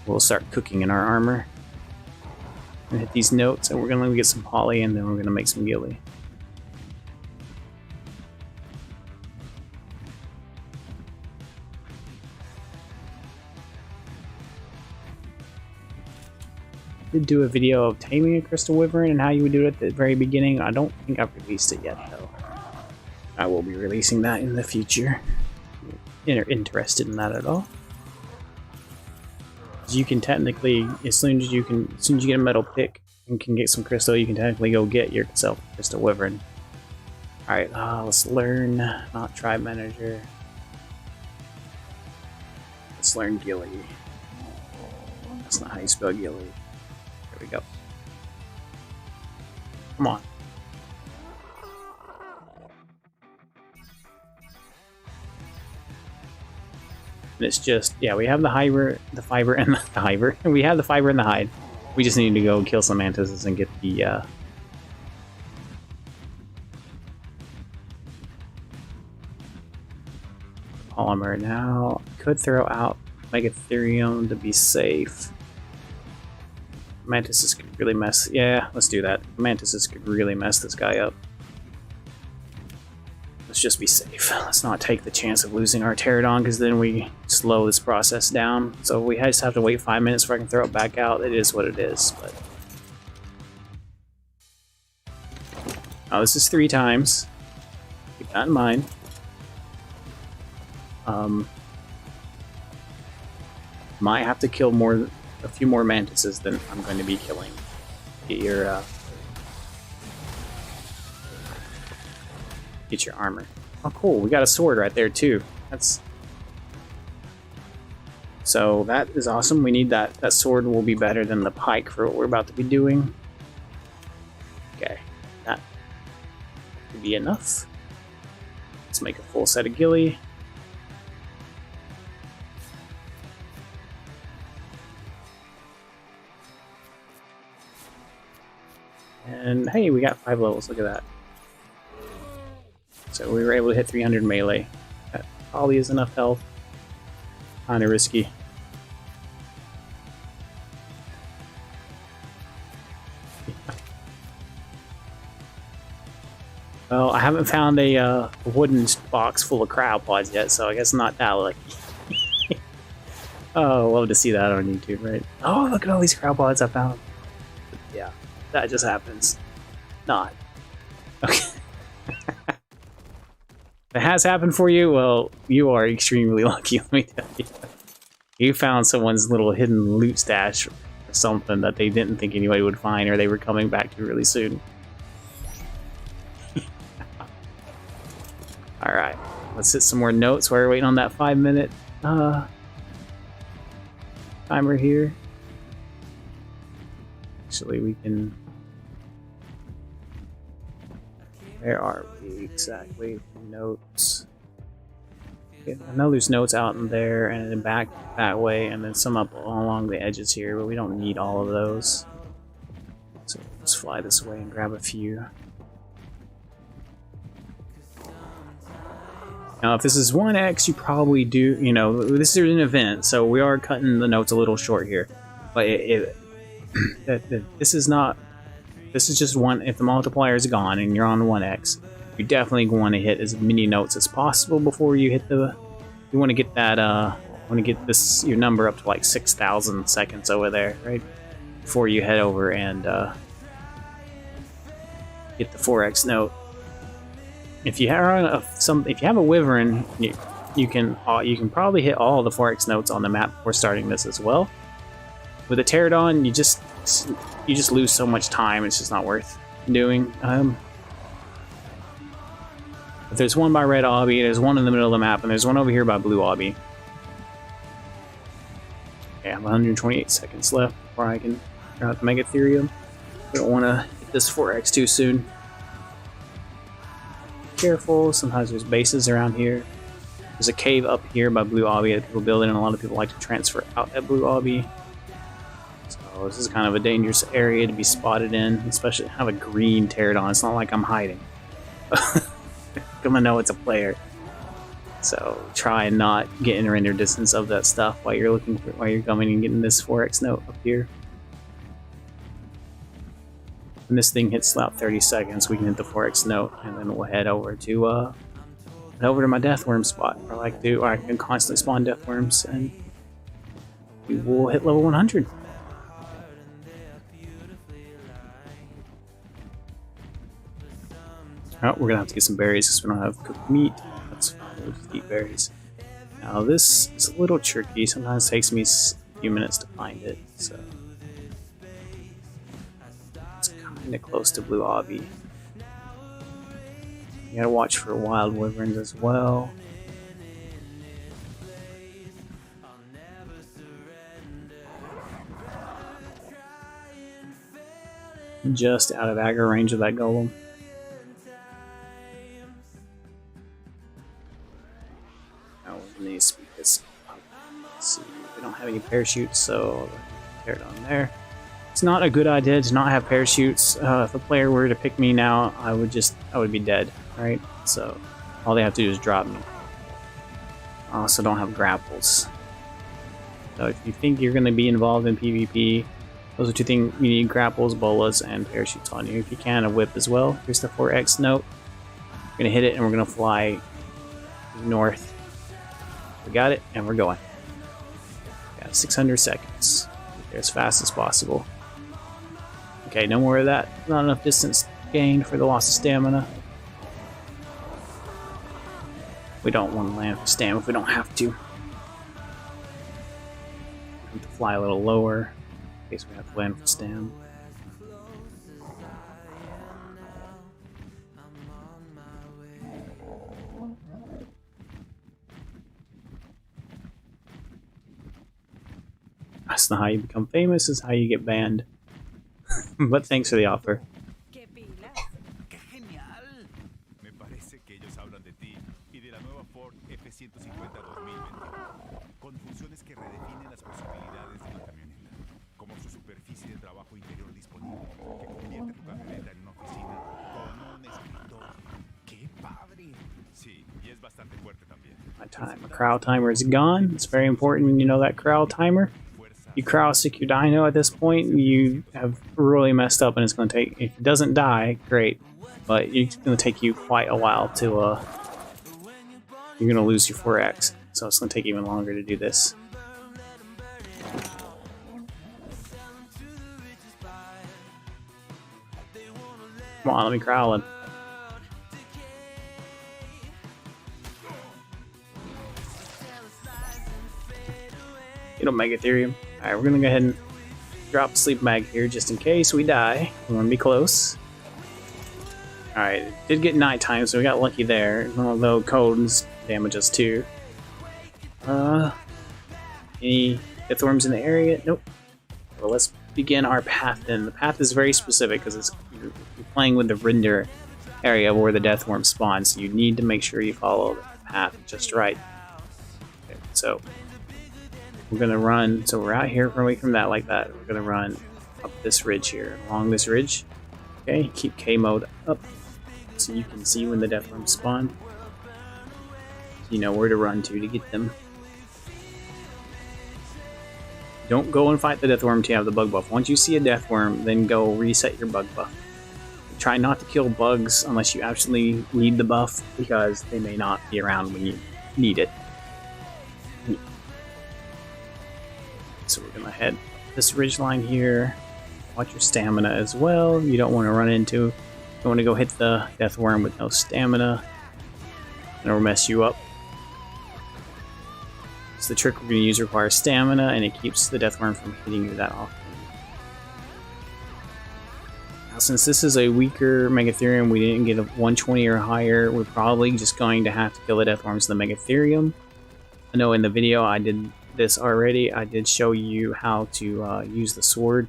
We'll start cooking in our armor. And hit these notes, and we're going to get some holly, and then we're going to make some gilly. I did do a video of taming a crystal wyvern and how you would do it at the very beginning. I don't think I've released it yet, though. I will be releasing that in the future. If you're interested in that at all. You can technically, as soon as you get a metal pick and can get some crystal, you can technically go get yourself a crystal wyvern. Alright, let's learn, not tribe manager. Let's learn Gilly. That's not how you spell Gilly. There we go. Come on. And it's just, yeah, we have the fiber and the fiber. We have the fiber and the hide. We just need to go kill some mantises and get the polymer. Now, I could throw out Megatherium to be safe. Mantises could really mess. Yeah, let's do that. Mantises could really mess this guy up. Let's just be safe. Let's not take the chance of losing our Pterodon, because then we slow this process down. So we just have to wait 5 minutes before I can throw it back out. It is what it is. But oh, this is 3 times. Keep that in mind. Might have to kill a few more mantises than I'm going to be killing. Get your armor. Oh, cool! We got a sword right there too. So that is awesome. We need that. That sword will be better than the pike for what we're about to be doing. Okay, that could be enough. Let's make a full set of Gilly. And hey, we got 5 levels, look at that. So we were able to hit 300 melee. That probably is enough health. Kinda risky. Well, I haven't found a wooden box full of cryopods yet, so I guess not that lucky. Oh, love to see that on YouTube, right? Oh, look at all these cryopods I found. Yeah. That just happens. Not. Okay. If it has happened for you, well, you are extremely lucky, let me tell you. You found someone's little hidden loot stash or something that they didn't think anybody would find, or they were coming back to really soon. Alright, let's hit some more notes while we're waiting on that 5-minute timer here. Actually, we can... Where are we exactly? Notes. Okay, I know there's notes out in there and then back that way, and then some up along the edges here, but we don't need all of those. So let's fly this way and grab a few. Now, if this is 1x, you probably do, you know, this is an event, so we are cutting the notes a little short here. But this is not, this is just one, if the multiplier is gone and you're on 1x, you definitely want to hit as many notes as possible before you hit the, you want to get that, want to get this, your number up to like 6,000 seconds over there, right? Before you head over and get the 4x note. If you have a wyvern, you can probably hit all the 4x notes on the map before starting this as well. With a Pterodon, you just lose so much time; it's just not worth doing. If there's one by red obby, there's one in the middle of the map, and there's one over here by blue obby. Okay, I have 128 seconds left before I can try out the Megatherium. I don't want to hit this 4x too soon. Careful, sometimes there's bases around here. There's a cave up here by blue obby that people build in, and a lot of people like to transfer out at blue obby. So this is kind of a dangerous area to be spotted in, especially have a green Pterodon. It's not like I'm hiding. I'm gonna know it's a player. So try and not get in render distance of that stuff while you're coming and getting this 4x note up here. When this thing hits about 30 seconds, we can hit the 4x note, and then we'll head over to my deathworm spot. Or I can constantly spawn deathworms, and we will hit level 100. Oh, we're gonna have to get some berries because we don't have cooked meat. That's fine, we'll just eat berries. Now this is a little tricky. Sometimes it takes me few minutes to find it, so it's kind of close to Blue Obby. You gotta watch for wild wyverns as well. Just out of aggro range of that golem. Now we need to speed this up. Let's see, we don't have any parachutes, so tear it on there. It's not a good idea to not have parachutes. If a player were to pick me now, I would be dead, right? So all they have to do is drop me. I also don't have grapples. So if you think you're going to be involved in PvP, those are two things you need: grapples, bolas, and parachutes on you. If you can, a whip as well. Here's the 4X note. We're going to hit it and we're going to fly north. We got it, and we're going. Got 600 seconds. Get there as fast as possible. Okay, no more of that. Not enough distance gained for the loss of stamina. We don't want to land for stamina if we don't have to. We have to fly a little lower in case we have to land for stamina. That's not how you become famous, is how you get banned. But thanks for the offer. Me parece que ellos hablan de ti y de la nueva Ford F-150 2020, con funciones que redefinen las posibilidades de una camioneta, como su superficie de trabajo interior disponible, que convierte tu camioneta en una oficina con un escritorio. ¡Qué padre! Sí, y es bastante fuerte también. My corral timer is gone. It's very important you know that corral timer. You corral stick your dino at this point, you have really messed up, and it's going to take, if it doesn't die, great, but it's going to take you quite a while to, you're going to lose your 4X, so it's going to take even longer to do this. Come on, let me corral him. Get him, Megatherium. Alright, we're gonna go ahead and drop a sleep mag here just in case we die. We wanna be close. Alright, it did get nighttime, so we got lucky there, although codes damage us too. Any deathworms in the area? Nope. Well, let's begin our path then. The path is very specific because you're playing with the render area where the deathworm spawns, so you need to make sure you follow the path just right. Okay, so we're gonna run, so we're out here away from that like that. We're gonna run up this ridge here, along this ridge. Okay, keep K mode up so you can see when the deathworms spawn. So you know where to run to get them. Don't go and fight the deathworm until you have the bug buff. Once you see a deathworm, then go reset your bug buff. Try not to kill bugs unless you absolutely need the buff, because they may not be around when you need it. So we're gonna head this ridge line here. Watch your stamina as well. You don't want to run into, you don't want to go hit the deathworm with no stamina. It'll mess you up. So the trick we're going to use requires stamina, and it keeps the deathworm from hitting you that often. Now, since this is a weaker Megatherium, we didn't get a 120 or higher, we're probably just going to have to kill the deathworms in the Megatherium. I know in the video I did this already. I did show you how to use the sword.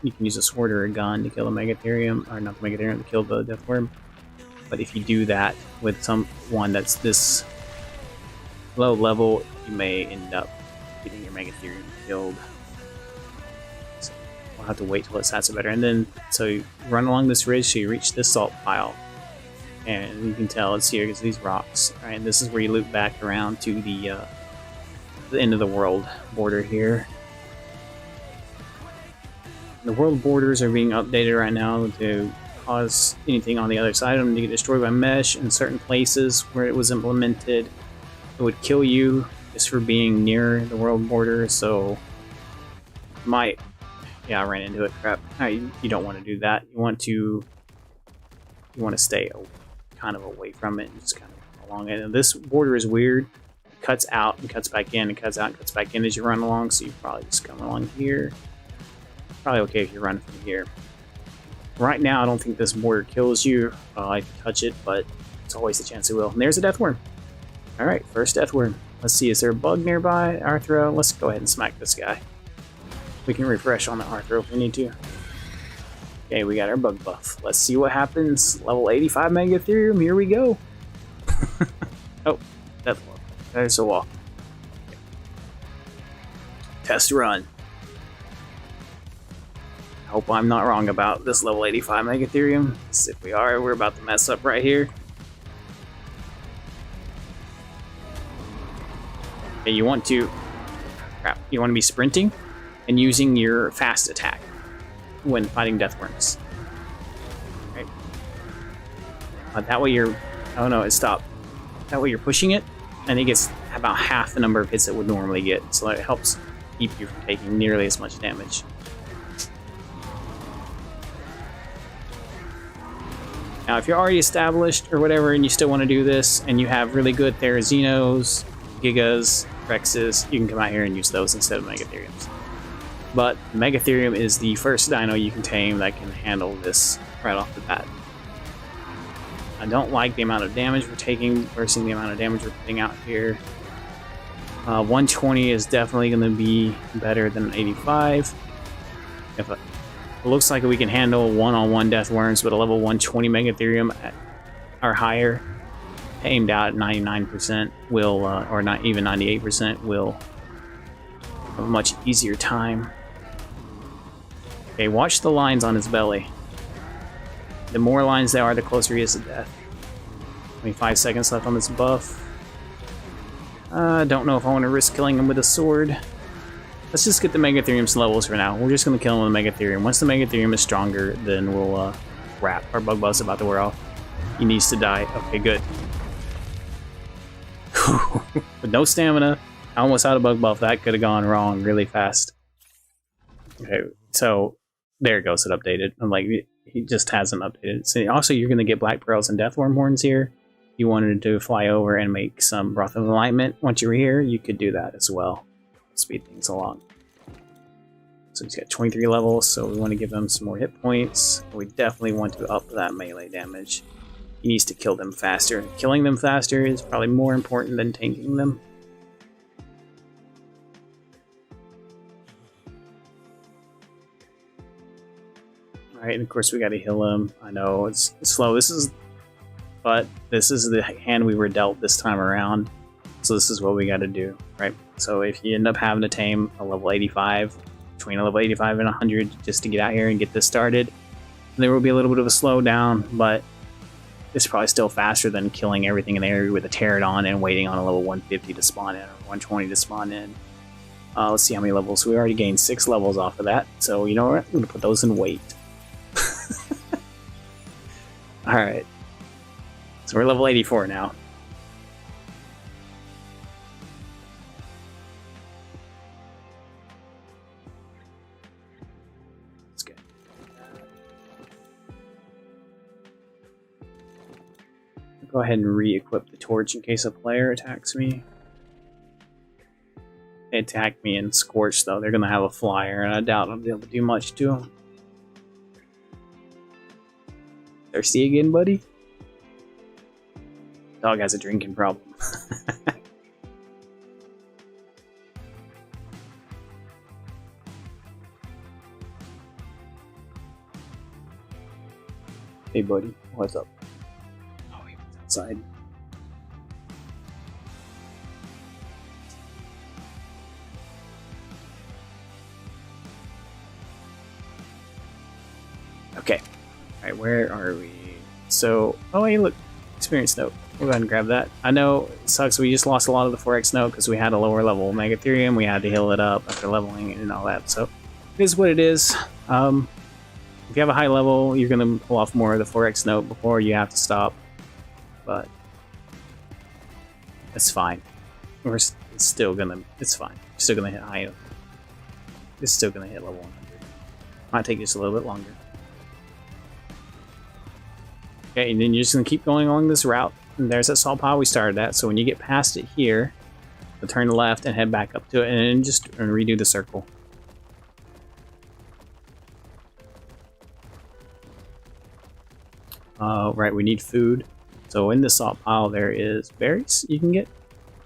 You can use a sword or a gun to kill the Megatherium, or not the Megatherium, to kill the deathworm. But if you do that with someone that's this low level, you may end up getting your Megatherium killed. So we'll have to wait till it stats better. And then, so you run along this ridge so you reach this salt pile. And you can tell it's here because these rocks. Right, and this is where you loop back around to the end of the world border here. The world borders are being updated right now to cause anything on the other side of them to get destroyed by mesh. In certain places where it was implemented, it would kill you just for being near the world border. So I ran into it. Crap. You don't want to do that. You want to stay kind of away from it and just kind of along it. And this border is weird cuts out and cuts back in and cuts out and cuts back in as you run along, so you probably just come along here. Probably okay if you run from here. Right now, I don't think this mortar kills you. I touch it, but it's always a chance it will. And there's a death worm. Alright, first death worm. Let's see, is there a bug nearby? Arthro? Let's go ahead and smack this guy. We can refresh on the Arthro if we need to. Okay, we got our bug buff. Let's see what happens. Level 85 Megatherium, here we go. Oh, death wall. There's a wall. Okay. Test run. Hope I'm not wrong about this level 85 Megatherium. If we are, we're about to mess up right here. Okay, you want to be sprinting and using your fast attack when fighting death worms. Right? That way you're... Oh no, it stopped. That way you're pushing it, and it gets about half the number of hits it would normally get, so it helps keep you from taking nearly as much damage. Now, if you're already established or whatever, and you still want to do this, and you have really good Therazinos, Gigas, Rexes, you can come out here and use those instead of Megatheriums. But Megatherium is the first dino you can tame that can handle this right off the bat. I don't like the amount of damage we're taking versus the amount of damage we're putting out here. 120 is definitely going to be better than 85. It looks like we can handle one-on-one death worms, but a level 120 Megatherium or higher, aimed out at 99% will, or not even 98%, will have a much easier time. Okay, watch the lines on his belly. The more lines there are, the closer he is to death. 25 seconds left on this buff. Don't know if I want to risk killing him with a sword. Let's just get the Megatherium's levels for now. We're just going to kill him with the Megatherium. Once the Megatherium is stronger, then we'll wrap. Our bug buff's about to wear off. He needs to die. Okay, good. With no stamina, I almost had a bug buff. That could have gone wrong really fast. Okay, so there it goes. It updated. I'm like, he just hasn't updated. So also, you're going to get black pearls and deathworm horns here. If you wanted to fly over and make some Wrath of Enlightenment once you were here, you could do that as well. Speed things along. So he's got 23 levels, so we want to give him some more hit points. We definitely want to up that melee damage. He needs to kill them faster. Killing them faster is probably more important than tanking them. Alright, and of course we gotta heal him. I know it's slow. But this is the hand we were dealt this time around. So this is what we gotta do, right? So if you end up having to tame a level 85, between a level 85 and 100 just to get out here and get this started, there will be a little bit of a slowdown, but it's probably still faster than killing everything in the area with a pterodon and waiting on a level 150 to spawn in or 120 to spawn in. Let's see how many levels. We already gained 6 levels off of that, so you know what? I'm gonna put those in wait. Alright. So we're level 84 now. That's good. Go ahead and re-equip the torch in case a player attacks me. They attack me in Scorch though. They're gonna have a flyer, and I doubt I'll be able to do much to them. Thirsty again, buddy? Dog has a drinking problem. Hey, buddy. What's up? Oh, he was outside. Okay. Alright, where are we? So, oh hey, look. Experience note. We'll go ahead and grab that. I know it sucks, we just lost a lot of the Ferox note because we had a lower level Megatherium. We had to heal it up after leveling and all that. So, it is what it is. If you have a high level, you're going to pull off more of the Ferox note before you have to stop. But, it's fine. It's still going to, it's fine. You're still going to hit high. It's still going to hit level 100. Might take just a little bit longer. Okay, and then you're just going to keep going along this route. And there's that salt pile we started at. So when you get past it here, So turn left and head back up to it, and then just redo the circle. Right, we need food. So in the salt pile there is berries you can get.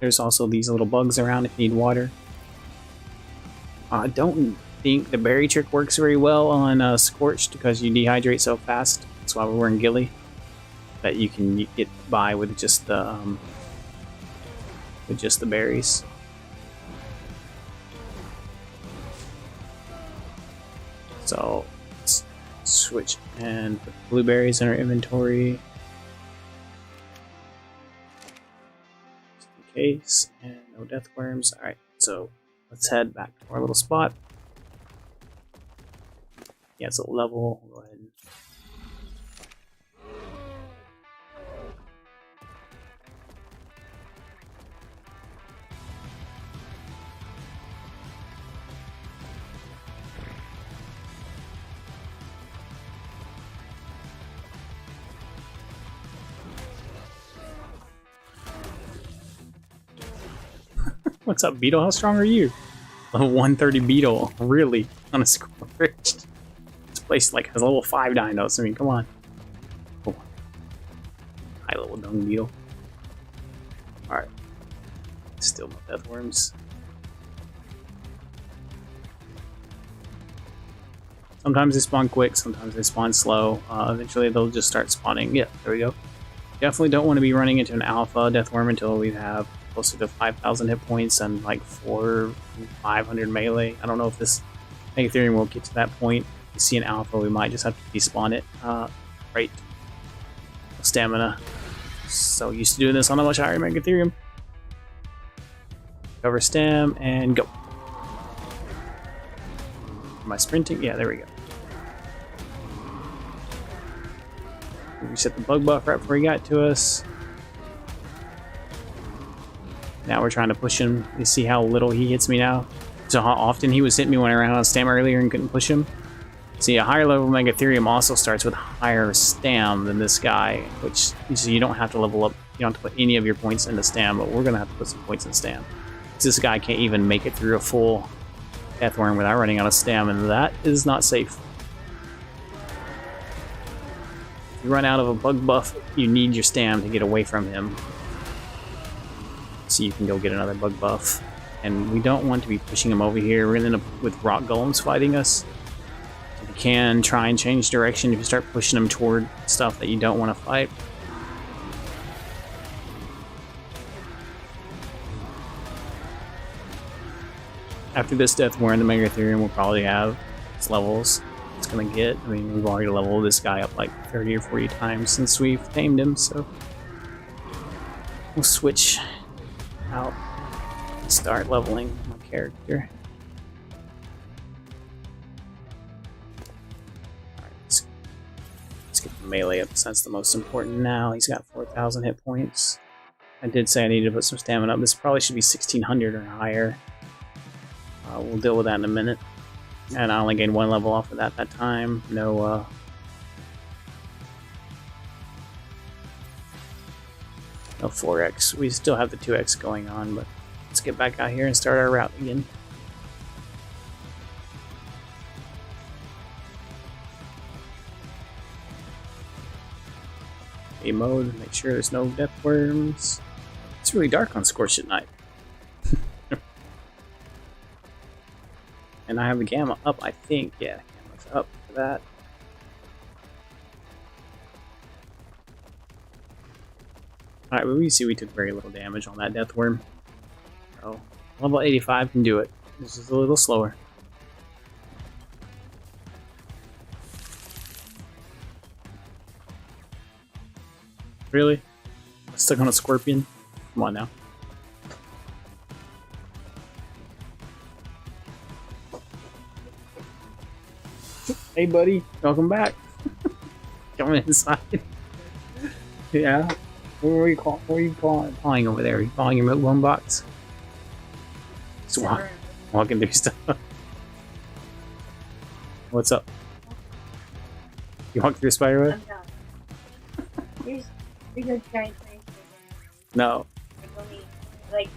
There's also these little bugs around if you need water. I don't think the berry trick works very well on Scorched because you dehydrate so fast. That's why we're wearing ghillie. That you can get by with just the berries. So let's switch and put blueberries in our inventory. Just in case. And no death worms. Alright, so let's head back to our little spot. Yeah, it's a level. We'll go ahead and what's up, Beetle? How strong are you? Level 130 Beetle, really? On a Scorched? This place like has level 5 dinos. I mean, come on. Oh. High level dung beetle. Alright. Still no death worms. Sometimes they spawn quick, sometimes they spawn slow. Eventually they'll just start spawning. Yeah, there we go. Definitely don't want to be running into an alpha death worm until we have closer to 5,000 hit points and like 500 melee. I don't know if this Megatherium will get to that point. If we see an alpha, we might just have to despawn it. Right. Stamina. So used to doing this on a much higher Megatherium. Cover stem and go. Am I sprinting? Yeah, there we go. Reset the bug buff right before he got to us. Now we're trying to push him. You see how little he hits me now? So how often he was hitting me when I ran out of stam earlier and couldn't push him? See, a higher level Megatherium also starts with higher stam than this guy, which so you don't have to level up. You don't have to put any of your points into stam, but we're going to have to put some points in stam. This guy can't even make it through a full Deathworm without running out of stam, and that is not safe. If you run out of a bug buff, you need your stam to get away from him. So you can go get another bug buff. And we don't want to be pushing him over here. We're going to end up with rock golems fighting us. If you can, try and change direction if you start pushing them toward stuff that you don't want to fight. After this Deathworm, the Megatherium will probably have its levels it's going to get. I mean, we've already leveled this guy up like 30 or 40 times since we've tamed him, so we'll switch out and start leveling my character. Alright, let's get the melee up, because that's the most important now. He's got 4,000 hit points. I did say I needed to put some stamina up. This probably should be 1,600 or higher. We'll deal with that in a minute. And I only gained 1 level off of that time. No, no 4x. We still have the 2x going on, but let's get back out here and start our route again. A mode, make sure there's no death worms. It's really dark on Scorched at night. And I have the gamma up, I think. Yeah, gamma's up for that. Alright, well, we see we took very little damage on that Deathworm. So, level 85 can do it. This is a little slower. Really? Stuck on a Scorpion? Come on now. Hey buddy, welcome back. Coming inside. Yeah. What are you calling over there? Are you calling your milk box? Just walking through stuff. What's up? You walk through a spider web? You're good, trying to No. like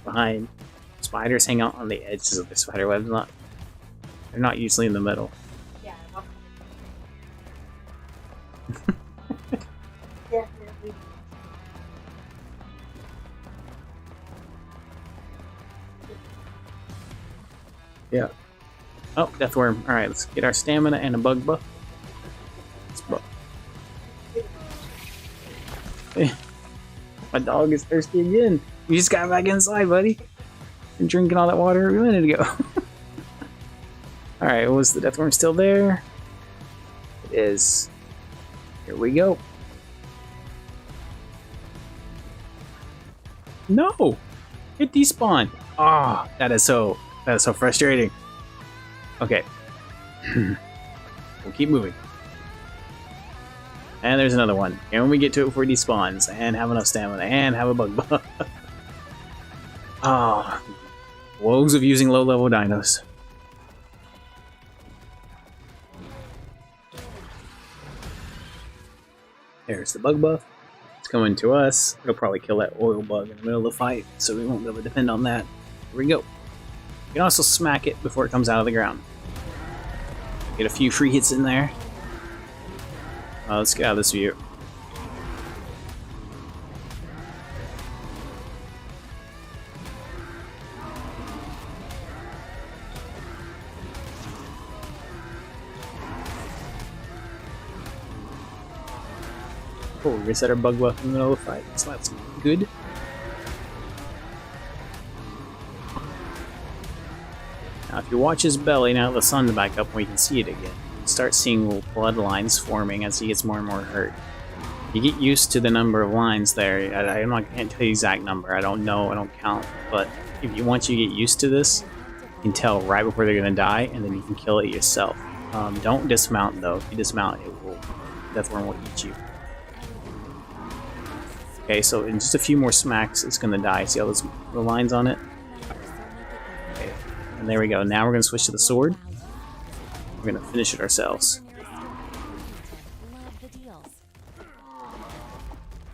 behind. Spiders hang out on the edges of the spider webs. They're not usually in the middle. Yeah. Yeah. Oh, deathworm. Alright, let's get our stamina and a bug buff. My dog is thirsty again. You just got back inside, buddy. Been drinking all that water a minute ago. Alright, was the deathworm still there? It is. Here we go. No! It despawned. Ah, that is so frustrating. Okay. We'll keep moving. And there's another one. And when we get to it before it despawns, and have enough stamina, and have a bug buff. Ah, woes of using low-level dinos. There's the bug buff. It's coming to us. It'll probably kill that oil bug in the middle of the fight, so we won't be able to depend on that. Here we go. You can also smack it before it comes out of the ground. Get a few free hits in there. Let's get out of this view. Oh, we reset our bug buff in the middle of the fight, so that's good. Now, if you watch his belly, now the sun's back up, we can see it again. Start seeing little bloodlines forming as he gets more and more hurt. You get used to the number of lines there. I can't tell you the exact number. I don't know. I don't count. But once you get used to this, you can tell right before they're gonna die, and then you can kill it yourself. Don't dismount though. If you dismount, deathworm will eat you. Okay, so in just a few more smacks, it's gonna die. See all those little lines on it? Okay, and there we go. Now we're gonna switch to the sword. We're gonna finish it ourselves.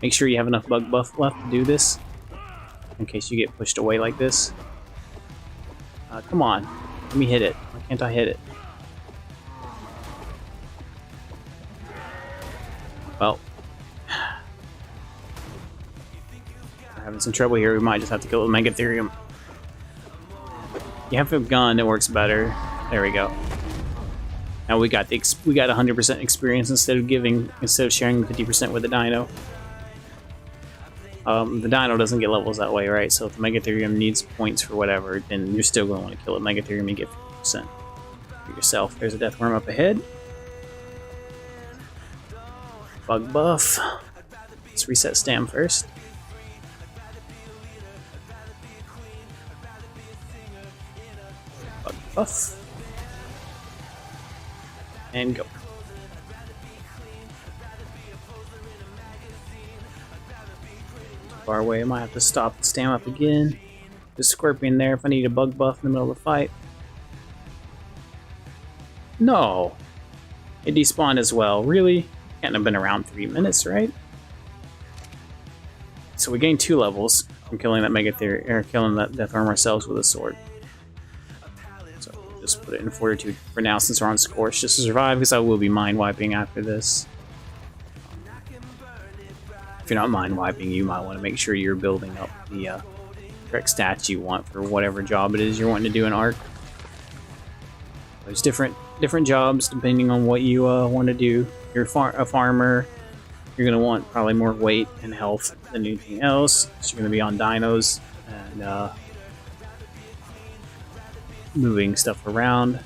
Make sure you have enough bug buff left to do this, in case you get pushed away like this. Come on, let me hit it. Why can't I hit it? Well, we're having some trouble here. We might just have to kill the Megatherium. You have a gun that works better. There we go. Now we got 100% experience instead of sharing 50% with the dino. The dino doesn't get levels that way, right? So if the Megatherium needs points for whatever, then you're still going to want to kill a Megatherium and get 50% for yourself. There's a deathworm up ahead. Bug buff. Let's reset Stam first. Bug buff. And go. Far away, I might have to stop and stam up again. There's a scorpion there if I need a bug buff in the middle of the fight. No! It despawned as well. Really? Can't have been around 3 minutes, right? So we gained 2 levels from killing that Megatherium, or killing that deathworm ourselves with a sword. So we'll just put it in fortitude for now since we're on Scorch just to survive, because I will be mind wiping after this. If you're not mind wiping, you might want to make sure you're building up the correct stats you want for whatever job it is you're wanting to do in Ark. There's different jobs depending on what you want to do. If you're a farmer, you're going to want probably more weight and health than anything else. So you're going to be on dinos and moving stuff around.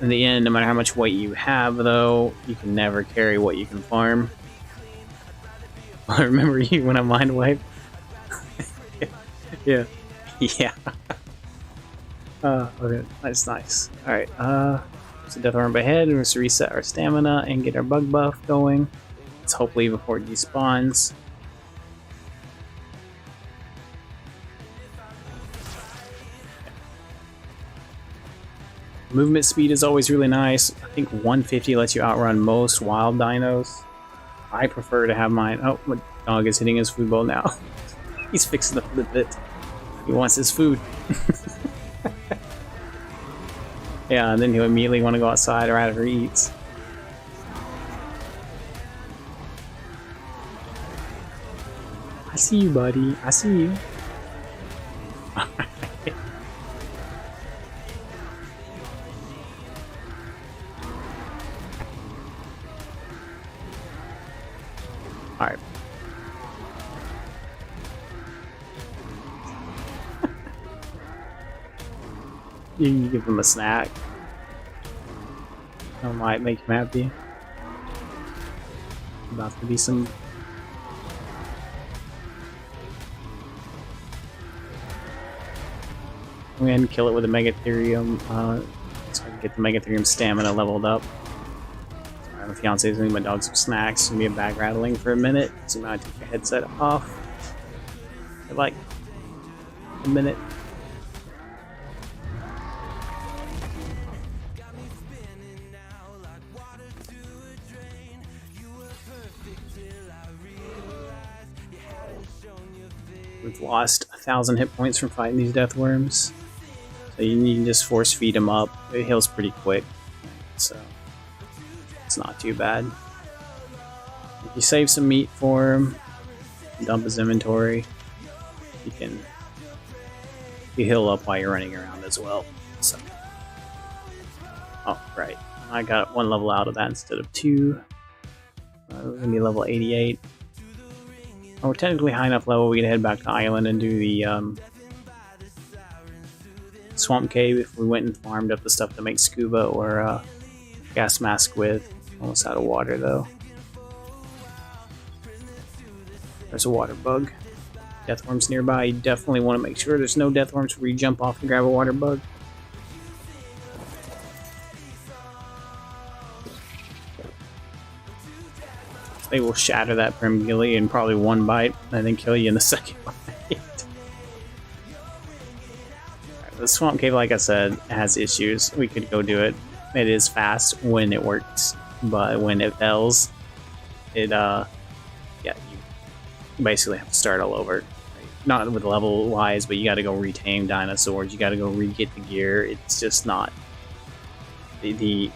In the end, no matter how much weight you have, though, you can never carry what you can farm. I remember you when I mind wipe. Yeah. Yeah. Okay, that's nice. Alright, so deathworm ahead, and let's reset our stamina and get our bug buff going. Let's hopefully before it despawns. Movement speed is always really nice. I think 150 lets you outrun most wild dinos. I prefer to have mine. Oh, my dog is hitting his food bowl now. He's fixing to flip it. He wants his food. Yeah, and then he'll immediately want to go outside right after he eats. I see you, buddy. I see you. Alright. You can give him a snack. That might make him happy. About to be some. Go ahead and kill it with a Megatherium. So I can get the Megatherium stamina leveled up. Sorry, my fiance's giving my dog some snacks. It's gonna be a bag rattling for a minute. So now I take the headset off. For like a minute. We've lost 1,000 hit points from fighting these death worms. So you can just force feed him up. It heals pretty quick. So it's not too bad. If you save some meat for him, dump his inventory, you heal up while you're running around as well. So, oh, right. I got 1 level out of that instead of 2. We're gonna be level 88. Oh, we're technically high enough level we can head back to Island and do the Swamp Cave if we went and farmed up the stuff to make scuba or gas mask with. Almost out of water though. There's a water bug. Death worms nearby. You definitely want to make sure there's no death worms where you jump off and grab a water bug. They will shatter that Primgilly in probably 1 bite and then kill you in the second bite. Right, the Swamp Cave, like I said, has issues. We could go do it. It is fast when it works, but when it fails, yeah, you basically have to start all over. Right? Not with level wise, but you got to go retame dinosaurs. You got to go re-get the gear. It's just not the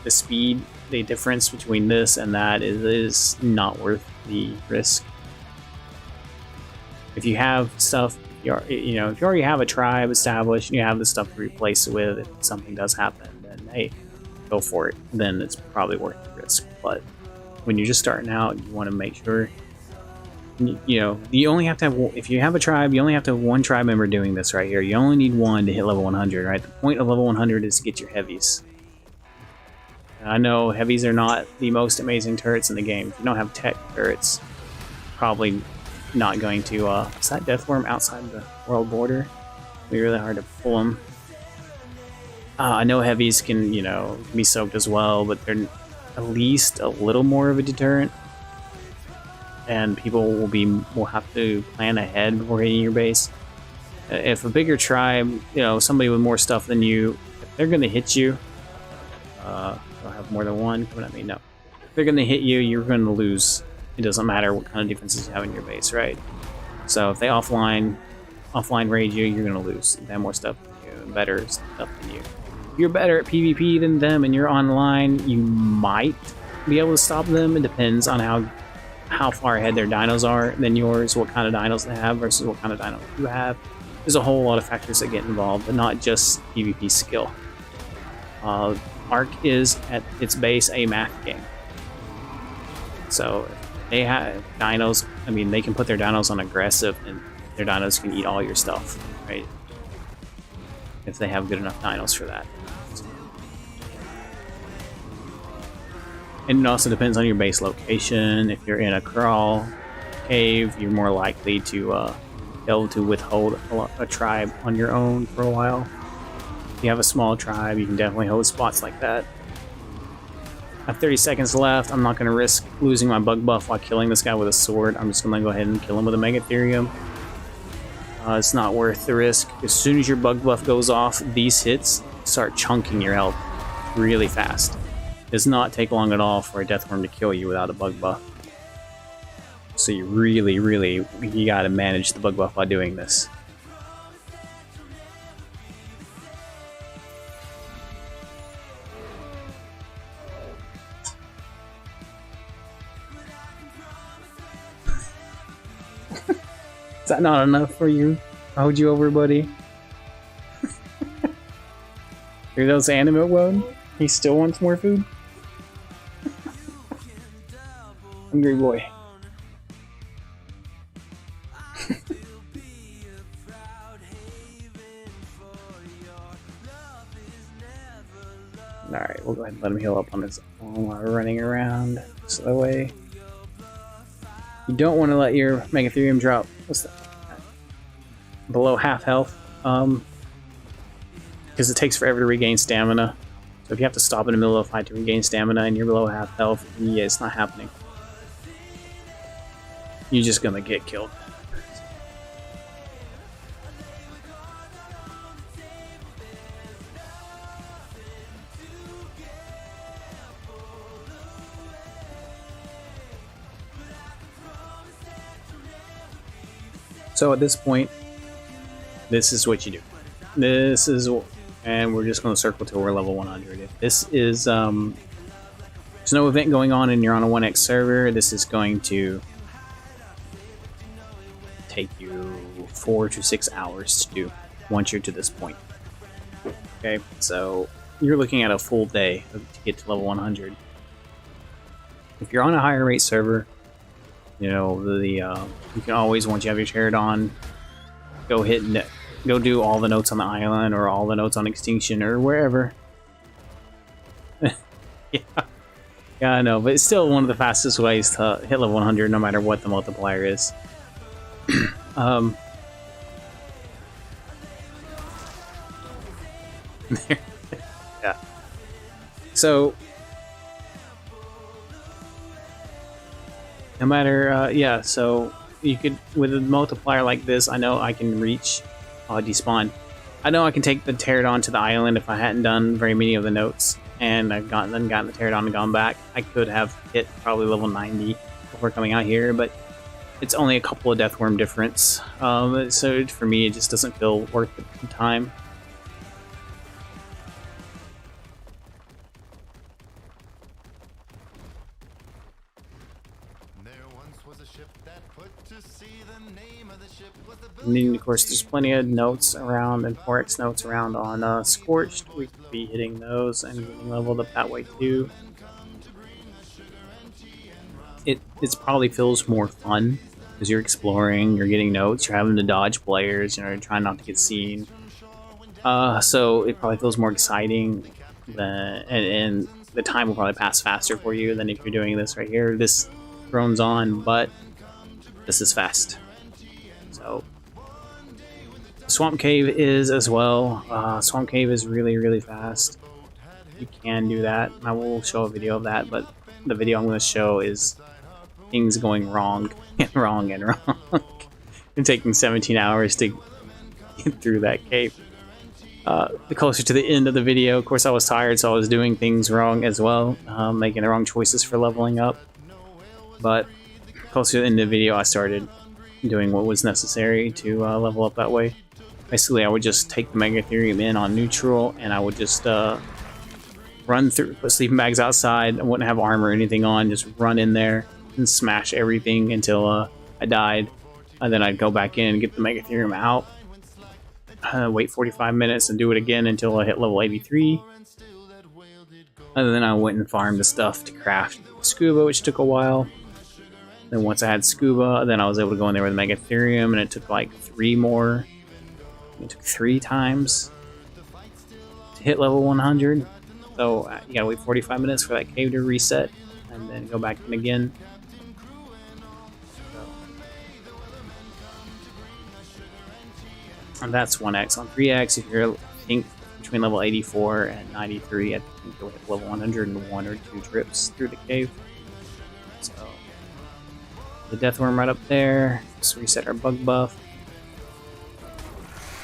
speed. The difference between this and that is not worth the risk. If you have stuff, if you already have a tribe established and you have the stuff to replace it with, if something does happen, then hey, go for it. Then it's probably worth the risk. But when you're just starting out, you want to make sure, you only have to have, if you have a tribe, you only have to have 1 tribe member doing this right here. You only need 1 to hit level 100, right? The point of level 100 is to get your heavies. I know heavies are not the most amazing turrets in the game. If you don't have tech turrets, probably not going to... is that death worm outside the world border? It'll be really hard to pull them. I know heavies can, be soaked as well, but they're at least a little more of a deterrent. And people will have to plan ahead before hitting your base. If a bigger tribe, somebody with more stuff than you, if they're going to hit you... I'll have more than 1 coming at me. No. If they're going to hit you, you're going to lose. It doesn't matter what kind of defenses you have in your base, right? So if they offline raid you, you're going to lose. They have more stuff than you, better stuff than you. If you're better at PvP than them and you're online, you might be able to stop them. It depends on how far ahead their dinos are than yours, what kind of dinos they have versus what kind of dinos you have. There's a whole lot of factors that get involved, but not just PvP skill. Ark is, at its base, a math game. So, if they have dinos, they can put their dinos on aggressive, and their dinos can eat all your stuff, right? If they have good enough dinos for that. And it also depends on your base location. If you're in a crawl cave, you're more likely to be able to withhold a tribe on your own for a while. If you have a small tribe, you can definitely hold spots like that. I have 30 seconds left. I'm not going to risk losing my bug buff while killing this guy with a sword. I'm just going to go ahead and kill him with a Megatherium. It's not worth the risk. As soon as your bug buff goes off, these hits start chunking your health really fast. It does not take long at all for a death worm to kill you without a bug buff. So you really, you got to manage the bug buff while doing this. Is that not enough for you? I'll hold you over, buddy. Here goes Animate Mode. He still wants more food. Hungry boy. Alright, we'll go ahead and let him heal up on his own while we're running around. So that way, you don't want to let your Megatherium drop. What's that? Below half health. Because it takes forever to regain stamina. So if you have to stop in the middle of a fight to regain stamina and you're below half health, yeah, it's not happening. You're just gonna get killed. So at this point, this is what you do. This is, and we're just going to circle till we're level 100. If this is, there's no event going on and you're on a 1x server, this is going to take you 4 to 6 hours to do once you're to this point. Okay, so you're looking at a full day to get to level 100. If you're on a higher rate server, you know, you can always, once you have your pterodon, go do all the notes on the island or all the notes on extinction or wherever. Yeah, I know, but it's still one of the fastest ways to hit level 100 no matter what the multiplier is. Yeah. So no matter, yeah, so you could, with a multiplier like this, I know I can reach despawn. I know I can take the pterodon to the island if I hadn't done very many of the notes, and I've gotten the pterodon and gone back. I could have hit probably level 90 before coming out here, but it's only a couple of deathworm difference. So for me, it just doesn't feel worth the time. And then, of course, there's plenty of notes around and 4x notes around on Scorched. We could be hitting those and getting leveled up that way too. It probably feels more fun because you're exploring, you're getting notes, you're having to dodge players, you know, you're trying not to get seen. So it probably feels more exciting, and the time will probably pass faster for you than if you're doing this right here. This drones on, but this is fast. So Swamp Cave is as well. Swamp Cave is really, really fast. You can do that. I will show a video of that, but the video I'm going to show is things going wrong and wrong and wrong. It's taking 17 hours to get through that cave. The closer to the end of the video, of course I was tired, so I was doing things wrong as well, making the wrong choices for leveling up. But closer to the end of the video, I started doing what was necessary to level up that way. Basically, I would just take the Megatherium in on neutral, and I would just run through, put sleeping bags outside. I wouldn't have armor or anything on, just run in there and smash everything until I died. And then I'd go back in and get the Megatherium out, wait 45 minutes and do it again until I hit level 83. And then I went and farmed the stuff to craft Scuba, which took a while. Then once I had Scuba, then I was able to go in there with Megatherium, and it took like 3 more. It took 3 times to hit level 100. So you gotta wait 45 minutes for that cave to reset, and then go back in again. And that's 1x. On 3x, if you're, I think, between level 84 and 93, I think you'll hit level 100 in 1 or 2 trips through the cave. So the deathworm right up there. Just reset our bug buff.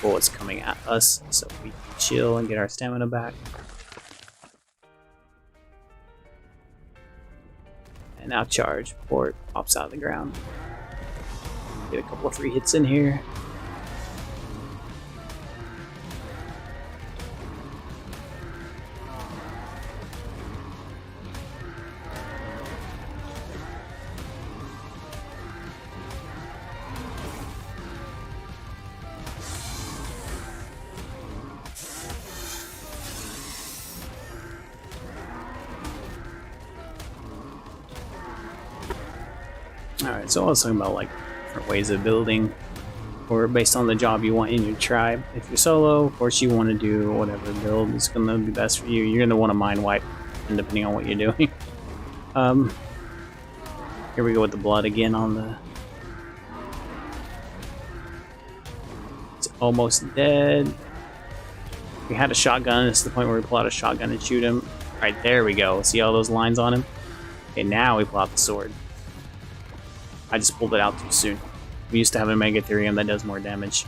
Bullets coming at us, so we can chill and get our stamina back. And now charge before it pops out of the ground. Get a couple of free hits in here. Alright, so I was talking about like different ways of building, or based on the job you want in your tribe. If you're solo, of course you want to do whatever build is going to be best for you. You're going to want to mind wipe, and depending on what you're doing. Here we go with the blood again on the... It's almost dead. We had a shotgun. This is the point where we pull out a shotgun and shoot him. Alright, there we go. See all those lines on him? Okay, now we pull out the sword. I just pulled it out too soon. We used to have a Megatherium that does more damage.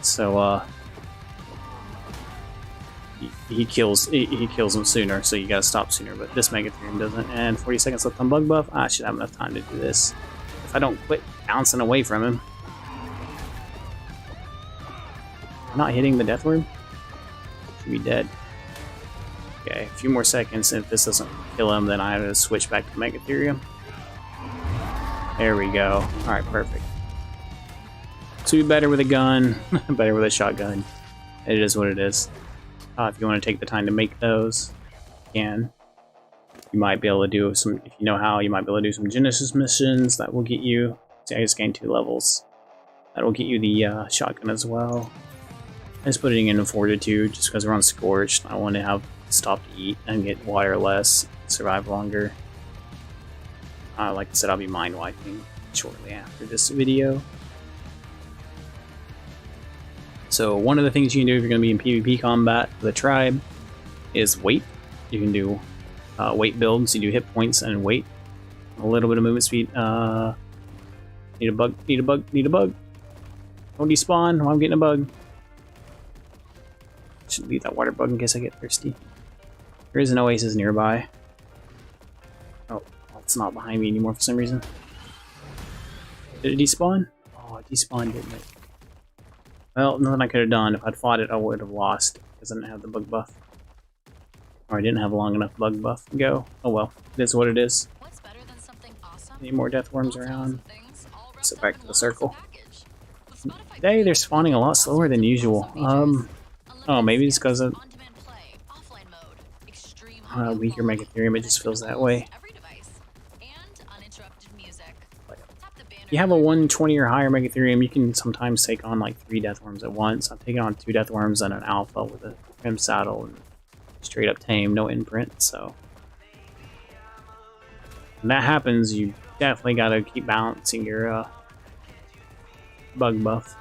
So, he kills him sooner, so you gotta stop sooner, but this Megatherium doesn't. And 40 seconds left on bug buff. I should have enough time to do this. If I don't quit bouncing away from him. Not hitting the death word? Should be dead. Okay, a few more seconds, and if this doesn't kill him, then I have to switch back to Megatherium. There we go. Alright, perfect. So be better with a gun, better with a shotgun. It is what it is. If you want to take the time to make those, you can. You might be able to do some, if you know how, you might be able to do some Genesis missions that will get you, see, I just gained 2 levels. That will get you the shotgun as well. I'm just putting in a Fortitude just because we're on Scorched. I want to have stop to eat and get water less, survive longer. Like I said, I'll be mind wiping shortly after this video. So one of the things you can do if you're going to be in PvP combat with a tribe is wait. You can do weight builds. You do hit points and weight. A little bit of movement speed. Need a bug, need a bug, need a bug. Don't despawn while I'm getting a bug. Should leave that water bug in case I get thirsty. There is an oasis nearby. Oh, it's not behind me anymore for some reason. Did it despawn? Oh, it despawned, didn't it? Well, nothing I could have done. If I'd fought it, I would have lost because I didn't have the bug buff. Or I didn't have long enough bug buff to go. Oh well, it is what it is. Any more death worms around? Sit back to the circle. Today they're spawning a lot slower than usual. Oh, maybe it's because of weaker Megatherium, it just feels that way. If you have a 120 or higher Megatherium, you can sometimes take on like 3 Deathworms at once. I've taken on 2 Deathworms and an Alpha with a Trim Saddle and straight up tame, no imprint, so... When that happens, you definitely gotta keep balancing your bug buff.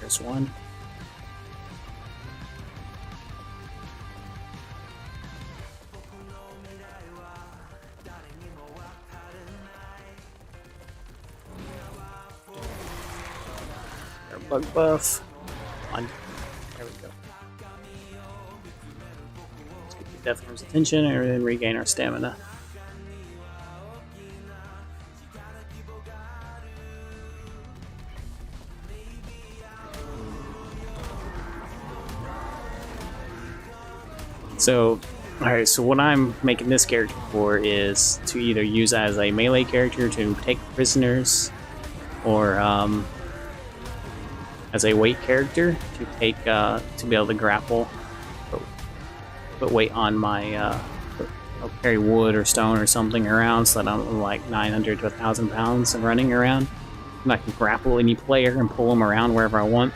There's one. Our bug buff. On. There we go. Let's get the Deathworm's attention and then regain our stamina. So, alright, so what I'm making this character for is to either use as a melee character to take prisoners, or as a weight character to take to be able to grapple, put weight on my I'll carry wood or stone or something around so that I'm like 900 to 1,000 pounds and running around, and I can grapple any player and pull them around wherever I want.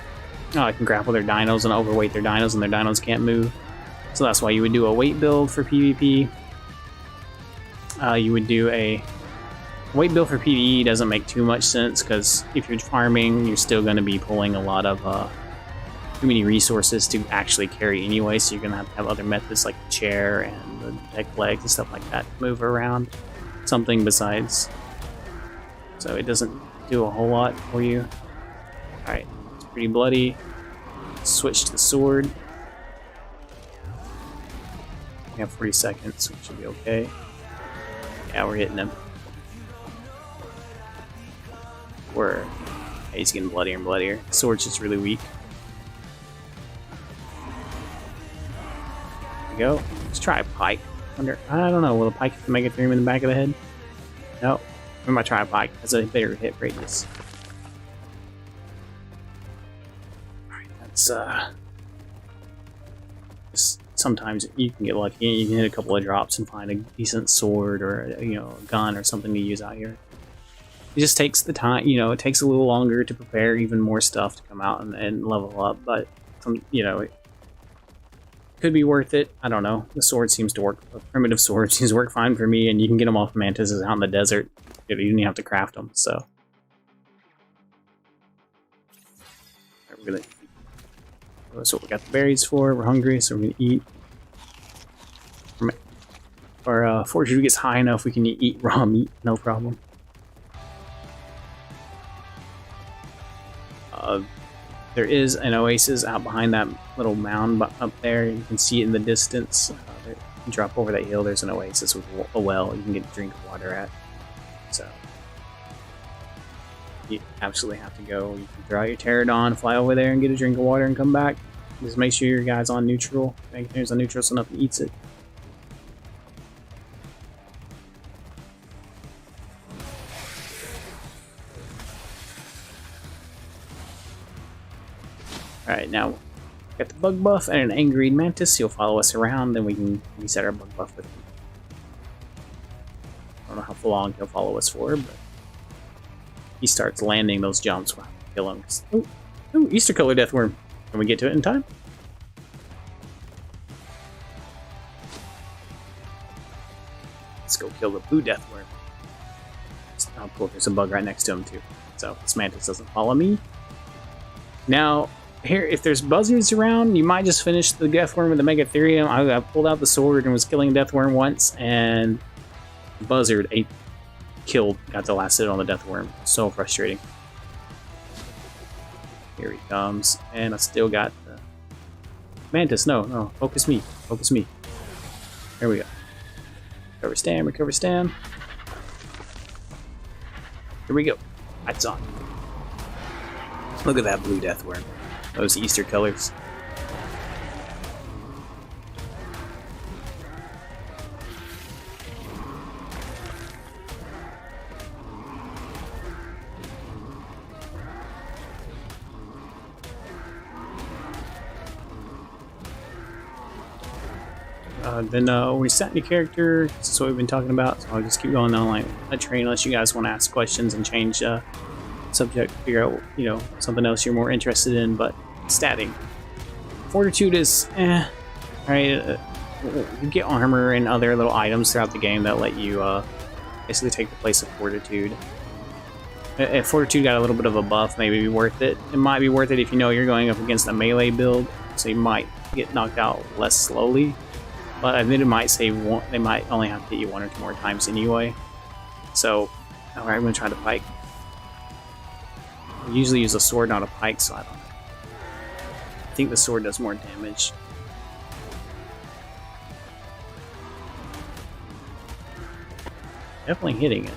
I can grapple their dinos and overweight their dinos, and their dinos can't move. So that's why you would do a weight build for PvP. You would do a weight build for PvE. Doesn't make too much sense because if you're farming, you're still going to be pulling a lot of too many resources to actually carry anyway. So you're going to have other methods like the chair and the deck legs and stuff like that to move around. Something besides. So it doesn't do a whole lot for you. All right, it's pretty bloody. Switch to the sword. We have 40 seconds, so we should be okay. Yeah, we're hitting him. Yeah, he's getting bloodier and bloodier. The sword's just really weak. There we go. Let's try a pike. I don't know, will a pike hit the Megatherium in the back of the head? No. We might try a pike. That's a better hit radius. it's just sometimes you can get lucky. You can hit a couple of drops and find a decent sword or a gun or something to use out here. It just takes the time. It takes a little longer to prepare even more stuff to come out and level up. But it could be worth it. I don't know. The sword seems to work. A primitive sword seems to work fine for me, and you can get them off mantises out in the desert. You don't even have to craft them. So. We're gonna. That's what we got the berries for. We're hungry, so we're gonna eat. Our fortitude gets high enough, we can eat raw meat, no problem. There is an oasis out behind that little mound up there. You can see it in the distance. You drop over that hill, there's an oasis with a well you can get a drink of water at. So you absolutely have to go. You can draw your pterodon, fly over there and get a drink of water and come back. Just make sure your guy's on neutral. Make sure he's on neutral so nothing eats it. Alright, now got the bug buff and an angry mantis. He'll follow us around, then we can reset our bug buff with him. I don't know how long he'll follow us for, but he starts landing those jumps. We'll have to kill him. Ooh, Easter color deathworm. Can we get to it in time? Let's go kill the blue deathworm. Oh, cool. There's a bug right next to him, too. So this mantis doesn't follow me. Now, here, if there's buzzards around, you might just finish the deathworm with the Megatherium. I pulled out the sword and was killing deathworm once, and the buzzard got the last hit on the deathworm. So frustrating. Here he comes, and I still got the mantis. No, focus me. There we go. Recover stand. Here we go. Lights on. Look at that blue deathworm. Those Easter colors. Then reset your character. This is what we've been talking about. So I'll just keep going on a train unless you guys want to ask questions and change subject, figure out something else you're more interested in. But statting, fortitude is Alright, you get armor and other little items throughout the game that let you basically take the place of fortitude. If fortitude got a little bit of a buff, maybe it'd be worth it. It might be worth it if you know you're going up against a melee build, so you might get knocked out less slowly. But I think it might save one. They might only have to hit you 1 or 2 more times anyway. So, alright, I'm gonna try the pike. I usually use a sword, not a pike, so I don't know. I think the sword does more damage. Definitely hitting it.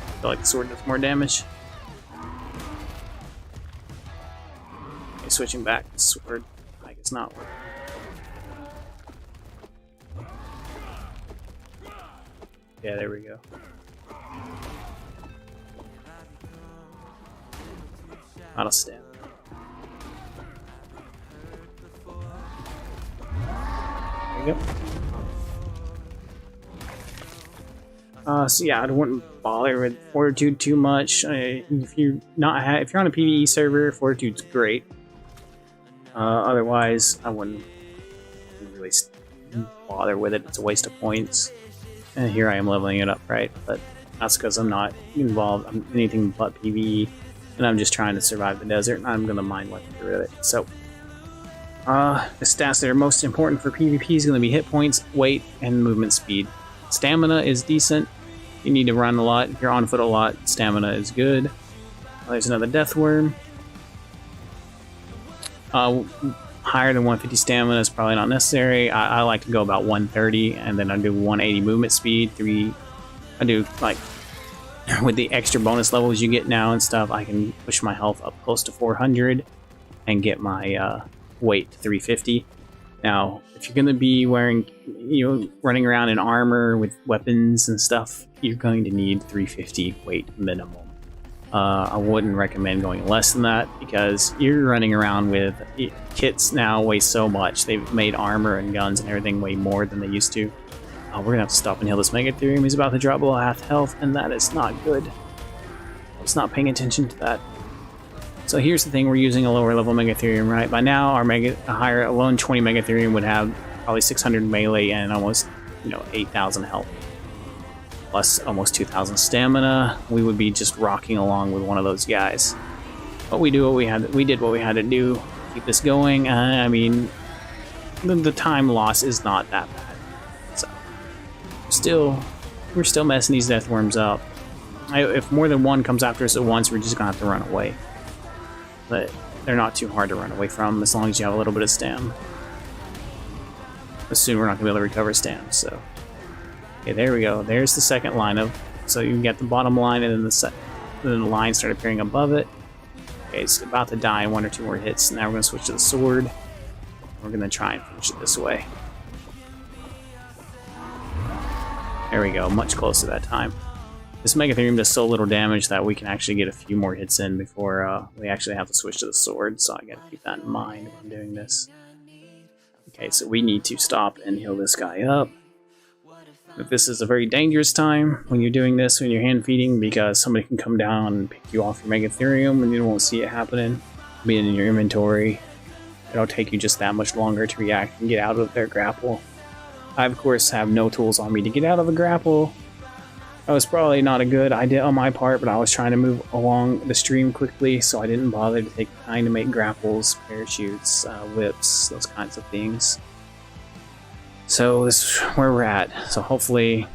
I feel like the sword does more damage. Okay, switching back to sword. Like it's not working. Yeah, there we go. Out of stamina. There you go. So yeah, I wouldn't bother with fortitude too much. If you're on a PvE server, fortitude's great. Otherwise, I wouldn't really bother with it. It's a waste of points. And here I am leveling it up, right? But that's because I'm not involved in anything but PvE, and I'm just trying to survive the desert, and I'm gonna mind what to do with it. So, the stats that are most important for PvP is gonna be hit points, weight, and movement speed. Stamina is decent. You need to run a lot. If you're on foot a lot, stamina is good. There's another deathworm. Higher than 150 stamina is probably not necessary. I like to go about 130, and then I do 180 movement speed. I do like with the extra bonus levels you get now and stuff. I can push my health up close to 400 and get my weight to 350. Now, if you're gonna be wearing, running around in armor with weapons and stuff, you're going to need 350 weight minimum. I wouldn't recommend going less than that because you're running around with kits now weigh so much. They've made armor and guns and everything way more than they used to. We're gonna have to stop and heal this Megatherium. He's about to drop below half health, and that is not good. I was not paying attention to that. So here's the thing: we're using a lower level Megatherium, right? By now, our a lone 20 Megatherium would have probably 600 melee and almost, 8,000 health. Plus almost 2,000 stamina. We would be just rocking along with one of those guys. But we did what we had to do to keep this going. I mean, the time loss is not that bad. So we're still messing these death worms up. If more than one comes after us at once, we're just gonna have to run away. But they're not too hard to run away from as long as you have a little bit of stam. But soon we're not gonna be able to recover stam. So. Okay, there we go. There's the second line of. So you get the bottom line, and then the line started appearing above it. Okay, it's about to die in 1 or 2 more hits. Now we're going to switch to the sword. We're going to try and finish it this way. There we go. Much closer that time. This Megatherium does so little damage that we can actually get a few more hits in before we actually have to switch to the sword. So I got to keep that in mind when I'm doing this. Okay, so we need to stop and heal this guy up. But this is a very dangerous time when you're doing this, when you're hand feeding, because somebody can come down and pick you off your Megatherium and you won't see it happening. Being in your inventory, it'll take you just that much longer to react and get out of their grapple. I, of course, have no tools on me to get out of a grapple. That was probably not a good idea on my part, but I was trying to move along the stream quickly, so I didn't bother to take the time to make grapples, parachutes, whips, those kinds of things. So this is where we're at. So hopefully,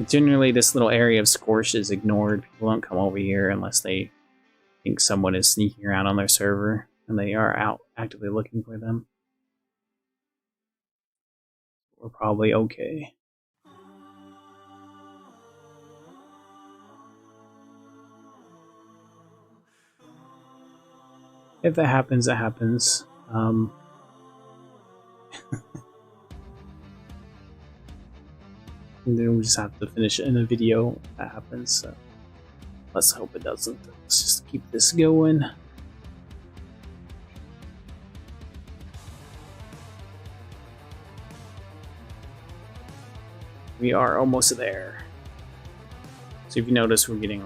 generally this little area of Scorch is ignored. People don't come over here unless they think someone is sneaking around on their server and they are out actively looking for them. We're probably okay. If that happens, it happens. And then we just have to finish it in a video if that happens, so let's hope it doesn't. Let's just keep this going. We are almost there. So if you notice, we're getting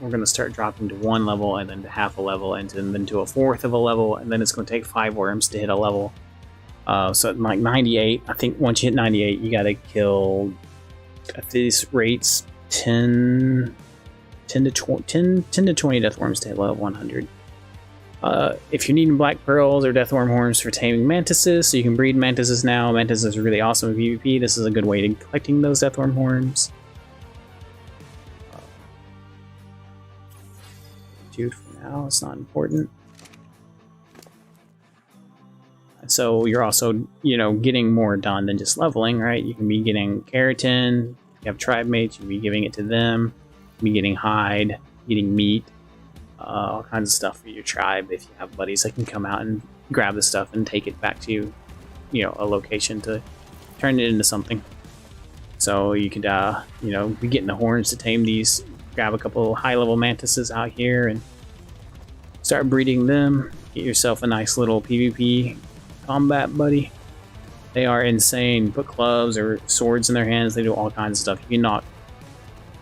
we're going to start dropping to 1 level and then to half a level and then to a 1/4 of a level, and then it's going to take 5 worms to hit a level. So at like 98, I think once you hit 98, you got to kill at these rates 10 to 20 death worms to hit level 100. If you're needing black pearls or death worm horns for taming mantises, so you can breed mantises now. Mantises are really awesome in PvP. This is a good way to collecting those death worm horns. Dude, for now, it's not important. So you're also, getting more done than just leveling, right? You can be getting keratin, you have tribe mates, you can be giving it to them, you can be getting hide, getting meat, all kinds of stuff for your tribe. If you have buddies that can come out and grab the stuff and take it back to, a location to turn it into something. So you could, be getting the horns to tame these, grab a couple high-level mantises out here and start breeding them. Get yourself a nice little PvP combat buddy. They are insane. Put clubs or swords in their hands. They do all kinds of stuff. You can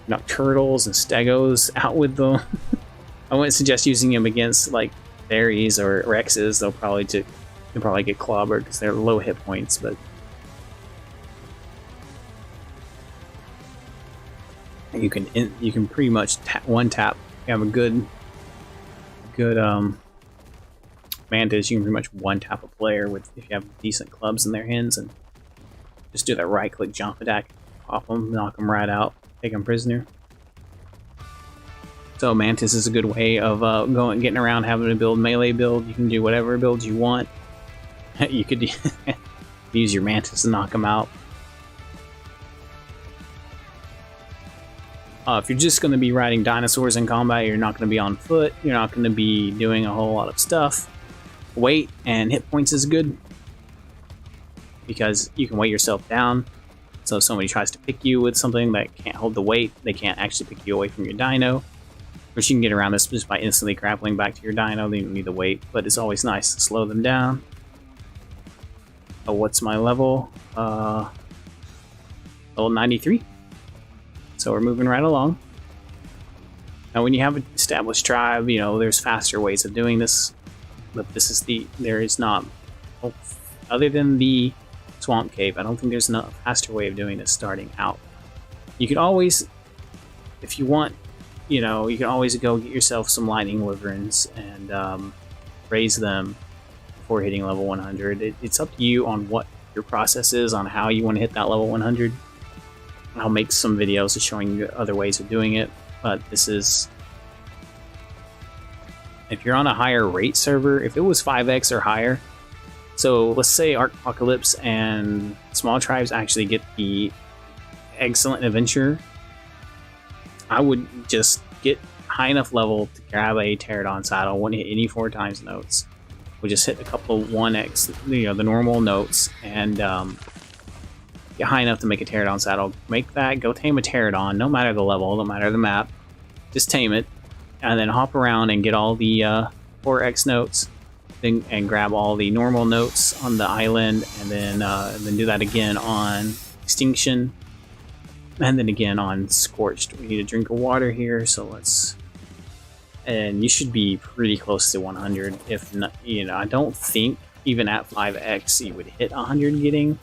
knock turtles and stegos out with them. I wouldn't suggest using them against like fairies or rexes. They'll probably get clobbered because they're low hit points. But you can pretty much one tap. You have a good mantis, you can pretty much one tap a player with if you have decent clubs in their hands and just do that right click jump attack, pop them, knock them right out, take them prisoner. So mantis is a good way of getting around, having to build melee build. You can do whatever builds you want. You could use your mantis to knock them out. If you're just going to be riding dinosaurs in combat, you're not going to be on foot, you're not going to be doing a whole lot of stuff. Weight and hit points is good because you can weight yourself down. So if somebody tries to pick you with something that can't hold the weight, they can't actually pick you away from your dino. course, you can get around this just by instantly grappling back to your dino. Then you don't need to wait, but it's always nice to slow them down. Oh, what's my level? Level 93. So we're moving right along. Now, when you have an established tribe, you know, there's faster ways of doing this. But there is not, other than the swamp cave, I don't think there's a faster way of doing this starting out. You can always, if you want, you know, you can always go get yourself some lightning wyverns and raise them before hitting level 100. It's up to you on what your process is, on how you want to hit that level 100. I'll make some videos showing you other ways of doing it, but this is, if you're on a higher rate server, if it was 5x or higher, so let's say Ark Apocalypse and small tribes actually get the Eggcellent adventure, I would just get high enough level to grab a Pterodon saddle. Wouldn't hit any 4x notes. We'll just hit a couple of 1x, you know, the normal notes, and get high enough to make a Pterodon saddle. Make that, go tame a Pterodon, no matter the level, no matter the map. Just tame it, and then hop around and get all the 4x notes, and grab all the normal notes on the island, and then do that again on Extinction. And then again on Scorched. We need a drink of water here, so let's... And you should be pretty close to 100. If not, you know, I don't think even at 5x you would hit 100 getting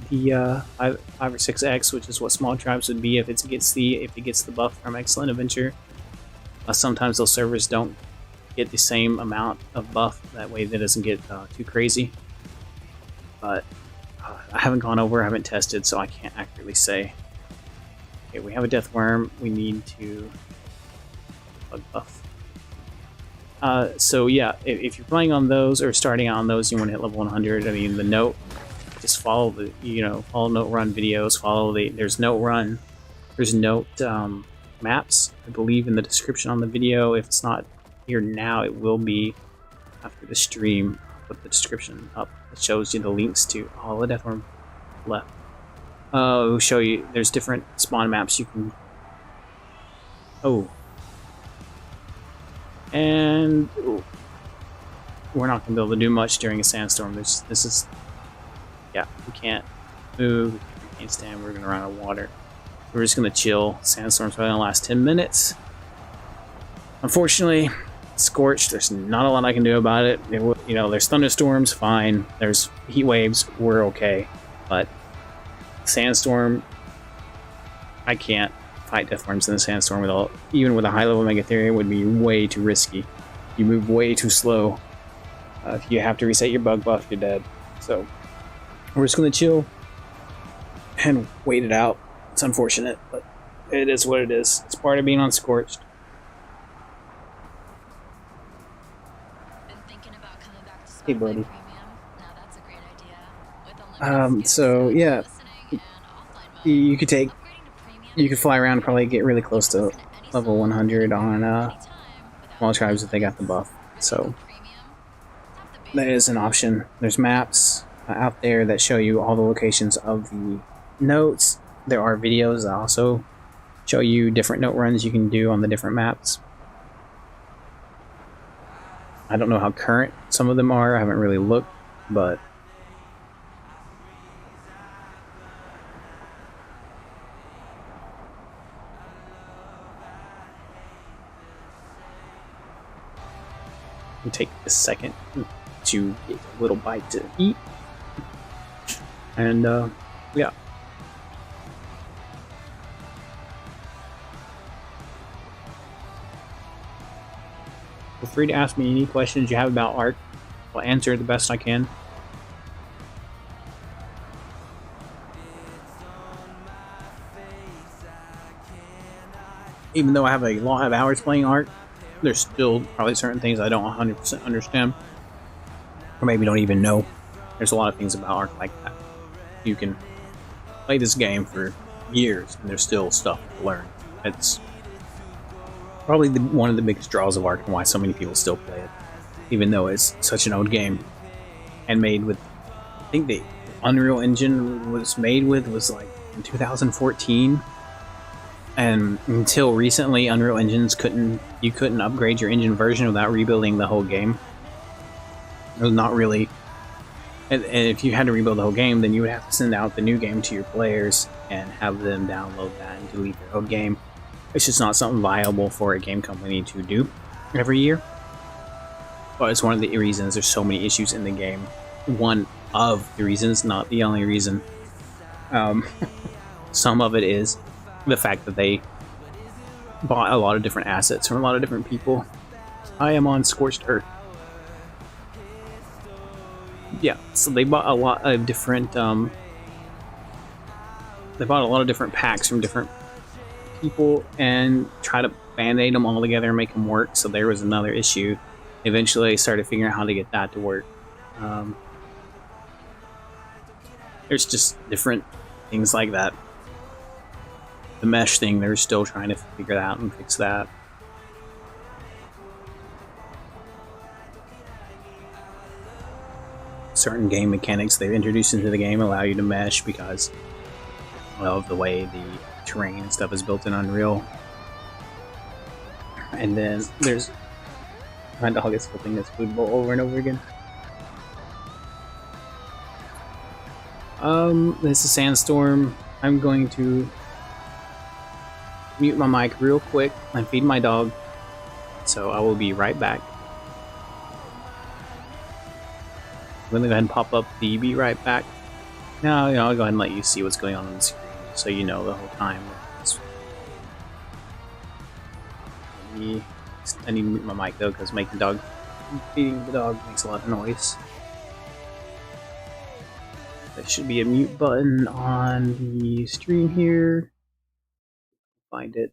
the 5 or 6x, which is what small tribes would be if it gets the buff from Eggcellent Adventure. Sometimes those servers don't get the same amount of buff. That way that doesn't get too crazy. But I haven't gone over, I haven't tested, so I can't accurately say. Okay, we have a death worm. We need to bug buff. So yeah, if you're playing on those or starting out on those, you want to hit level 100. I mean, the note, just follow the, you know, follow note run videos. There's note run. There's note maps, I believe, in the description on the video. If it's not here now, it will be after the stream. Put the description up. It shows you the links to all the death worm left. It will show you there's different spawn maps you can. Oh, and we're not gonna be able to do much during a sandstorm. This is, yeah, we can't move, we can't stand. We're gonna run out of water. We're just gonna chill. Sandstorm's probably gonna last 10 minutes. Unfortunately, Scorched, there's not a lot I can do about it. You know, there's thunderstorms, fine. There's heat waves, we're okay. But sandstorm, I can't fight deathworms in the sandstorm even with a high level Megatherium. It would be way too risky. You move way too slow. If you have to reset your bug buff, you're dead. So we're just gonna chill and wait it out. It's unfortunate, but it is what it is. It's part of being on Scorched. Hey, buddy. So yeah, you could fly around and probably get really close to level 100 on small tribes if they got the buff. So that is an option. There's maps out there that show you all the locations of the notes. There are videos that also show you different note runs you can do on the different maps. I don't know how current some of them are. I haven't really looked, but we'll take a second to get a little bite to eat. And yeah. Feel free to ask me any questions you have about Ark. I'll answer the best I can. Even though I have a lot of hours playing Ark, there's still probably certain things I don't 100% understand. Or maybe don't even know. There's a lot of things about Ark like that. You can play this game for years and there's still stuff to learn. It's probably one of the biggest draws of Ark and why so many people still play it, even though it's such an old game and made with, I think the Unreal Engine was made with was like in 2014. And until recently, Unreal Engines you couldn't upgrade your engine version without rebuilding the whole game. It was not really, and if you had to rebuild the whole game, then you would have to send out the new game to your players and have them download that and delete their old game. It's just not something viable for a game company to do every year. But it's one of the reasons there's so many issues in the game. One of the reasons, not the only reason. Some of it is the fact that they bought a lot of different assets from a lot of different people. I am on Scorched Earth. Yeah, so they bought a lot of different packs from different people and try to band-aid them all together and make them work. So there was another issue. Eventually they started figuring out how to get that to work. There's just different things like that. The mesh thing, they're still trying to figure that out and fix that. Certain game mechanics they've introduced into the game allow you to mesh because of the way the terrain and stuff is built in Unreal. And then there's my dog is flipping this food bowl over and over again. This is Sandstorm. I'm going to mute my mic real quick and feed my dog. So I will be right back. I'm gonna go ahead and pop up the be right back. Now, I'll go ahead and let you see what's going on the screen so you know the whole time. I need to mute my mic though because feeding the dog makes a lot of noise. There should be a mute button on the stream here. Find it.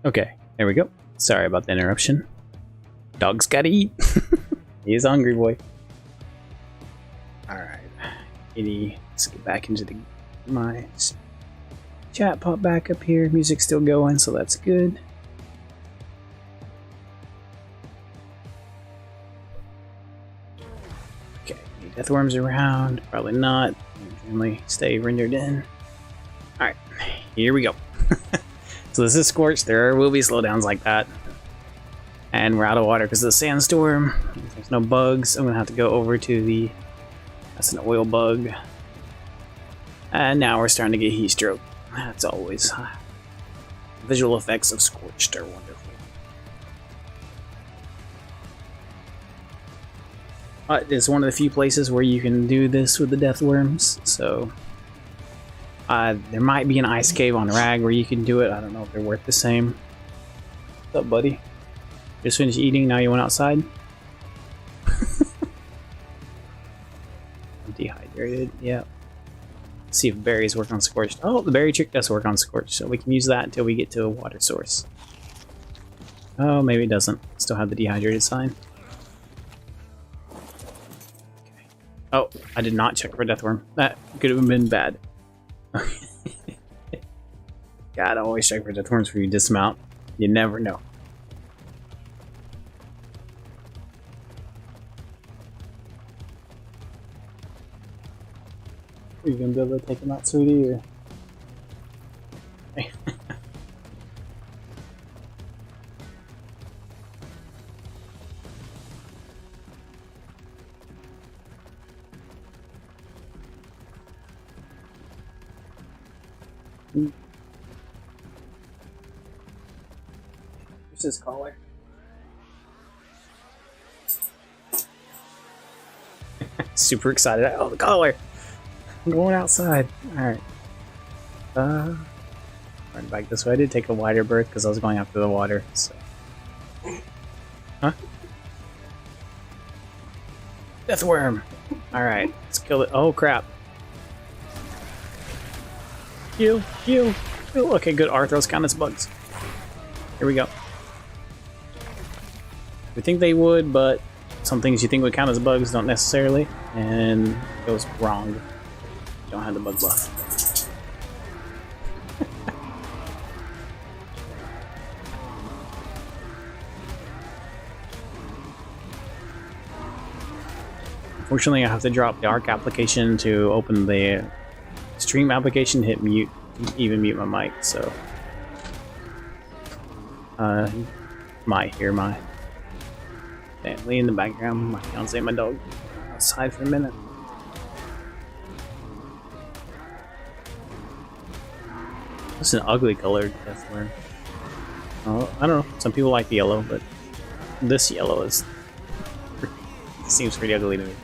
Okay, there we go. Sorry about the interruption. Dog's gotta eat. He's hungry, boy. Alright. Let's get back into my chat. Pop back up here. Music's still going, so that's good. Okay, any deathworms around? Probably not. Generally stay rendered in. Alright, here we go. So this is Scorched. There will be slowdowns like that. And we're out of water because of the sandstorm. There's no bugs. I'm going to have to go over to the... That's an oil bug. And now we're starting to get heat stroke. That's always... Visual effects of Scorched are wonderful. It's one of the few places where you can do this with the deathworms, so... there might be an ice cave on Rag where you can do it. I don't know if they're worth the same. What's up, buddy? Just finished eating, now you went outside? I'm dehydrated, yeah. Let's see if berries work on Scorched. Oh, the berry trick does work on Scorched, so we can use that until we get to a water source. Oh, maybe it doesn't. Still have the dehydrated sign. Okay. Oh, I did not check for deathworm. That could have been bad. Gotta always check for deathworms before you dismount. You never know. Are you gonna be able to take him out, sweetie, or? What's this collar? Super excited. Oh, the collar! I'm going outside. Alright. Run back this way. I did take a wider berth because I was going after the water, so. Huh? Deathworm! Alright, let's kill it. Oh, crap. Heal, heal, heal. Okay, good. Arthros count as bugs. Here we go. We think they would, but some things you think would count as bugs don't necessarily, and it was wrong. Don't have the bug buff. Unfortunately, I have to drop the Ark application to open the stream application, hit mute, even mute my mic, so might hear my family in the background, my fiance and my dog outside for a minute. It's an ugly colored deathworm. Oh, I don't know, some people like the yellow, but this yellow is seems pretty ugly to me.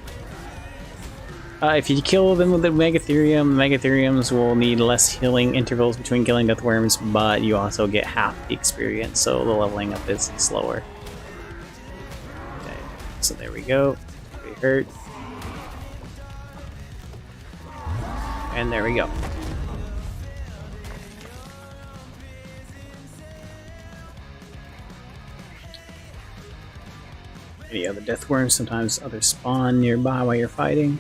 If you kill them with the Megatherium, the Megatheriums will need less healing intervals between killing deathworms, but you also get half the experience, so the leveling up is slower. Okay, so there we go. We hurt. And there we go. Any other deathworms, sometimes others spawn nearby while you're fighting.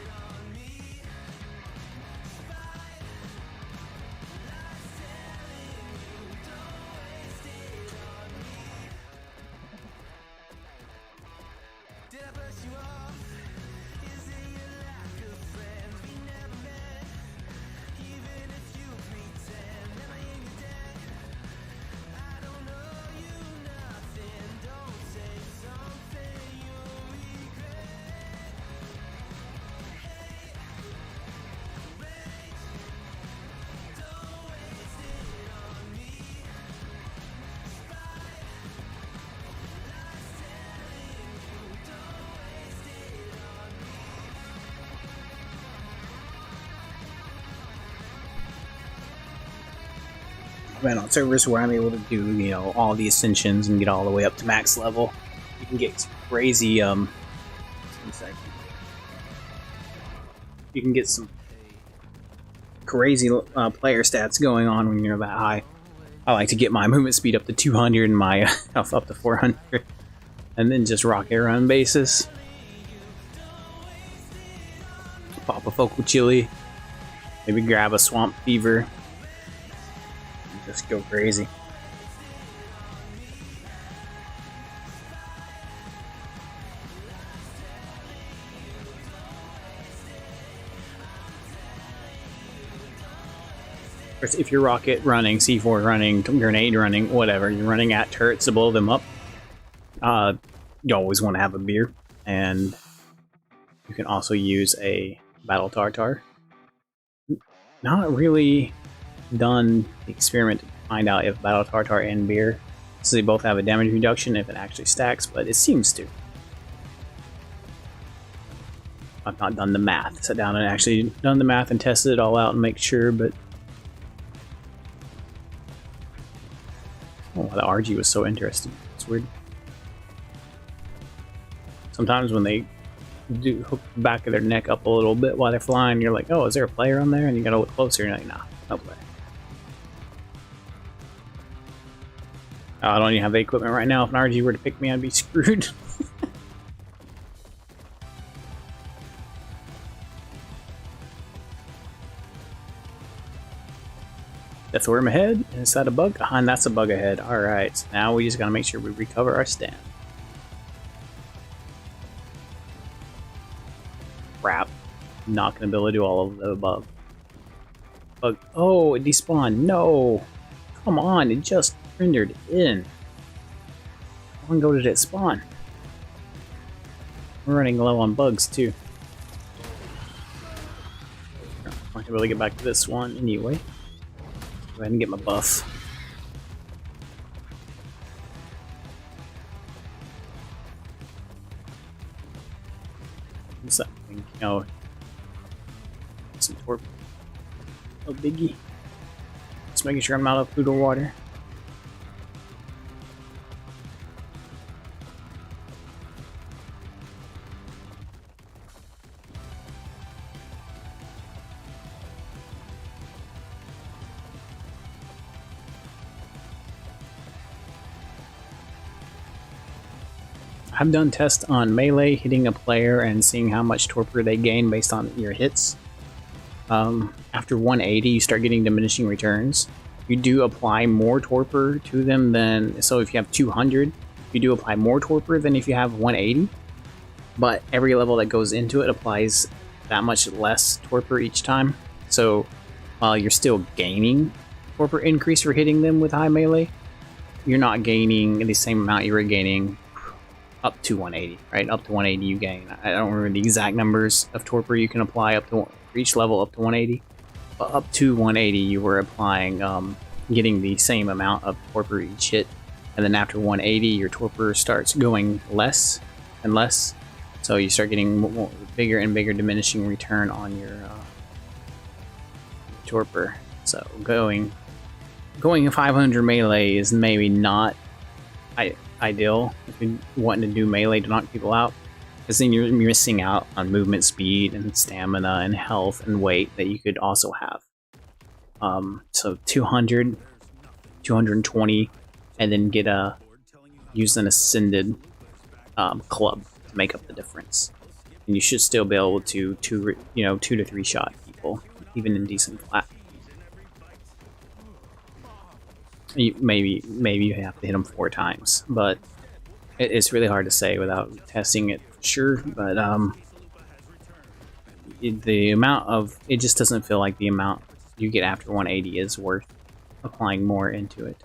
Man, on servers where I'm able to do, you know, all the ascensions and get all the way up to max level, you can get some crazy, you can get some crazy player stats going on when you're that high. I like to get my movement speed up to 200 and my health up to 400, and then just rocket run basis. Pop a focal chili, maybe grab a swamp fever, and just go crazy. If you're rocket running, C4 running, grenade running, whatever, you're running at turrets to blow them up, you always want to have a beer, and you can also use a battle tartar. Not really done the experiment to find out if battle tartar and beer, so they both have a damage reduction if it actually stacks, but it seems to. I've not done the math. Sat down and actually done the math and tested it all out and make sure, but oh, the RG was so interesting. It's weird. Sometimes when they do hook the back of their neck up a little bit while they're flying, you're like, oh, is there a player on there? And you gotta look closer, and you're like, nah, no player. I don't even have the equipment right now. If an RG were to pick me, I'd be screwed. Death worm ahead. Is that a bug? And that's a bug ahead. Alright, so now we just gotta make sure we recover our stand. Crap. Not gonna be able to do all of the above. Bug. Oh, it despawned. No! Come on, it just rendered in. How long ago did it spawn? We're running low on bugs too. I'm not gonna really get back to this one anyway. Go ahead and get my buff. What's that thing? Oh, some torp. Oh, biggie. Just making sure I'm out of food or water. I've done tests on melee, hitting a player and seeing how much torpor they gain based on your hits. After 180, you start getting diminishing returns. You do apply more torpor to them than, so if you have 200, you do apply more torpor than if you have 180. But every level that goes into it applies that much less torpor each time. So while you're still gaining torpor increase for hitting them with high melee, you're not gaining the same amount you were gaining up to 180, right? Up to 180 you gain. I don't remember the exact numbers of torpor you can apply up to for each level up to 180. But up to 180 you were applying, getting the same amount of torpor each hit. And then after 180 your torpor starts going less and less. So you start getting bigger and bigger diminishing return on your torpor. So going 500 melee is maybe not ideal if you're wanting to do melee to knock people out, because then you're missing out on movement speed and stamina and health and weight that you could also have. So 200, 220, and then use an ascended club to make up the difference. And you should still be able to 2 to 3 shot people, even in decent flat. Maybe you have to hit them 4 times, but it's really hard to say without testing it for sure. But the amount of it just doesn't feel like the amount you get after 180 is worth applying more into it.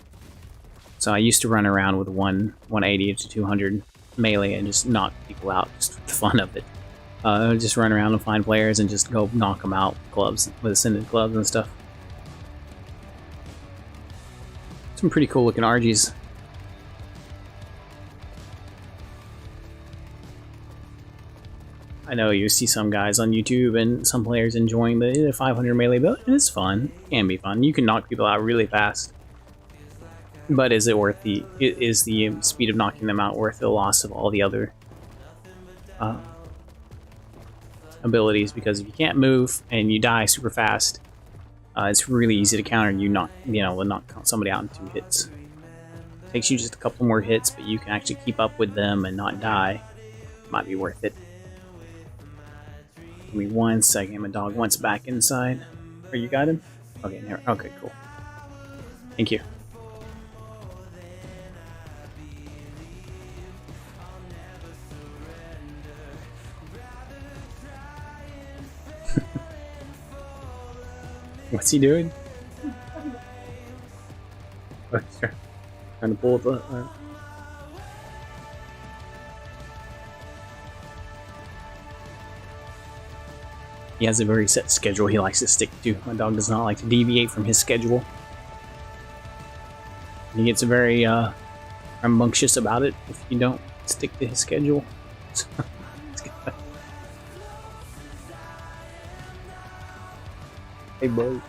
So I used to run around with 180 to 200 melee and just knock people out just for the fun of it. Just run around and find players and just go knock them out with clubs, with ascended clubs and stuff. Some pretty cool looking RGs. I know you see some guys on YouTube and some players enjoying the 500 melee build. It's fun. It can be fun. You can knock people out really fast. But is it worth is the speed of knocking them out worth the loss of all the other abilities? Because if you can't move and you die super fast, It's really easy to counter you knock somebody out in 2 hits. Takes you just a couple more hits, but you can actually keep up with them and not die. Might be worth it. Give me 1 second. My dog wants back inside. Oh, you got him? Okay, okay, cool. Thank you. What's he doing? Oh, sure. Trying to pull the. He has a very set schedule he likes to stick to. My dog does not like to deviate from his schedule. He gets very rambunctious about it if you don't stick to his schedule. Hey, boy.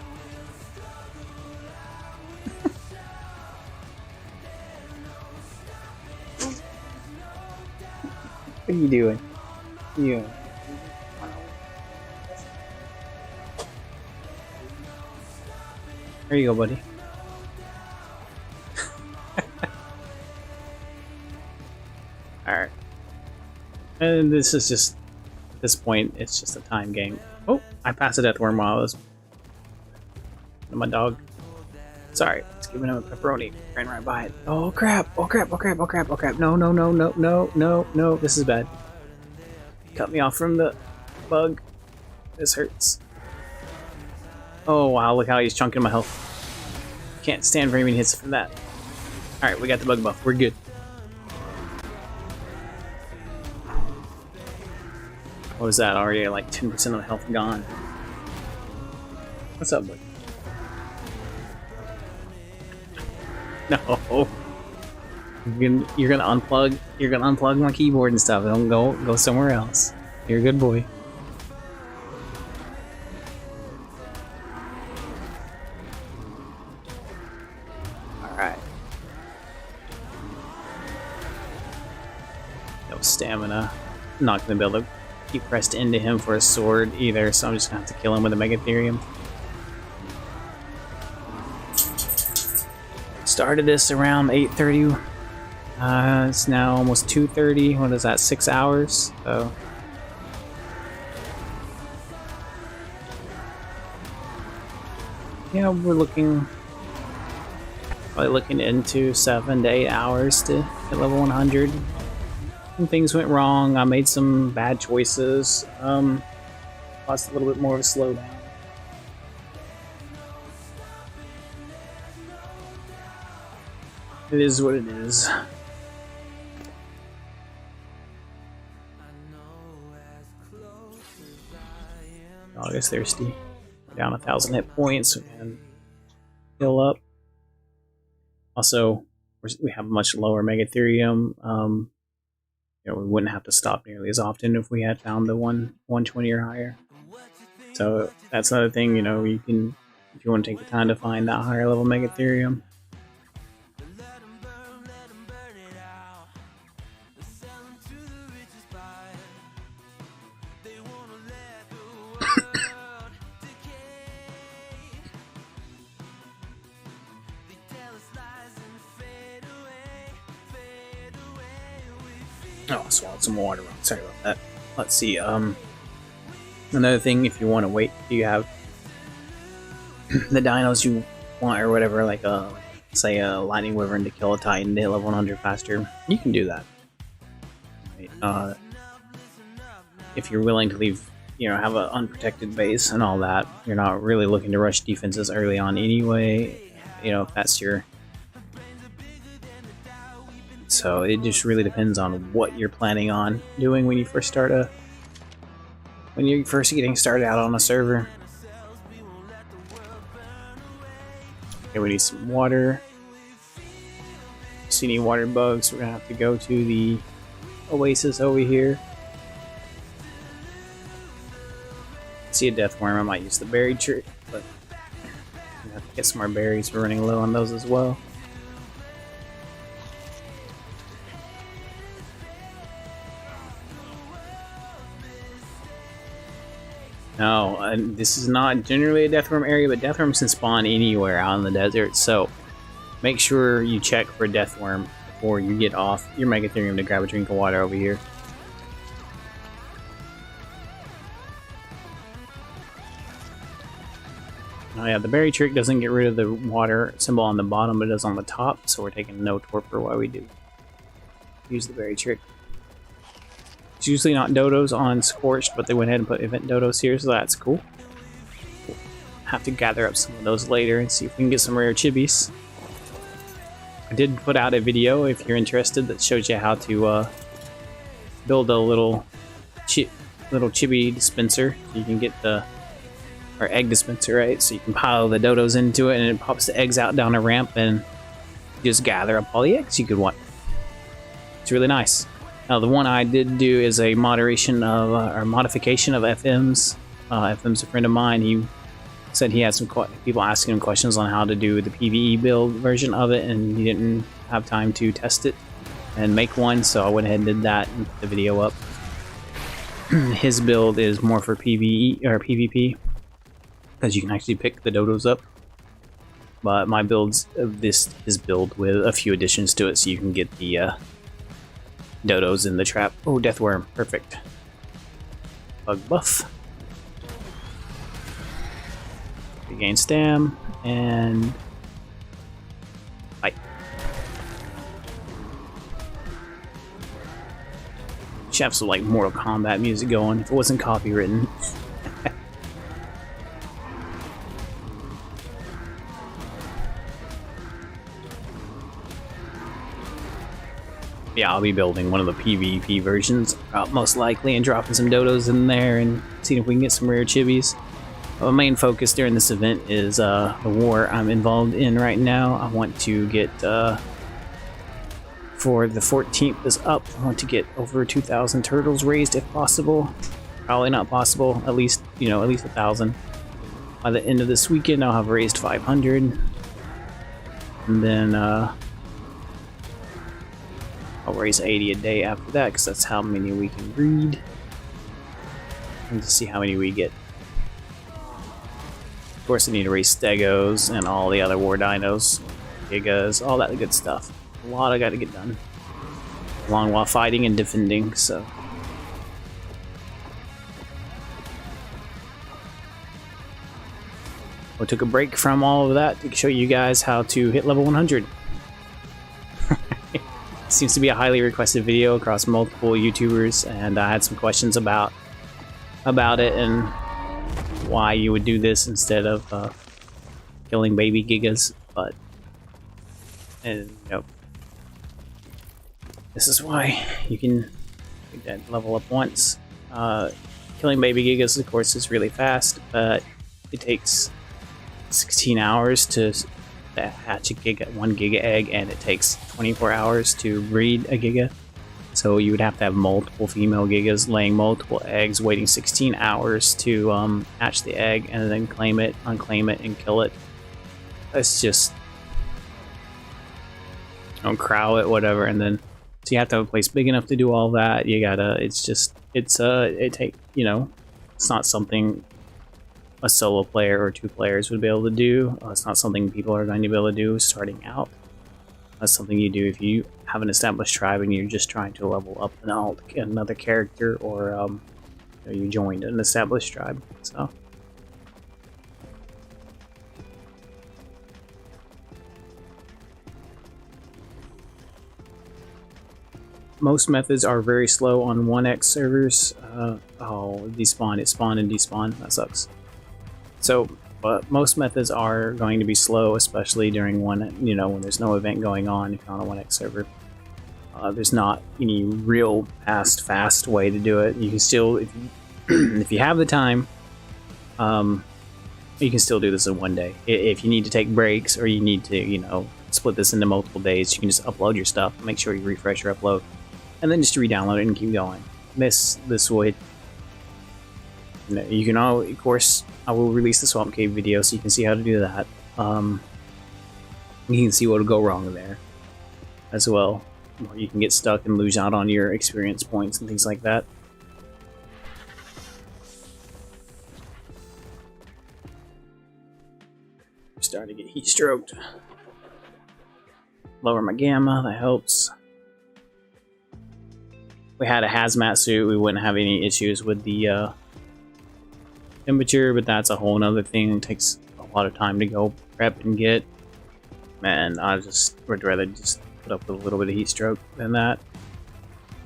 What are you doing? Yeah. There you go, buddy. Alright. And this is just, at this point, it's just a time game. Oh, I passed a death worm while I was... My dog. Sorry, it's giving him a pepperoni. Ran right by it. Oh crap! Oh crap! Oh crap! Oh crap! Oh crap! No! No! No! No! No! No! No! This is bad. Cut me off from the bug. This hurts. Oh wow! Look how he's chunking my health. Can't stand very many hits from that. All right, we got the bug buff. We're good. What was that? Already like 10% of the health gone. What's up, bud? No, you're gonna unplug. You're gonna unplug my keyboard and stuff. Don't go somewhere else. You're a good boy. All right. No stamina. I'm not gonna be able to keep pressed into him for a sword either, so I'm just gonna have to kill him with a Megatherium. Started this around 8:30. It's now almost 2:30. What is that? 6 hours. So yeah, we're probably looking into 7 to 8 hours to hit level 100. And things went wrong. I made some bad choices. Lost a little bit more of a slowdown. It is what it is. Dog is thirsty. We're down 1,000 hit points and heal up. Also, we have a much lower Megatherium. You know, we wouldn't have to stop nearly as often if we had found the 120 or higher. So that's another thing. You know, you can, if you want to take the time to find that higher level Megatherium. Oh, I swallowed some water. Sorry about that. Let's see. Another thing, if you want to wait, you have the dinos you want or whatever, like say a lightning wyvern to kill a titan to hit level 100 faster. You can do that. Right? If you're willing to leave, you know, have an unprotected base and all that, you're not really looking to rush defenses early on anyway. You know, if that's your. So it just really depends on what you're planning on doing when you first start when you're first getting started out on a server. Okay, we need some water. See any water bugs? We're gonna have to go to the oasis over here. See a death worm? I might use the berry tree, but I have to get some more berries. We're running low on those as well. No, this is not generally a deathworm area, but deathworms can spawn anywhere out in the desert, so make sure you check for deathworm before you get off your Megatherium to grab a drink of water over here. Oh yeah, the berry trick doesn't get rid of the water symbol on the bottom, but it does on the top, so we're taking no torpor while we do use the berry trick. It's usually not dodos on Scorched, but they went ahead and put event dodos here, so that's cool. We'll have to gather up some of those later and see if we can get some rare chibis. I did put out a video, if you're interested, that shows you how to build a little chibi dispenser. You can get the egg dispenser, right? So you can pile the dodos into it, and it pops the eggs out down a ramp, and just gather up all the eggs you could want. It's really nice. Now, the one I did do is a moderation of, or modification of FM's. FM's a friend of mine. He said he had some people asking him questions on how to do the PvE build version of it, and he didn't have time to test it and make one, so I went ahead and did that and put the video up. His build is more for PvE or PvP, because you can actually pick the dodos up. But my build's his build with a few additions to it, so you can get the dodos in the trap. Oh, deathworm, perfect. Bug buff. Regain stam and fight. Should have some like Mortal Kombat music going if it wasn't copywritten. Yeah, I'll be building one of the PvP versions, most likely, and dropping some dodos in there and seeing if we can get some rare chibis. My main focus during this event is the war I'm involved in right now. I want to get, for the 14th is up, I want to get over 2,000 turtles raised if possible. Probably not possible, at least, at least 1,000. By the end of this weekend, I'll have raised 500. And then, I'll raise 80 a day after that, because that's how many we can breed. And to see how many we get. Of course, I need to raise stegos and all the other war dinos, gigas, all that good stuff. A lot I got to get done, along while fighting and defending. So, we took a break from all of that to show you guys how to hit level 100. Seems to be a highly requested video across multiple YouTubers, and I had some questions about it and why you would do this instead of killing baby gigas. But this is why you can level up once. Killing baby gigas, of course, is really fast, but it takes 16 hours to hatch a 1 giga egg, and it takes 24 hours to breed a giga. So you would have to have multiple female gigas laying multiple eggs, waiting 16 hours to hatch the egg, and then claim it, unclaim it, and kill it. That's just crow it, whatever, and then so you have to have a place big enough to do all that. You gotta. It's not something a solo player or 2 players would be able to do. It's not something people are going to be able to do starting out. That's something you do if you have an established tribe and you're just trying to level up another character, or you joined an established tribe. So most methods are very slow on 1x servers. Despawn, it spawned and despawned. That sucks. So, but most methods are going to be slow, especially during when there's no event going on. If you're on a 1x server, there's not any real fast way to do it. You can still, if you have the time, you can still do this in one day. If you need to take breaks, or you need to, split this into multiple days, you can just upload your stuff. Make sure you refresh your upload, and then just re-download it and keep going. This would. You can of course, I will release the Swamp Cave video so you can see how to do that. You can see what will go wrong there as well. Or you can get stuck and lose out on your experience points and things like that. starting to get heat stroked. Lower my gamma, that helps. If we had a hazmat suit, we wouldn't have any issues with the temperature, but that's a whole nother thing. It takes a lot of time to go prep and get. Man, I just would rather just put up with a little bit of heat stroke than that.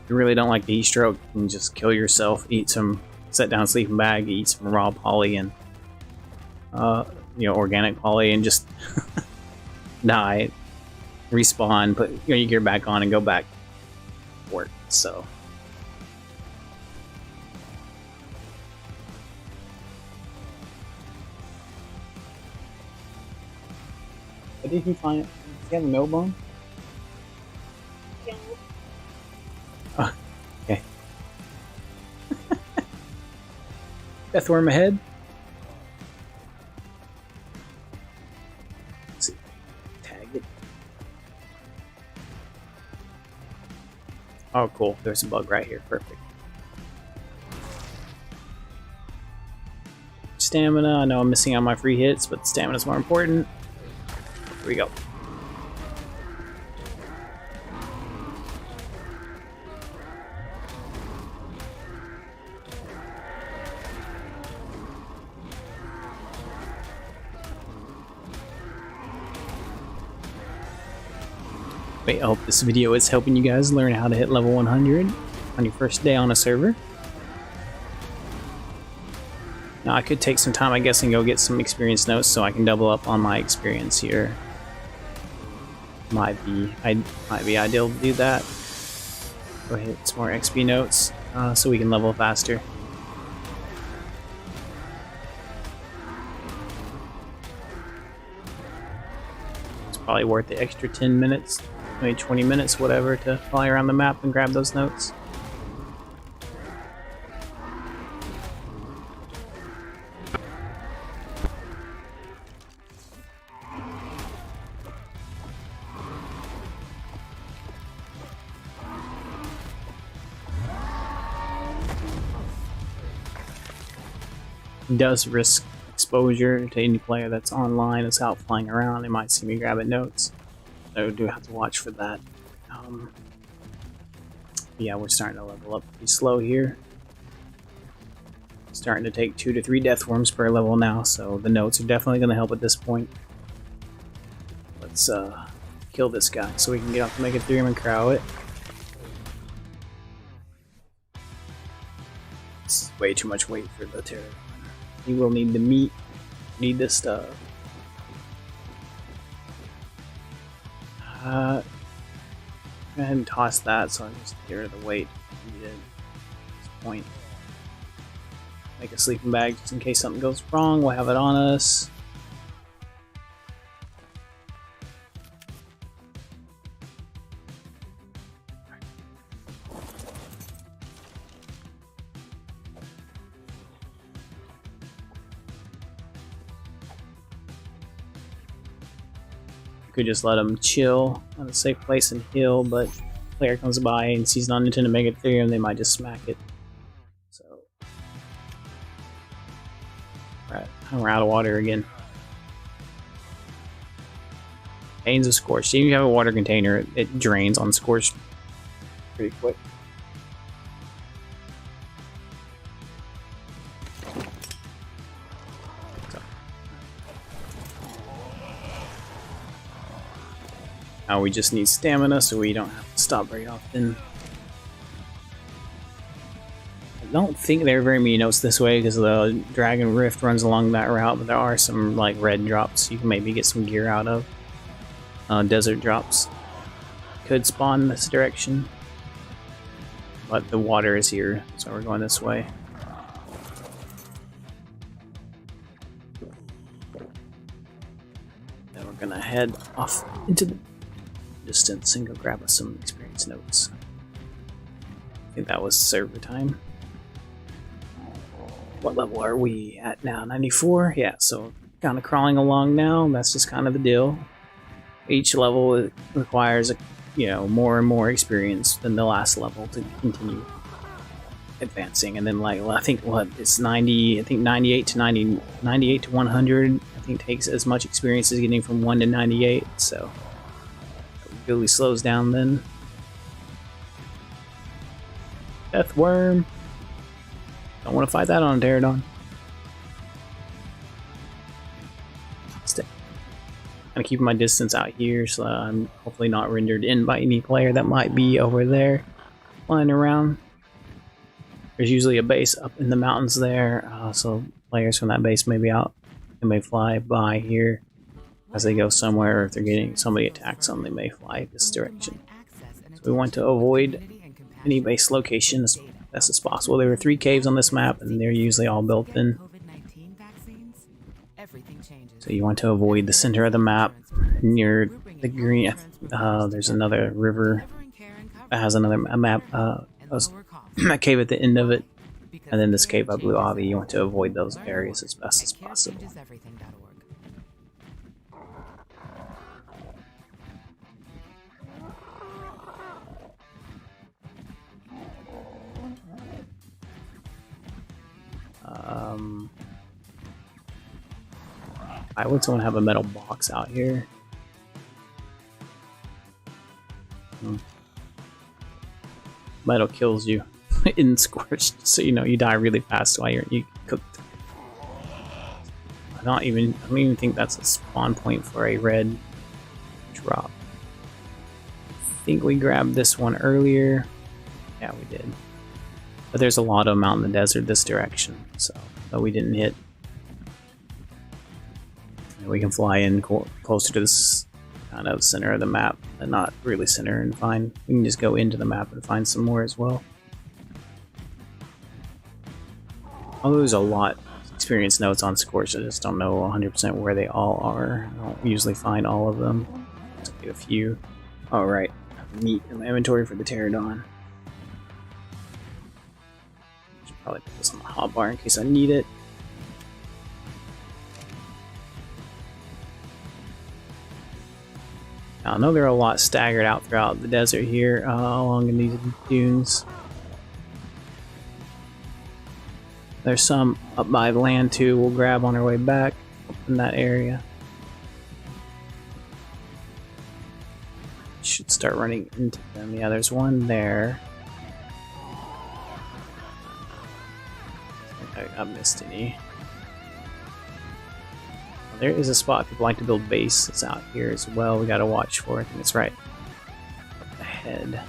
If you really don't like the heat stroke, you can just kill yourself, eat some, set down sleeping bag, eat some raw poly and you know, organic poly, and just die, respawn, put your gear back on, and go back to work. So what did he find? Does he have a no bone? Oh, okay. Deathworm ahead. Let's see. Tag it. Oh, cool. There's a bug right here. Perfect. Stamina. I know I'm missing on my free hits, but stamina's more important. Here we go. Wait, I hope this video is helping you guys learn how to hit level 100 on your first day on a server. Now I could take some time, I guess, and go get some experience notes so I can double up on my experience here. Might be ideal to do that. Go hit some more XP notes so we can level faster. It's probably worth the extra 10 minutes, maybe 20 minutes, whatever, to fly around the map and grab those notes. Does risk exposure to any player that's online, that's out flying around. They might see me grabbing notes, so do have to watch for that. Yeah, we're starting to level up pretty slow here. Starting to take 2 to 3 death worms per level now, so the notes are definitely going to help at this point. Let's kill this guy so we can get off the Megatherium and crow it. It's way too much weight for the Terror. You will need the meat, need this stuff. Go ahead and toss that so I just get rid of the weight needed at this point. Make a sleeping bag just in case something goes wrong, we'll have it on us. Could just let them chill on a safe place and heal, but if a player comes by and sees non-Nintendo Megatherium, they might just smack it. So, alright, we're out of water again. Pains of Scorched. Even if you have a water container, it drains on Scorched pretty quick. Now we just need stamina so we don't have to stop very often. I don't think there are very many notes this way because the Dragon Rift runs along that route, but there are some like red drops you can maybe get some gear out of. Desert drops could spawn in this direction, but the water is here, so we're going this way. Then we're gonna head off into the distance and go grab us some experience notes. I think that was server time. What level are we at now? 94? Yeah, so kind of crawling along now. That's just kind of the deal. Each level requires, you know, more and more experience than the last level to continue advancing. And then, like, I think what it's 90. I think 98 to 90, 98 to 100. think takes as much experience as getting from 1 to 98, so it really slows down then. Death Worm. Don't want to fight that on a Pterodon. Kind of keeping my distance out here so I'm hopefully not rendered in by any player that might be over there flying around. There's usually a base up in the mountains there, so players from that base may be out. They may fly by here as they go somewhere, or if they're getting somebody attacks them, they may fly this direction. So we want to avoid any base location as best as possible. There were 3 caves on this map, and they're usually all built in. So you want to avoid the center of the map near the green. There's another river that has another map, a cave at the end of it, and then this cave by Blue Avi. You want to avoid those areas as best as possible. I would someone have a metal box out here. Metal kills you in scorched, so you know you die really fast while you cooked. I don't even think that's a spawn point for a red drop. I think we grabbed this one earlier. Yeah, we did. But there's a lot of them out in the desert this direction, so that we didn't hit. And we can fly in closer to this kind of center of the map, and not really center, and find. We can just go into the map and find some more as well. Although there's a lot of experience notes on Scorch, I just don't know 100% where they all are. I don't usually find all of them. Just get a few. Alright, meat in my inventory for the Pterodon. Should probably put this on the hotbar in case I need it. I know there are a lot staggered out throughout the desert here, along in these dunes. There's some up by the land too. We'll grab on our way back up in that area. Should start running into them. Yeah, there's one there. I think I missed any. There is a spot people like to build bases out here as well. We gotta watch for. I think it's right up ahead.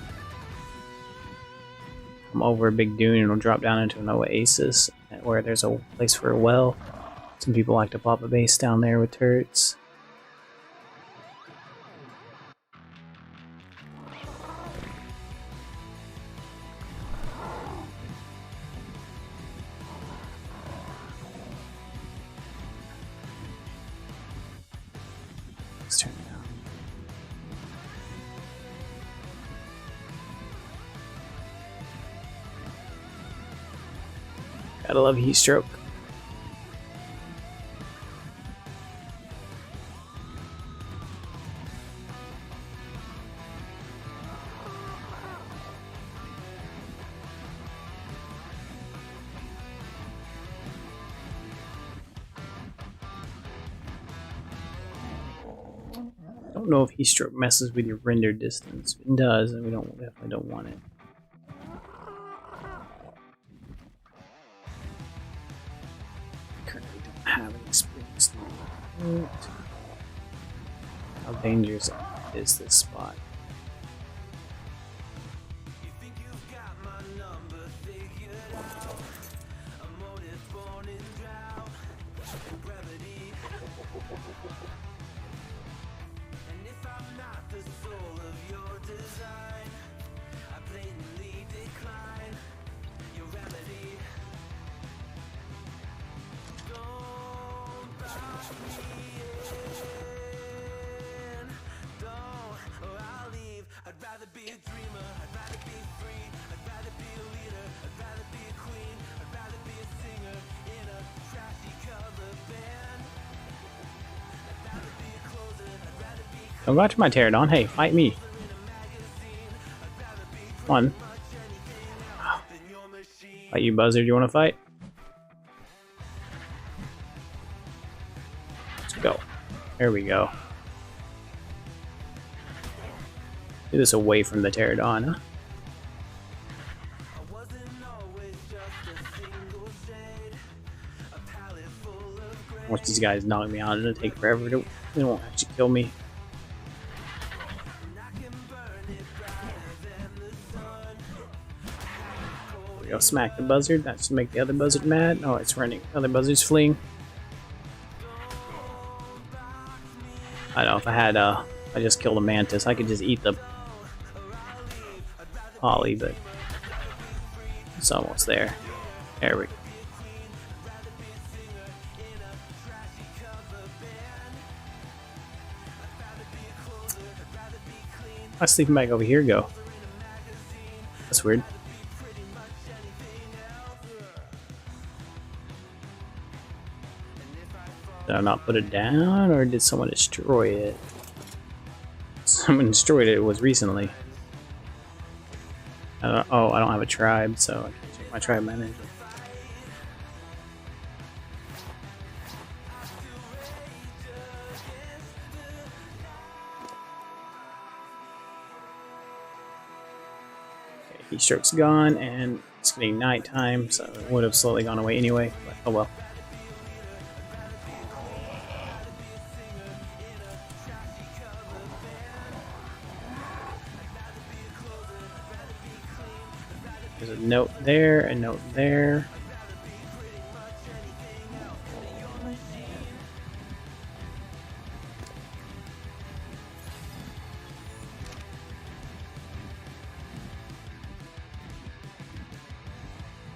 Come over a big dune and it'll drop down into an oasis where there's a place for a well. Some people like to pop a base down there with turrets. Let's turn it down. Gotta love heat stroke. Don't know if heat stroke messes with your render distance. If it does, then we definitely don't want it. Currently don't have any experience. How dangerous is this spot? Don't go after my Pterodon. Hey, fight me. Come on. Fight you, Buzzard. You want to fight? There we go. Do this away from the pterodon, huh? Once these guys knock me out, it'll take forever. They won't actually kill me. There we go, smack the buzzard. That should make the other buzzard mad. Oh, it's running. The other buzzard's fleeing. I don't know, if I had, I just killed a mantis, I could just eat the poly, but it's almost there. There we go. My sleeping bag over here go. That's weird. Did I not put it down, or did someone destroy it? Someone destroyed it. It was recently. Oh, I don't have a tribe, so I can't check my tribe manager. Okay, heat stroke's gone, and it's getting nighttime, so it would have slowly gone away anyway, but oh well. There's a note there, a note there.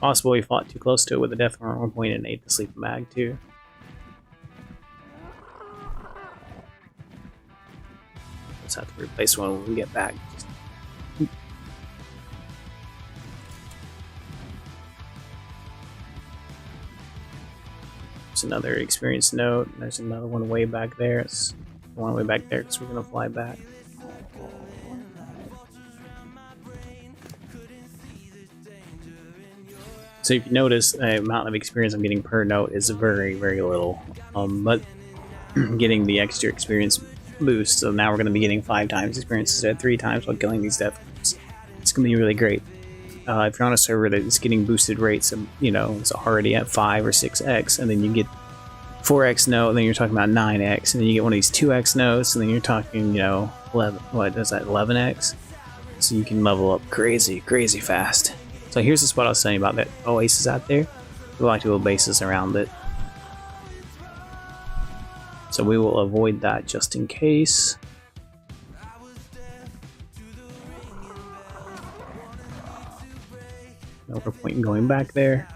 Possible we fought too close to it with a death at one point and ate the sleeping bag too. Just have to replace one when we get back. There's another experience note. There's another one way back there. It's the one way back there because we're gonna fly back. So if you notice, the amount of experience I'm getting per note is very, very little. But getting the extra experience boost, so now we're going to be getting 5 times experience instead of 3 times while killing these death traps. It's going to be really great. If you're on a server that's getting boosted rates, you know, it's already at 5 or 6x, and then you get 4x note, and then you're talking about 9x, and then you get one of these 2x notes, and then you're talking, you know, 11, what is that, 11x? So you can level up crazy, crazy fast. So here's the spot I was saying about that oasis out there. We like to build bases around it. So we will avoid that just in case. No point in going back there.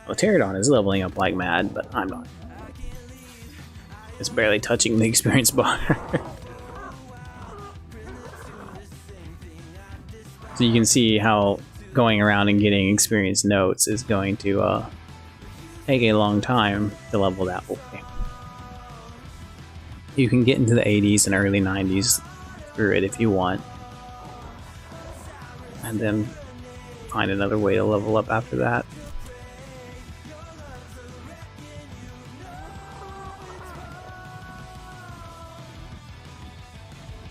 Well, Pterodon is leveling up like mad, but I'm not. It's barely touching the experience bar. So you can see how going around and getting experience notes is going to take a long time to level that way. You can get into the 80s and early 90s through it if you want. And then find another way to level up after that.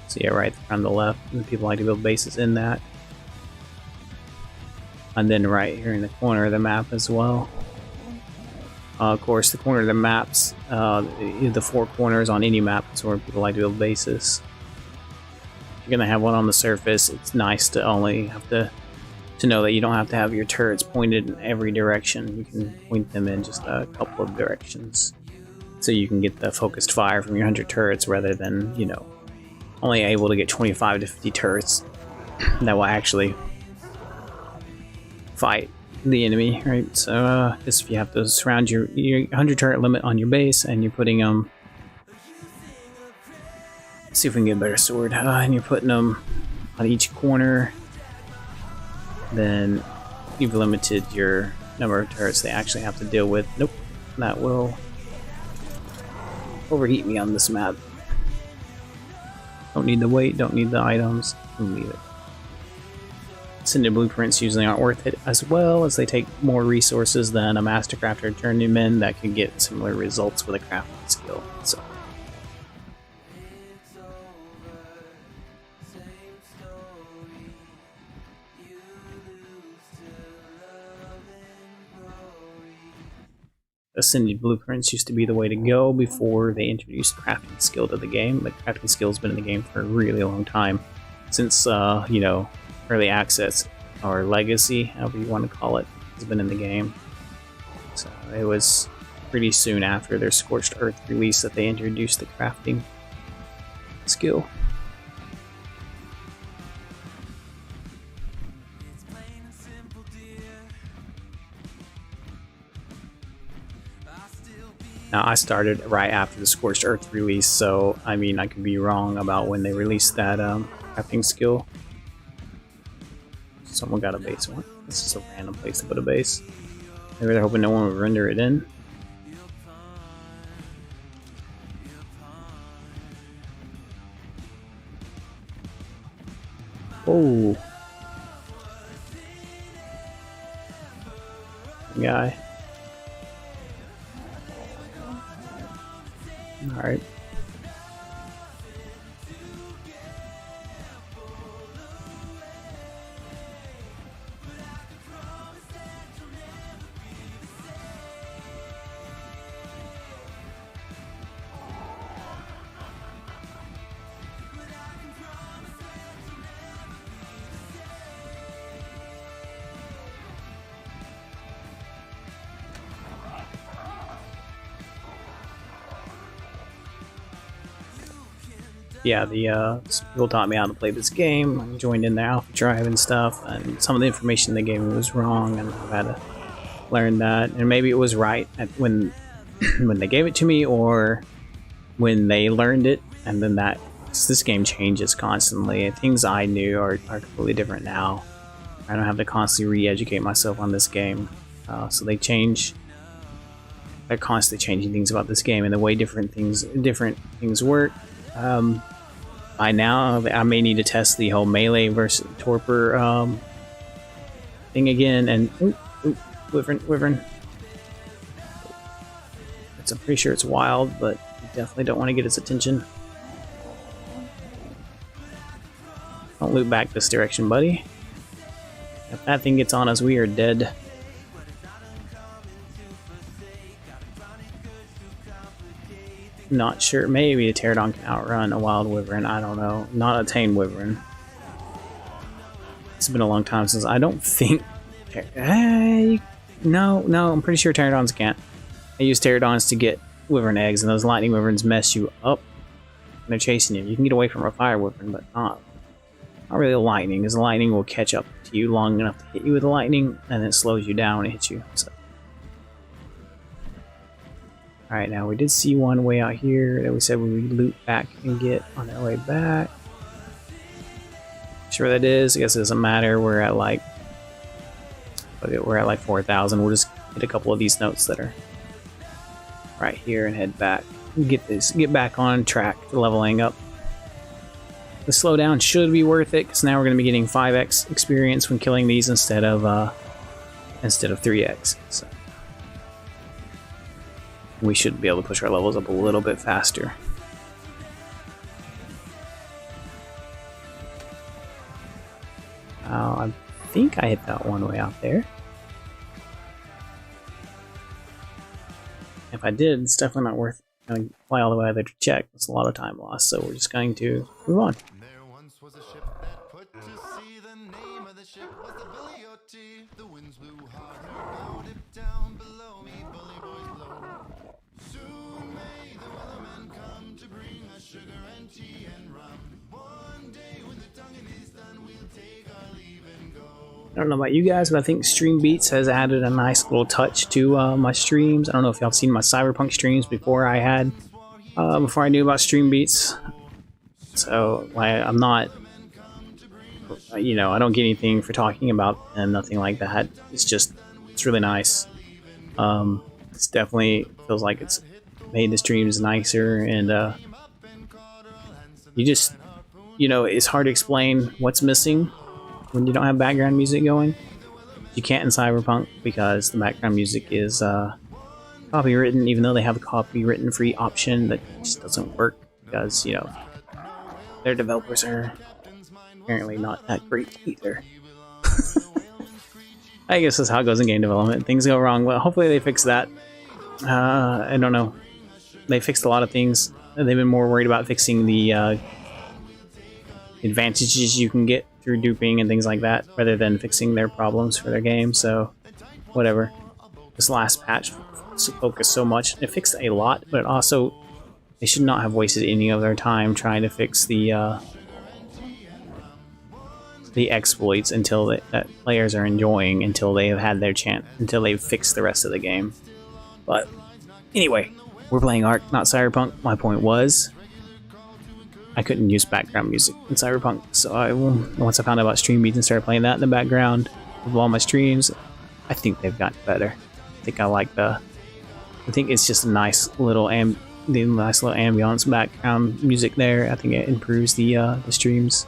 So yeah, right on the left, and people like to build bases in that. And then right here in the corner of the map as well. Of course, the corner of the maps, the 4 corners on any map is where people like to build bases. You're gonna have one on the surface. It's nice to only have to know that you don't have to have your turrets pointed in every direction. You can point them in just a couple of directions, so you can get the focused fire from your 100 turrets rather than, you know, only able to get 25 to 50 turrets that will actually fight the enemy, right? So if you have to surround your 100 turret limit on your base, and you're putting let's see if we can get a better sword, and you're putting them on each corner, then you've limited your number of turrets they actually have to deal with. Nope, that will overheat me on this map. Don't need the weight, don't need the items, don't need it. Cinder blueprints usually aren't worth it, as well as they take more resources than a mastercrafter or journeyman that can get similar results with a crafting skill. So Ascended Blueprints used to be the way to go before they introduced crafting skill to the game, but crafting skill's been in the game for a really long time. Since, you know, early access, or legacy, however you want to call it, has been in the game. So it was pretty soon after their Scorched Earth release that they introduced the crafting skill. Now, I started right after the Scorched Earth release, so I mean, I could be wrong about when they released that crafting skill. Someone got a base one. This is a random place to put a base. Maybe they're hoping no one would render it in. Oh, guy. All right. Yeah, the people taught me how to play this game. I joined in the alpha drive and stuff, and some of the information they gave me was wrong, and I've had to learn that. And maybe it was right at when when they gave it to me, or when they learned it, and then that this game changes constantly. Things I knew are completely different now. I don't have to constantly re-educate myself on this game, so they change. They're constantly changing things about this game and the way different things work. By now, I may need to test the whole melee versus torpor thing again. And wyvern. I'm pretty sure it's wild, but you definitely don't want to get its attention. Don't loop back this direction, buddy. If that thing gets on us, we are dead. Not sure. Maybe a pterodon can outrun a wild wyvern. I don't know. Not a tame wyvern. It's been a long time since. I don't think. No. I'm pretty sure pterodons can't. I use pterodons to get wyvern eggs, and those lightning wyverns mess you up when they're chasing you. You can get away from a fire wyvern, but not really a lightning, because the lightning will catch up to you long enough to hit you with the lightning, and then it slows you down when it hits you. So. Alright, now we did see one way out here that we said we would loop back and get on our way back. Sure that is. I guess it doesn't matter. We're at like 4,000. We'll just hit a couple of these notes that are right here and head back. Get back on track for leveling up. The slowdown should be worth it, because now we're going to be getting 5x experience when killing these instead of 3x. So. We should be able to push our levels up a little bit faster. I think I hit that one way out there. If I did, it's definitely not worth fly all the way out there to check. It's a lot of time lost, so we're just going to move on. There once was a ship that put to sea. The name of the ship was the Billy O.T. The winds blew hard, her bow dipped down below me. Bully boys blow. Soon may the weatherman come to bring us sugar and tea and rum. One day when the tonguing is done, we'll take our leave and go. I don't know about you guys, but I think Stream Beats has added a nice little touch to my streams. I don't know if y'all have seen my Cyberpunk streams before I knew about Stream Beats. So I'm not, I don't get anything for talking about them, nothing like that. It's really nice. It's definitely feels like it's made the streams nicer, and it's hard to explain what's missing when you don't have background music going. You can't in Cyberpunk, because the background music is copywritten, even though they have a copywritten free option that just doesn't work, because their developers are apparently not that great either. I guess that's how it goes in game development. Things go wrong. Well, hopefully they fix that. I don't know. They fixed a lot of things. They've been more worried about fixing the advantages you can get through duping and things like that, rather than fixing their problems for their game. So, whatever. This last patch focused so much. It fixed a lot, but also they should not have wasted any of their time trying to fix the exploits until that players are enjoying, until they have had their chance, until they've fixed the rest of the game. But anyway, we're playing Ark, not Cyberpunk. My point was, I couldn't use background music in Cyberpunk, so once I found out about stream beats and started playing that in the background of all my streams, I think they've gotten better. I think I think it's just a nice little ambiance background music there. I think it improves the streams.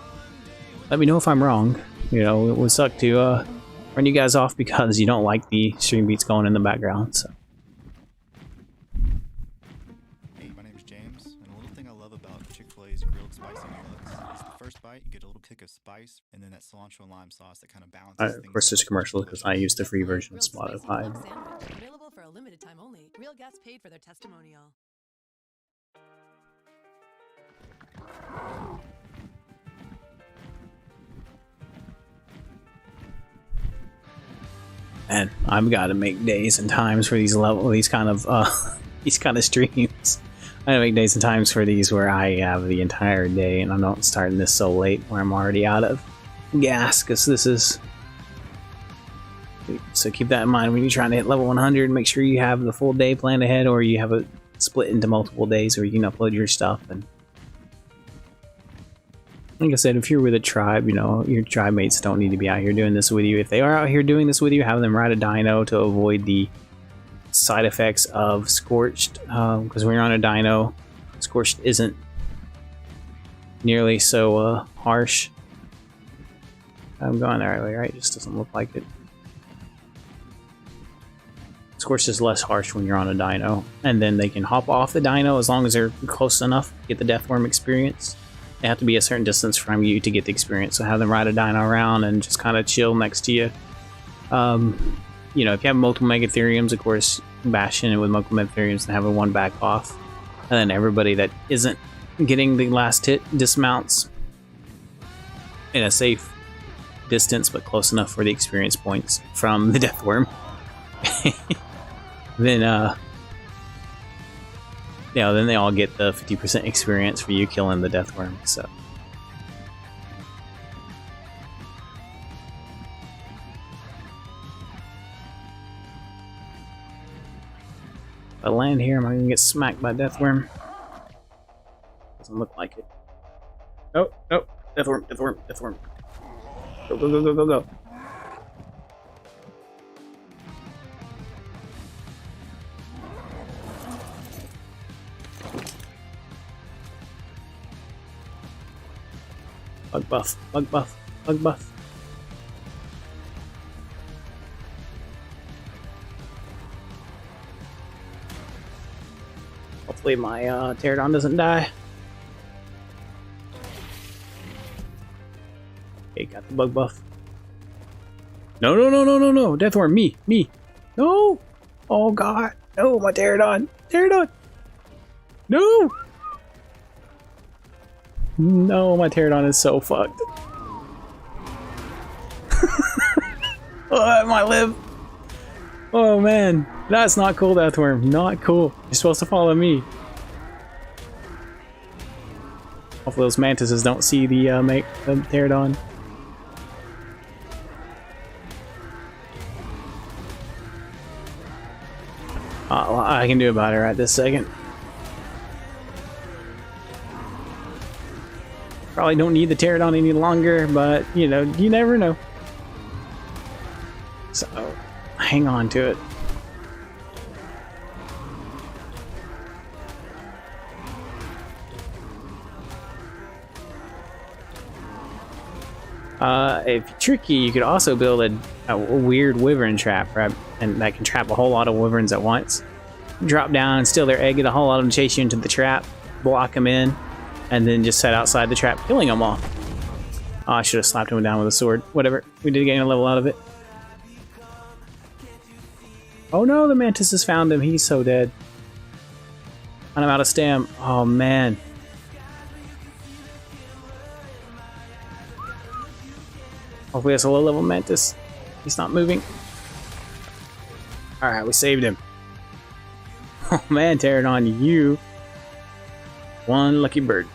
Let me know if I'm wrong. You know, it would suck to run you guys off because you don't like the stream beats going in the background. So. Hey, my name is James, and a little thing I love about Chick-fil-A's grilled spicy nuggets is the first bite you get a little kick of spice, and then that cilantro and lime sauce that kind of balances things. Of course, there's commercials because I use the free version of Spotify. Available for a limited time only. Real guests paid for their testimonial. And I've got to make days and times for these kind of streams. I gotta make days and times for these where I have the entire day, and I'm not starting this so late where I'm already out of gas, because this is. So keep that in mind when you're trying to hit level 100. Make sure you have the full day planned ahead, or you have it split into multiple days where you can upload your stuff. And like I said, if you're with a tribe, you know, your tribe mates don't need to be out here doing this with you. If they are out here doing this with you, have them ride a dino to avoid the side effects of Scorched. Because when you're on a dino, Scorched isn't nearly so harsh. I'm going there early, right? It just doesn't look like it. Scorched is less harsh when you're on a dino. And then they can hop off the dino as long as they're close enough to get the Deathworm experience. They have to be a certain distance from you to get the experience, so have them ride a dino around and just kind of chill next to you. You know, if you have multiple Megatheriums, of course, bash in it with multiple Megatheriums and having one back off. And then everybody that isn't getting the last hit dismounts in a safe distance, but close enough for the experience points from the Deathworm. Then, yeah, then they all get the 50% experience for you killing the Deathworm, so. If I land here, am I gonna get smacked by Deathworm? Doesn't look like it. Oh, no, Deathworm, Deathworm, Deathworm. Go, go, go, go, go, go. Bug buff, bug buff, bug buff. Hopefully my Pterodon doesn't die. Okay, got the bug buff. No, no, no, no, no, no. Deathworm, me. No! Oh god. No, my Pterodon. Pterodon! No! No, my Pterodon is so fucked. Oh, I might live. Oh man, that's not cool, Deathworm. Not cool. You're supposed to follow me. Hopefully those mantises don't see the Pterodon. Well, I can do about it right this second. Probably don't need the Pterodon any longer, but you know, you never know. So, hang on to it. If you're tricky, you could also build a weird wyvern trap, right? And that can trap a whole lot of wyverns at once. Drop down, steal their egg, get a whole lot of them chase you into the trap, block them in, and then just set outside the trap, killing them all. Oh, I should have slapped him down with a sword. Whatever, we did gain a level out of it. Oh no, the mantis has found him. He's so dead. And I'm out of stam. Oh man. Hopefully that's a low level mantis. He's not moving. Alright, we saved him. Oh man, Pterodon, you. One lucky bird.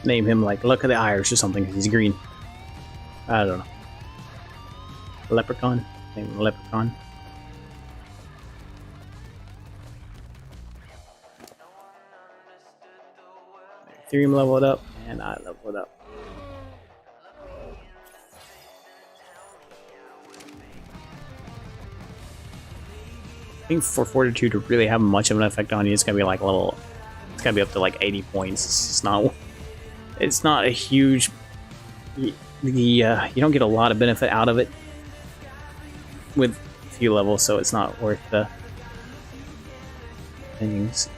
Name him like Luck of the Irish or something because he's green. I don't know. Leprechaun? Name him Leprechaun. Ethereum leveled up, and I leveled up. I think for Fortitude to really have much of an effect on you, it's gonna be like a little. It's gonna be up to like 80 points. It's not. It's not a huge. You don't get a lot of benefit out of it with few levels, so it's not worth the things.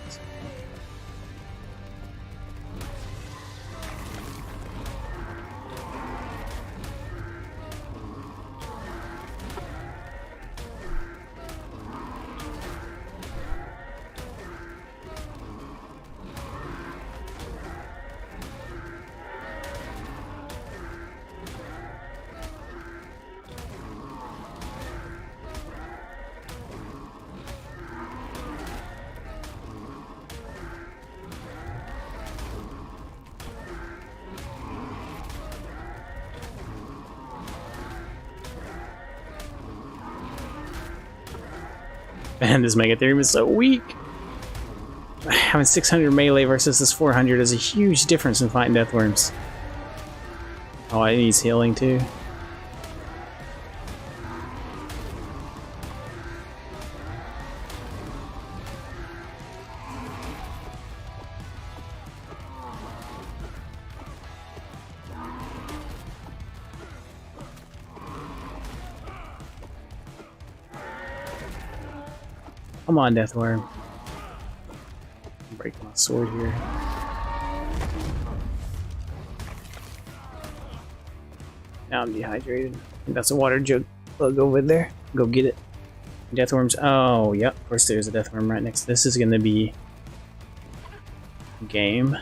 Man, this Megatherium is so weak. Having 600 melee versus this 400 is a huge difference in fighting Deathworms. Oh, it needs healing too. Come on, Deathworm. Break my sword here. Now I'm dehydrated. I think that's a water jug bug over there. Go get it. Deathworms. Oh, yep. Of course, there's a Deathworm right next. This is going to be game.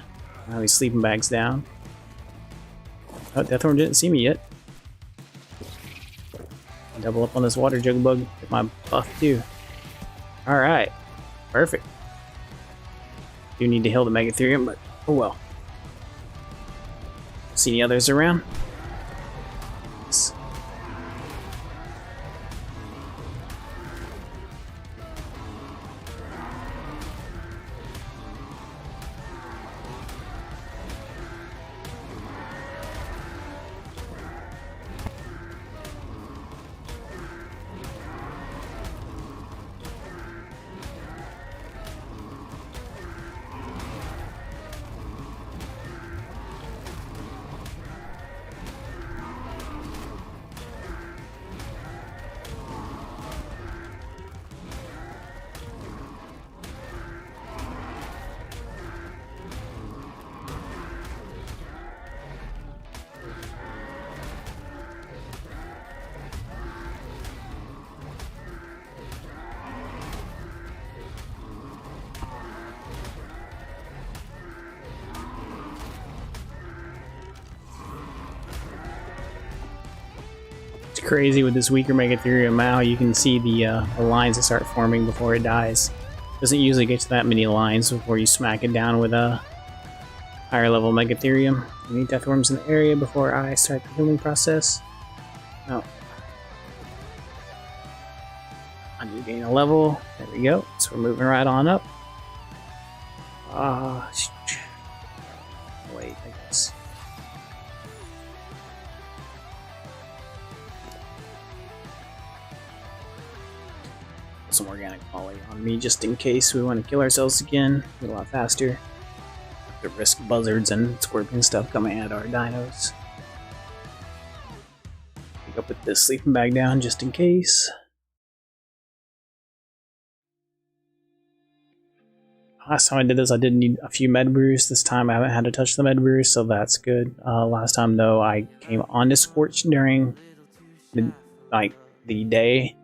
Now he's sleeping bags down. Oh, Deathworm didn't see me yet. Double up on this water jug bug. Get my buff too. Alright, perfect. Do need to heal the Megatherium, but oh well. See any others around? Yes. Crazy with this weaker Megatherium now. You can see the lines that start forming before it dies. Doesn't usually get to that many lines before you smack it down with a higher level Megatherium. I need Deathworms in the area before I start the healing process. Oh. I need to gain a level. There we go. So we're moving right on up. Wait, I guess. Some organic poly on me just in case we want to kill ourselves again a lot faster. The risk buzzards and scorpion stuff coming at our dinos. Pick up with this sleeping bag down just in case. Last time I did this, I did need a few med brews. This time I haven't had to touch the med brews, so that's good. Last time though, I came onto Scorch during the day,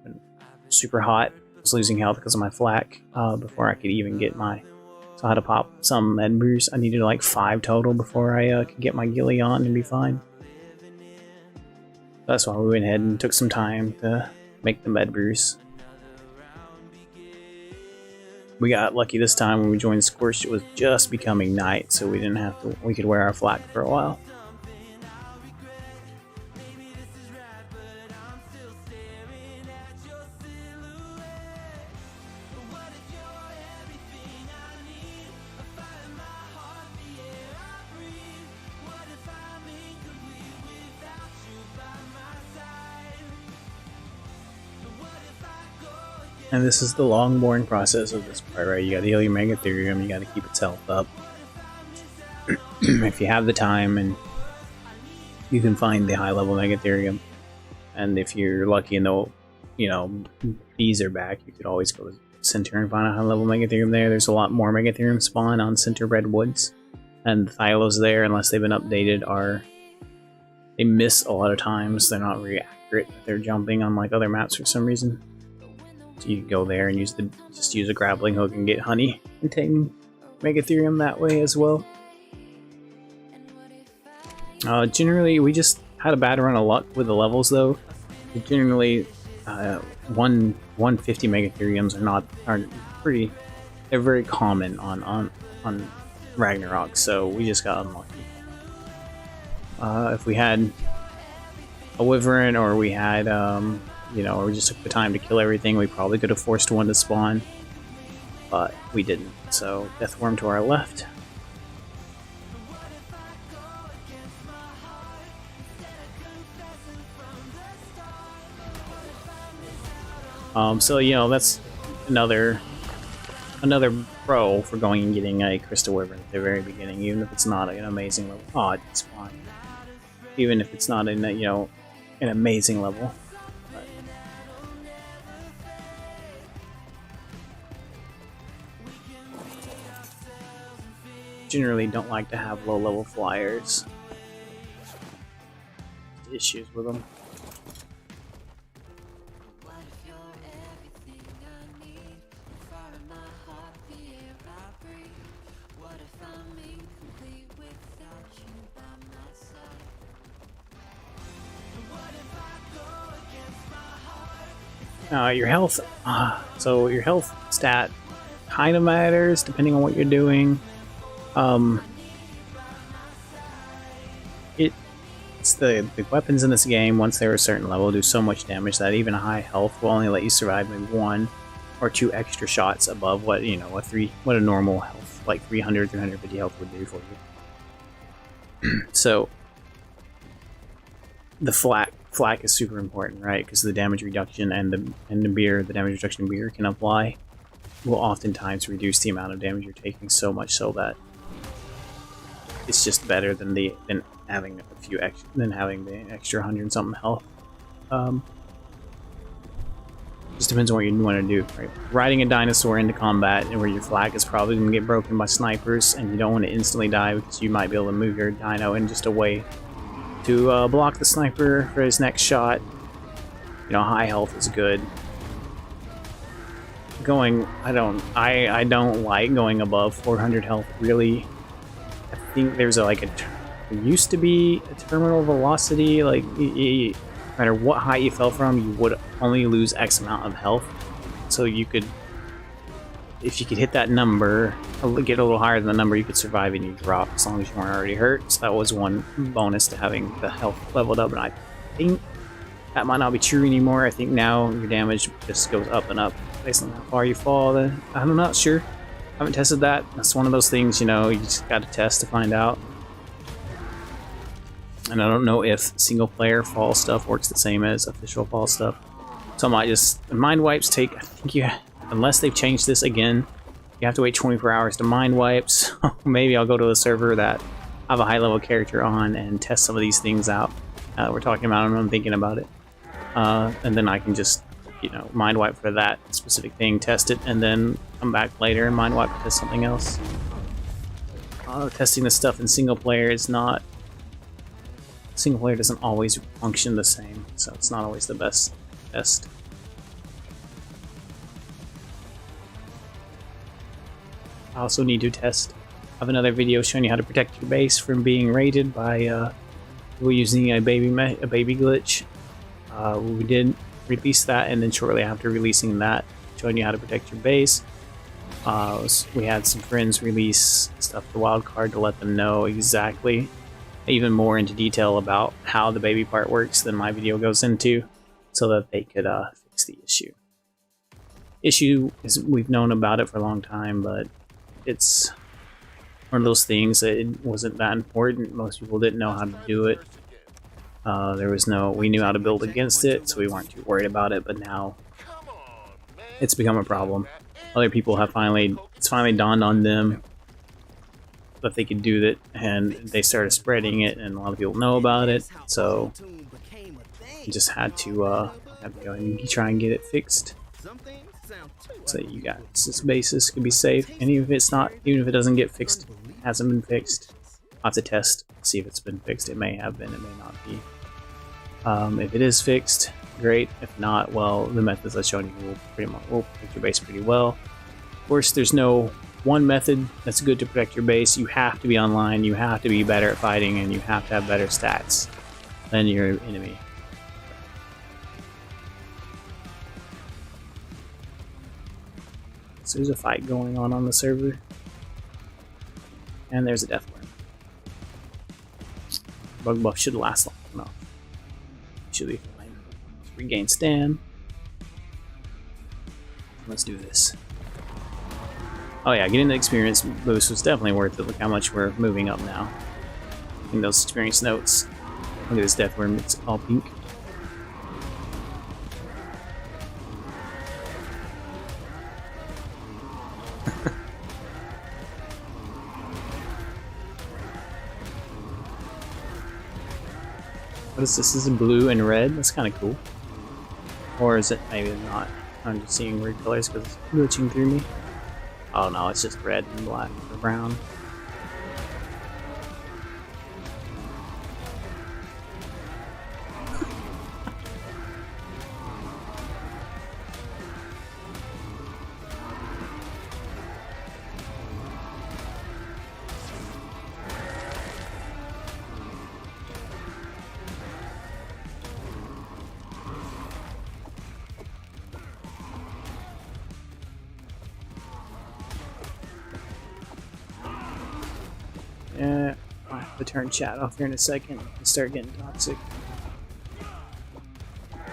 super hot. I was losing health because of my flak before I could even get my. So I had to pop some med brews. I needed like 5 total before I could get my ghillie on and be fine. That's why we went ahead and took some time to make the med brews. We got lucky this time when we joined Scorched. It was just becoming night, so we didn't have to. We could wear our flak for a while. And this is the long, boring process of this part, right? You gotta heal your Megatherium, you gotta keep its health up. If you have the time, and you can find the high-level Megatherium. And if you're lucky and the, bees are back, you could always go to Center and find a high-level Megatherium there. There's a lot more Megatherium spawn on Center Redwoods. And the Thylos there, unless they've been updated, they miss a lot of times. They're not very accurate. They're jumping on like other maps for some reason. So you can go there and just use a grappling hook and get honey and tame Megatherium that way as well. Generally, we just had a bad run of luck with the levels though. Generally, 150 Megatheriums they're very common on Ragnarok, so we just got unlucky. If we had a Wyvern or we had or we just took the time to kill everything, we probably could have forced one to spawn, but we didn't. So Deathworm to our left. So that's another pro for going and getting a Crystal Wyvern at the very beginning, even if it's not an amazing level. Oh, it didn't spawn. Even if it's not an amazing level. Generally don't like to have low-level flyers. Issues with them. Your health. So your health stat kind of matters depending on what you're doing. It's the weapons in this game, once they're a certain level, do so much damage that even a high health will only let you survive maybe 1 or 2 extra shots above what what a normal health, like 300, 350 health would do for you. So the flak is super important, right? Because the damage reduction and the damage reduction beer can apply will oftentimes reduce the amount of damage you're taking, so much so that it's just better than having the extra 100 something health. Just depends on what you want to do, right? Riding a dinosaur into combat and where your flag is probably going to get broken by snipers, and you don't want to instantly die because you might be able to move your dino in just a way to block the sniper for his next shot. High health is good. I don't like going above 400 health really. I think there's there used to be a terminal velocity, like no matter what height you fell from, you would only lose X amount of health. So if you could hit that number, or get a little higher than the number, you could survive any drop as long as you weren't already hurt. So that was one bonus to having the health leveled up, and I think that might not be true anymore. I think now your damage just goes up and up based on how far you fall. I'm not sure. I haven't tested that. That's one of those things, you just got to test to find out. And I don't know if single player fall stuff works the same as official fall stuff. So I might just mind wipes take. I think unless they've changed this again, you have to wait 24 hours to mind wipes. Maybe I'll go to a server that I have a high level character on and test some of these things out. We're talking about them. I'm thinking about it, and then I can just you know, mind wipe for that specific thing, test it, and then come back later and mind wipe to test something else. Testing this stuff in single player is not... Single player doesn't always function the same, so it's not always the best test. I also need to test. I have another video showing you how to protect your base from being raided by people using a baby glitch. We did release that, and then shortly after releasing that, showing you how to protect your base, we had some friends release stuff to wildcard to let them know exactly, even more into detail about how the baby part works than my video goes into, so that they could fix the issue. Issue is, we've known about it for a long time, but it's one of those things that it wasn't that important. Most people didn't know how to do it. We knew how to build against it, so we weren't too worried about it, but now it's become a problem. Other people have it's finally dawned on them that they could do that, and they started spreading it, and a lot of people know about it, so you just had to go and try and get it fixed. So you got this basis could be safe, and even if it doesn't get fixed, hasn't been fixed, I'll have to test, see if it's been fixed. It may have been, it may not be. If it is fixed, great. If not, well, the methods I've shown you will protect your base pretty well. Of course, there's no one method that's good to protect your base. You have to be online, you have to be better at fighting, and you have to have better stats than your enemy. So there's a fight going on the server, and there's a death worm. Bug buff should last long enough. Should be fine. Let's regain Stan. Let's do this. Oh yeah, getting the experience boost was definitely worth it. Look how much we're moving up now. Getting those experience notes. Look at this death worm, it's all pink. What is this? This is blue and red? That's kind of cool. Or is it maybe not? I'm just seeing weird colors because it's glitching through me. Oh no, it's just red and black or brown. Yeah, I'll have to turn chat off here in a second and start getting toxic. I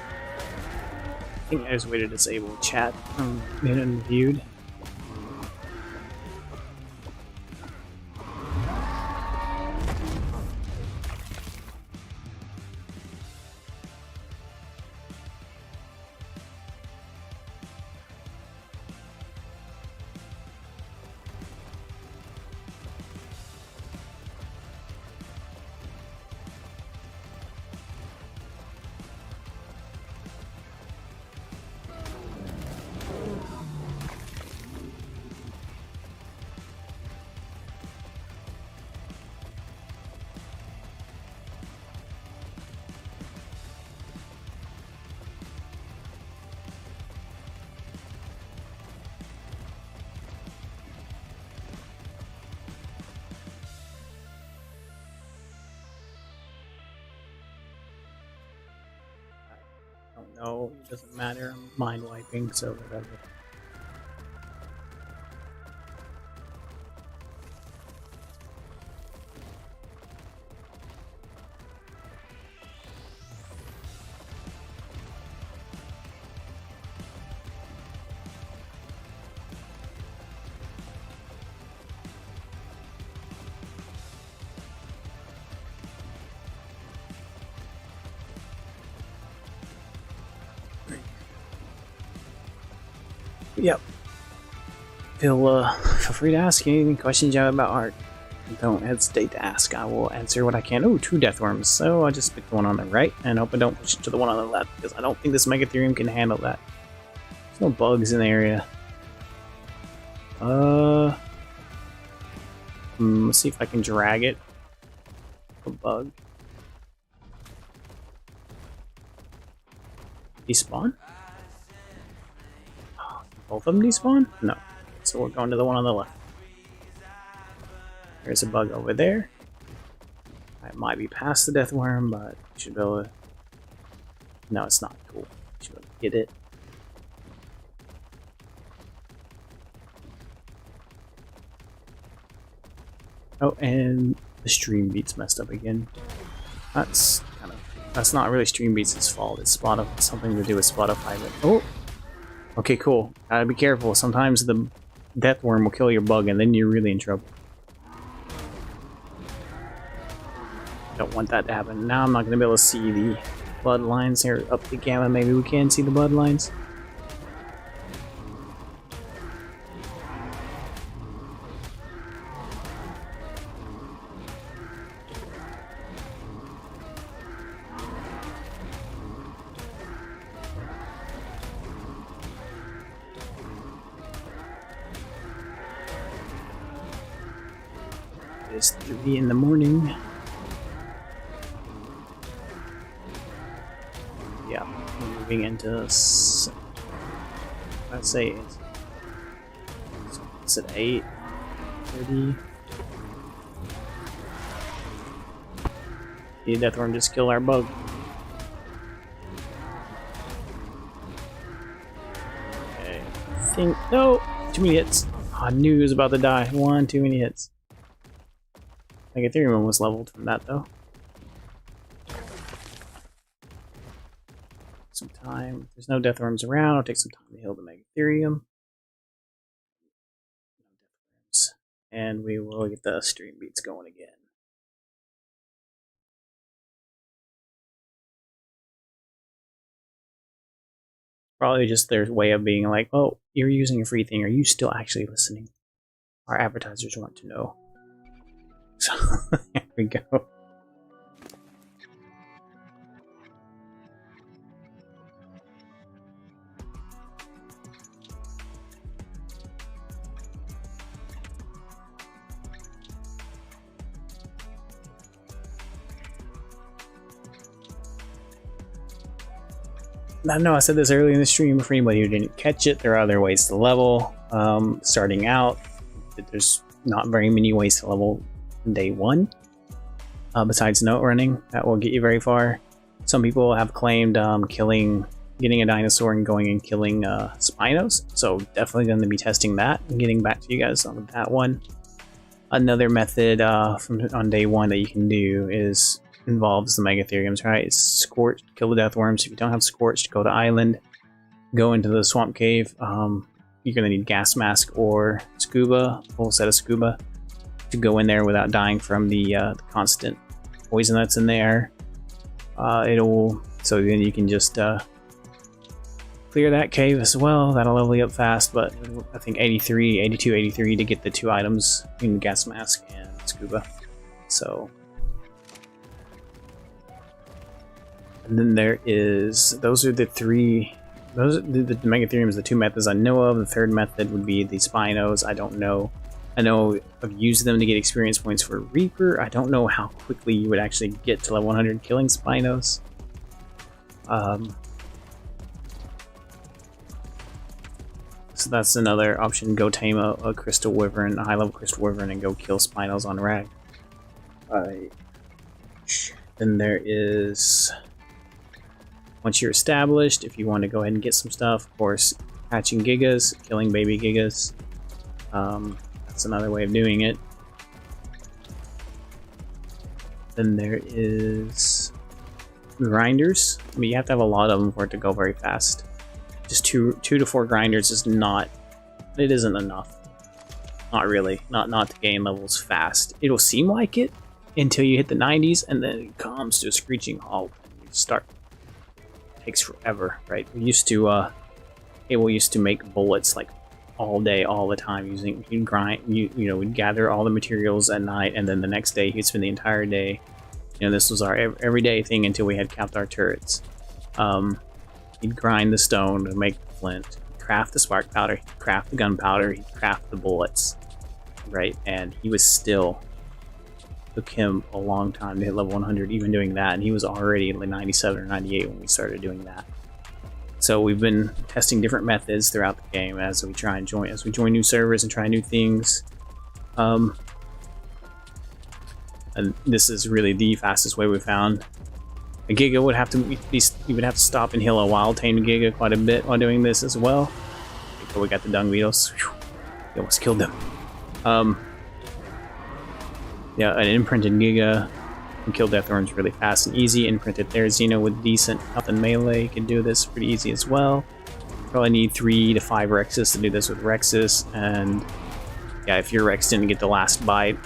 think there's a way to disable chat from being viewed. No, it doesn't matter. I'm mind wiping, so whatever. Yep. Feel free to ask any questions you have about Ark. don't hesitate to ask. I will answer what I can. Oh, 2 death worms. So I just picked the one on the right and hope I don't push it to the one on the left because I don't think this Megatherium can handle that. There's no bugs in the area. Let's see if I can drag it. A bug. Despawn? Both of them despawn? No. So we're going to the one on the left. There's a bug over there. I might be past the death worm, but you should be able to... No, it's not cool. You should be able to get it. Oh, and the stream beat's messed up again. That's not really stream beats' fault. It's Spotify, something to do with Spotify. But, oh, okay, cool. Gotta be careful. Sometimes the death worm will kill your bug, and then you're really in trouble. Don't want that to happen. Now I'm not gonna be able to see the bloodlines here up the gamma. Maybe we can see the bloodlines. It's 3 in the morning. Yeah, we're moving into I'd say it's at 8:30. The death worm just killed our bug. Okay, I think no, too many hits. Oh, I knew he was about to die. 1 too many hits. Megatherium was leveled from that though. Some time. There's no death worms around. I'll take some time to heal the Megatherium. And we will get the stream beats going again. Probably just their way of being like, oh, you're using a free thing. Are you still actually listening? Our advertisers want to know. So, here we go. I know I said this early in the stream. For anybody who didn't catch it, there are other ways to level. Starting out, there's not very many ways to level day 1. Besides note running, that will get you very far. Some people have claimed getting a dinosaur and going and killing Spinos. So definitely going to be testing that and getting back to you guys on that one. Another method on day 1 that you can do involves the Megatheriums, right? It's Scorched, kill the death worms. If you don't have Scorched, go to Island, go into the Swamp Cave. You're going to need Gas Mask or Scuba, full set of Scuba, to go in there without dying from the constant poison that's in there. So then you can just clear that cave as well. That'll level you up fast, but I think 82, 83 to get the 2 items in the Gas Mask and Scuba. So, and then there is, those are the Megatheriums, the 2 methods I know of. The third method would be the Spinos. I don't know. I know I've used them to get experience points for Reaper. I don't know how quickly you would actually get to level 100 killing Spinos. So that's another option. Go tame a Crystal Wyvern, a high-level Crystal Wyvern, and go kill Spinos on Rag. Then there is... Once you're established, if you want to go ahead and get some stuff, of course, hatching Gigas, killing baby Gigas. That's another way of doing it. Then there is grinders. I mean, you have to have a lot of them for it to go very fast. Just two to 4 grinders is not. It isn't enough. Not really. Not to gain levels fast. It'll seem like it until you hit the 90s, and then it comes to a screeching halt. And you start. It takes forever, right? We used to. Able used to make bullets like all day, all the time, he'd grind, we'd gather all the materials at night, and then the next day he'd spend the entire day. This was our everyday thing until we had capped our turrets. He'd grind the stone to make flint, craft the spark powder, he'd craft the gunpowder, he'd craft the bullets, right? And he was still, took him a long time to hit level 100 even doing that, and he was already like 97 or 98 when we started doing that. So we've been testing different methods throughout the game as we join new servers and try new things. And this is really the fastest way we found. A Giga would have to you would have to stop and heal a wild tamed Giga quite a bit while doing this as well. But we got the dung beetles. We almost killed them. Yeah, an imprinted Giga can kill death worms really fast and easy. Imprinted Therizino with decent health and melee can do this pretty easy as well. Probably need 3 to 5 Rexes to do this with Rexes, and yeah, if your Rex didn't get the last bite,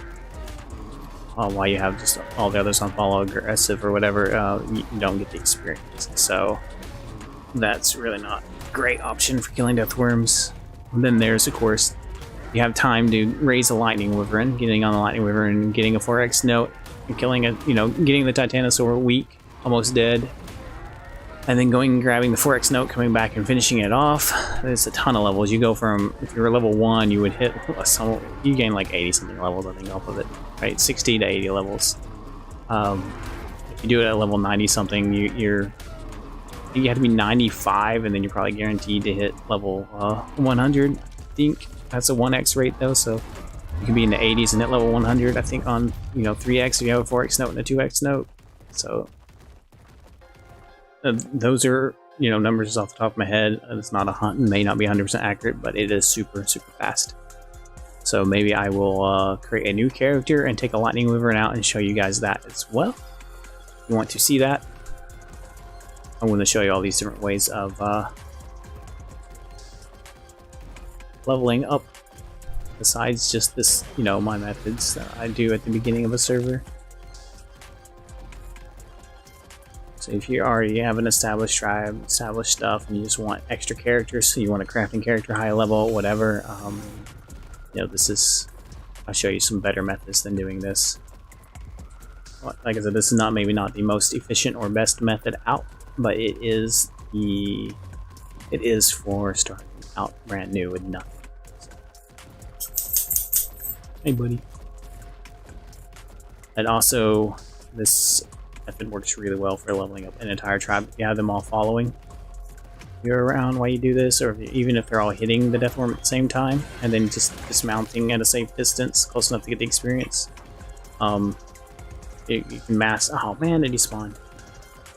while you have just all the others on follow aggressive or whatever, you don't get the experience. So that's really not a great option for killing death worms. And then there's, of course, you have time to raise a lightning wyvern, getting on the lightning wyvern and getting a 4x note and killing it, getting the Titanosaur weak, almost dead, and then going and grabbing the 4x note, coming back and finishing it off. There's a ton of levels. You go from, if you were level 1, you would hit, you gain like 80 something levels, I think, off of it, right? 60 to 80 levels. If you do it at level 90 something, you have to be 95, and then you're probably guaranteed to hit level 100. I think that's a 1x rate though, so you can be in the 80s and hit level 100, I think, on 3x if you have a 4x note and a 2x note. So those are numbers off the top of my head. It's not may not be 100% accurate, but it is super fast. So maybe I will create a new character and take a lightning wyvern out and show you guys that as well. If you want to see that, I'm going to show you all these different ways of leveling up, besides just this, my methods that I do at the beginning of a server. So if you already have an established tribe, established stuff, and you just want extra characters, so you want a crafting character, high level, whatever, I'll show you some better methods than doing this. Like I said, this is maybe not the most efficient or best method out, but it is for starting out brand new with nothing. Hey, buddy. And also, this method works really well for leveling up an entire tribe. If you have them all following you around while you do this, or even if they're all hitting the death worm at the same time, and then just dismounting at a safe distance, close enough to get the experience. You can mass. Oh man, did he spawn?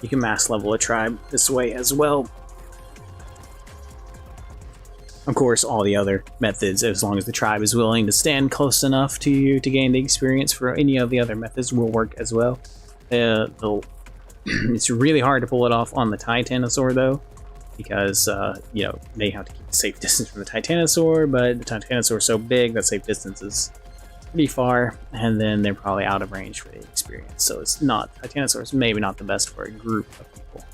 You can mass level a tribe this way as well. Of course, all the other methods, as long as the tribe is willing to stand close enough to you to gain the experience for any of the other methods, will work as well. It's really hard to pull it off on the Titanosaur though, because they have to keep a safe distance from the Titanosaur, but the Titanosaur is so big that safe distance is pretty far, and then they're probably out of range for the experience. So it's not, Titanosaur is maybe not the best for a group of people.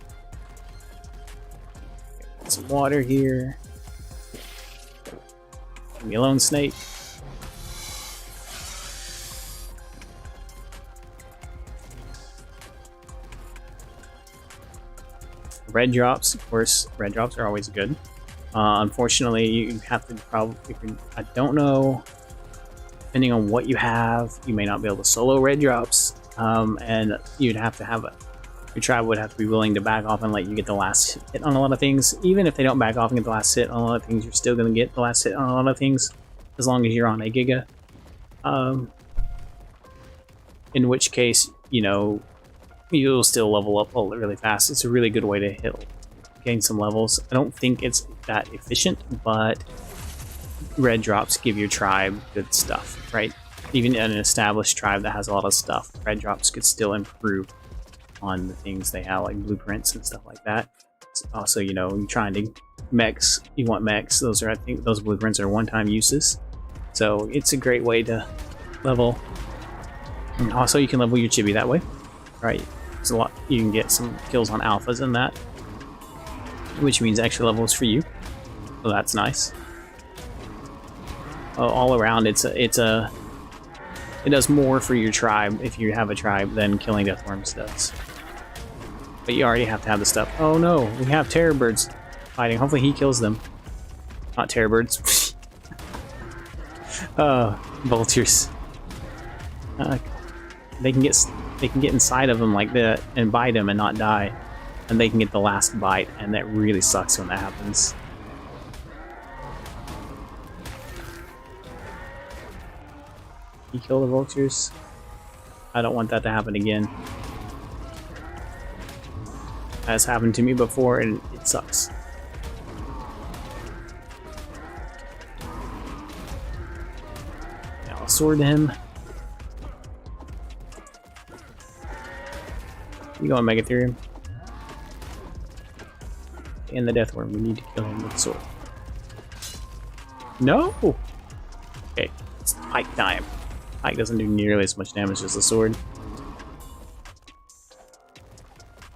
Get some water here. Leave me alone, snake. Red drops, of course, red drops are always good. Unfortunately, you have to probably, I don't know, depending on what you have, you may not be able to solo red drops, and you'd have to have your tribe would have to be willing to back off and let you get the last hit on a lot of things. Even if they don't back off and get the last hit on a lot of things, you're still going to get the last hit on a lot of things, as long as you're on a Giga. In which case, you'll still level up really fast. It's a really good way to gain some levels. I don't think it's that efficient, but red drops give your tribe good stuff, right? Even in an established tribe that has a lot of stuff, red drops could still improve on the things they have, like blueprints and stuff like that. Also, you're trying to mechs, you want mechs, I think those blueprints are one-time uses. So it's a great way to level. And also, you can level your chibi that way, right? It's a lot. You can get some kills on alphas in that, which means extra levels for you. So that's nice. all around. It does more for your tribe if you have a tribe than killing deathworms does. But you already have to have the stuff. Oh no, we have terror birds fighting. Hopefully he kills them. Not terror birds. Vultures. They can get inside of them like that and bite them and not die, and they can get the last bite, and that really sucks when that happens. You kill the vultures. I don't want that to happen again. That's happened to me before, and it sucks. Now I'll sword him. You go on Megatherium. And the Deathworm, we need to kill him with the sword. No! Okay, it's Pike time. Pike doesn't do nearly as much damage as the sword.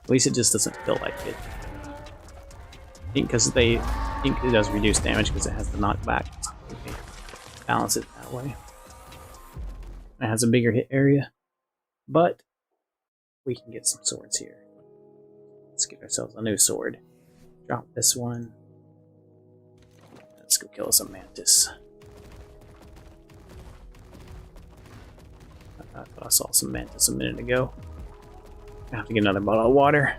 At least it just doesn't feel like it. I think it does reduce damage because it has the knockback. Okay. Balance it that way. It has a bigger hit area, but we can get some swords here. Let's get ourselves a new sword. Drop this one. Let's go kill some mantis. I thought I saw some mantis a minute ago. I have to get another bottle of water.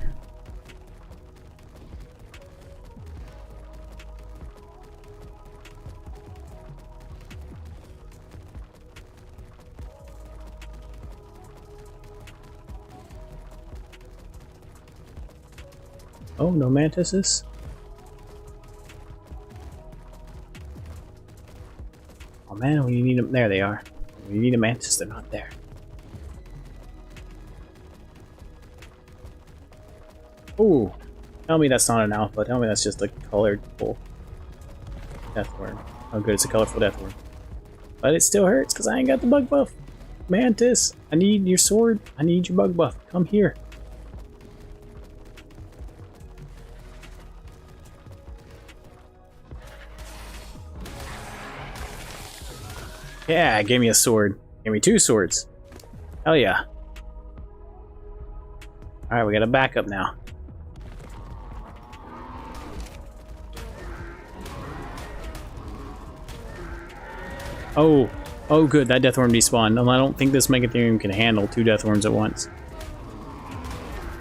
Oh, no mantises? Oh man, when you need them, there they are. When you need a mantis, they're not there. Ooh, tell me that's not an alpha. Tell me that's just a colorful deathworm. Oh good, it's a colorful deathworm. But it still hurts because I ain't got the bug buff. Mantis, I need your sword. I need your bug buff. Come here. Yeah, give me a sword. Give me 2 swords. Hell yeah. Alright, we got a backup now. Oh good, that deathworm despawned. I don't think this Megatherium can handle 2 deathworms at once.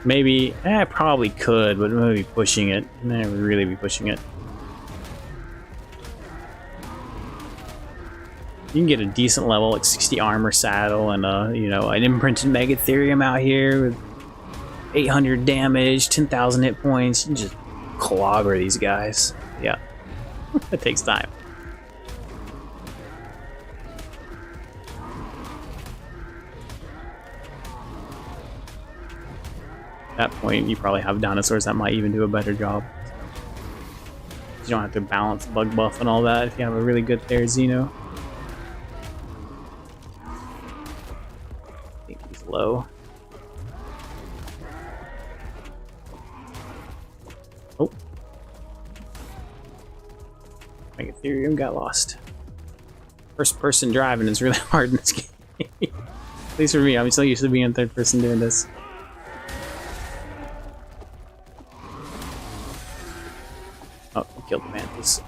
Maybe, I probably could, but maybe pushing it. Maybe really be pushing it. You can get a decent level, like 60 armor saddle and you know, an imprinted Megatherium out here with 800 damage, 10,000 hit points. You can just clobber these guys. Yeah, it takes time. At that point, you probably have dinosaurs that might even do a better job. You don't have to balance bug buff and all that if you have a really good Therizino. Low. Oh. Megatherium got lost. First person driving is really hard in this game. At least for me, I'm so used to being third person doing this. Oh, I killed the mantis.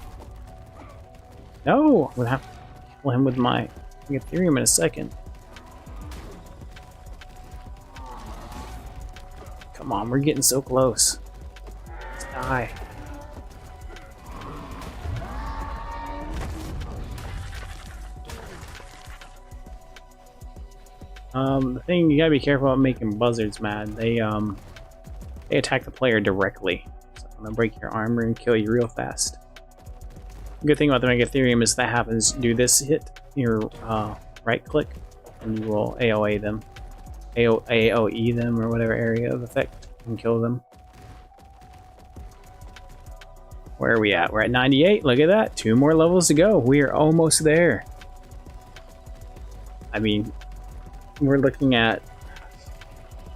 No! I'm gonna have to kill him with my Megatherium in a second. Come on, we're getting so close. Let's die. The thing you gotta be careful about making buzzards mad. They attack the player directly. So I'm gonna break your armor and kill you real fast. The good thing about the Megatherium is that happens. Do this, hit your right click, and you will AOE them. AOE them or whatever area of effect and kill them. Where are we at? We're at 98. Look at that. 2 more levels to go. We are almost there. I mean, we're looking at...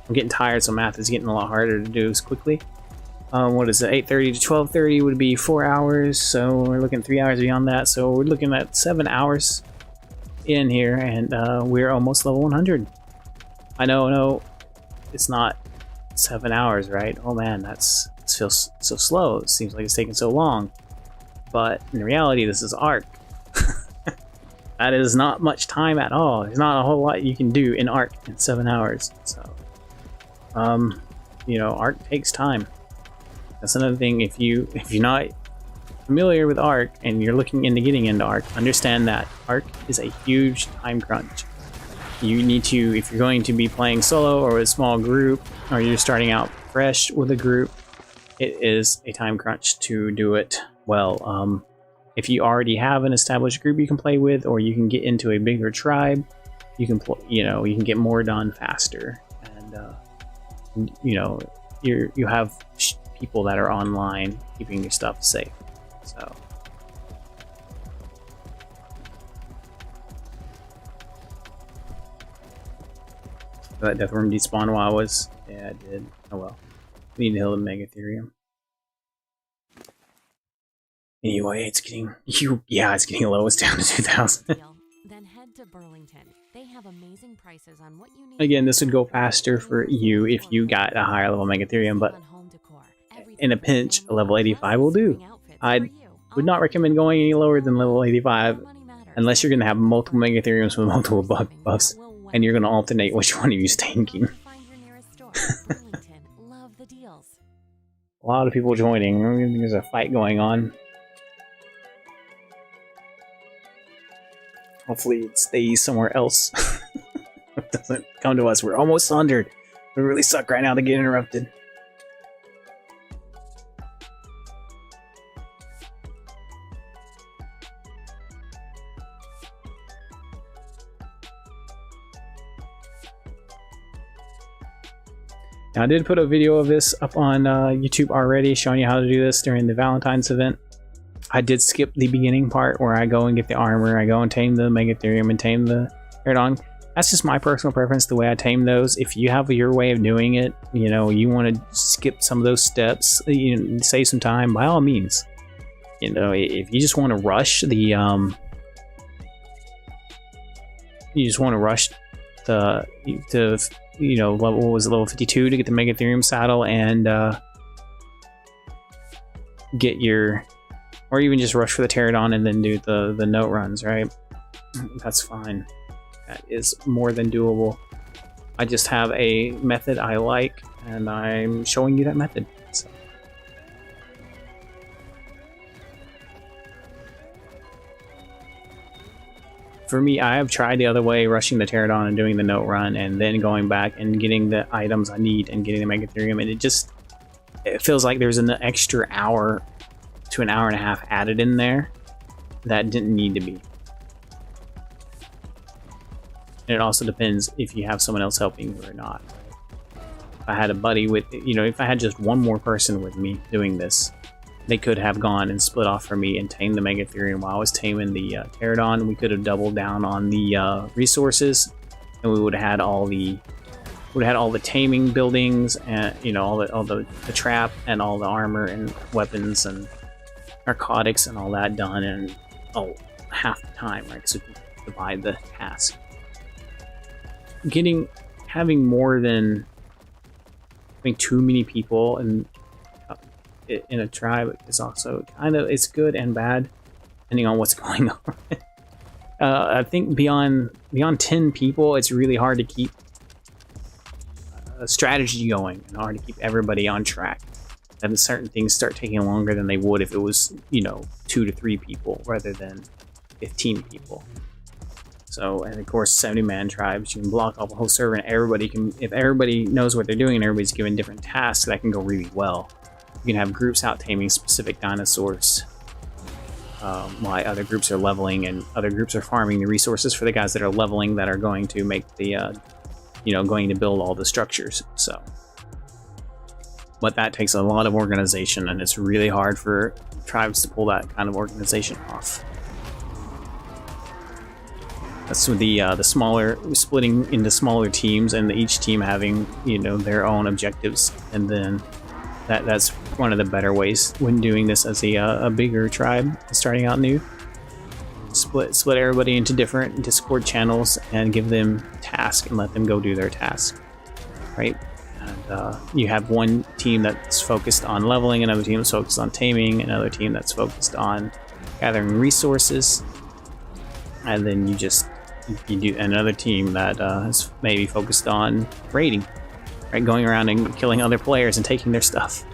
I'm getting tired, so math is getting a lot harder to do as quickly. What is it? 8:30 to 12:30 would be 4 hours. So we're looking 3 hours beyond that. So we're looking at 7 hours in here, and we're almost level 100. I know, no, it's not 7 hours, right? Oh man, it feels so slow. It seems like it's taking so long. But in reality, this is Ark. That is not much time at all. There's not a whole lot you can do in Ark in 7 hours. So, you know, Ark takes time. That's another thing. If you're not familiar with Ark and you're looking into getting into Ark, understand that Ark is a huge time crunch. You need to, if you're going to be playing solo or with a small group, or you're starting out fresh with a group, it is a time crunch to do it well. If you already have an established group you can play with, or you can get into a bigger tribe, you can you can get more done faster, and you know, you have people that are online keeping your stuff safe. So that death worm despawned while I was, yeah, I did. Oh well. We need to heal the Megatherium. Anyway, it's getting it's getting low. It's down to 2,000. Then head to Burlington. They have amazing prices on what you need. Again, this would go faster for you if you got a higher level Megatherium, but in a pinch, a level 85 will do. I would not recommend going any lower than level 85 unless you're going to have multiple Megatheriums with multiple buffs, and you're going to alternate which one of you is tanking. A lot of people joining. There's a fight going on. Hopefully it stays somewhere else. It doesn't come to us. We're almost 100. We really suck right now to get interrupted. Now, I did put a video of this up on YouTube already, showing you how to do this during the Valentine's event. I did skip the beginning part where I go and get the armor, I go and tame the Megatherium and tame the Pterodon. That's just my personal preference, the way I tame those. If you have your way of doing it, you know, you want to skip some of those steps, you know, save some time, by all means. You know, if you just want to rush the, you just want to rush you know, level, what was it, level 52 to get the Megatherium saddle and get your, or even just rush for the Pterodon and then do the note runs, right? That's fine. That is more than doable. I just have a method I like, and I'm showing you that method. So. For me, I have tried the other way, rushing the Pterodon and doing the note run, and then going back and getting the items I need and getting the Megatherium, and it feels like there's an extra hour to an hour and a half added in there that didn't need to be. And it also depends if you have someone else helping you or not. If I had a buddy with, you know, if I had just one more person with me doing this, they could have gone and split off from me and tamed the Megatherium while I was taming the Pterodon. We could have doubled down on the resources, and we would have had all the taming buildings, and you know, all the trap and all the armor and weapons and narcotics and all that done in half the time, right? So divide the task. Having more than, I think, too many people in a tribe is also it's good and bad depending on what's going on. I think beyond 10 people, it's really hard to keep a strategy going and hard to keep everybody on track. And certain things start taking longer than they would if it was, you know, 2 to 3 people rather than 15 people. So, and of course, 70-man tribes, you can block off the whole server, and if everybody knows what they're doing and everybody's given different tasks, that can go really well. You can have groups out taming specific dinosaurs while other groups are leveling, and other groups are farming the resources for the guys that are leveling, that are going to make the, you know, going to build all the structures. So, but that takes a lot of organization, and it's really hard for tribes to pull that kind of organization off. That's with the smaller, splitting into smaller teams, and each team having, you know, their own objectives, and then That's one of the better ways when doing this as a bigger tribe starting out new. Split everybody into different Discord channels and give them tasks and let them go do their task, right? And you have one team that's focused on leveling, another team that's focused on taming, another team that's focused on gathering resources, and then you do another team that is maybe focused on raiding, right? Going around and killing other players and taking their stuff.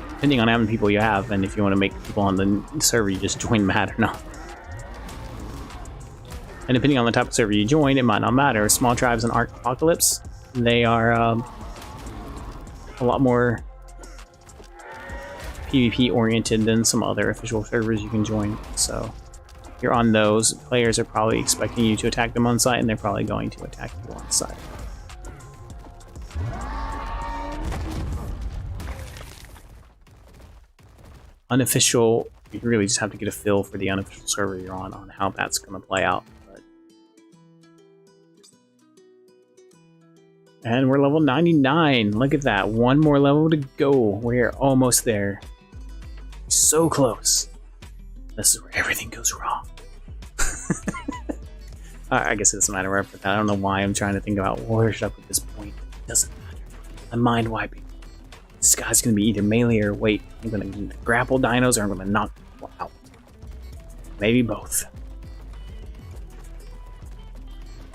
Depending on how many people you have, and if you want to make people on the server you just join mad or not. And depending on the type of server you join, it might not matter. Small tribes in Ark Apocalypse, they are a lot more PvP oriented than some other official servers you can join. So if you're on those, players are probably expecting you to attack them on site, and they're probably going to attack you on site. Unofficial, you really just have to get a feel for the unofficial server you're on how that's going to play out. And we're level 99. Look at that. One more level to go. We're almost there. So close. This is where everything goes wrong. I guess it doesn't matter where I put that. I don't know why I'm trying to think about where should I put this point. It doesn't matter. I'm mind wiping. This guy's going to be either melee or wait. I'm going to grapple dinos or I'm going to knock people out. Maybe both.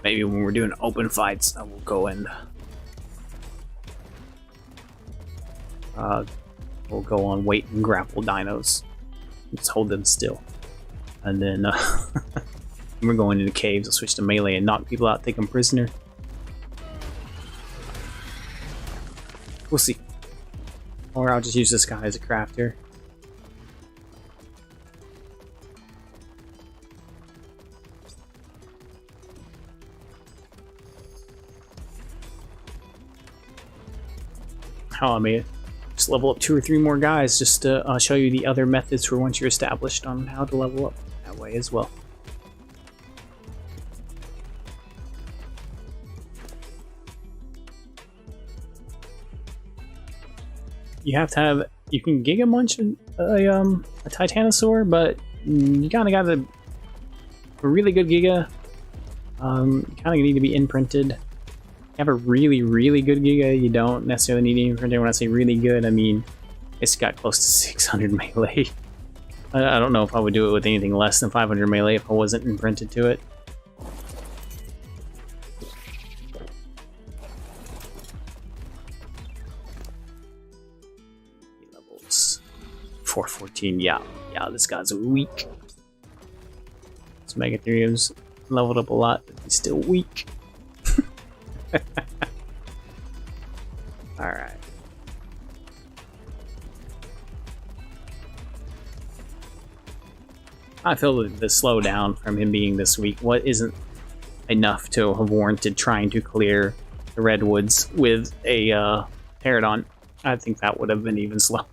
Maybe when we're doing open fights, I will go and we'll go on wait and grapple dinos. Just hold them still. And then when we're going into caves, I'll switch to melee and knock people out, take them prisoner. We'll see. Or I'll just use this guy as a crafter. How I made it. Just level up 2 or 3 more guys just to show you the other methods for once you're established on how to level up that way as well. You have to have, you can Giga Munch a Titanosaur, but you kind of got a really good Giga. You kind of need to be imprinted. You have a really, really good Giga, you don't necessarily need any imprinting. When I say really good, I mean it's got close to 600 melee. I don't know if I would do it with anything less than 500 melee if I wasn't imprinted to it. Levels 414, yeah, this guy's weak. This Megatherium's leveled up a lot, but he's still weak. Alright. I feel the slowdown from him being this weak isn't enough to have warranted trying to clear the redwoods with a Pterodon. I think that would have been even slower.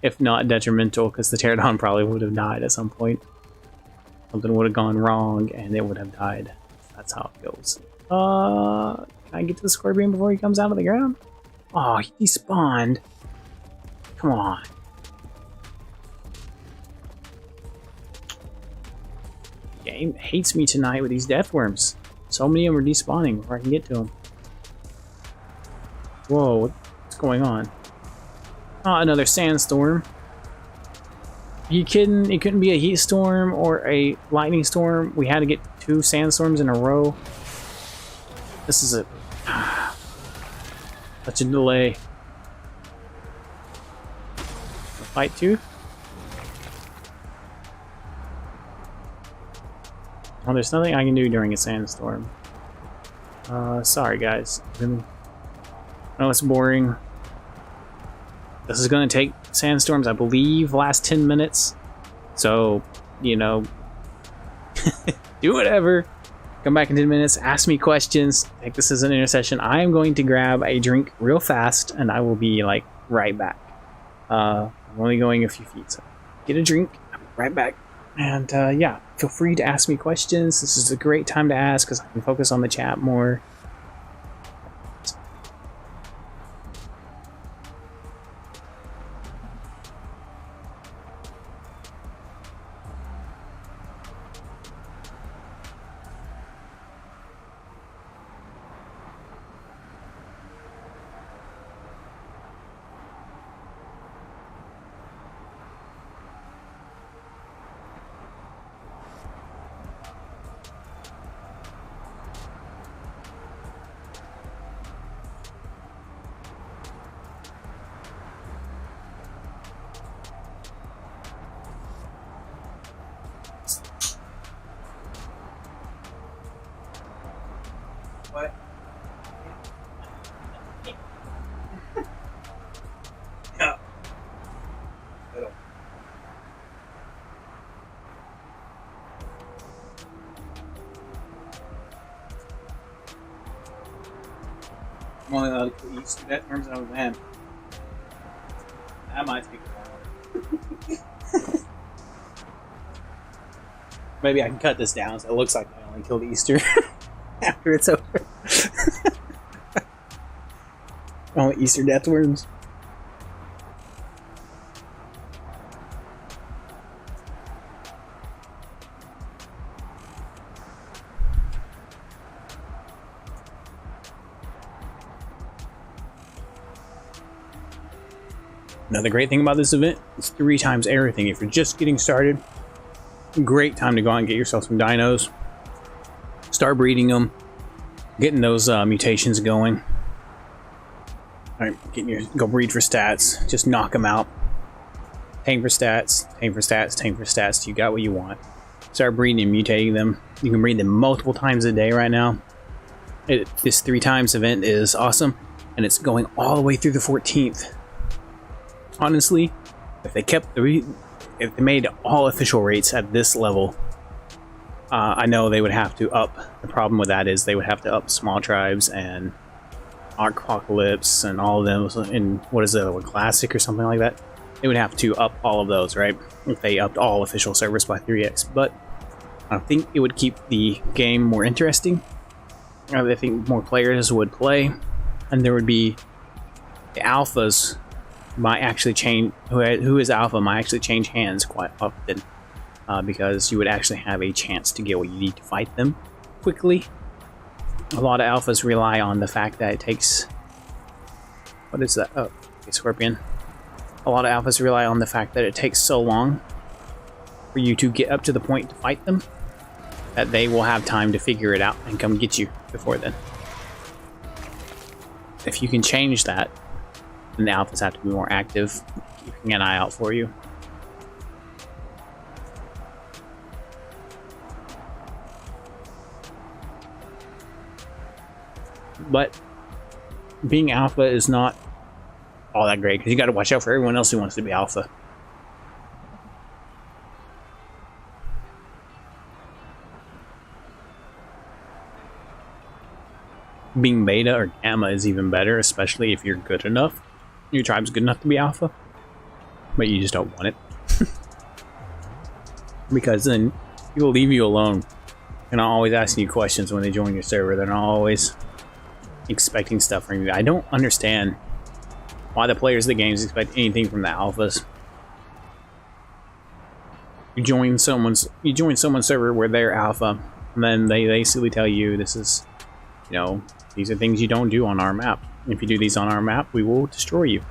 If not detrimental, because the Pterodon probably would have died at some point. Something would have gone wrong and it would have died. That's how it goes. Can I get to the Scorpion before he comes out of the ground? Oh, he spawned. Come on. Game hates me tonight with these death worms. So many of them are despawning before I can get to them. Whoa, what's going on? Oh, another sandstorm. You kidding? It couldn't be a heat storm or a lightning storm. We had to get 2 sandstorms in a row. This is such a delay. Fight 2? Oh, there's nothing I can do during a sandstorm. Sorry guys. Really? I know it's boring. This is gonna take sandstorms, I believe, last 10 minutes. So, you know, do whatever. Come back in 10 minutes, ask me questions, take this as an intercession. I am going to grab a drink real fast, and I will be, like, right back. I'm only going a few feet, so get a drink, I'll be right back. And yeah, feel free to ask me questions. This is a great time to ask because I can focus on the chat more. What? Yeah. I'm only allowed to eat that turns out of land. That might take a while. Maybe I can cut this down so it looks like I only killed Easter after it's over. Only Easter death worms. Another great thing about this event is 3 times everything. If you're just getting started, great time to go out and get yourself some dinos. Start breeding them, getting those mutations going. Alright, go breed for stats. Just knock them out. Tame for stats, tame for stats, tame for stats. You got what you want. Start breeding and mutating them. You can breed them multiple times a day right now. This 3 times event is awesome, and it's going all the way through the 14th. Honestly, if they kept if they made all official rates at this level, I know they would have to up. The problem with that is they would have to up small tribes and Ark Apocalypse and all of them. In what is it, Classic or something like that? They would have to up all of those, right? If they upped all official servers by 3x, but I think it would keep the game more interesting. I think more players would play, and there would be the alphas. Might actually change who is alpha might actually change hands quite often because you would actually have a chance to get what you need to fight them quickly. A lot of alphas rely on the fact that it takes, what is that? Oh, okay, Scorpion. A lot of alphas rely on the fact that it takes so long for you to get up to the point to fight them that they will have time to figure it out and come get you before then. If you can change that, then the alphas have to be more active, keeping an eye out for you. But being alpha is not all that great because you got to watch out for everyone else who wants to be alpha. Being beta or gamma is even better, especially if you're good enough. Your tribe's good enough to be alpha, but you just don't want it. Because then people leave you alone. They're not always asking you questions when they join your server. They're not always expecting stuff from you. I don't understand why the players of the games expect anything from the alphas. You join someone's server where they're alpha, and then they basically tell you this is, you know, these are things you don't do on our map. If you do these on our map, we will destroy you.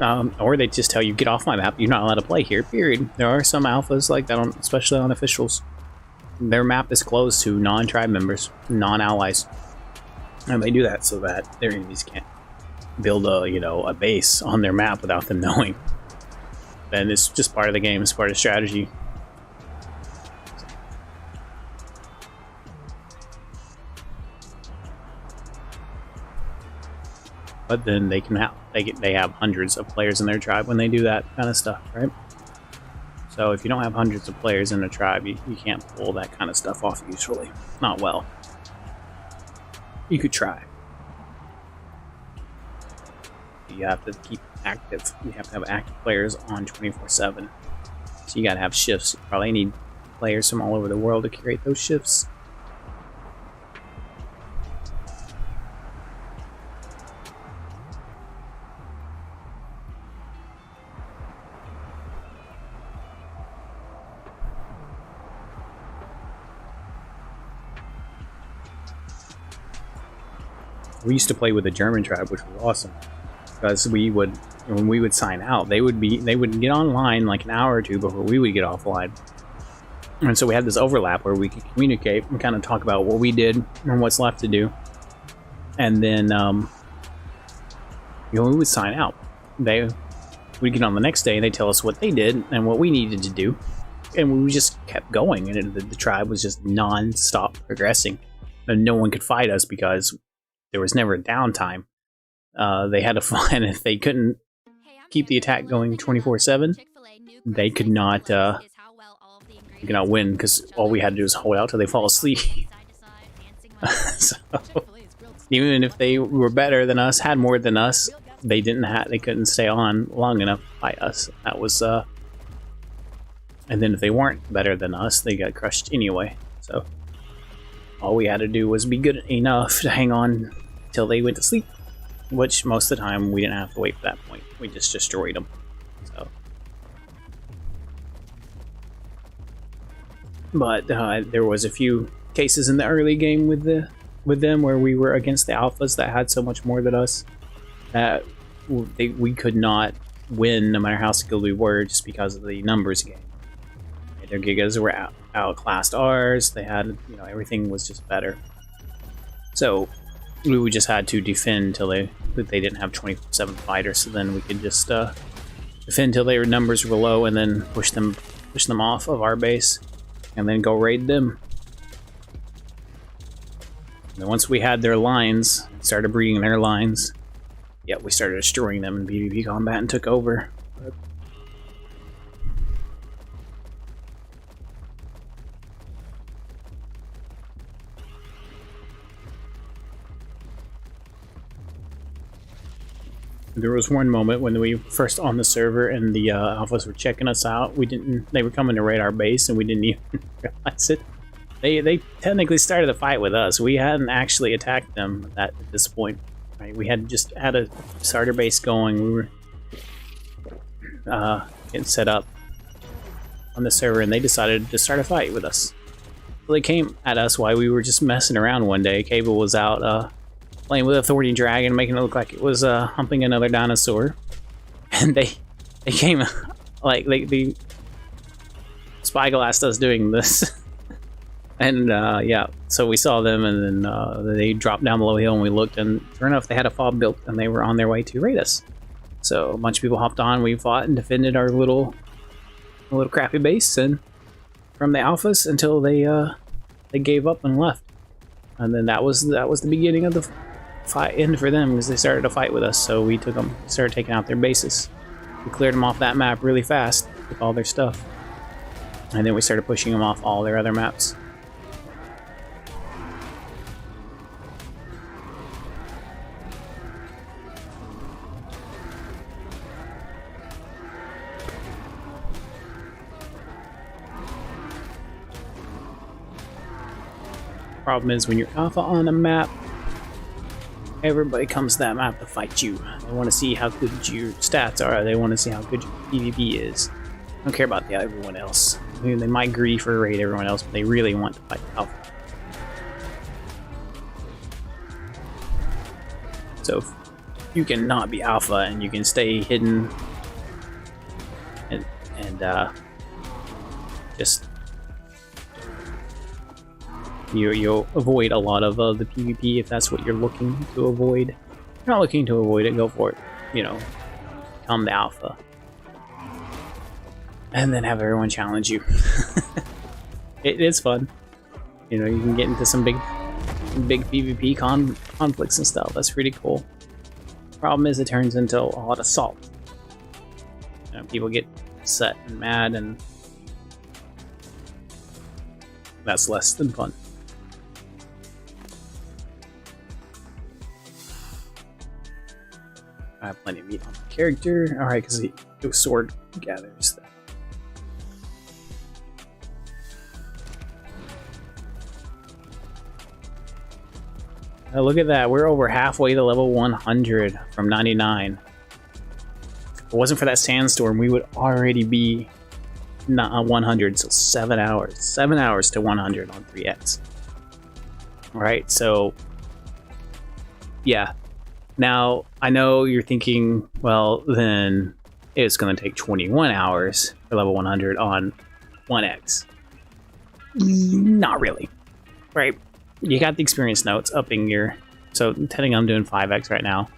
Or they just tell you, get off my map, you're not allowed to play here, period. There are some alphas like that, especially on officials. Their map is closed to non-tribe members, non-allies. And they do that so that their enemies can't build a base on their map without them knowing. And it's just part of the game, it's part of the strategy. But then they have hundreds of players in their tribe when they do that kind of stuff, right? So if you don't have hundreds of players in a tribe, you can't pull that kind of stuff off usually. Not well. You could try. You have to keep active. You have to have active players on 24/7. So you gotta have shifts. You probably need players from all over the world to create those shifts. We used to play with a German tribe, which was awesome, because when we would sign out, they would get online like an hour or two before we would get offline, and so we had this overlap where we could communicate and kind of talk about what we did and what's left to do, and then we would sign out. We'd get on the next day and they tell us what they did and what we needed to do, and we just kept going, and the tribe was just non-stop progressing, and no one could fight us because there was never a downtime. They had to find, if they couldn't keep the attack going 24/7, they could not win, because all we had to do was hold out till they fall asleep. So even if they were better than us, had more than us, they couldn't stay on long enough to fight us. That was and then if they weren't better than us, they got crushed anyway. So all we had to do was be good enough to hang on till they went to sleep, which most of the time we didn't have to wait for that point. We just destroyed them. So, but there was a few cases in the early game with them where we were against the alphas that had so much more than us that we could not win no matter how skilled we were, just because of the numbers game. Their gigas were outclassed ours. They had, everything was just better. So we just had to defend till they didn't have 24/7 fighters. So then we could just defend till their numbers were low, and then push them off of our base, and then go raid them. And then once we had their lines, started breeding their lines, we started destroying them in PvP combat and took over. There was one moment when we were first on the server and the alphas were checking us out. They were coming to raid our base and we didn't even realize it. They technically started a fight with us. We hadn't actually attacked them at this point. Right? We had just had a starter base going. We were getting set up on the server, and they decided to start a fight with us. So they came at us while we were just messing around one day. Kibble was out playing with a thorny dragon, making it look like it was humping another dinosaur. And they came, like, they spyglassed us doing this. And so we saw them, and then they dropped down below hill, and we looked, and sure enough, they had a fob built, and they were on their way to raid us. So a bunch of people hopped on, we fought and defended our little crappy base, and from the alphas until they gave up and left. And then that was the beginning of the fight end for them, because they started to fight with us. So we started taking out their bases. We cleared them off that map really fast with all their stuff, and then we started pushing them off all their other maps. Problem is, when you're alpha on a map, everybody comes to that map to fight you. They want to see how good your stats are. They want to see how good your PvP is. They don't care about everyone else. I mean, they might grief or raid everyone else, but they really want to fight alpha. So if you can not be alpha and you can stay hidden and just you'll avoid a lot of the PvP if that's what you're looking to avoid. If you're not looking to avoid it, go for it. Become the alpha. And then have everyone challenge you. It is fun. You can get into some big PvP conflicts and stuff. That's pretty cool. Problem is, it turns into a lot of salt. People get upset and mad, and that's less than fun. I have plenty of meat on the character. Alright, because the sword gathers that. Look at that. We're over halfway to level 100 from 99. If it wasn't for that sandstorm, we would already be 100. So 7 hours. 7 hours to 100 on 3x. Alright, so yeah. Now, I know you're thinking, well, then it's going to take 21 hours for level 100 on 1x. Not really. Right? You got the experience notes upping your... So, technically I'm doing 5x right now.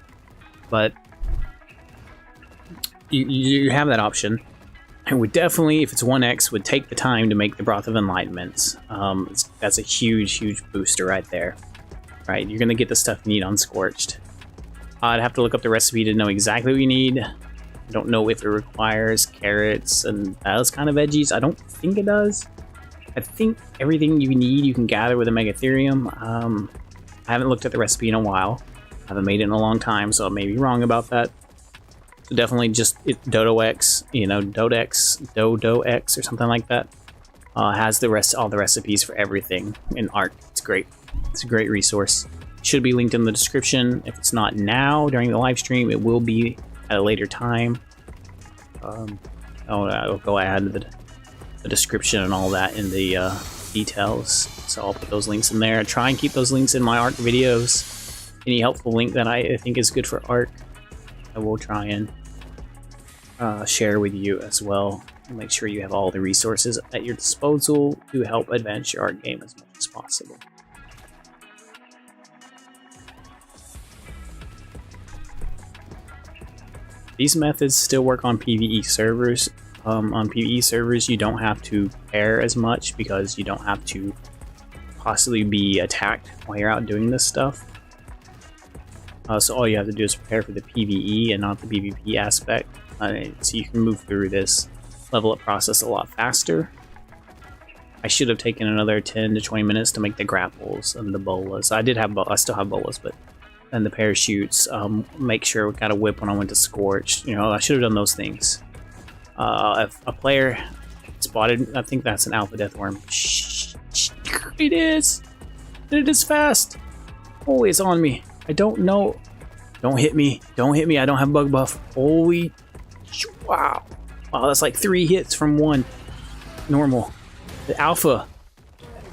But you have that option. I would definitely, if it's 1x, would take the time to make the Broth of Enlightenments. That's a huge booster right there. Right? You're going to get the stuff you need on Scorched. I'd have to look up the recipe to know exactly what you need. I don't know if it requires carrots and those kind of veggies. I don't think it does. I think everything you need you can gather with a Megatherium. I haven't looked at the recipe in a while. I haven't made it in a long time, so I may be wrong about that. So definitely just Dododex, you know, Dododex or something like that. Has all the recipes for everything in Ark. It's great. It's a great resource. Should be linked in the description. If it's not now during the live stream, it will be at a later time. I'll go add the description and all that in the details. So I'll put those links in there. Try and keep those links in my Ark videos. Any helpful link that I think is good for Ark, I will try and share with you as well. Make sure you have all the resources at your disposal to help advance your Ark game as much as possible. These methods still work on PvE servers. On PvE servers, you don't have to pair as much because you don't have to possibly be attacked while you're out doing this stuff. So all you have to do is prepare for the PvE and not the PvP aspect. So you can move through this level up process a lot faster. I should have taken another 10 to 20 minutes to make the grapples and the bolas. I still have bolas, but and the parachutes. Make sure we got a whip when I went to Scorch. You know, I should have done those things. If a player spotted, I think that's an alpha deathworm. It is. It is fast. Always on me. I don't know. Don't hit me. Don't hit me. I don't have bug buff. Holy. Wow. Wow, that's like 3 hits from 1. Normal. The alpha.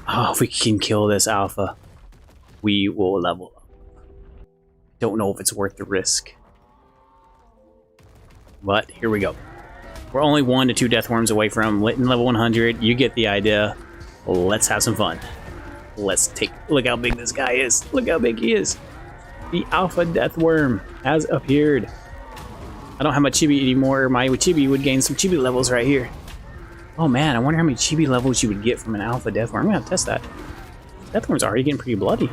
Oh, if we can kill this alpha, we will level up. Don't know if it's worth the risk. But here we go. We're only 1 to 2 deathworms away from level 100. You get the idea. Let's have some fun. Let's take... Look how big this guy is. Look how big he is. The alpha deathworm has appeared. I don't have my chibi anymore. My chibi would gain some chibi levels right here. Oh man, I wonder how many chibi levels you would get from an alpha deathworm. I'm gonna have to test that. Deathworm's already getting pretty bloody.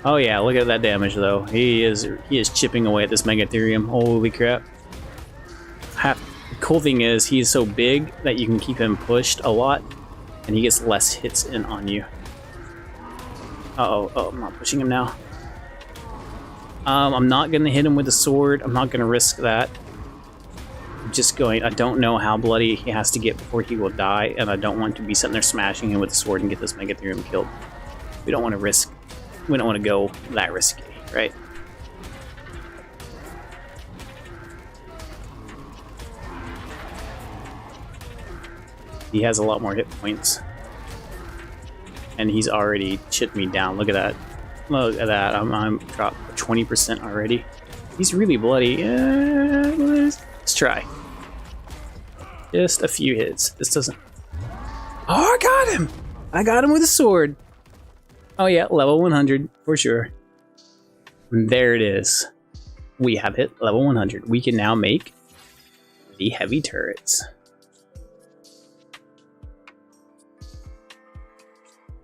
Oh yeah, look at that damage though. He is chipping away at this Megatherium. Holy crap. The cool thing is he is so big that you can keep him pushed a lot and he gets less hits in on you. Oh, I'm not pushing him now. I'm not gonna hit him with the sword. I'm not gonna risk that. I'm just going, I don't know how bloody he has to get before he will die, and I don't want to be sitting there smashing him with the sword and get this Megatherium killed. We don't want to go that risky, right? He has a lot more hit points. And he's already chipped me down. Look at that. Look at that. I'm dropped 20% already. He's really bloody. Let's try. Just a few hits. This doesn't... Oh, I got him! I got him with a sword. Oh yeah, level 100 for sure. There it is. We have hit level 100. We can now make the heavy turrets.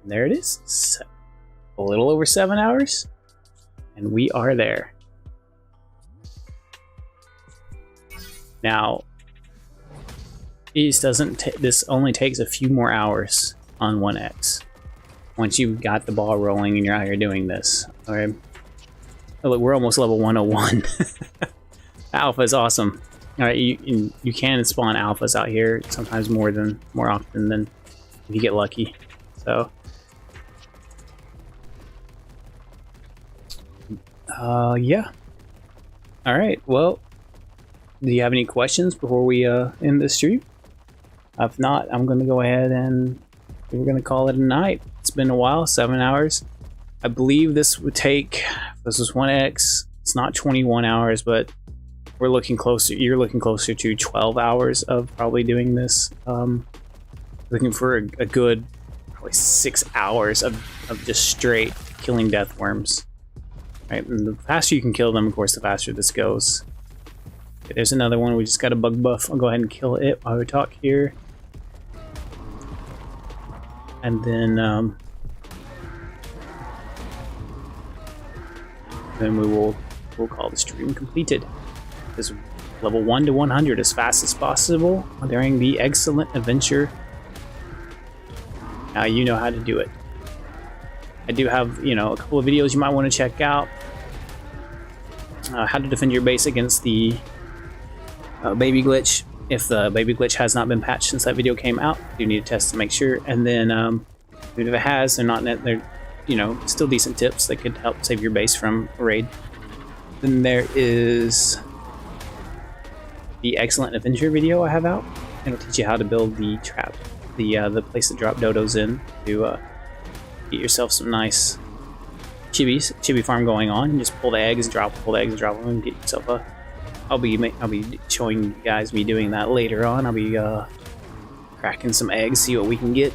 There it is. A little over 7 hours. And we are there. Now, this only takes a few more hours on 1x. Once you've got the ball rolling and you're out here doing this. Alright. Oh, look, we're almost level 101. Alpha is awesome. Alright, you can spawn alphas out here, sometimes more often than if you get lucky. So Yeah. All right. Well, do you have any questions before we end this stream? If not, I'm going to go ahead and we're going to call it a night. It's been a while, 7 hours. I believe this would take, if this was 1x, it's not 21 hours, but we're looking closer, you're looking closer to 12 hours of probably doing this. Looking for a good, probably 6 hours of just straight killing death worms. Right, and the faster you can kill them, of course, the faster this goes. Okay, there's another one, we just got a bug buff. I'll go ahead and kill it while we talk here. And then we'll call the stream completed. This level 1 to 100 as fast as possible during the Eggcellent adventure. Now you know how to do it. I do have, you know, a couple of videos you might want to check out. How to defend your base against the baby glitch. If the baby glitch has not been patched since that video came out, you need to test to make sure. And then, even if it has, they're you know, still decent tips that could help save your base from a raid. Then there is the Eggcellent adventure video I have out. It'll teach you how to build the trap, the place to drop dodos in to get yourself some nice chibi farm going on. You just pull the eggs, pull the eggs, and drop them, and get yourself a. I'll be showing you guys me doing that later on. I'll be cracking some eggs, see what we can get.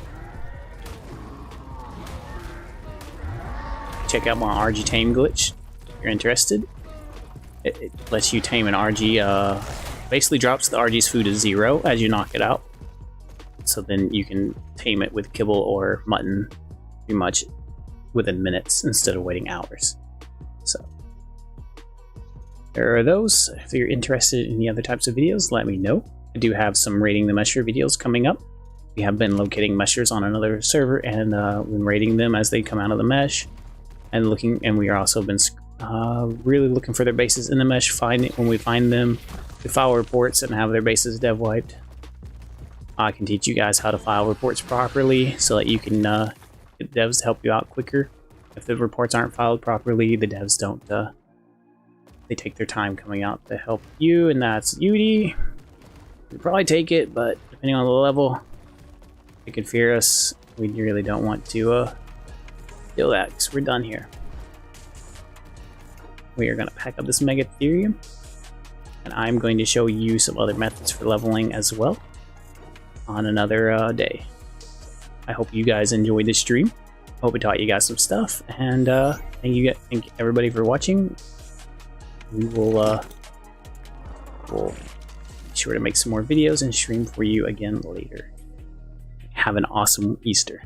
Check out my RG tame glitch if you're interested. It lets you tame an RG. Basically drops the RG's food to 0 as you knock it out. So then you can tame it with kibble or mutton pretty much within minutes instead of waiting hours. So there are those. If you're interested in the other types of videos, let me know. I do have some raiding the mesher videos coming up. We have been locating meshers on another server and been raiding them as they come out of the mesh, and we are also been really looking for their bases in the mesh. When we find them, we file reports and have their bases dev wiped. I can teach you guys how to file reports properly so that you can get devs to help you out quicker. If the reports aren't filed properly, the devs don't. They take their time coming out to help you, and that's beauty. You'd probably take it, but depending on the level, it could fear us. We really don't want to do that because we're done here. We are going to pack up this Mega Ethereum, and I'm going to show you some other methods for leveling as well on another day. I hope you guys enjoyed this stream. Hope it taught you guys some stuff, and thank everybody for watching. We will we'll be sure to make some more videos and stream for you again later. Have an awesome Easter.